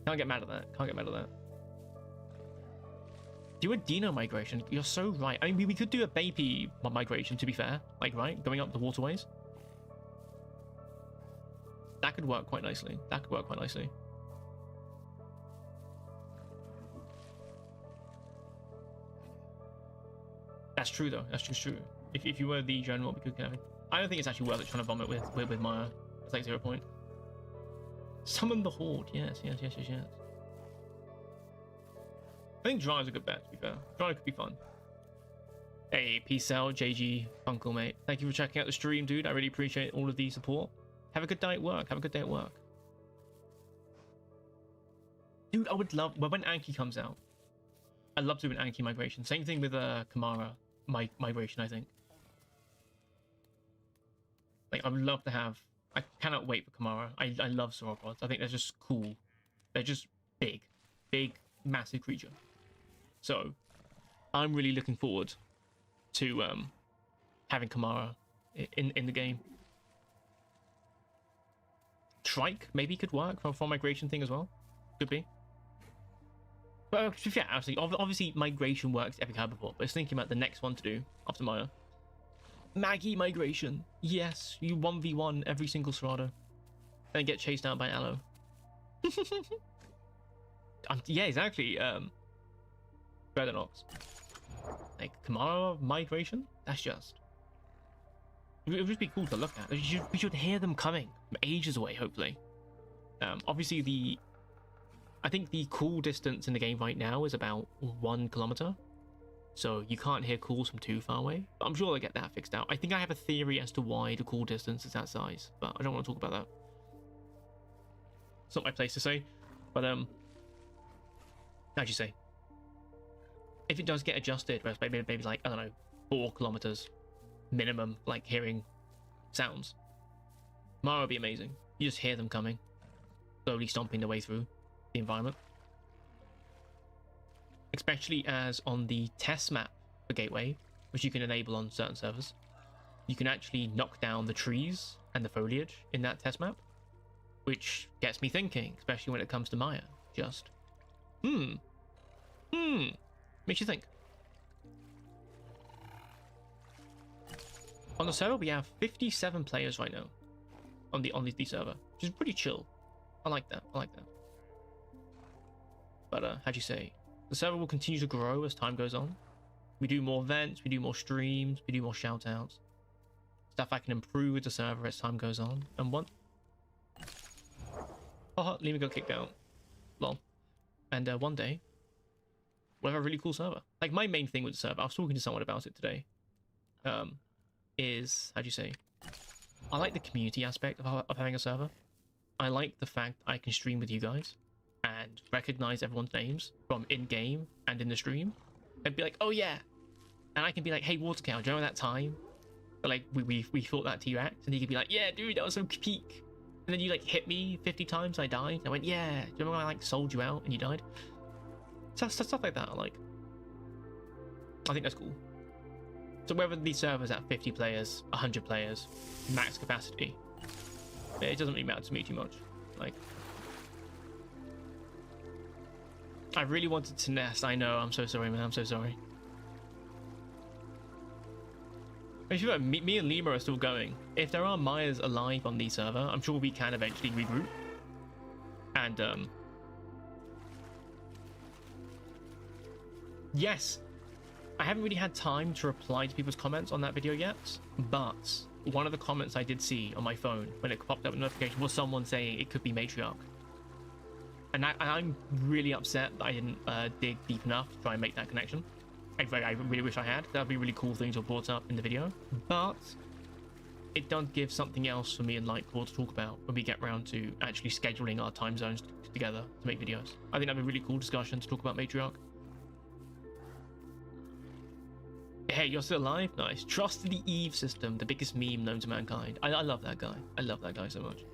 Can't get mad at that. Can't get mad at that. Do a Dino migration. You're so right. I mean, we could do a baby migration, to be fair. Like, right? Going up the waterways. That could work quite nicely. That could work quite nicely. That's true though. That's just true. If you were the general, we could kind of. I don't think it's actually worth it trying to vomit with Maia. It's like 0 point. Summon the Horde. Yes. I think Drive's a good bet, to be fair. Drive could be fun. Hey, peace out, JG, Uncle, mate. Thank you for checking out the stream, dude. I really appreciate all of the support. Have a good day at work. Have a good day at work. Dude, I would love... Well, when Anki comes out, I'd love to do an Anki migration. Same thing with Kamara migration, I think. Like, I would love to have... I cannot wait for Kamara. I love sauropods. I think they're just cool. They're just big. Big, massive creature. So, I'm really looking forward to having Kamara in the game. Trike maybe could work for migration thing as well. Could be. But yeah, obviously migration works every card before, but it's thinking about the next one to do after Maia. Maggie migration. Yes, you 1v1 every single Serrado. And get chased out by Aloe. Yeah, exactly. Dreadnoughts. Like Kamara migration? That's just... It would just be cool to look at. We should hear them coming from ages away, hopefully. Obviously I think the call distance in the game right now is about 1 kilometer. So you can't hear calls from too far away. But I'm sure they'll get that fixed out. I think I have a theory as to why the call distance is that size, but I don't want to talk about that. It's not my place to say. But how'd you say? If it does get adjusted, where it's maybe like, I don't know, 4 kilometers minimum, like hearing sounds, Mara would be amazing. You just hear them coming, slowly stomping their way through the environment. Especially as on the test map for Gateway, which you can enable on certain servers, you can actually knock down the trees and the foliage in that test map, which gets me thinking, especially when it comes to Maia. Just, makes you think. On the server, we have 57 players right now on the server, which is pretty chill. I like that. But how'd you say? The server will continue to grow as time goes on. We do more events, we do more streams, we do more shoutouts. Stuff I can improve with the server as time goes on. And one... Lima got kicked out. Lol. And one day, we'll have a really cool server. Like, my main thing with the server, I was talking to someone about it today, is, how'd you say? I like the community aspect of having a server. I like the fact I can stream with you guys and recognize everyone's names from in-game and in the stream and be like, oh yeah. And I can be like, hey, Watercow, do you remember that time? Like, we fought that T-Rex? And he could be like, yeah, dude, that was so peak. And then you, like, hit me 50 times, I died. I went, yeah. Do you remember when I, like, sold you out and you died? Stuff like that, I think that's cool. So whether these servers at 50 players, 100 players, max capacity, it doesn't really matter to me too much. Like, I really wanted to nest. I know. I'm so sorry, man. I'm so sorry. Me and Lima are still going. If there are Maias alive on the server, I'm sure we can eventually regroup. And, yes, I haven't really had time to reply to people's comments on that video yet, but one of the comments I did see on my phone when it popped up a notification was someone saying it could be Matriarch. And I'm really upset that I didn't dig deep enough to try and make that connection. I really wish I had. That would be a really cool thing to have brought up in the video. But it does give something else for me and Lightcore to talk about when we get around to actually scheduling our time zones together to make videos. I think that'd be a really cool discussion to talk about Matriarch. Hey, you're still alive? Nice. Trust the Eve system, the biggest meme known to mankind. I love that guy. I love that guy so much.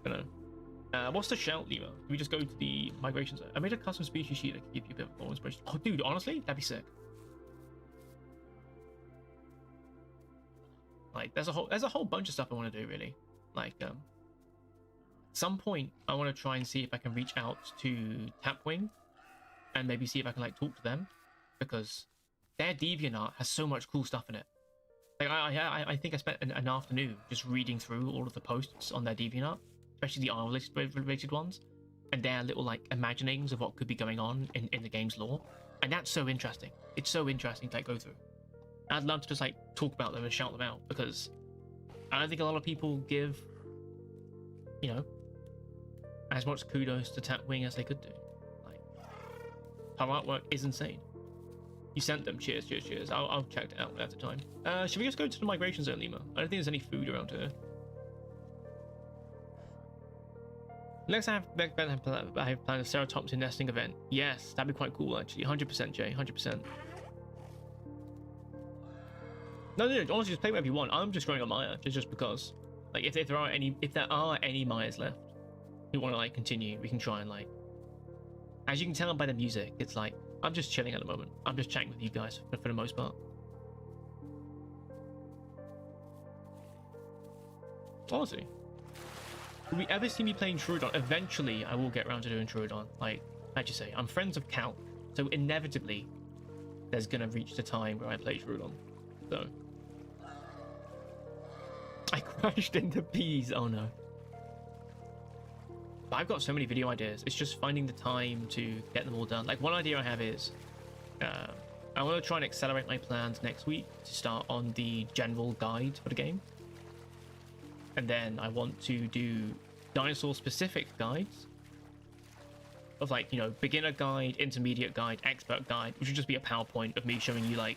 I don't know. What's the shout, Lima? Can we just go to the migration zone? I made a custom species sheet that could give you a bit more inspiration. Oh, dude, honestly, that'd be sick. Like, there's a whole bunch of stuff I want to do, really. Like, at some point, I want to try and see if I can reach out to Tapwing and maybe see if I can, like, talk to them, because their DeviantArt has so much cool stuff in it. Like, I think I spent an afternoon just reading through all of the posts on their DeviantArt, especially the R-related ones, and their little, like, imaginings of what could be going on in the game's lore. And that's so interesting. It's so interesting to like, go through. I'd love to just like talk about them and shout them out, because I don't think a lot of people give, you know, as much kudos to Tatwing as they could do. Like, her artwork is insane. You sent them. Cheers, cheers, cheers. I'll check it out at the time. Should we just go to the migration zone, Lima? I don't think there's any food around here. Next, I have planned a Ceratopsin nesting event. Yes, that'd be quite cool, actually. 100%, Jay. 100%. No, honestly, just play whatever you want. I'm just going on Maya, just because. Like, if there are any Mayas left who want to like continue, we can try and like. As you can tell by the music, it's like I'm just chilling at the moment. I'm just chatting with you guys for the most part. Honestly, will we ever see me playing Trudon? Eventually, I will get around to doing Trudon. Like I just say, I'm friends of Cal, so inevitably, there's gonna reach the time where I play Trudon. So. I crashed into bees. Oh no. But I've got so many video ideas. It's just finding the time to get them all done. Like, one idea I have is I want to try and accelerate my plans next week to start on the general guide for the game. And then I want to do dinosaur specific guides of like, you know, beginner guide, intermediate guide, expert guide, which would just be a PowerPoint of me showing you like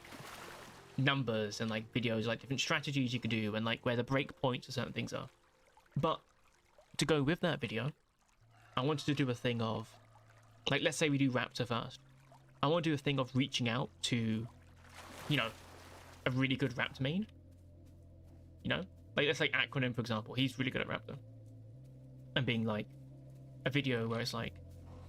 numbers and like videos, like different strategies you could do and like where the break points of certain things are. But to go with that video, I wanted to do a thing of like, let's say we do Raptor first. I want to do a thing of reaching out to, you know, a really good Raptor main. You know, like let's like Acronym, for example. He's really good at Raptor. And being like a video where it's like,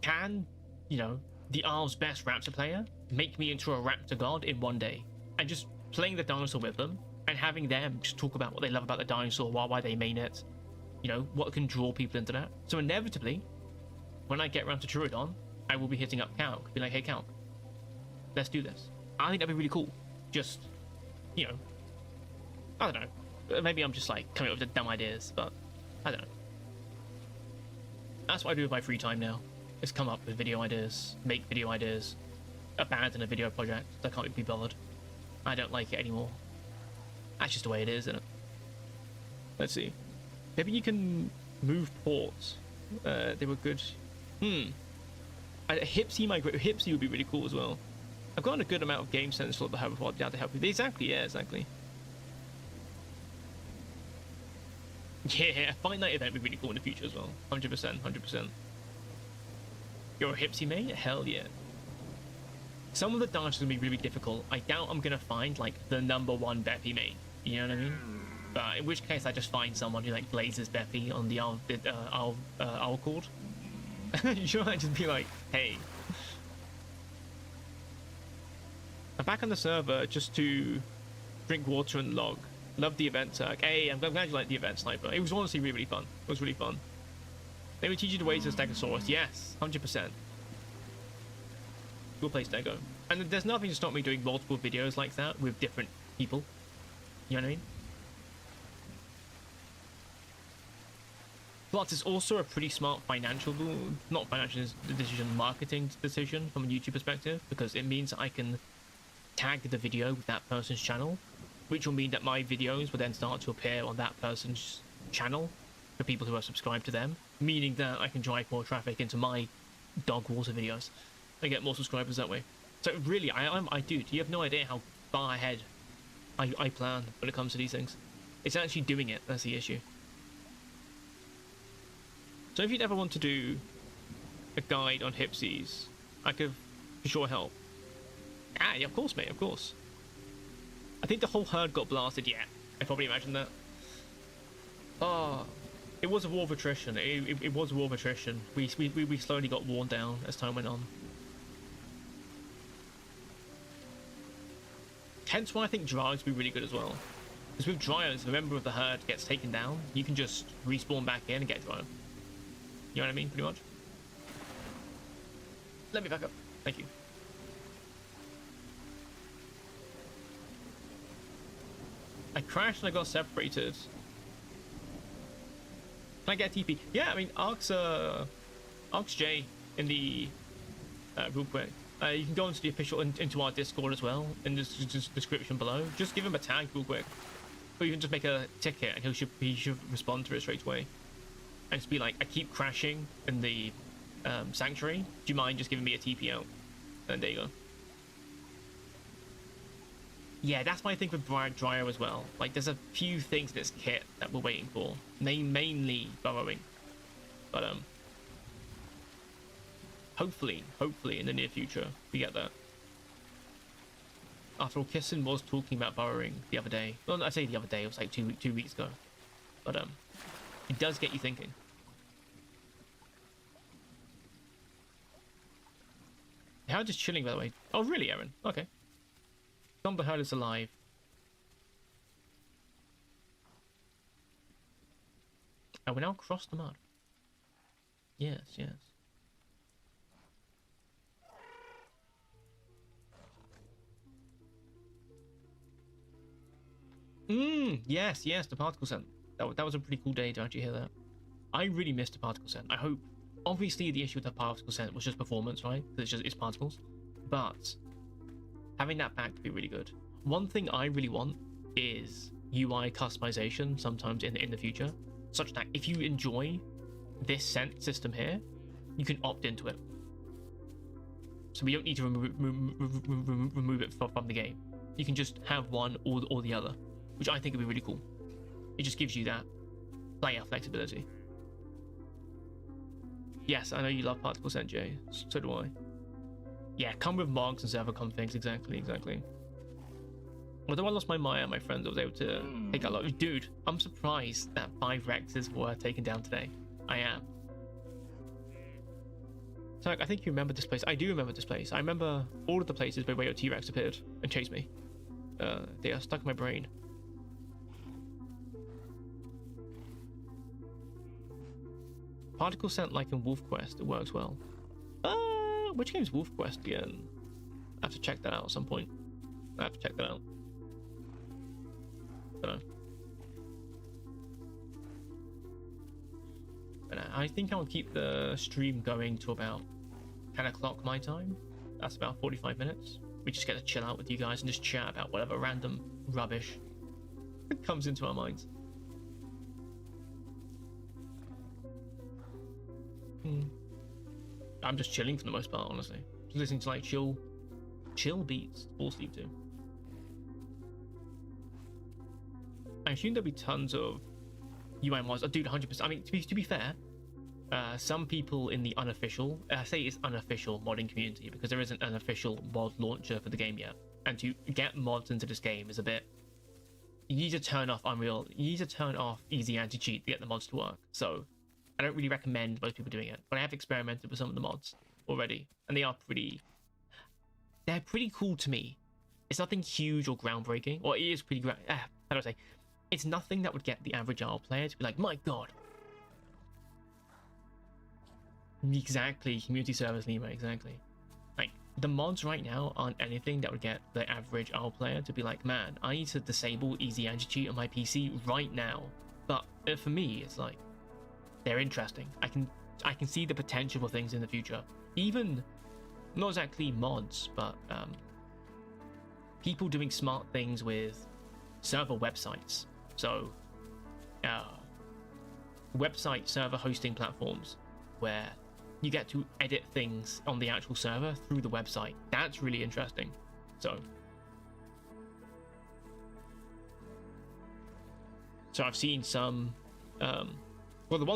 can, you know, the Isle's best Raptor player make me into a Raptor god in one day? And just playing the dinosaur with them and having them just talk about what they love about the dinosaur, why they main it, you know, what can draw people into that. So inevitably, when I get around to Trudon, I will be hitting up Calc, be like, hey Calc, let's do this. I think that'd be really cool. Just, you know, I don't know. Maybe I'm just like coming up with dumb ideas, but I don't know. That's what I do with my free time now. Is come up with video ideas, make video ideas, abandon a video project. I can't be bothered. I don't like it anymore. That's just the way it is, isn't it? Let's see. Maybe you can move ports. They were good. Hipsy would be really cool as well. I've gotten a good amount of game sense to have before to help you. Exactly, yeah, exactly. Yeah, a Fight Night event would be really cool in the future as well. 100%, 100%. You're a Hipsy mate? Hell yeah. Some of the dinosaurs are going to be really difficult. I doubt I'm going to find, like, the #1 Beppy mate. You know what I mean? But in which case, I just find someone who, like, blazes Beppy on the owl cord. You should just be like, hey. I'm back on the server just to drink water and log. Love the event, Turk. Hey, I'm glad you like the event, Sniper. It was honestly really, really fun. It was really fun. They would teach you the ways of Stegosaurus. Yes, 100%. We'll play Stego. And there's nothing to stop me doing multiple videos like that with different people. You know what I mean? Plus, it's also a pretty smart financial, not financial decision, marketing decision from a YouTube perspective, because it means I can tag the video with that person's channel, which will mean that my videos will then start to appear on that person's channel for people who are subscribed to them, meaning that I can drive more traffic into my dog water videos and get more subscribers that way. So really, I do. You have no idea how far ahead I plan when it comes to these things. It's actually doing it that's the issue. So if you'd ever want to do a guide on Hipsies, I could for sure help. Ah, yeah, of course, mate, of course. I think the whole herd got blasted. Yeah, I probably imagined that. Oh, it was a war of attrition. It was a war of attrition. We slowly got worn down as time went on. Hence why I think Dryos would be really good as well. Because with Dryos, if a member of the herd gets taken down, you can just respawn back in and get Dryo. You know what I mean, pretty much? Let me back up. Thank you. I crashed and I got separated. Can I get a TP? Yeah, I mean, Arx J in the... real quick. You can go into the official, into our Discord as well, in the description below. Just give him a tag real quick. Or you can just make a ticket and he should respond to it straight away. And just be like, I keep crashing in the sanctuary. Do you mind just giving me a TP out? And there you go. Yeah, that's my thing with Dryer as well. Like, there's a few things in this kit that we're waiting for. Mainly burrowing. But, hopefully in the near future, we get that. After all, Kissin was talking about burrowing the other day. Well, I say the other day, it was like 2 weeks ago. But, it does get you thinking. How just chilling, by the way. Oh, really, Aaron? Okay. Somber Herd is alive. And we now cross the mud. Yes. Yes, the particle scent. That was a pretty cool day to actually hear that. I really missed the particle scent. I hope. Obviously, the issue with the particle scent was just performance, right? Because it's particles. But having that back would be really good. One thing I really want is UI customization sometimes in the future, such that if you enjoy this scent system here, you can opt into it. So we don't need to remove it from the game. You can just have one or the other, which I think would be really cool. It just gives you that player flexibility. Yes, I know you love particle scent, Jay. So do I. Yeah, come with mogs and server configs. Exactly. Although I lost my Maia, my friends, I was able to take a lot. Dude, I'm surprised that 5 Rexes were taken down today. I am. So I think you remember this place. I do remember this place. I remember all of the places where your T-Rex appeared and chased me. They are stuck in my brain. Particle scent like in Wolf Quest, it works well. Which game's Wolf Quest again? I have to check that out at some point. I have to check that out. Don't know. But I think I'll keep the stream going to about 10 o'clock my time. That's about 45 minutes. We just get to chill out with you guys and just chat about whatever random rubbish comes into our minds. I'm just chilling for the most part, honestly. Just listening to like chill beats, fall asleep to. I assume there'll be tons of UI mods. Oh, dude, 100%. I mean, to be fair, some people in the unofficial, I say it's unofficial modding community because there isn't an official mod launcher for the game yet. And to get mods into this game is a bit. You need to turn off Unreal. You need to turn off Easy Anti-Cheat to get the mods to work. So I don't really recommend most people doing it, but I have experimented with some of the mods already, and they are they're pretty cool to me. It's nothing huge or groundbreaking, or it is pretty how do I say? It's nothing that would get the average RL player to be like, my god. Exactly, community service, Lima, exactly. Like, the mods right now aren't anything that would get the average RL player to be like, man, I need to disable Easy Anti-Cheat on my PC right now. But for me, it's like, they're interesting. I can see the potential for things in the future. Even not exactly mods, but people doing smart things with server websites. So website server hosting platforms where you get to edit things on the actual server through the website. That's really interesting. So I've seen some well, the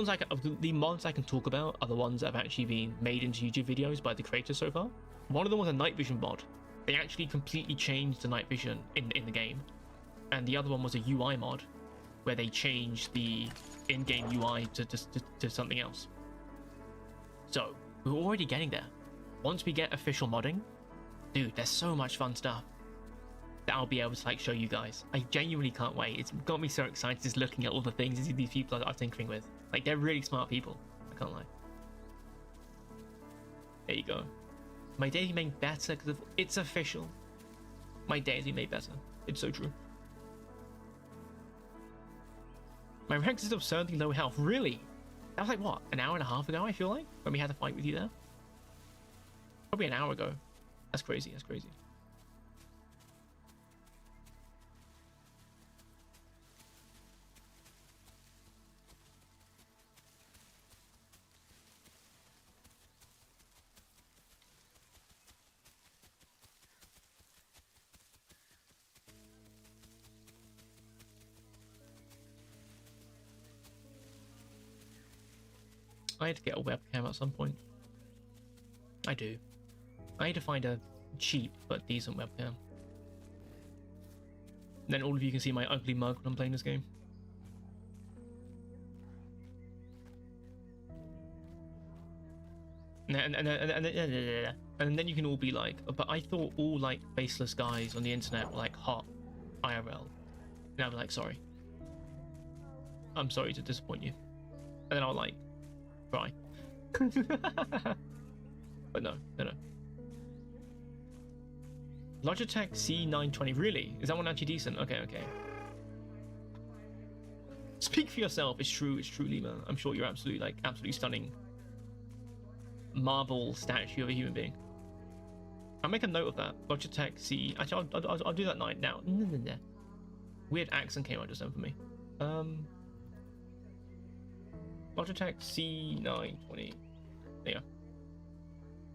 mods I can talk about are the ones that have actually been made into YouTube videos by the creators so far. One of them was a night vision mod. They actually completely changed the night vision in the game. And the other one was a UI mod, where they changed the in-game UI to something else. So, we're already getting there. Once we get official modding, dude, there's so much fun stuff that I'll be able to like show you guys. I genuinely can't wait. It's got me so excited just looking at all the things these people are tinkering with. Like, they're really smart people. I can't lie. There you go. My days made better because it's official. My days made better. It's so true. My Rex is absurdly low health. Really? That was like, what, an hour and a half ago, I feel like? When we had a fight with you there? Probably an hour ago. That's crazy. That's crazy. I had to get a webcam at some point. I do. I need to find a cheap but decent webcam. Then all of you can see my ugly mug when I'm playing this game. And then you can all be like, but I thought all like faceless guys on the internet were like hot IRL. And I'll be like, sorry. I'm sorry to disappoint you. And then I'll like cry. But no. Logitech C920, really? Is that one actually decent? Okay. Speak for yourself. It's true, Lima. I'm sure you're absolutely stunning marble statue of a human being. I'll make a note of that. Logitech C. Actually, I'll do that now. No. Weird accent came out just then for me. Logitech C920. There you go.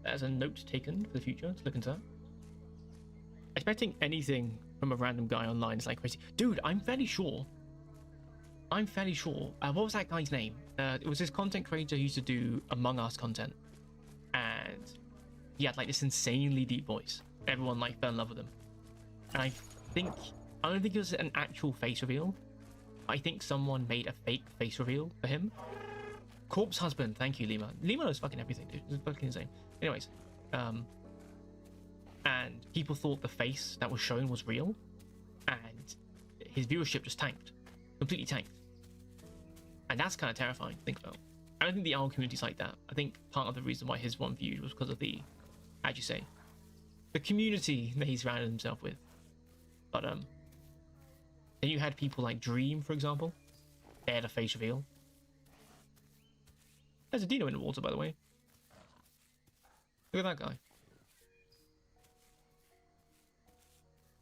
That's a note taken for the future to look into that. Expecting anything from a random guy online is like crazy. Dude, I'm fairly sure. What was that guy's name? It was this content creator who used to do Among Us content. And he had like this insanely deep voice. Everyone like fell in love with him. And I don't think it was an actual face reveal. I think someone made a fake face reveal for him. Corpse Husband, thank you, Lima. Lima knows fucking everything, dude. It's fucking insane. Anyways, and people thought the face that was shown was real, and his viewership just tanked, completely tanked. And that's kind of terrifying to think about. I don't think the owl community's like that. I think part of the reason why his one viewed was because of the, how'd you say, the community that he's surrounded himself with. But then you had people like Dream, for example. They had a face reveal. There's a dino in the water, by the way. Look at that guy.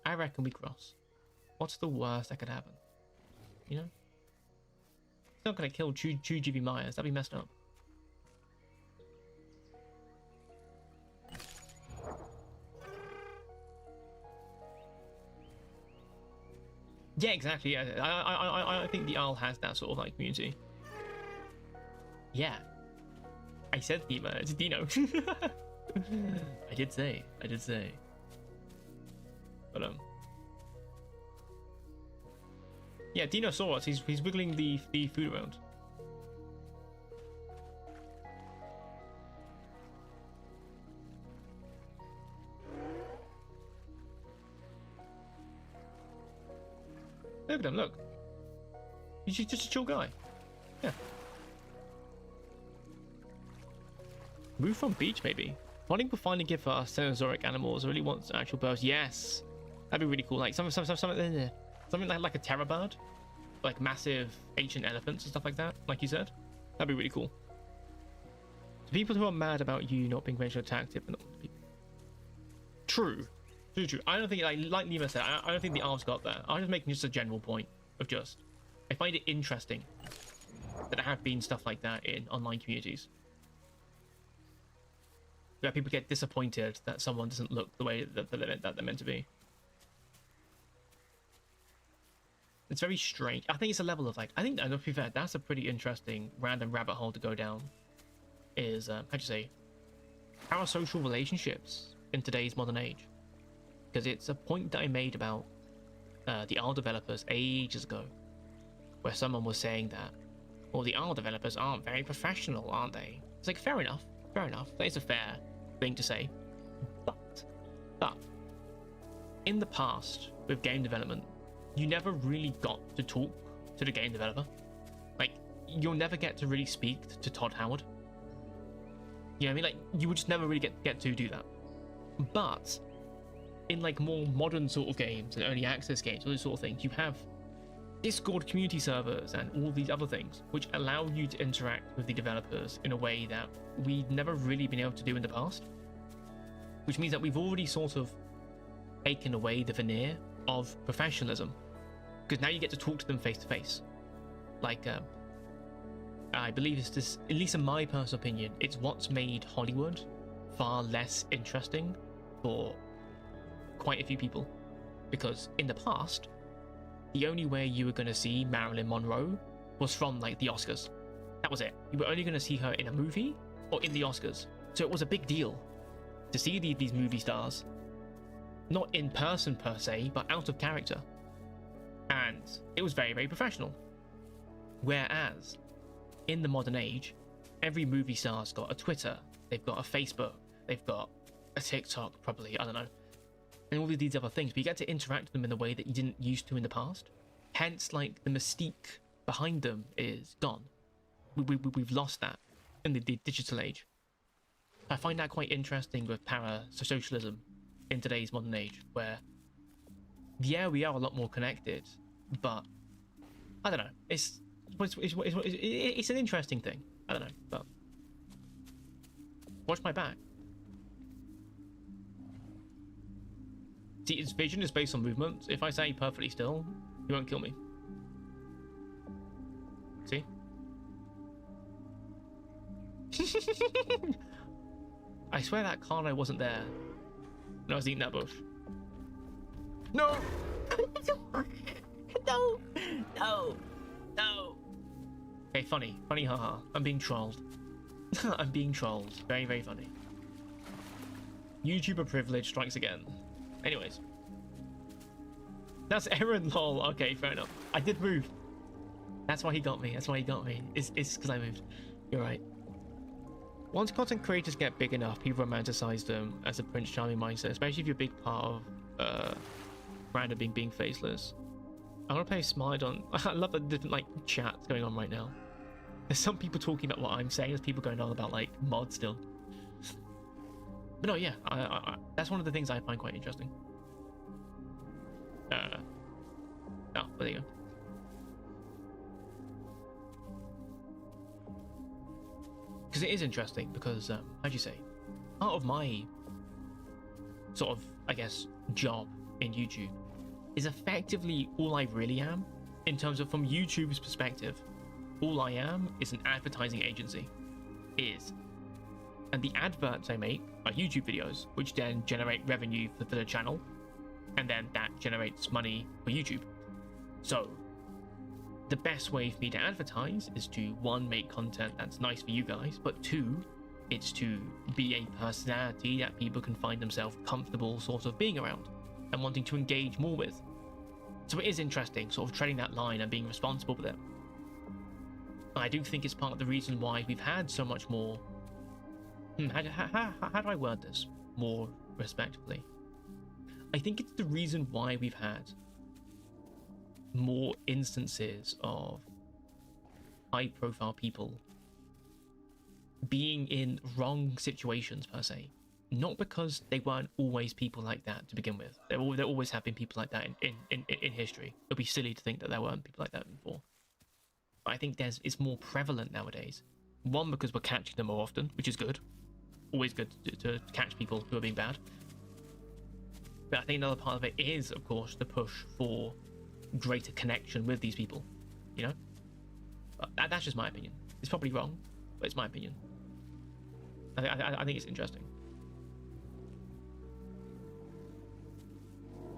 I reckon we cross. What's the worst that could happen? You know? It's not gonna kill 2GB Myers. That'd be messed up. Yeah, exactly. Yeah, I think the owl has that sort of like community. Yeah. I said Thema. It's Dino. I did say. But yeah, Dinosaurus. He's wiggling the food around. Look at him. Look. He's just a chill guy. Yeah. Move from beach, maybe. Wanting to finally give us Cenozoic animals. I really want actual birds. Yes, that'd be really cool. Like something like a terror bird, like massive ancient elephants and stuff like that. Like you said, that'd be really cool. The people who are mad about you not being racially attacked, but not people. True. I don't think, like Lima said, I don't think the arms got there. I'm just making just a general point of just, I find it interesting that there have been stuff like that in online communities. Where people get disappointed that someone doesn't look the way that they're meant to be. It's very strange. I think it's a level of like, I think, to be fair, that's a pretty interesting random rabbit hole to go down. Is, how'd you say, parasocial relationships in today's modern age. Because it's a point that I made about the R developers ages ago, where someone was saying that, well, the R developers aren't very professional, aren't they? It's like, fair enough. That is a fair thing to say. But in the past, with game development, you never really got to talk to the game developer. Like, you'll never get to really speak to Todd Howard. You know what I mean? Like, you would just never really get to do that. But in like more modern sort of games and early access games, all those sort of things, you have Discord community servers and all these other things which allow you to interact with the developers in a way that we've never really been able to do in the past. which means that we've already sort of taken away the veneer of professionalism, because now you get to talk to them face to face. Like, I believe it's this, at least in my personal opinion, it's what's made Hollywood far less interesting for quite a few people. Because in the past, the only way you were going to see Marilyn Monroe was from like the Oscars. That was it. You were only going to see her in a movie or in the Oscars. So it was a big deal to see these movie stars, not in person per se, but out of character. And it was very, very professional. Whereas in the modern age, every movie star's got a Twitter, they've got a Facebook, they've got a TikTok, probably, I don't know, and all of these other things, but you get to interact with them in a way that you didn't used to in the past. Hence, like, the mystique behind them is gone. We've lost that in the digital age. I find that quite interesting with para-socialism in today's modern age, where, yeah, we are a lot more connected, but I don't know, it's an interesting thing. I don't know, but watch my back. See, its vision is based on movement. If I say perfectly still, you won't kill me. See? I swear that Carlo wasn't there when I was eating that bush. No! No! No! No! Okay, funny. Funny, haha. I'm being trolled. I'm being trolled. Very, very funny. YouTuber privilege strikes again. Anyways. That's Aaron, lol. Okay, fair enough. I did move. That's why he got me. That's why he got me. It's because I moved. You're right. Once content creators get big enough, people romanticize them as a Prince Charming mindset, especially if you're a big part of random being faceless. I want to play Smiled on. I love the different like chats going on right now. There's some people talking about what I'm saying. There's people going on about like mods still. But no, yeah, I that's one of the things I find quite interesting. Oh, there you go. Because it is interesting, because how'd you say, part of my sort of, I guess, job in YouTube is effectively all I really am, in terms of, from YouTube's perspective, all I am is an advertising agency. And the adverts I make are YouTube videos, which then generate revenue for the channel, and then that generates money for YouTube. So the best way for me to advertise is to, one, make content that's nice for you guys, but two, it's to be a personality that people can find themselves comfortable sort of being around and wanting to engage more with. So it is interesting sort of treading that line and being responsible with it. I do think it's part of the reason why we've had so much more how do I word this more respectfully? I think it's the reason why we've had more instances of high-profile people being in wrong situations per se, not because they weren't always people like that to begin with. There always have been people like that in history. It'd be silly to think that there weren't people like that before. But I think it's more prevalent nowadays. One, because we're catching them more often, which is good. Always good to catch people who are being bad. But I think another part of it is, of course, the push for greater connection with these people, you know? But that's just my opinion. It's probably wrong, but it's my opinion. I think it's interesting.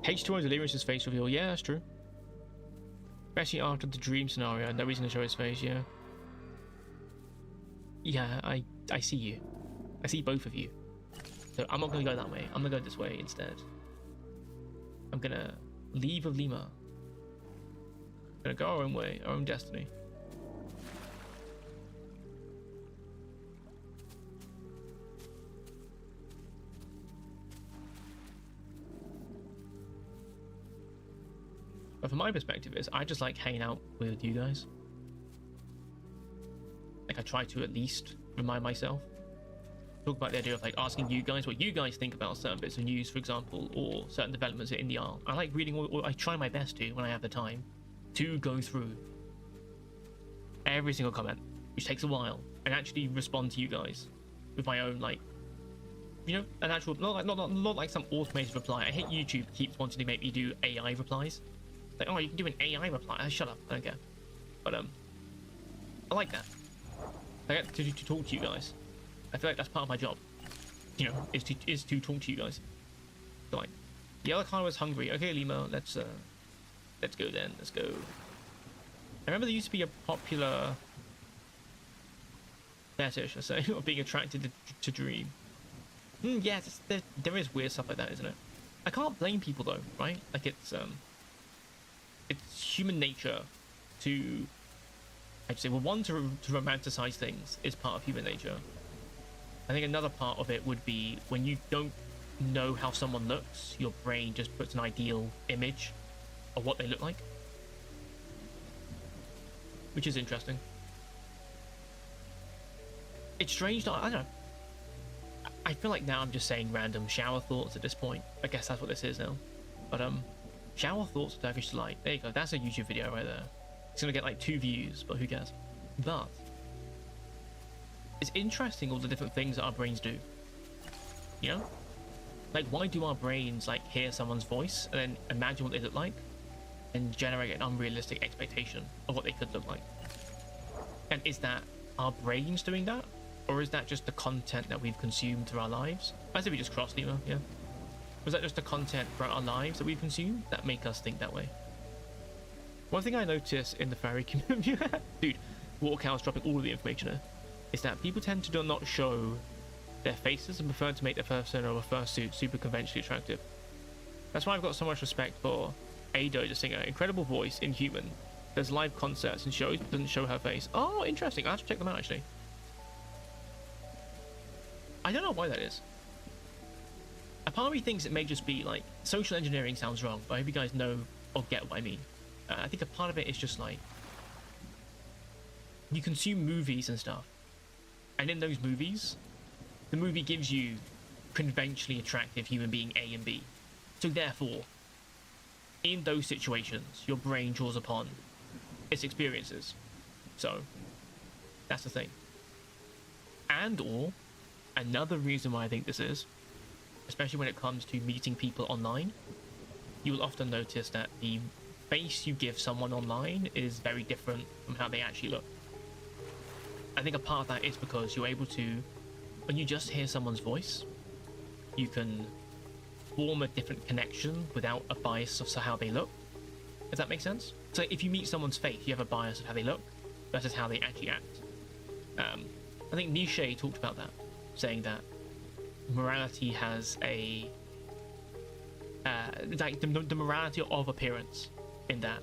H2O Delirious' face reveal. Yeah, that's true. Especially after the dream scenario, no reason to show his face, yeah. Yeah, I see you. I see both of you. So I'm not gonna go that way. I'm gonna go this way instead. I'm gonna leave with Lima. Gonna go our own way, our own destiny. But from my perspective is I just like hanging out with you guys. Like I try to at least remind myself. Talk about the idea of like asking you guys what you guys think about certain bits of news, for example, or certain developments in the art. I like reading, or I try my best to, when I have the time, to go through every single comment, which takes a while, and actually respond to you guys with my own like you know, an actual, not like some automated reply. I hate YouTube keeps wanting to make me do AI replies. Like, oh, you can do an AI reply. Shut up, I don't care. But I like that. I get to talk to you guys. I feel like that's part of my job. You know, is to talk to you guys. So like, the other car was hungry. Okay, Lima, let's go then. Let's go. I remember there used to be a popular fetish, I say, of being attracted to Dream. Yes, there is weird stuff like that, isn't it? I can't blame people though, right? Like it's human nature to, I'd say, well, one, to romanticize things is part of human nature. I think another part of it would be when you don't know how someone looks, your brain just puts an ideal image of what they look like, which is interesting. It's strange that, I don't know, I feel like now I'm just saying random shower thoughts at this point. I guess that's what this is now. But shower thoughts with Turkish delight. There you go. That's a YouTube video right there. It's gonna get like 2 views, but who cares? But it's interesting all the different things that our brains do. You know, like why do our brains like hear someone's voice and then imagine what they look like and generate an unrealistic expectation of what they could look like? And is that our brains doing that? Or is that just the content that we've consumed through our lives? I said we just crossed, Lima, yeah. Was that just the content throughout our lives that we've consumed that make us think that way? One thing I noticed in the furry community, dude, Watercow's dropping all of the information here, is that people tend to not show their faces and prefer to make their persona or fursuit super conventionally attractive. That's why I've got so much respect for Ado, the singer. Incredible voice, inhuman. Does live concerts and shows, but doesn't show her face. Oh, interesting. I'll have to check them out, actually. I don't know why that is. A part of me thinks it may just be like, social engineering sounds wrong, but I hope you guys know or get what I mean. I think a part of it is just like, you consume movies and stuff, and in those movies, the movie gives you conventionally attractive human being A and B. So therefore, in those situations, your brain draws upon its experiences. So, that's the thing. And or, another reason why I think this is, especially when it comes to meeting people online, you will often notice that the face you give someone online is very different from how they actually look. I think a part of that is because you're able to, when you just hear someone's voice, you can form a different connection without a bias of how they look, if that makes sense. So if you meet someone's face, you have a bias of how they look versus how they actually act. I think Niche talked about that, saying that morality has a like the morality of appearance, in that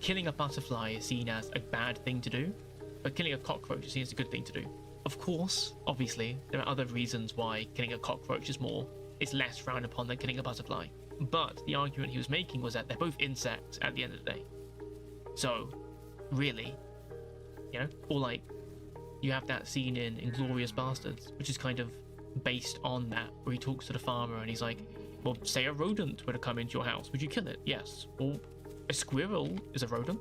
killing a butterfly is seen as a bad thing to do, but killing a cockroach is seen as a good thing to do. Of course, obviously, there are other reasons why killing a cockroach is less frowned upon than killing a butterfly. But the argument he was making was that they're both insects at the end of the day. So, really, you know, or like, you have that scene in Inglourious Bastards, which is kind of based on that, where he talks to the farmer and he's like, well, say a rodent were to come into your house, would you kill it? Yes. Well, a squirrel is a rodent.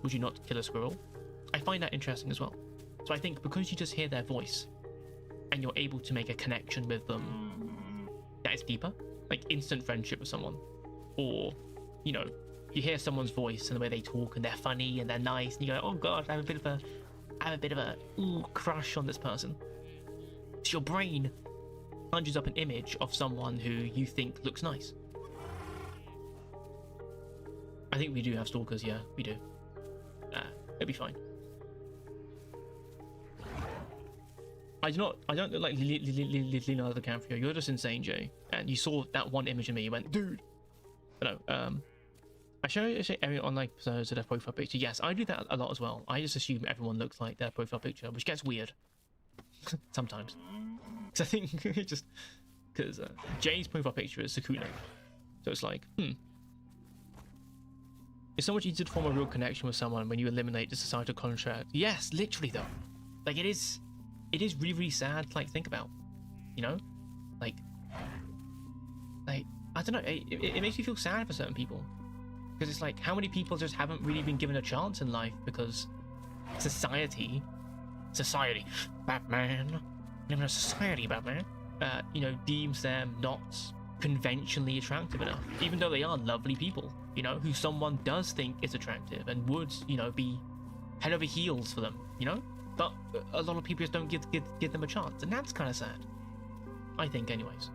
Would you not kill a squirrel? I find that interesting as well. So I think because you just hear their voice and you're able to make a connection with them that is deeper, like instant friendship with someone, or, you know, you hear someone's voice and the way they talk and they're funny and they're nice and you go, oh gosh, I have a bit of a crush on this person. So your brain conjures up an image of someone who you think looks nice. I think we do have stalkers, yeah, we do. It'll be fine. I don't look like Leonardo DiCaprio. You're just insane, Jay. And you saw that one image of me, you went, dude. But no, I show every online personas to their profile picture. Yes, I do that a lot as well. I just assume everyone looks like their profile picture, which gets weird sometimes. Because I think because Jay's profile picture is Sakuna, so it's like, it's so much easier to form a real connection with someone when you eliminate the societal contract. Yes, literally though, like it is really, really sad to like think about, you know, like I don't know, it makes me feel sad for certain people, because it's like, how many people just haven't really been given a chance in life because society, Batman, live in a society, Batman, you know, deems them not conventionally attractive enough, even though they are lovely people, you know, who someone does think is attractive and would, you know, be head over heels for them, you know. But a lot of people just don't give them a chance, and that's kind of sad, I think, anyways.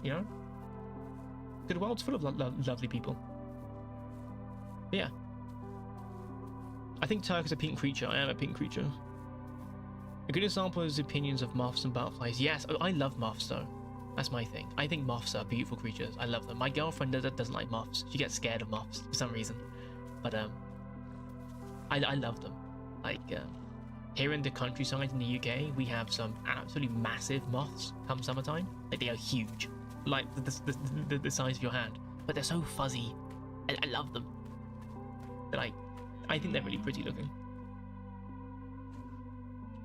You know, the world's full of lovely people. But yeah, I think Turk is a pink creature. I am a pink creature. A good example is opinions of moths and butterflies. Yes, I love moths though. That's my thing. I think moths are beautiful creatures. I love them. My girlfriend doesn't like moths. She gets scared of moths for some reason. But I love them. Like here in the countryside in the UK, we have some absolutely massive moths come summertime. Like they are huge, like the size of your hand. But they're so fuzzy. I love them. They're like, I think they're really pretty looking.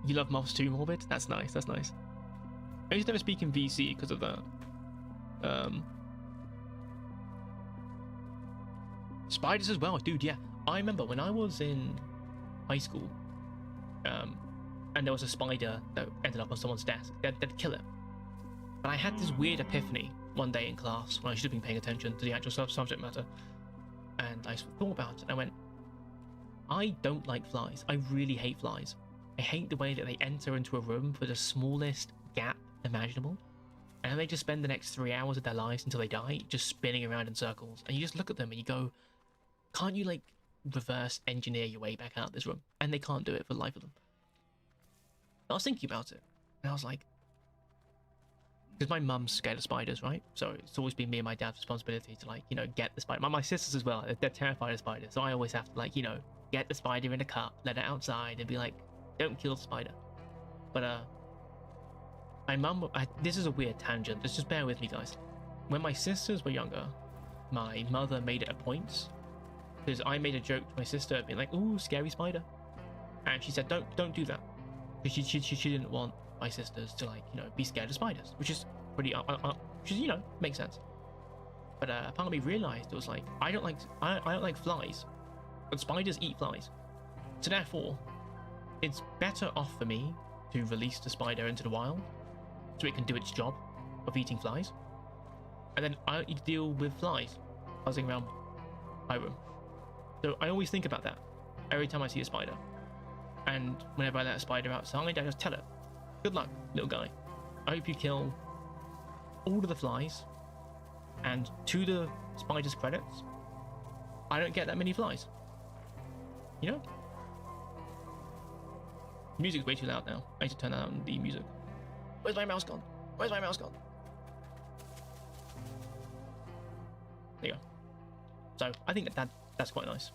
You love moths too, Morbid? That's nice. That's nice. I used to never speak in VC because of that. Spiders as well, dude. Yeah, I remember when I was in high school, and there was a spider that ended up on someone's desk. They'd kill it. But I had this weird epiphany one day in class when I should have been paying attention to the actual subject matter, and I thought about it. And I went, I don't like flies. I really hate flies. I hate the way that they enter into a room for the smallest gap imaginable, and they just spend the next 3 hours of their lives until they die just spinning around in circles, and you just look at them and you go, can't you like reverse engineer your way back out of this room? And they can't do it for the life of them. I was thinking about it, and I was like, because my mum's scared of spiders, right? So it's always been me and my dad's responsibility to, like, you know, get the spider. My sisters as well, they're terrified of spiders, so I always have to, like, you know, get the spider in a cup, let it outside, and be like, don't kill the spider. But my mum, this is a weird tangent, just bear with me, guys. When my sisters were younger, my mother made it a point, because I made a joke to my sister being like, ooh, scary spider, and she said don't do that, because she didn't want my sisters to, like, you know, be scared of spiders, which is pretty which is, you know, makes sense. But a part of me realized it was like, I don't like flies, but spiders eat flies, so therefore it's better off for me to release the spider into the wild so it can do its job of eating flies, and then I don't need to deal with flies buzzing around my room. So I always think about that every time I see a spider, and whenever I let a spider outside, I just tell it, good luck, little guy. I hope you kill all of the flies, and to the spider's credits, I don't get that many flies. You know? The music's way too loud now. I need to turn down the music. Where's my mouse gone? Where's my mouse gone? There you go. So I think that's quite nice.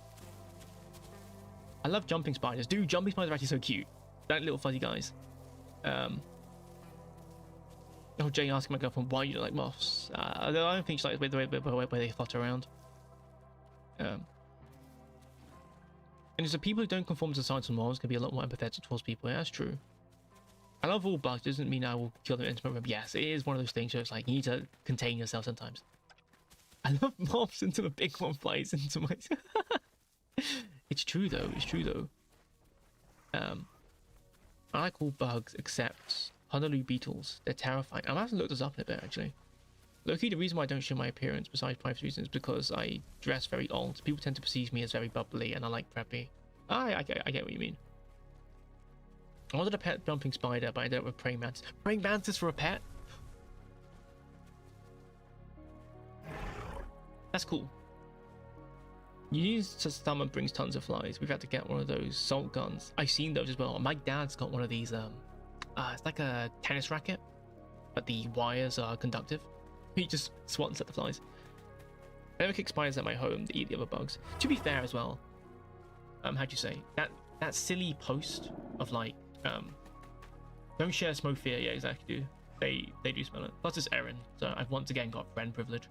I love jumping spiders. Dude, jumping spiders are actually so cute. That little fuzzy guys. Oh, Jay asking my girlfriend why you don't like moths. I don't think she likes the way they flutter around. And it's the people who don't conform to societal norms can be a lot more empathetic towards people. Yeah, that's true. I love all bugs. Doesn't mean I will kill them into my room. Yes, it is one of those things where it's like you need to contain yourself sometimes. I love moths until a big one flies into my... It's true though. It's true though. I like all bugs except Honolulu beetles. They're terrifying. I'm gonna have to look this up in a bit actually. Loki, the reason why I don't show my appearance, besides private reasons, is because I dress very old. People tend to perceive me as very bubbly, and I like preppy. I get what you mean. I wanted a pet jumping spider, but I ended up with praying mantis. Praying mantis for a pet? That's cool. You use stomach brings tons of flies. We've had to get one of those salt guns. I've seen those as well. My dad's got one of these. It's like a tennis racket, but the wires are conductive. He just swats at the flies. I never kick spiders at my home to eat the other bugs. To be fair as well, how'd you say that silly post of like, don't share smoke fear. Yeah, exactly. Dude. They do smell it. Plus it's Erin, so I've once again got friend privilege.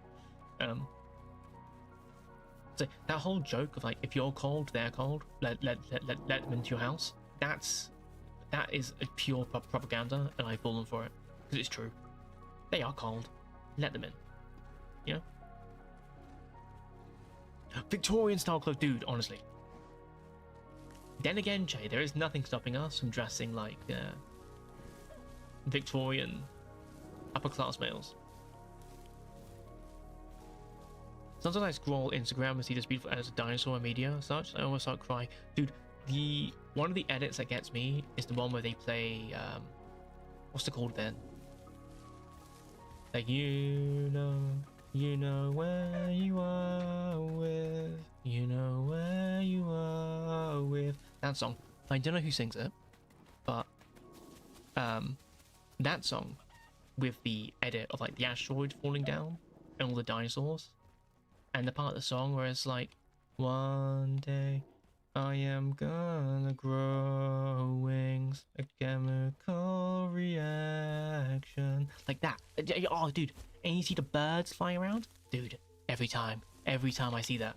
So that whole joke of like, if you're cold, they're cold. Let them into your house. That is a pure propaganda, and I've fallen for it because it's true. They are cold. Let them in. You know. Victorian style clothes, dude. Honestly. Then again, Jay, there is nothing stopping us from dressing like Victorian upper class males. Sometimes I scroll Instagram and see this beautiful edits of dinosaur media and such. I almost start crying. Dude, one of the edits that gets me is the one where they play what's it called then? Like you know where you are with, you know where you are with that song. I don't know who sings it, but that song with the edit of like the asteroid falling down and all the dinosaurs, and the part of the song where it's like, one day I am gonna grow wings, a chemical reaction, like that. Oh dude, and you see the birds flying around, dude. Every time I see that,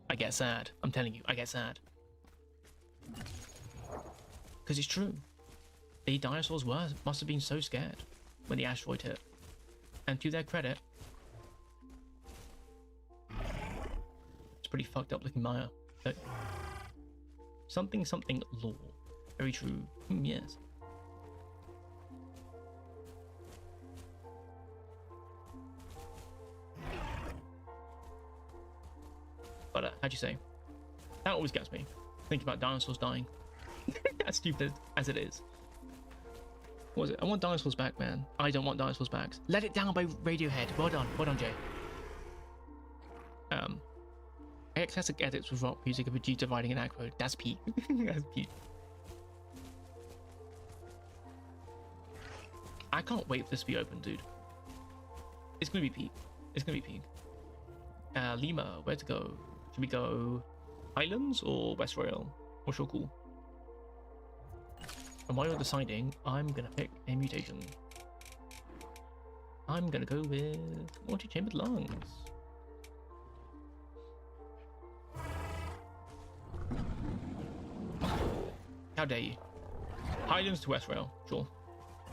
I get sad. I'm telling you, I get sad, because it's true. The dinosaurs must have been so scared when the asteroid hit, and to their credit, it's pretty fucked up looking Maya. But something law, very true. Yes. But how'd you say? That always gets me thinking about dinosaurs dying. As stupid as it is. What was it? I want dinosaurs back, man. I don't want dinosaurs back. Let It Down by Radiohead. Well done, Jay. Excessive edits with rock music of Vegeta riding an acro. That's peak. That's peak. I can't wait for this to be open, dude. It's gonna be peak. It's gonna be peak. Lima, where to go? Should we go Highlands or West Rail? What's your call? And while you're deciding, I'm gonna pick a mutation. I'm gonna go with multi-chambered lungs. How dare you? Highlands to West Rail, sure.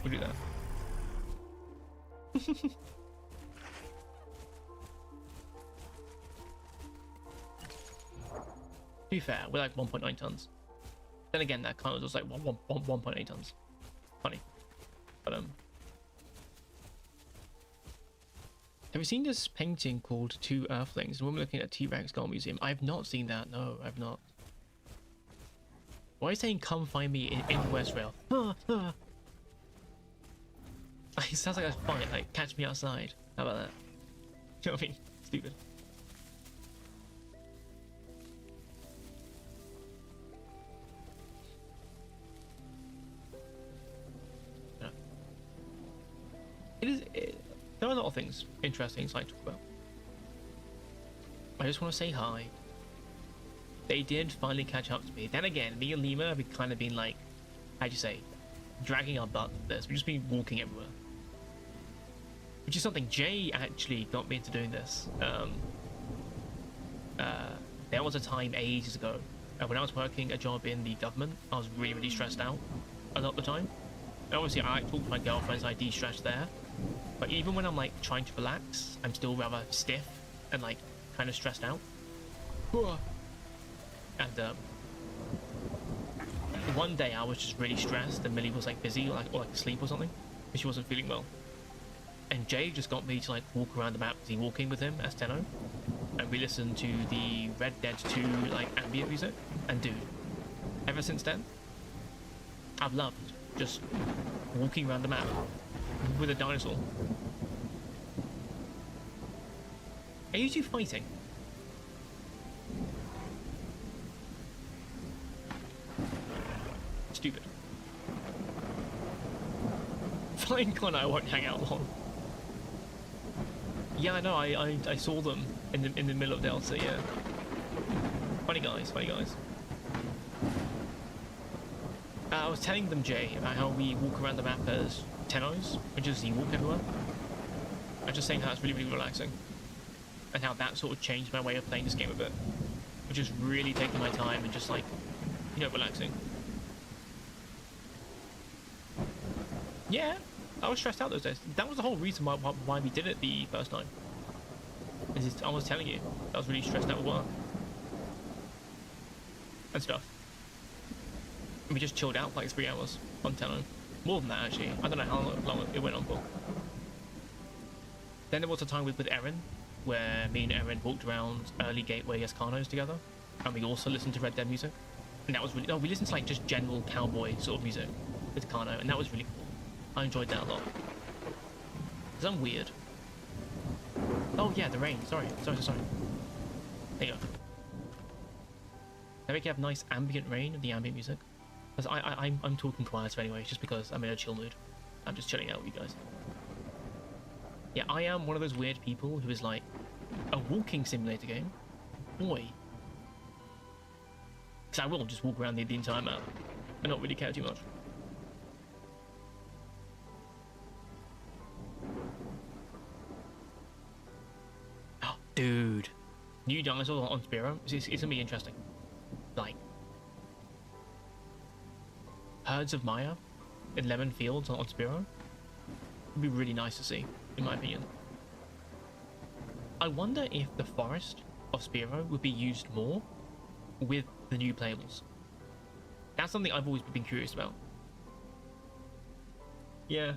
We'll do that. To be fair, we're like 1.9 tons. Then again, that kind of was like 1.8 tons. Funny. But have you seen this painting called Two Earthlings? And we're looking at T-Rex Skull Museum. I've not seen that. No, I've not. Why are you saying come find me in West Rail? It sounds like a fight, like catch me outside. How about that? You know what I mean? Stupid. Yeah. There are a lot of things interesting to talk about. I just want to say hi. They did finally catch up to me. Then again, me and Lima have kind of been like, how'd you say, dragging our butt for this. We've just been walking everywhere. Which is something Jay actually got me into doing this. There was a time ages ago when I was working a job in the government. I was really stressed out a lot of the time. And obviously, I talk to my girlfriends, I de-stress there. But even when I'm like trying to relax, I'm still rather stiff and like kind of stressed out. And one day I was just really stressed and Millie was like busy or like asleep or something, and she wasn't feeling well. And Jay just got me to like walk around the map because he's walking with him as Tenno, and we listened to the Red Dead 2 like ambient music. And dude, ever since then, I've loved just walking around the map with a dinosaur. Are you two fighting? Stupid. Fine, Connor, I won't hang out long. Yeah, I know. I saw them in the middle of Delta. Yeah. Funny guys. I was telling them, Jay, about how we walk around the map as Tennos, and just you walk everywhere. I'm just saying how it's really relaxing, and how that sort of changed my way of playing this game a bit, which is really taking my time and just like, relaxing. Yeah, I was stressed out those days. That was the whole reason why we did it the first time. I was telling you, I was really stressed out with work and stuff. And we just chilled out for like 3 hours on Tenno. More than that, actually. I don't know how long it went on for. Then there was a time with Erin, where me and Erin walked around early Gateway Escanos together, and we also listened to Red Dead music. And that was really, no, we listened to like just general cowboy sort of music with Kano, and that was really cool. I enjoyed that a lot. Because I'm weird. Oh yeah, the rain. Sorry. There you go. They make you have nice ambient rain and the ambient music. Because I'm talking quieter anyway, just because I'm in a chill mood. I'm just chilling out with you guys. Yeah, I am one of those weird people who is like a walking simulator game. Boy. Because I will just walk around the entire map and not really care too much. Oh, dude. New dinosaurs on Spiro. It's going to be interesting. Like, herds of Maia in lemon fields on Spiro would be really nice to see, in my opinion. I wonder if the forest of Spiro would be used more with the new playables. That's something I've always been curious about. Yeah.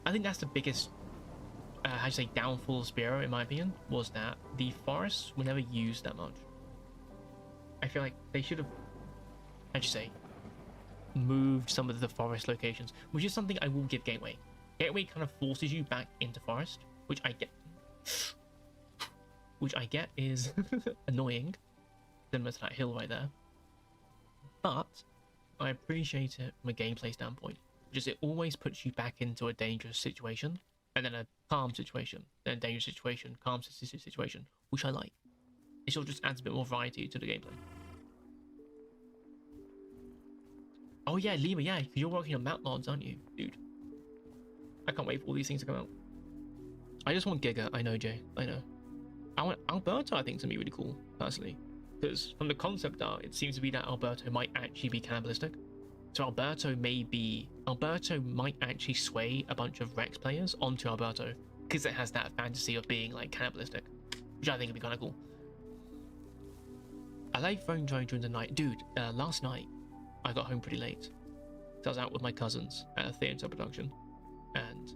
I think that's the biggest, how do you say, downfall of Spiro, in my opinion, was that the forests were never used that much. I feel like they should have, how do you say, moved some of the forest locations, which is something I will give Gateway. Gateway kind of forces you back into forest, which I get. Which I get is annoying, similar to that hill right there. But I appreciate it from a gameplay standpoint, which is it always puts you back into a dangerous situation, and then a calm situation, then a dangerous situation, calm situation, which I like. It sort of just adds a bit more variety to the gameplay. Oh yeah, Lima, yeah, because you're working on map mods, aren't you, dude? I can't wait for all these things to come out. I just want Giga. I know, Jay. I know. I want Alberto. I think is gonna be really cool, personally, because from the concept art, it seems to be that Alberto might actually be cannibalistic. So Alberto might actually sway a bunch of Rex players onto Alberto because it has that fantasy of being like cannibalistic, which I think would be kind of cool. I like phone drawing during the night, dude. Last night I got home pretty late. So I was out with my cousins at a theatre production, and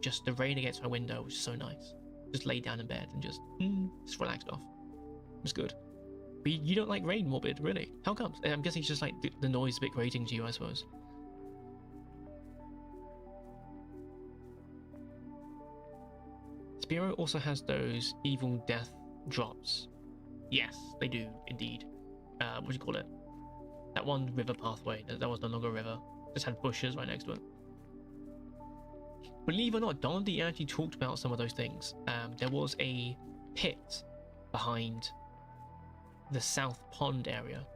just the rain against my window was so nice. Just lay down in bed and just relaxed off. It was good. But you don't like rain, Morbid, really? How comes? I'm guessing it's just like the noise is a bit grating to you, I suppose. Spiro also has those evil death drops. Yes, they do, indead. What do you call it? That one river pathway, that was no longer a river. Just had bushes right next to it. Believe it or not, Dondi actually talked about some of those things. There was a pit behind the South Pond area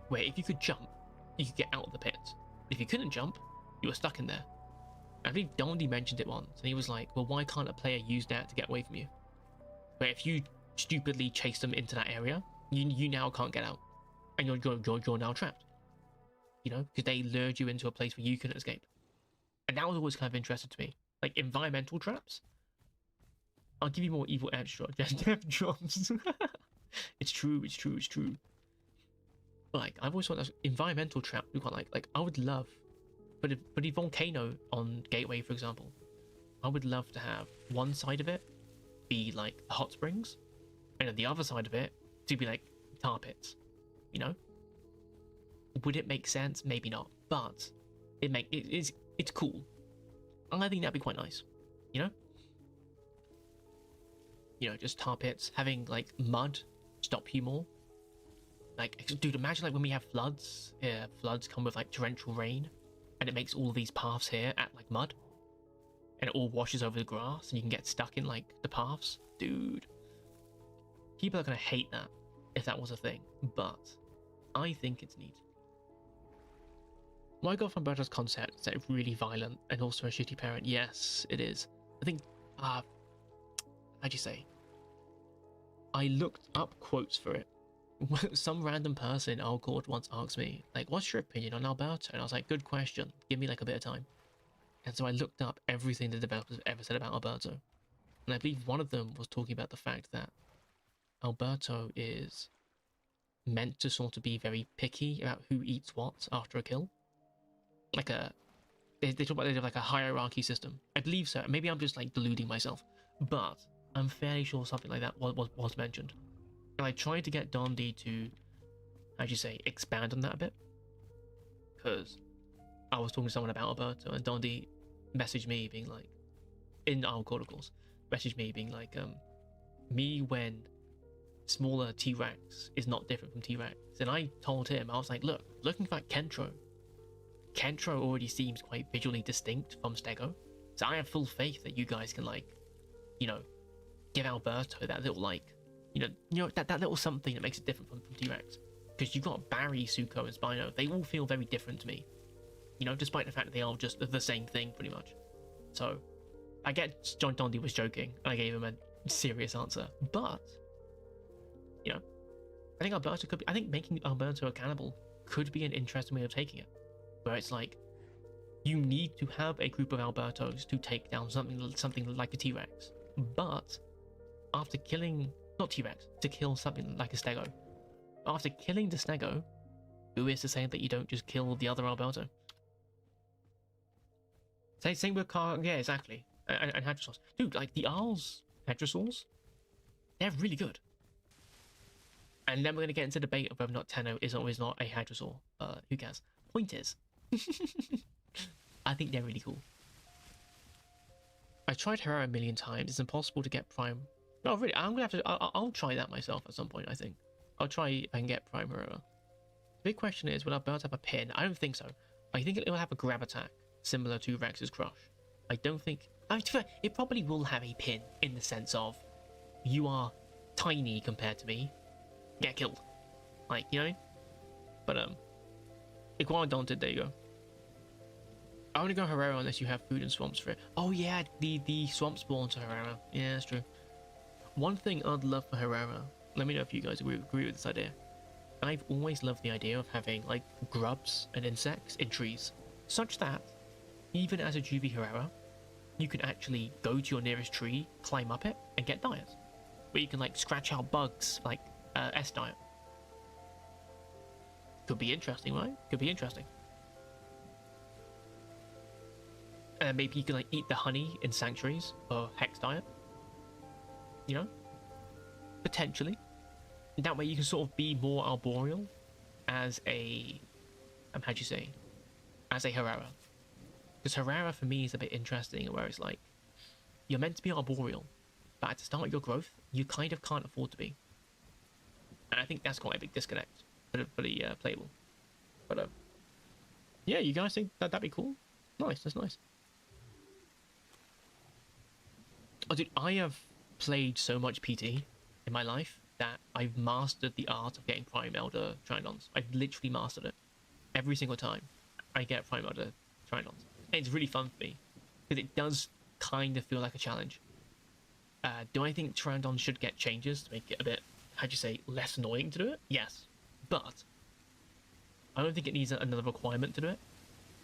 where if you could jump, you could get out of the pit. If you couldn't jump, you were stuck in there. I believe Dondi mentioned it once, and he was like, well, why can't a player use that to get away from you? Where if you stupidly chase them into that area, you now can't get out. And you're now trapped. You know, because they lured you into a place where you couldn't escape. And that was always kind of interesting to me. Like environmental traps. I'll give you more evil extra. Just death drops. It's true. But like I've always thought that environmental trap we quite like I would love, but a volcano on Gateway, for example, I would love to have one side of it be like hot springs, and then the other side of it to be like tar pits. You know? Would it make sense? Maybe not. But it's cool. I think that'd be quite nice. You know? You know, just tar pits, having like mud stop you more. Like, dude, imagine like when we have floods. Yeah, floods come with like torrential rain, and it makes all of these paths here act like mud, and it all washes over the grass, and you can get stuck in like the paths. Dude, people are gonna hate that if that was a thing, but I think it's neat. My girlfriend Berta's concept is that it's really violent and also a shitty parent. Yes, it is. I think, how'd you say? I looked up quotes for it. Some random person I'll court once asked me, like, what's your opinion on Alberto? And I was like, good question. Give me like a bit of time. And so I looked up everything the developers have ever said about Alberto. And I believe one of them was talking about the fact that Alberto is meant to sort of be very picky about who eats what after a kill. Like they talk about they have like a hierarchy system. I believe so. Maybe I'm just like deluding myself, but I'm fairly sure something like that was mentioned. And I tried to get Dondi to, how'd you say, expand on that a bit, because I was talking to someone about Alberto, and Dondi messaged me being like, in our call, of course, messaged me being like, me when smaller T-Rex is not different from T-Rex. And I told him, I was like, look, looking at Kentro already seems quite visually distinct from Stego. So I have full faith that you guys can, like, you know, give Alberto that little, like, you know that little something that makes it different from T-Rex. Because you've got Barry, Suko, and Spino. They all feel very different to me. You know, despite the fact that they are just the same thing, pretty much. So, I get John Dondi was joking, and I gave him a serious answer. But, you know, I think Alberto could be, I think making Alberto a cannibal could be an interesting way of taking it. Where it's like, you need to have a group of Albertos to take down something like a T-Rex. But, after killing, not T-Rex, to kill something like a Stego. After killing the Stego, who is to say that you don't just kill the other Alberto? Same with yeah, exactly. And Hadrosaurs. Dude, like the Arl's Hadrosaurs, they're really good. And then we're going to get into debate of whether or not Tenno is or is not a Hadrosaur. Who cares? Point is, I think they're really cool. I tried Herrera a million times. It's impossible to get Prime. No, really, I'm going to have to... I'll try that myself at some point, I think. I'll try if I can get Prime Herrera. The big question is, will Alberto have a pin? I don't think so. I think it will have a grab attack, similar to Rex's Crush. I don't think... I mean, it probably will have a pin, in the sense of, you are tiny compared to me, get killed. Like, you know what I mean? But, Iguanodonted, there you go. I want to go Herrera unless you have food and swamps for it. Oh yeah, the swamp spawn to Herrera. Yeah, that's true. One thing I'd love for Herrera, let me know if you guys agree with this idea. I've always loved the idea of having, like, grubs and insects in trees, such that, even as a juvie Herrera, you can actually go to your nearest tree, climb up it, and get diet. Where you can, like, scratch out bugs, like, S diet. Could be interesting, right? Could be interesting. And maybe you can, like, eat the honey in sanctuaries, or Hex diet. You know? Potentially. That way you can sort of be more arboreal as a... how'd you say? As a Herrera. Because Herrera for me is a bit interesting, where it's like, you're meant to be arboreal, but at the start of your growth, you kind of can't afford to be. And I think that's quite a big disconnect for the playable. But yeah, you guys think that'd be cool? Nice, that's nice. Oh, dude, I have played so much PT in my life that I've mastered the art of getting Prime Elder Trinodons. I've literally mastered it. Every single time I get Prime Elder Trinodons. It's really fun for me, because it does kind of feel like a challenge. Do I think Pteranodon should get changes to make it a bit, how'd you say, less annoying to do it? Yes. But I don't think it needs another requirement to do it.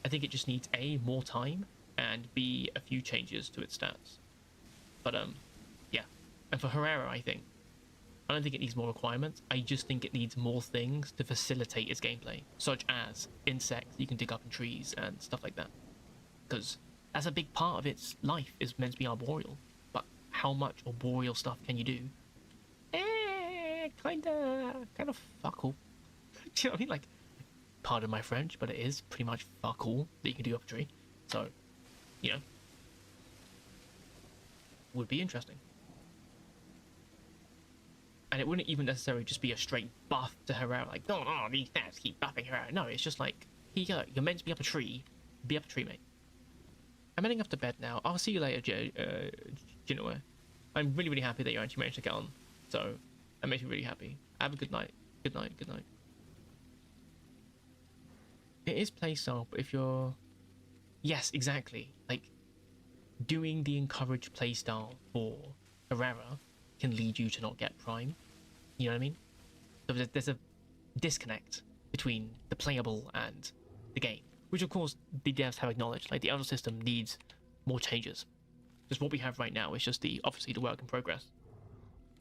I think it just needs A, more time, and B, a few changes to its stats. But yeah. And for Herrera, I don't think it needs more requirements. I just think it needs more things to facilitate its gameplay, such as insects you can dig up in trees and stuff like that. Because that's a big part of its life, is meant to be arboreal. But how much arboreal stuff can you do? Kind of fuck all. Do you know what I mean? Like, pardon my French, but it is pretty much fuck all that you can do up a tree. So, you know, would be interesting. And it wouldn't even necessarily just be a straight buff to Herrera, like, no, these stats keep buffing Herrera. No, it's just like, here you go, you're meant to be up a tree, mate. I'm heading off to bed now. I'll see you later, Genoa. I'm really, really happy that you actually managed to get on. So, that makes me really happy. Have a good night. Good night, good night. It is playstyle, but if you're... Yes, exactly. Like, doing the encouraged playstyle for Herrera can lead you to not get Prime. You know what I mean? So there's a disconnect between the playable and the game, which of course the devs have acknowledged. Like, the Elder system needs more changes, because what we have right now is just obviously the work in progress.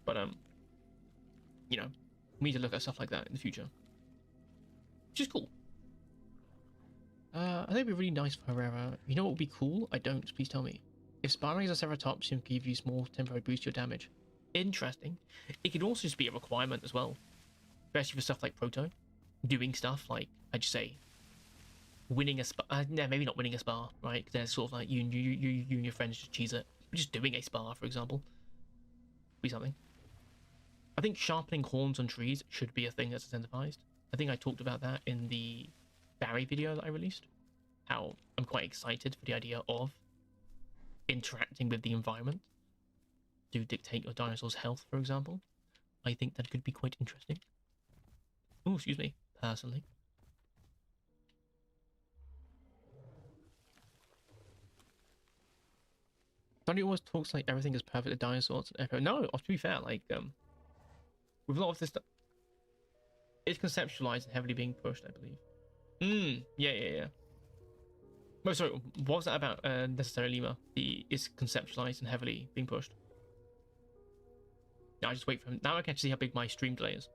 But you know, we need to look at stuff like that in the future, which is cool. I think it'd be really nice for Herrera. You know what would be cool? I don't. Please tell me. If sparring as a Ceratops can give you small temporary boost to your damage. Interesting. It could also just be a requirement as well, especially for stuff like Proto, doing stuff like I'd say winning a spar. No, maybe not winning a spar, right? Because there's sort of like you and your friends just cheese it. Just doing a spar, for example, be something. I think sharpening horns on trees should be a thing that's incentivized. I think I talked about that in the Barry video that I released. How I'm quite excited for the idea of interacting with the environment to dictate your dinosaur's health, for example. I think that could be quite interesting. Oh, excuse me, personally. Donnie always talks like everything is perfect to dinosaurs. No, to be fair, like with a lot of this stuff, it's conceptualized and heavily being pushed, I believe. Yeah. Oh, sorry, what was that about necessarily, Lima? It's conceptualized and heavily being pushed. Now I just wait for him. Now I can actually see how big my stream delay is.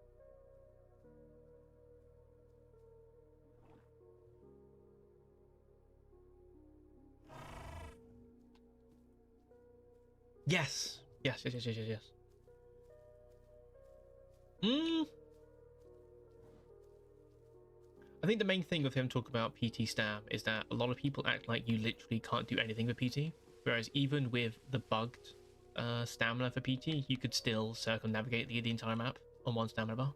Yes. Yes. I think the main thing with him talking about PT stam is that a lot of people act like you literally can't do anything with PT, whereas even with the bugged stamina for PT, you could still circumnavigate the entire map on one stamina bar.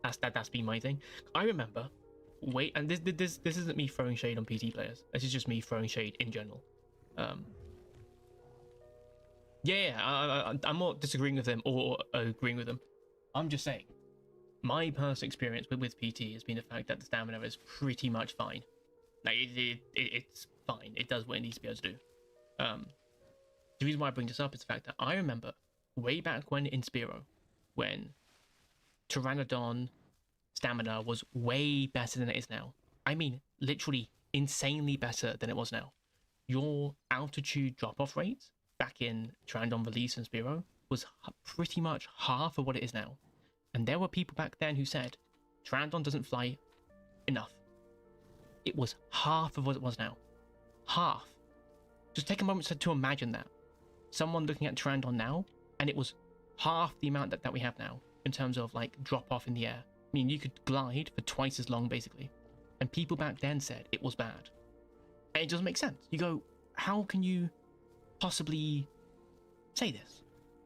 That's been my thing. I remember, and this isn't me throwing shade on PT players. This is just me throwing shade in general. I'm not disagreeing with them or agreeing with them. I'm just saying, my personal experience with PT has been the fact that the stamina is pretty much fine. Like it's fine. It does what it needs to be able to do. The reason why I bring this up is the fact that I remember way back when in Spiro, when Pteranodon stamina was way better than it is now. I mean, literally insanely better than it was now. Your altitude drop-off rate back in Pteranodon release and Spiro was pretty much half of what it is now. And there were people back then who said, Pteranodon doesn't fly enough. It was half of what it was now. Half. Just take a moment to imagine that. Someone looking at Pteranodon now, and it was half the amount that we have now in terms of like drop off in the air. I mean, you could glide for twice as long basically. And people back then said it was bad. And it doesn't make sense. You go, how can you possibly say this,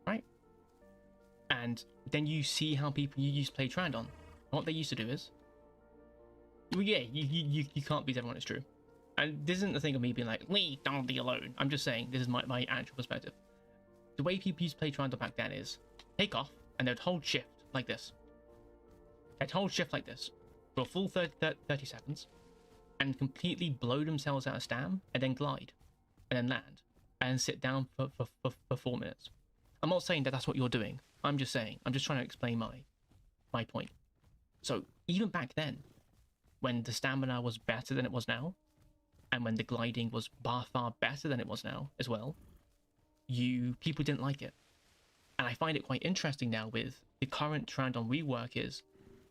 right? And then you see how people you used to play Pteranodon. What they used to do is, well, yeah, you can't beat everyone, it's true. And this isn't the thing of me being like, leave Dondy alone. I'm just saying, this is my actual perspective. The way people used to play Pteranodon back then is, take off, and they'd hold shift like this. They'd hold shift like this for a full 30 seconds, and completely blow themselves out of stam, and then glide, and then land, and sit down for 4 minutes. I'm not saying that that's what you're doing. I'm just saying, I'm just trying to explain my point. So even back then, when the stamina was better than it was now, and when the gliding was far better than it was now as well, people didn't like it. And I find it quite interesting now with the current Pteranodon rework is,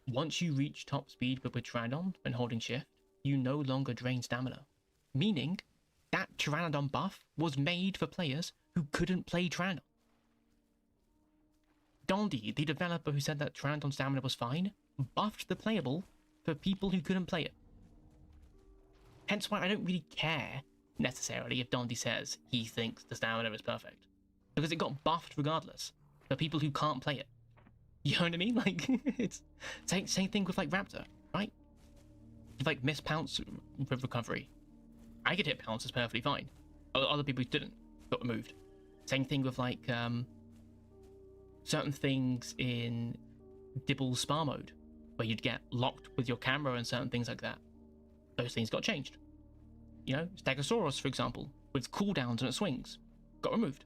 once you reach top speed with Pteranodon and holding shift, you no longer drain stamina. Meaning, that Pteranodon buff was made for players who couldn't play Pteranodon. Dondi, the developer who said that Pteranodon stamina was fine, buffed the playable for people who couldn't play it. Hence why I don't really care, necessarily, if Dondi says he thinks the stamina is perfect. Because it got buffed regardless, for people who can't play it. You know what I mean? Like, it's same thing with, like, Raptor, right? If, like, miss pounce with recovery. I could hit pounces perfectly fine. Other people who didn't got removed. Same thing with, like, certain things in Dibble's Spar mode, where you'd get locked with your camera and certain things like that. Those things got changed. You know, Stegosaurus, for example, with cooldowns and it swings, got removed.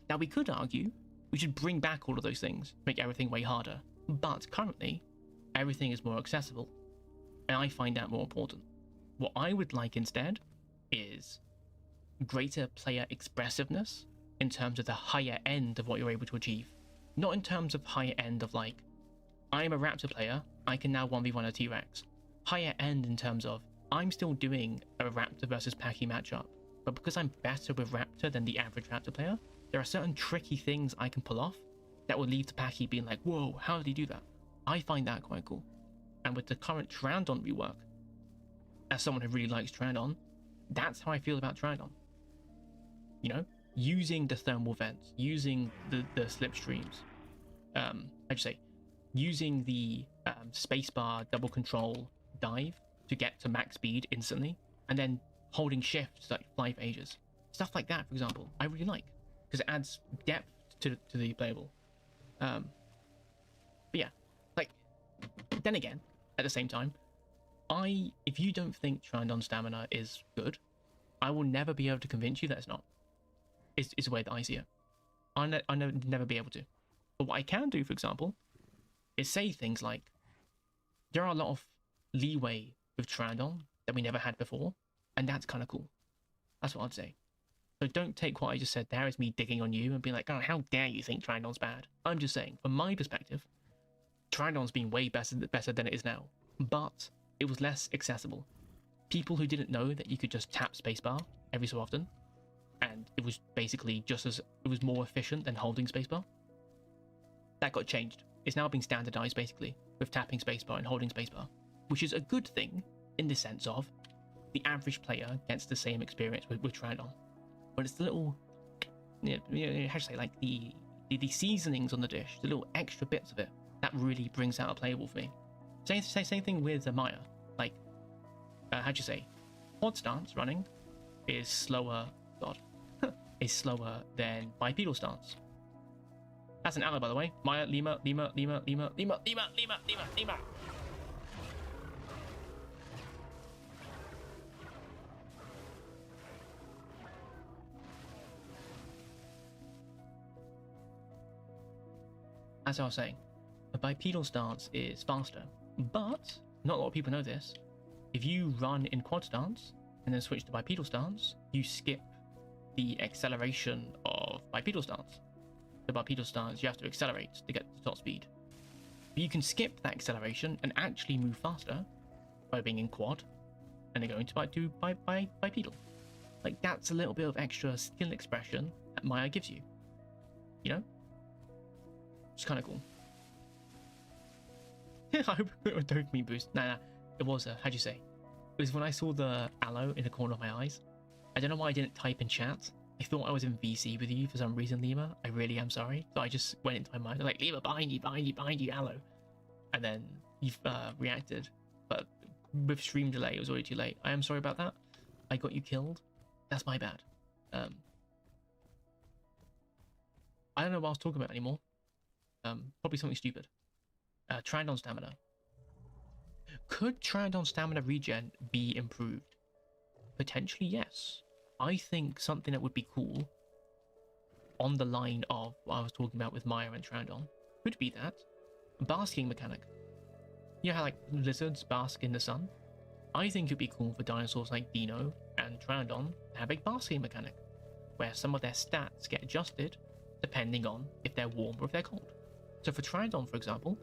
Now, we could argue we should bring back all of those things, make everything way harder, but currently, everything is more accessible, and I find that more important. What I would like instead is greater player expressiveness in terms of the higher end of what you're able to achieve. Not in terms of higher end of like, I'm a Raptor player, I can now 1v1 a T-Rex. Higher end in terms of, I'm still doing a Raptor versus Paki matchup, but because I'm better with Raptor than the average Raptor player, there are certain tricky things I can pull off that will leave the Paki being like, whoa, how did he do that? I find that quite cool. And with the current Trandon rework, as someone who really likes Trandon, that's how I feel about Trandon. You know, using the thermal vents, using the slipstreams, how'd you say, using the spacebar double control dive to get to max speed instantly, and then holding shift to like fly for ages. Stuff like that, for example, I really like, because it adds depth to the playable. But yeah, like, then again, at the same time, if you don't think Trandon stamina is good, I will never be able to convince you that it's not. It's the way that I see it. I'll never be able to. But what I can do, for example, is say things like, there are a lot of leeway with Trandon that we never had before, and that's kind of cool. That's what I'd say. So don't take what I just said there as me digging on you and being like, oh, how dare you think Trandon's bad. I'm just saying, from my perspective, Trandon's been way better than it is now, but it was less accessible. People who didn't know that you could just tap spacebar every so often, and it was basically it was more efficient than holding spacebar. That got changed. It's now being standardized basically with tapping spacebar and holding spacebar, which is a good thing in the sense of the average player gets the same experience with Trandon. But it's the little, how do you say, like the seasonings on the dish, the little extra bits of it that really brings out a playable for me. Same thing with Maia. Like, how'd you say, quad stance running is slower. God, is slower than bipedal stance. That's an ally, by the way. Maia, Lima. As I was saying, a bipedal stance is faster, but not a lot of people know this. If you run in quad stance and then switch to bipedal stance, you skip the acceleration of bipedal stance. The bipedal stance, you have to accelerate to get to top speed. But you can skip that acceleration and actually move faster by being in quad and then going to bipedal. Like, that's a little bit of extra skill expression that Maia gives you. You know? It's kind of cool. I hope it was a dopamine boost. Nah, it was how'd you say? It was when I saw the aloe in the corner of my eyes. I don't know why I didn't type in chat. I thought I was in VC with you for some reason, Lima. I really am sorry. So I just went into my mind, like, Lima, behind you, aloe. And then you've reacted. But with stream delay, it was already too late. I am sorry about that. I got you killed. That's my bad. I don't know what I was talking about anymore. Probably something stupid. Trandon stamina. Could Trandon stamina regen be improved? Potentially, yes. I think something that would be cool on the line of what I was talking about with Maia and Trandon could be that basking mechanic. You know how like lizards bask in the sun? I think it'd be cool for dinosaurs like Dino and Trandon to have a basking mechanic where some of their stats get adjusted depending on if they're warm or if they're cold. So for Trandon, for example,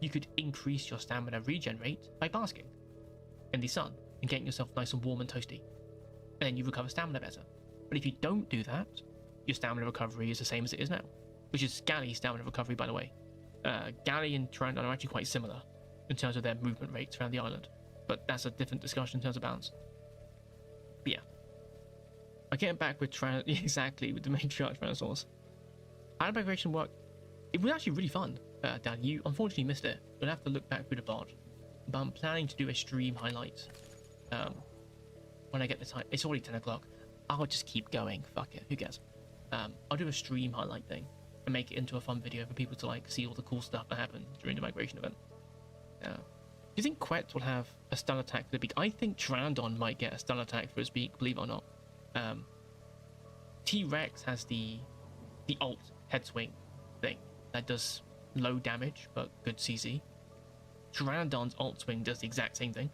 you could increase your stamina regen rate by basking in the sun and getting yourself nice and warm and toasty. And then you recover stamina better. But if you don't do that, your stamina recovery is the same as it is now, which is Galley's stamina recovery, by the way. Galley and Trandon are actually quite similar in terms of their movement rates around the island, but that's a different discussion in terms of balance. But yeah, I get back with exactly with the matriarch Tyrannosaurus. How did migration work? It was actually really fun. Dan, you unfortunately missed it. You'll have to look back through the VOD. But I'm planning to do a stream highlight. When I get the time. It's already 10 o'clock. I'll just keep going. Fuck it. Who cares? I'll do a stream highlight thing and make it into a fun video for people to like see all the cool stuff that happened during the migration event. Do you think Quet will have a stun attack for the beak? I think Trandon might get a stun attack for his beak, believe it or not. T-Rex has the alt head swing thing that does low damage but good CC. Trandon's alt swing does the exact same thing.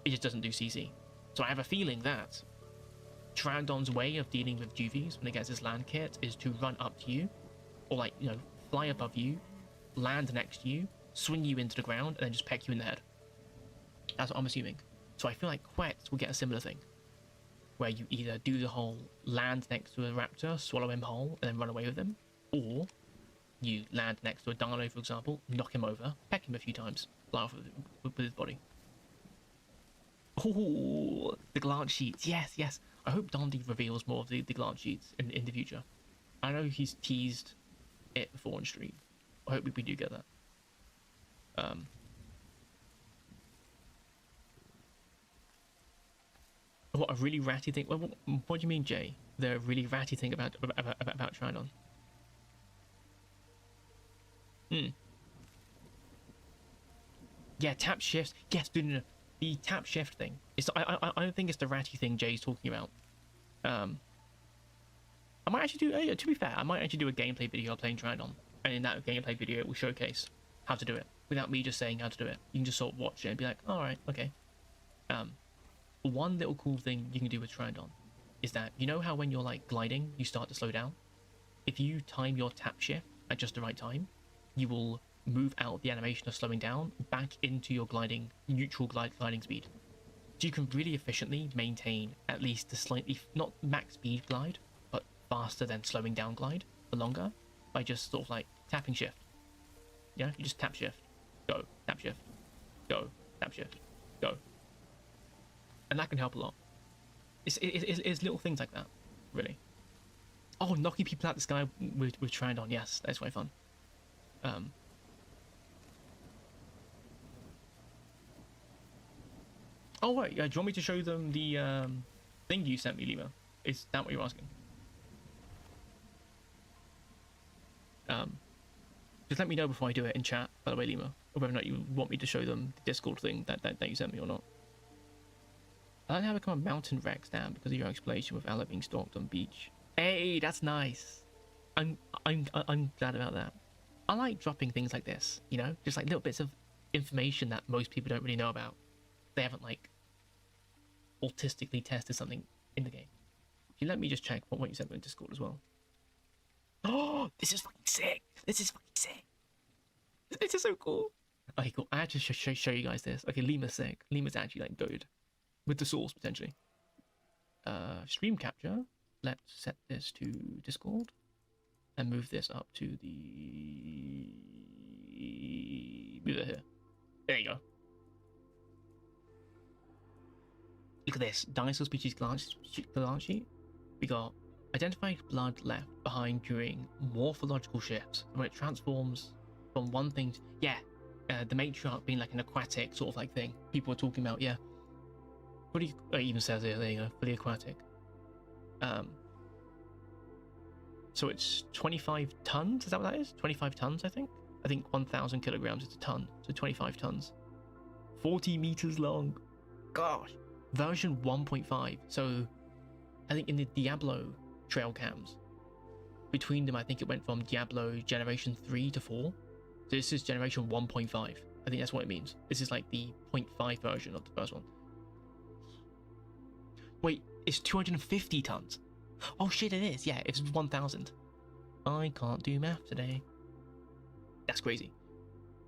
It just doesn't do CC. So I have a feeling that Trandon's way of dealing with Juvies when it gets his land kit is to run up to you, or like, you know, fly above you, land next to you, swing you into the ground, and then just peck you in the head. That's what I'm assuming. So I feel like Quetz will get a similar thing, where you either do the whole land next to a raptor, swallow him whole, and then run away with him, or you land next to a dino, for example, knock him over, peck him a few times, fly off with his body. Oh, the glance sheets. Yes, yes. I hope Dondi reveals more of the glance sheets in the future. I know he's teased it before on stream. I hope we do get that. What a really ratty thing. What do you mean, Jay? The really ratty thing about Trinon. Yeah, tap shift. Yes, no. The tap shift thing. It's I don't think it's the ratty thing Jay's talking about. I might actually do. To be fair, I might actually do a gameplay video playing Trinon, and in that gameplay video, it will showcase how to do it without me just saying how to do it. You can just sort of watch it and be like, all right, okay. One little cool thing you can do with Trinon is that, you know how when you're like gliding, you start to slow down? If you time your tap shift at just the right time, you will move out of the animation of slowing down back into your gliding, neutral gliding speed. So you can really efficiently maintain at least the slightly, not max speed glide, but faster than slowing down glide for longer by just sort of like tapping shift. Yeah, you just tap shift, go, tap shift, go, tap shift, go. And that can help a lot. It's little things like that, really. Oh, knocking people out the sky with Trinon. Yes, that's quite fun. Oh wait, do you want me to show them the thing you sent me, Lima? Is that what you're asking? Just let me know before I do it in chat, by the way, Lima, or whether or not you want me to show them the Discord thing that you sent me or not. I like how I become a mountain Rex now because of your explanation with Ella being stalked on beach. Hey, that's nice. I'm glad about that. I like dropping things like this, you know, just like little bits of information that most people don't really know about. They haven't like autistically tested something in the game. If you let me just check what you sent me in Discord as well. Oh, this is fucking sick. This is fucking sick. This is so cool. Okay, cool. I had to show you guys this. Okay, Lima's sick. Lima's actually like good. With the source, potentially. Stream capture. Let's set this to Discord. And move this up to the... Move it here. There you go. Look at this. Dinosaur species glance sheet. We got identified blood left behind during morphological shifts. When it transforms from one thing to... Yeah. The matriarch being like an aquatic sort of like thing. People are talking about, yeah. Fully, it even says it, there you go, fully aquatic. So it's 25 tons, is that what that is? 25 tons, I think? I think 1,000 kilograms is a ton, so 25 tons. 40 meters long. Gosh. Version 1.5, so I think in the Diablo trail cams, between them I think it went from Diablo generation 3 to 4. So this is generation 1.5. I think that's what it means. This is like the 0.5 version of the first one. Wait, it's 250 tons. Oh shit, it is. Yeah, it's 1,000. I can't do math today. That's crazy.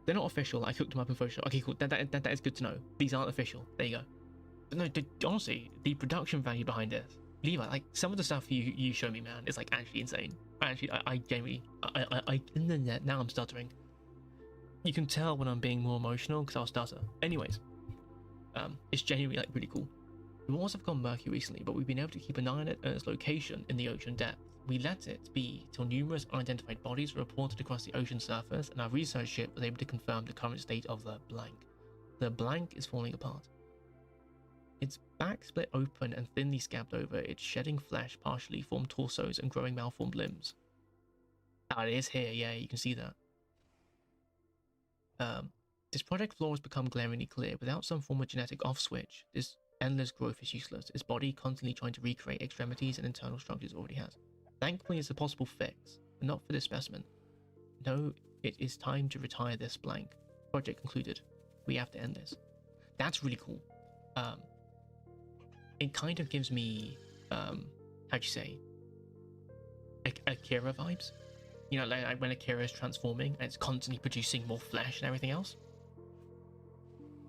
They're not official. I cooked them up in Photoshop. Okay, cool. That is good to know. These aren't official. There you go. But no, honestly, the production value behind this, Levi, like some of the stuff you show me, man, is like actually insane. I genuinely, now I'm stuttering. You can tell when I'm being more emotional because I'll stutter. Anyways, it's genuinely like really cool. The waters have gone murky recently, but we've been able to keep an eye on it and its location in the ocean depth. We let it be till numerous unidentified bodies were reported across the ocean surface, and our research ship was able to confirm the current state of the blank. The blank is falling apart. Its back split open and thinly scabbed over, its shedding flesh partially formed torsos and growing malformed limbs. Ah, it is here, yeah, you can see that. This project flaw has become glaringly clear. Without some form of genetic off switch, this endless growth is useless. Its body constantly trying to recreate extremities and internal structures it already has. Thankfully, it's a possible fix, but not for this specimen. No, it is time to retire this blank. Project concluded. We have to end this. That's really cool. It kind of gives me, how'd you say, Akira vibes. You know, like when Akira is transforming and it's constantly producing more flesh and everything else.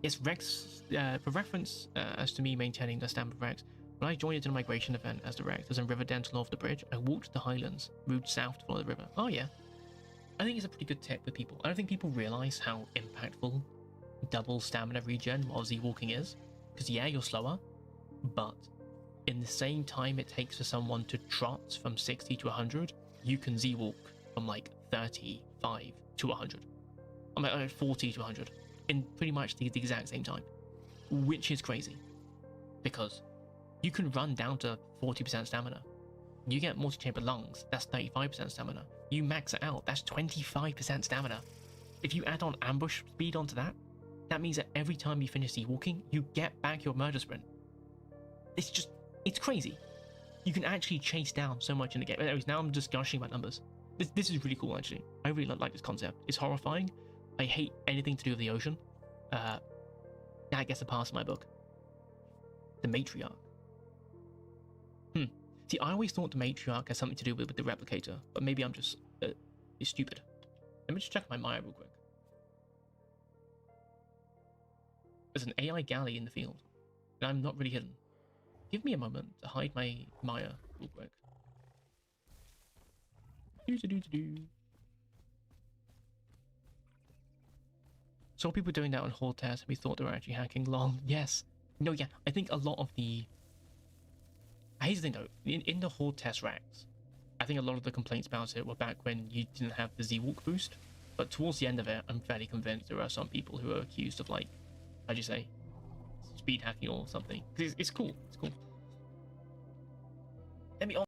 Yes, Rex, for reference as to me maintaining the stamp of Rex, when I joined a Dino Migration event as the Rex, as in River Dental north of the bridge, I walked the highlands, moved south to follow the river. Oh yeah. I think it's a pretty good tip for people. I don't think people realize how impactful double stamina regen while Z-walking is. Because yeah, you're slower, but in the same time it takes for someone to trot from 60 to 100, you can Z-walk from like 35 to 100. I'm like 40 to 100 in pretty much the exact same time, which is crazy because you can run down to 40% stamina. You get multi-chamber lungs, that's 35% stamina. You max it out, that's 25% stamina. If you add on ambush speed onto that, that means that every time you finish Z-walking, you get back your murder sprint. It's crazy. You can actually chase down so much in the game. Anyways, now I'm just gushing about numbers. This is really cool, actually. I really like this concept. It's horrifying. I hate anything to do with the ocean. That gets a pass in my book. The matriarch. See, I always thought the matriarch has something to do with the replicator, but maybe I'm just stupid. Let me just check my Maia real quick. There's an AI galley in the field, and I'm not really hidden. Give me a moment to hide my Maia real quick. Saw people doing that on Horde tests, and we thought they were actually hacking. Long, yes. No, yeah, I think a lot of the... Here's the thing though, in the Horde test racks, I think a lot of the complaints about it were back when you didn't have the Z-Walk boost, but towards the end of it, I'm fairly convinced there are some people who are accused of, like, how'd you say, speed hacking or something. It's cool, it's cool. Let me on.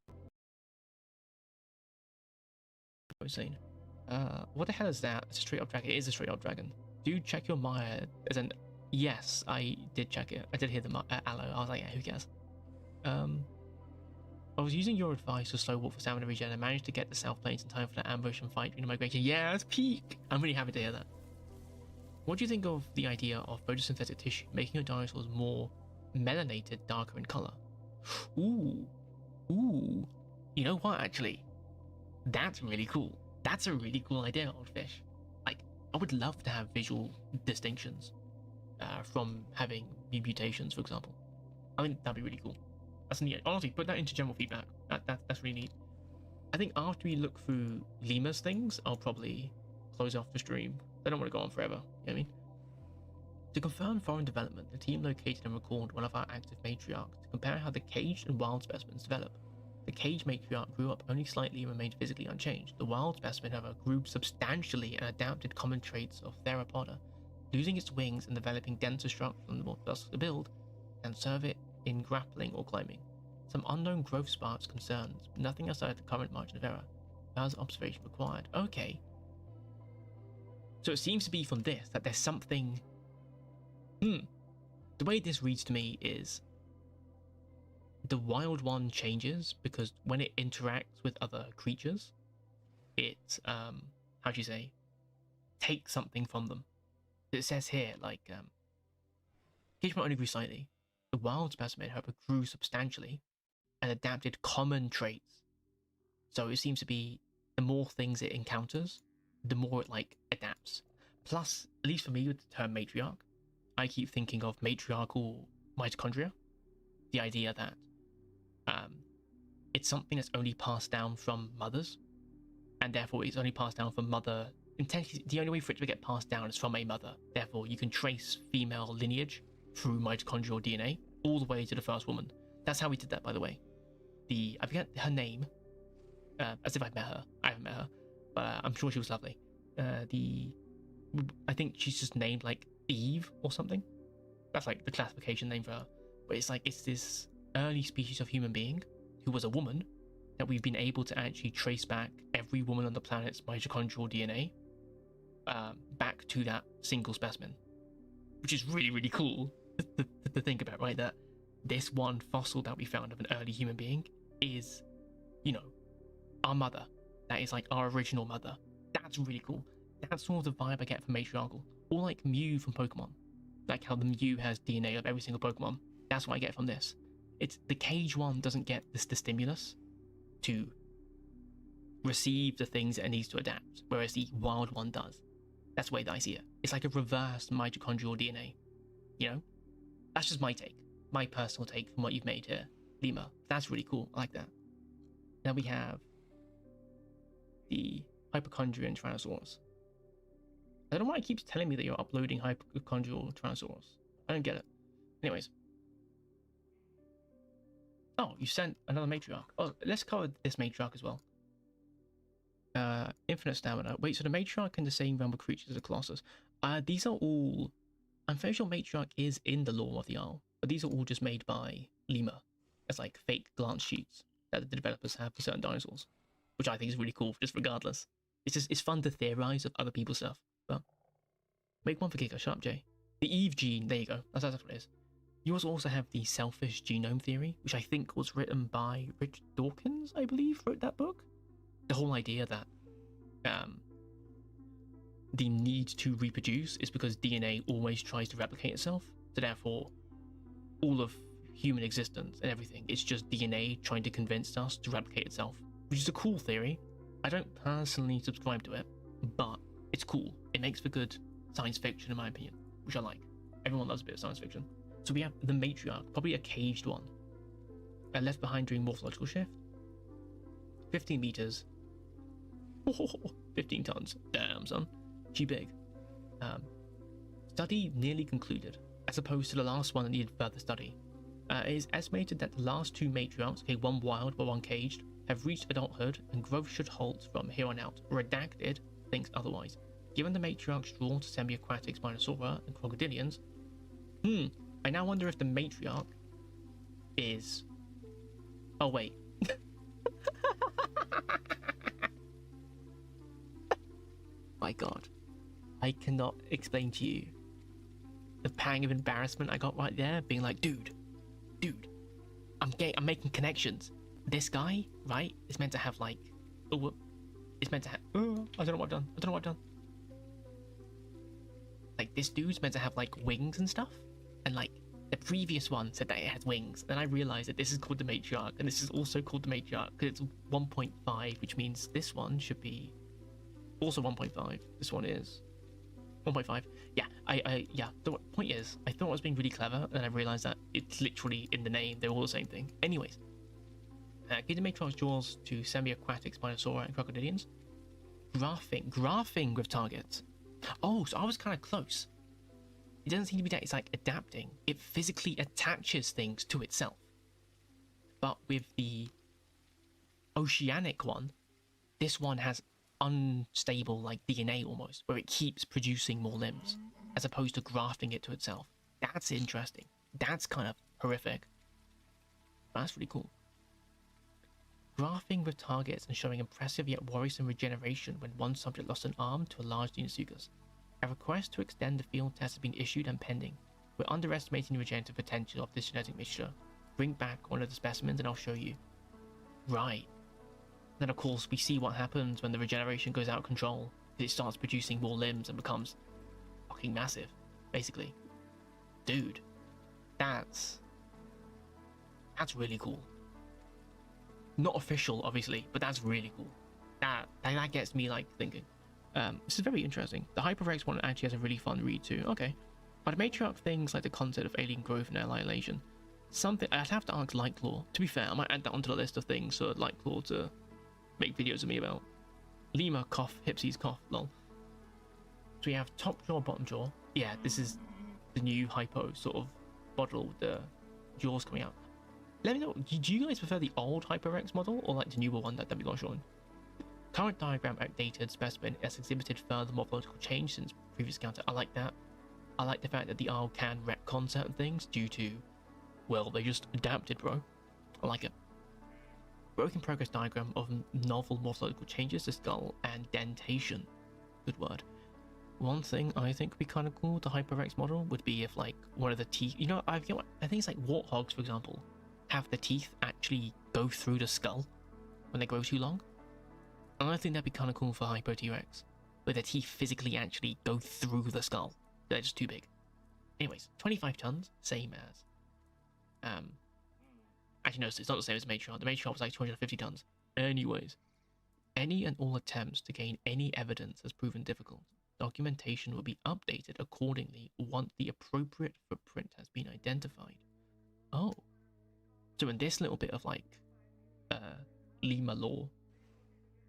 I was saying, what the hell is that? It's a straight up dragon. It is a straight up dragon. Do check your Maia. As in, yes, I did check it. I did hear the aloe. I was like, yeah, who cares? I was using your advice to slow walk for stamina regen and managed to get the South Plains in time for the ambush and fight Dino Migration. Yeah, it's peak. I'm really happy to hear that. What do you think of the idea of photosynthetic tissue making your dinosaurs more melanated, darker in color? Ooh. You know what, actually? That's really cool. That's a really cool idea, Old Fish. Like, I would love to have visual distinctions from having mutations, for example. I think that'd be really cool. That's neat. Honestly, put that into general feedback. That's really neat. I think after we look through Lima's things, I'll probably close off the stream. I don't want to go on forever. You know what I mean? To confirm foreign development, the team located and recalled one of our active matriarchs to compare how the caged and wild specimens develop. The caged matriarch grew up only slightly and remained physically unchanged. The wild specimen, however, grew substantially and adapted common traits of theropoda, losing its wings and developing denser structure on the more muscular build, and serve it in grappling or climbing. Some unknown growth sparks concerns, but nothing outside the current margin of error. Further observation required. Okay. So it seems to be from this that there's something... The way this reads to me is the wild one changes because when it interacts with other creatures, it, how do you say, takes something from them. It says here, like, engagement only grew slightly. The wild specimen, however, grew substantially and adapted common traits. So it seems to be the more things it encounters, the more it, like, adapts. Plus, at least for me with the term matriarch, I keep thinking of matriarchal mitochondria. The idea that it's something that's only passed down from mothers, and therefore it's only passed down from mother. The only way for it to get passed down is from a mother. Therefore, you can trace female lineage through mitochondrial DNA all the way to the first woman. That's how we did that, by the way. I forget her name, as if I've met her. I haven't met her, but I'm sure she was lovely. I think she's just named like Eve or something. That's like the classification name for her. But it's like it's this early species of human being who was a woman that we've been able to actually trace back every woman on the planet's mitochondrial DNA back to that single specimen, which is really, really cool to think about, right? That this one fossil that we found of an early human being is, you know, our mother. That is like our original mother. That's really cool. That's sort of the vibe I get from matriarchal. Or like Mew from Pokemon. Like how the Mew has DNA of every single Pokemon. That's what I get from this. It's the cage one doesn't get the stimulus to receive the things that it needs to adapt, whereas the wild one does. That's the way that I see it. It's like a reversed mitochondrial DNA. You know, that's just my take, my personal take from what you've made here, Lima. That's really cool. I like that. Now we have the hypochondrian Tyrannosaurus. I don't know why it keeps telling me that you're uploading hypochondrial Tyrannosaurus. I don't get it. Anyways. Oh, you sent another matriarch. Oh, let's cover this matriarch as well. Infinite stamina. Wait, so the matriarch in the same realm of creatures as the Colossus. These are all... I'm fairly sure matriarch is in the lore of the Isle, but these are all just made by Lima as like fake glance sheets that the developers have for certain dinosaurs, which I think is really cool. Just regardless, it's fun to theorize of other people's stuff. But make one for Giga. Shut up, Jay. The Eve gene. There you go. That's what it is. You also have the selfish genome theory, which I think was written by Richard Dawkins, I believe, wrote that book. The whole idea that the need to reproduce is because DNA always tries to replicate itself. So therefore, all of human existence and everything, it's just DNA trying to convince us to replicate itself, which is a cool theory. I don't personally subscribe to it, but it's cool. It makes for good science fiction, in my opinion, which I like. Everyone loves a bit of science fiction. So we have the matriarch, probably a caged one, left behind during morphological shift. 15 meters. Oh, 15 tons. Damn, son. She big. Study nearly concluded, as opposed to the last one that needed further study. It is estimated that the last two matriarchs, okay, one wild but one caged, have reached adulthood and growth should halt from here on out. Redacted thinks otherwise. Given the matriarchs drawn to semi-aquatic Spinosaurus and crocodilians, I now wonder if the matriarch is... Oh, wait. My God. I cannot explain to you the pang of embarrassment I got right there, being like, dude, I'm making connections. This guy, right, is meant to have like... Oh, it's meant to have... Oh, I don't know what I've done. Like, this dude's meant to have like wings and stuff. And like the previous one said that it has wings. Then I realized that this is called the matriarch, and this is also called the matriarch because it's 1.5, which means this one should be also 1.5. This one is 1.5. Yeah, yeah. The point is, I thought I was being really clever, and I realized that it's literally in the name. They're all the same thing. Anyways, give the matriarch's jaws to semi-aquatic Spinosaurus and crocodilians. Graphing with targets. Oh, so I was kind of close. It doesn't seem to be that it's like adapting. It physically attaches things to itself. But with the oceanic one, this one has unstable like DNA almost, where it keeps producing more limbs, as opposed to grafting it to itself. That's interesting. That's kind of horrific. That's really cool. Graphing with targets and showing impressive yet worrisome regeneration when one subject lost an arm to a large Deinosuchus. A request to extend the field test has been issued and pending. We're underestimating the regenerative potential of this genetic mixture. Bring back one of the specimens and I'll show you. Right. Then of course we see what happens when the regeneration goes out of control. It starts producing more limbs and becomes fucking massive, basically. Dude, that's really cool. Not official, obviously, but that's really cool. That gets me like thinking. This is very interesting. The HyperX one actually has a really fun read too. Okay. But the matriarch things like the concept of alien growth and annihilation. Something I'd have to ask Lightclaw. To be fair, I might add that onto the list of things for Lightclaw to make videos of me about. Lima cough, Hipsies cough, lol. So we have top jaw, bottom jaw. Yeah, this is the new hypo sort of model with the jaws coming out. Let me know, do you guys prefer the old HyperX model or like the newer one that we got shown? Current diagram outdated specimen has exhibited further morphological change since previous encounter. I like that. I like the fact that the Isle can retcon certain things due to, well, they just adapted, bro. I like it. Work in progress diagram of novel morphological changes to skull and dentation. Good word. One thing I think would be kind of cool, the HyperX model, would be if like one of the teeth, you know, I think it's like warthogs, for example, have the teeth actually go through the skull when they grow too long. And I think that'd be kind of cool for Hypo T-Rex, where the teeth physically actually go through the skull. They're just too big. Anyways, 25 tons, same as... Actually, no, it's not the same as the Matriarch. The Matriarch was like 250 tons. Anyways, any and all attempts to gain any evidence has proven difficult. Documentation will be updated accordingly once the appropriate footprint has been identified. Oh. So in this little bit of like Lima lore,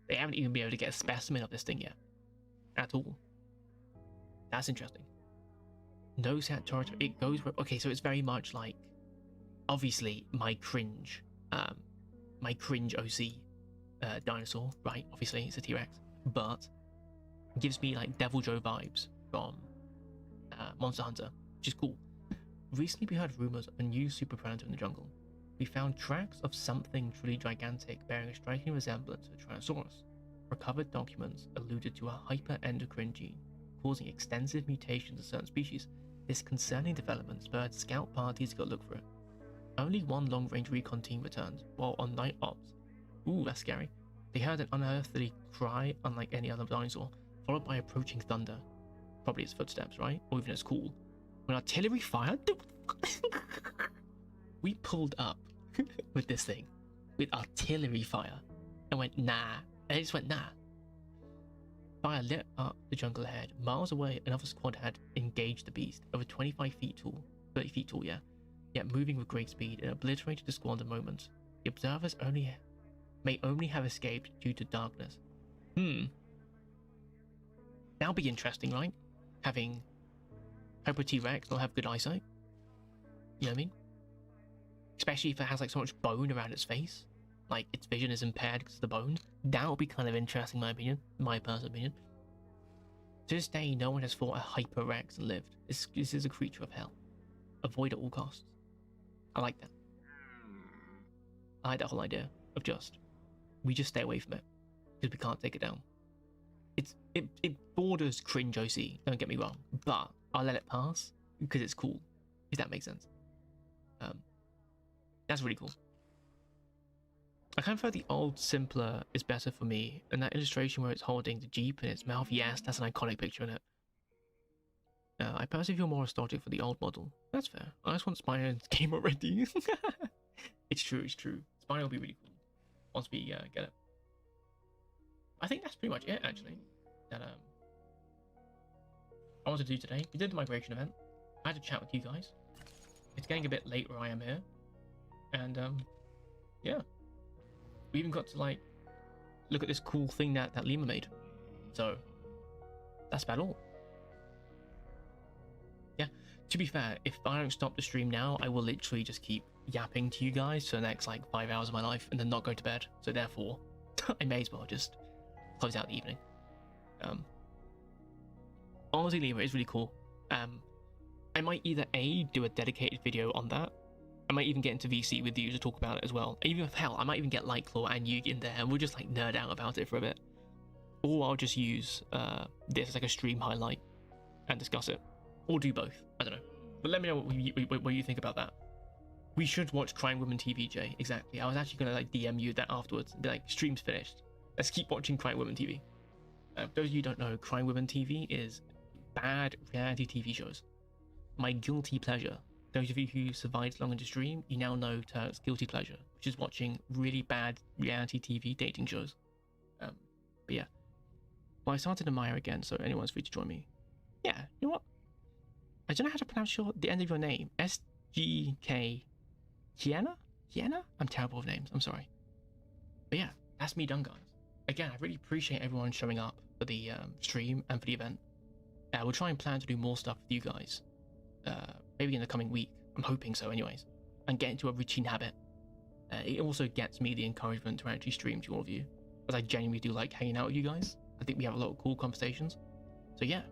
they haven't even been able to get a specimen of this thing yet. At all. That's interesting. No set territory. It goes where, okay, so it's very much like, obviously my cringe OC dinosaur, right? Obviously it's a T-Rex, but it gives me like Devil Joe vibes from Monster Hunter, which is cool. Recently we heard rumors of a new super predator in the jungle. We found tracks of something truly gigantic bearing a striking resemblance to a Tyrannosaurus. Recovered documents alluded to a hyperendocrine gene, causing extensive mutations in certain species. This concerning development spurred scout parties to go look for it. Only one long-range recon team returned, while on night ops. Ooh, that's scary. They heard an unearthly cry unlike any other dinosaur, followed by approaching thunder. Probably its footsteps, right? Or even its call. When artillery fired, we pulled up with this thing, with artillery fire, and went, nah. And it just went, nah. Fire lit up the jungle ahead. Miles away, another squad had engaged the beast, over 25 feet tall, 30 feet tall, yeah. Yet moving with great speed and obliterated the squad in moments. The observers may only have escaped due to darkness. That'll be interesting, right? Having Hyper T-Rex not have good eyesight. You know what I mean? Especially if it has like so much bone around its face. Like its vision is impaired because of the bone. That would be kind of interesting, in my opinion. My personal opinion. To this day, no one has fought a Hyper Rex and lived. This is a creature of hell. Avoid at all costs. I like that. I like that whole idea of we just stay away from it because we can't take it down. It borders cringe OC, don't get me wrong, but I'll let it pass because it's cool, if that makes sense. That's really cool. I kind of feel the old simpler is better for me, and that illustration where it's holding the Jeep in its mouth, yes, that's an iconic picture in it. I personally feel more nostalgic for the old model. That's fair. I just want Spino in the game already. It's true, it's true. Spino will be really cool once we get it. I think that's pretty much it, actually, that I wanted to do today. We did the migration event. I had to chat with you guys. It's getting a bit late where I am here. And, yeah. We even got to, like, look at this cool thing that Lima made. So, that's about all. Yeah, to be fair, if I don't stop the stream now, I will literally just keep yapping to you guys for the next, like, 5 hours of my life and then not go to bed. So, therefore, I may as well just close out the evening. Honestly, Lima is really cool. I might either A, do a dedicated video on that. I might even get into VC with you to talk about it as well. Even if, hell, I might even get Lightclaw and Yugi in there and we'll just like nerd out about it for a bit. Or I'll just use this as like a stream highlight and discuss it. Or do both. I don't know. But let me know what you think about that. We should watch Crying Women TV, Jay. Exactly. I was actually going to like DM you that afterwards and be like, stream's finished. Let's keep watching Crying Women TV. Those of you who don't know, Crying Women TV is bad reality TV shows. My guilty pleasure. Those of you who survived long into stream, you now know Turk's guilty pleasure, which is watching really bad reality TV dating shows. But yeah. Well, I started a Maia again, so anyone's free to join me. Yeah, you know what? I don't know how to pronounce the end of your name. SGK Kiena? Kiena? I'm terrible with names, I'm sorry. But yeah, that's me done, guys. Again, I really appreciate everyone showing up for the stream and for the event. We'll try and plan to do more stuff with you guys. Maybe in the coming week. I'm hoping so anyways. And get into a routine habit. It also gets me the encouragement to actually stream to all of you. As I genuinely do like hanging out with you guys. I think we have a lot of cool conversations. So yeah,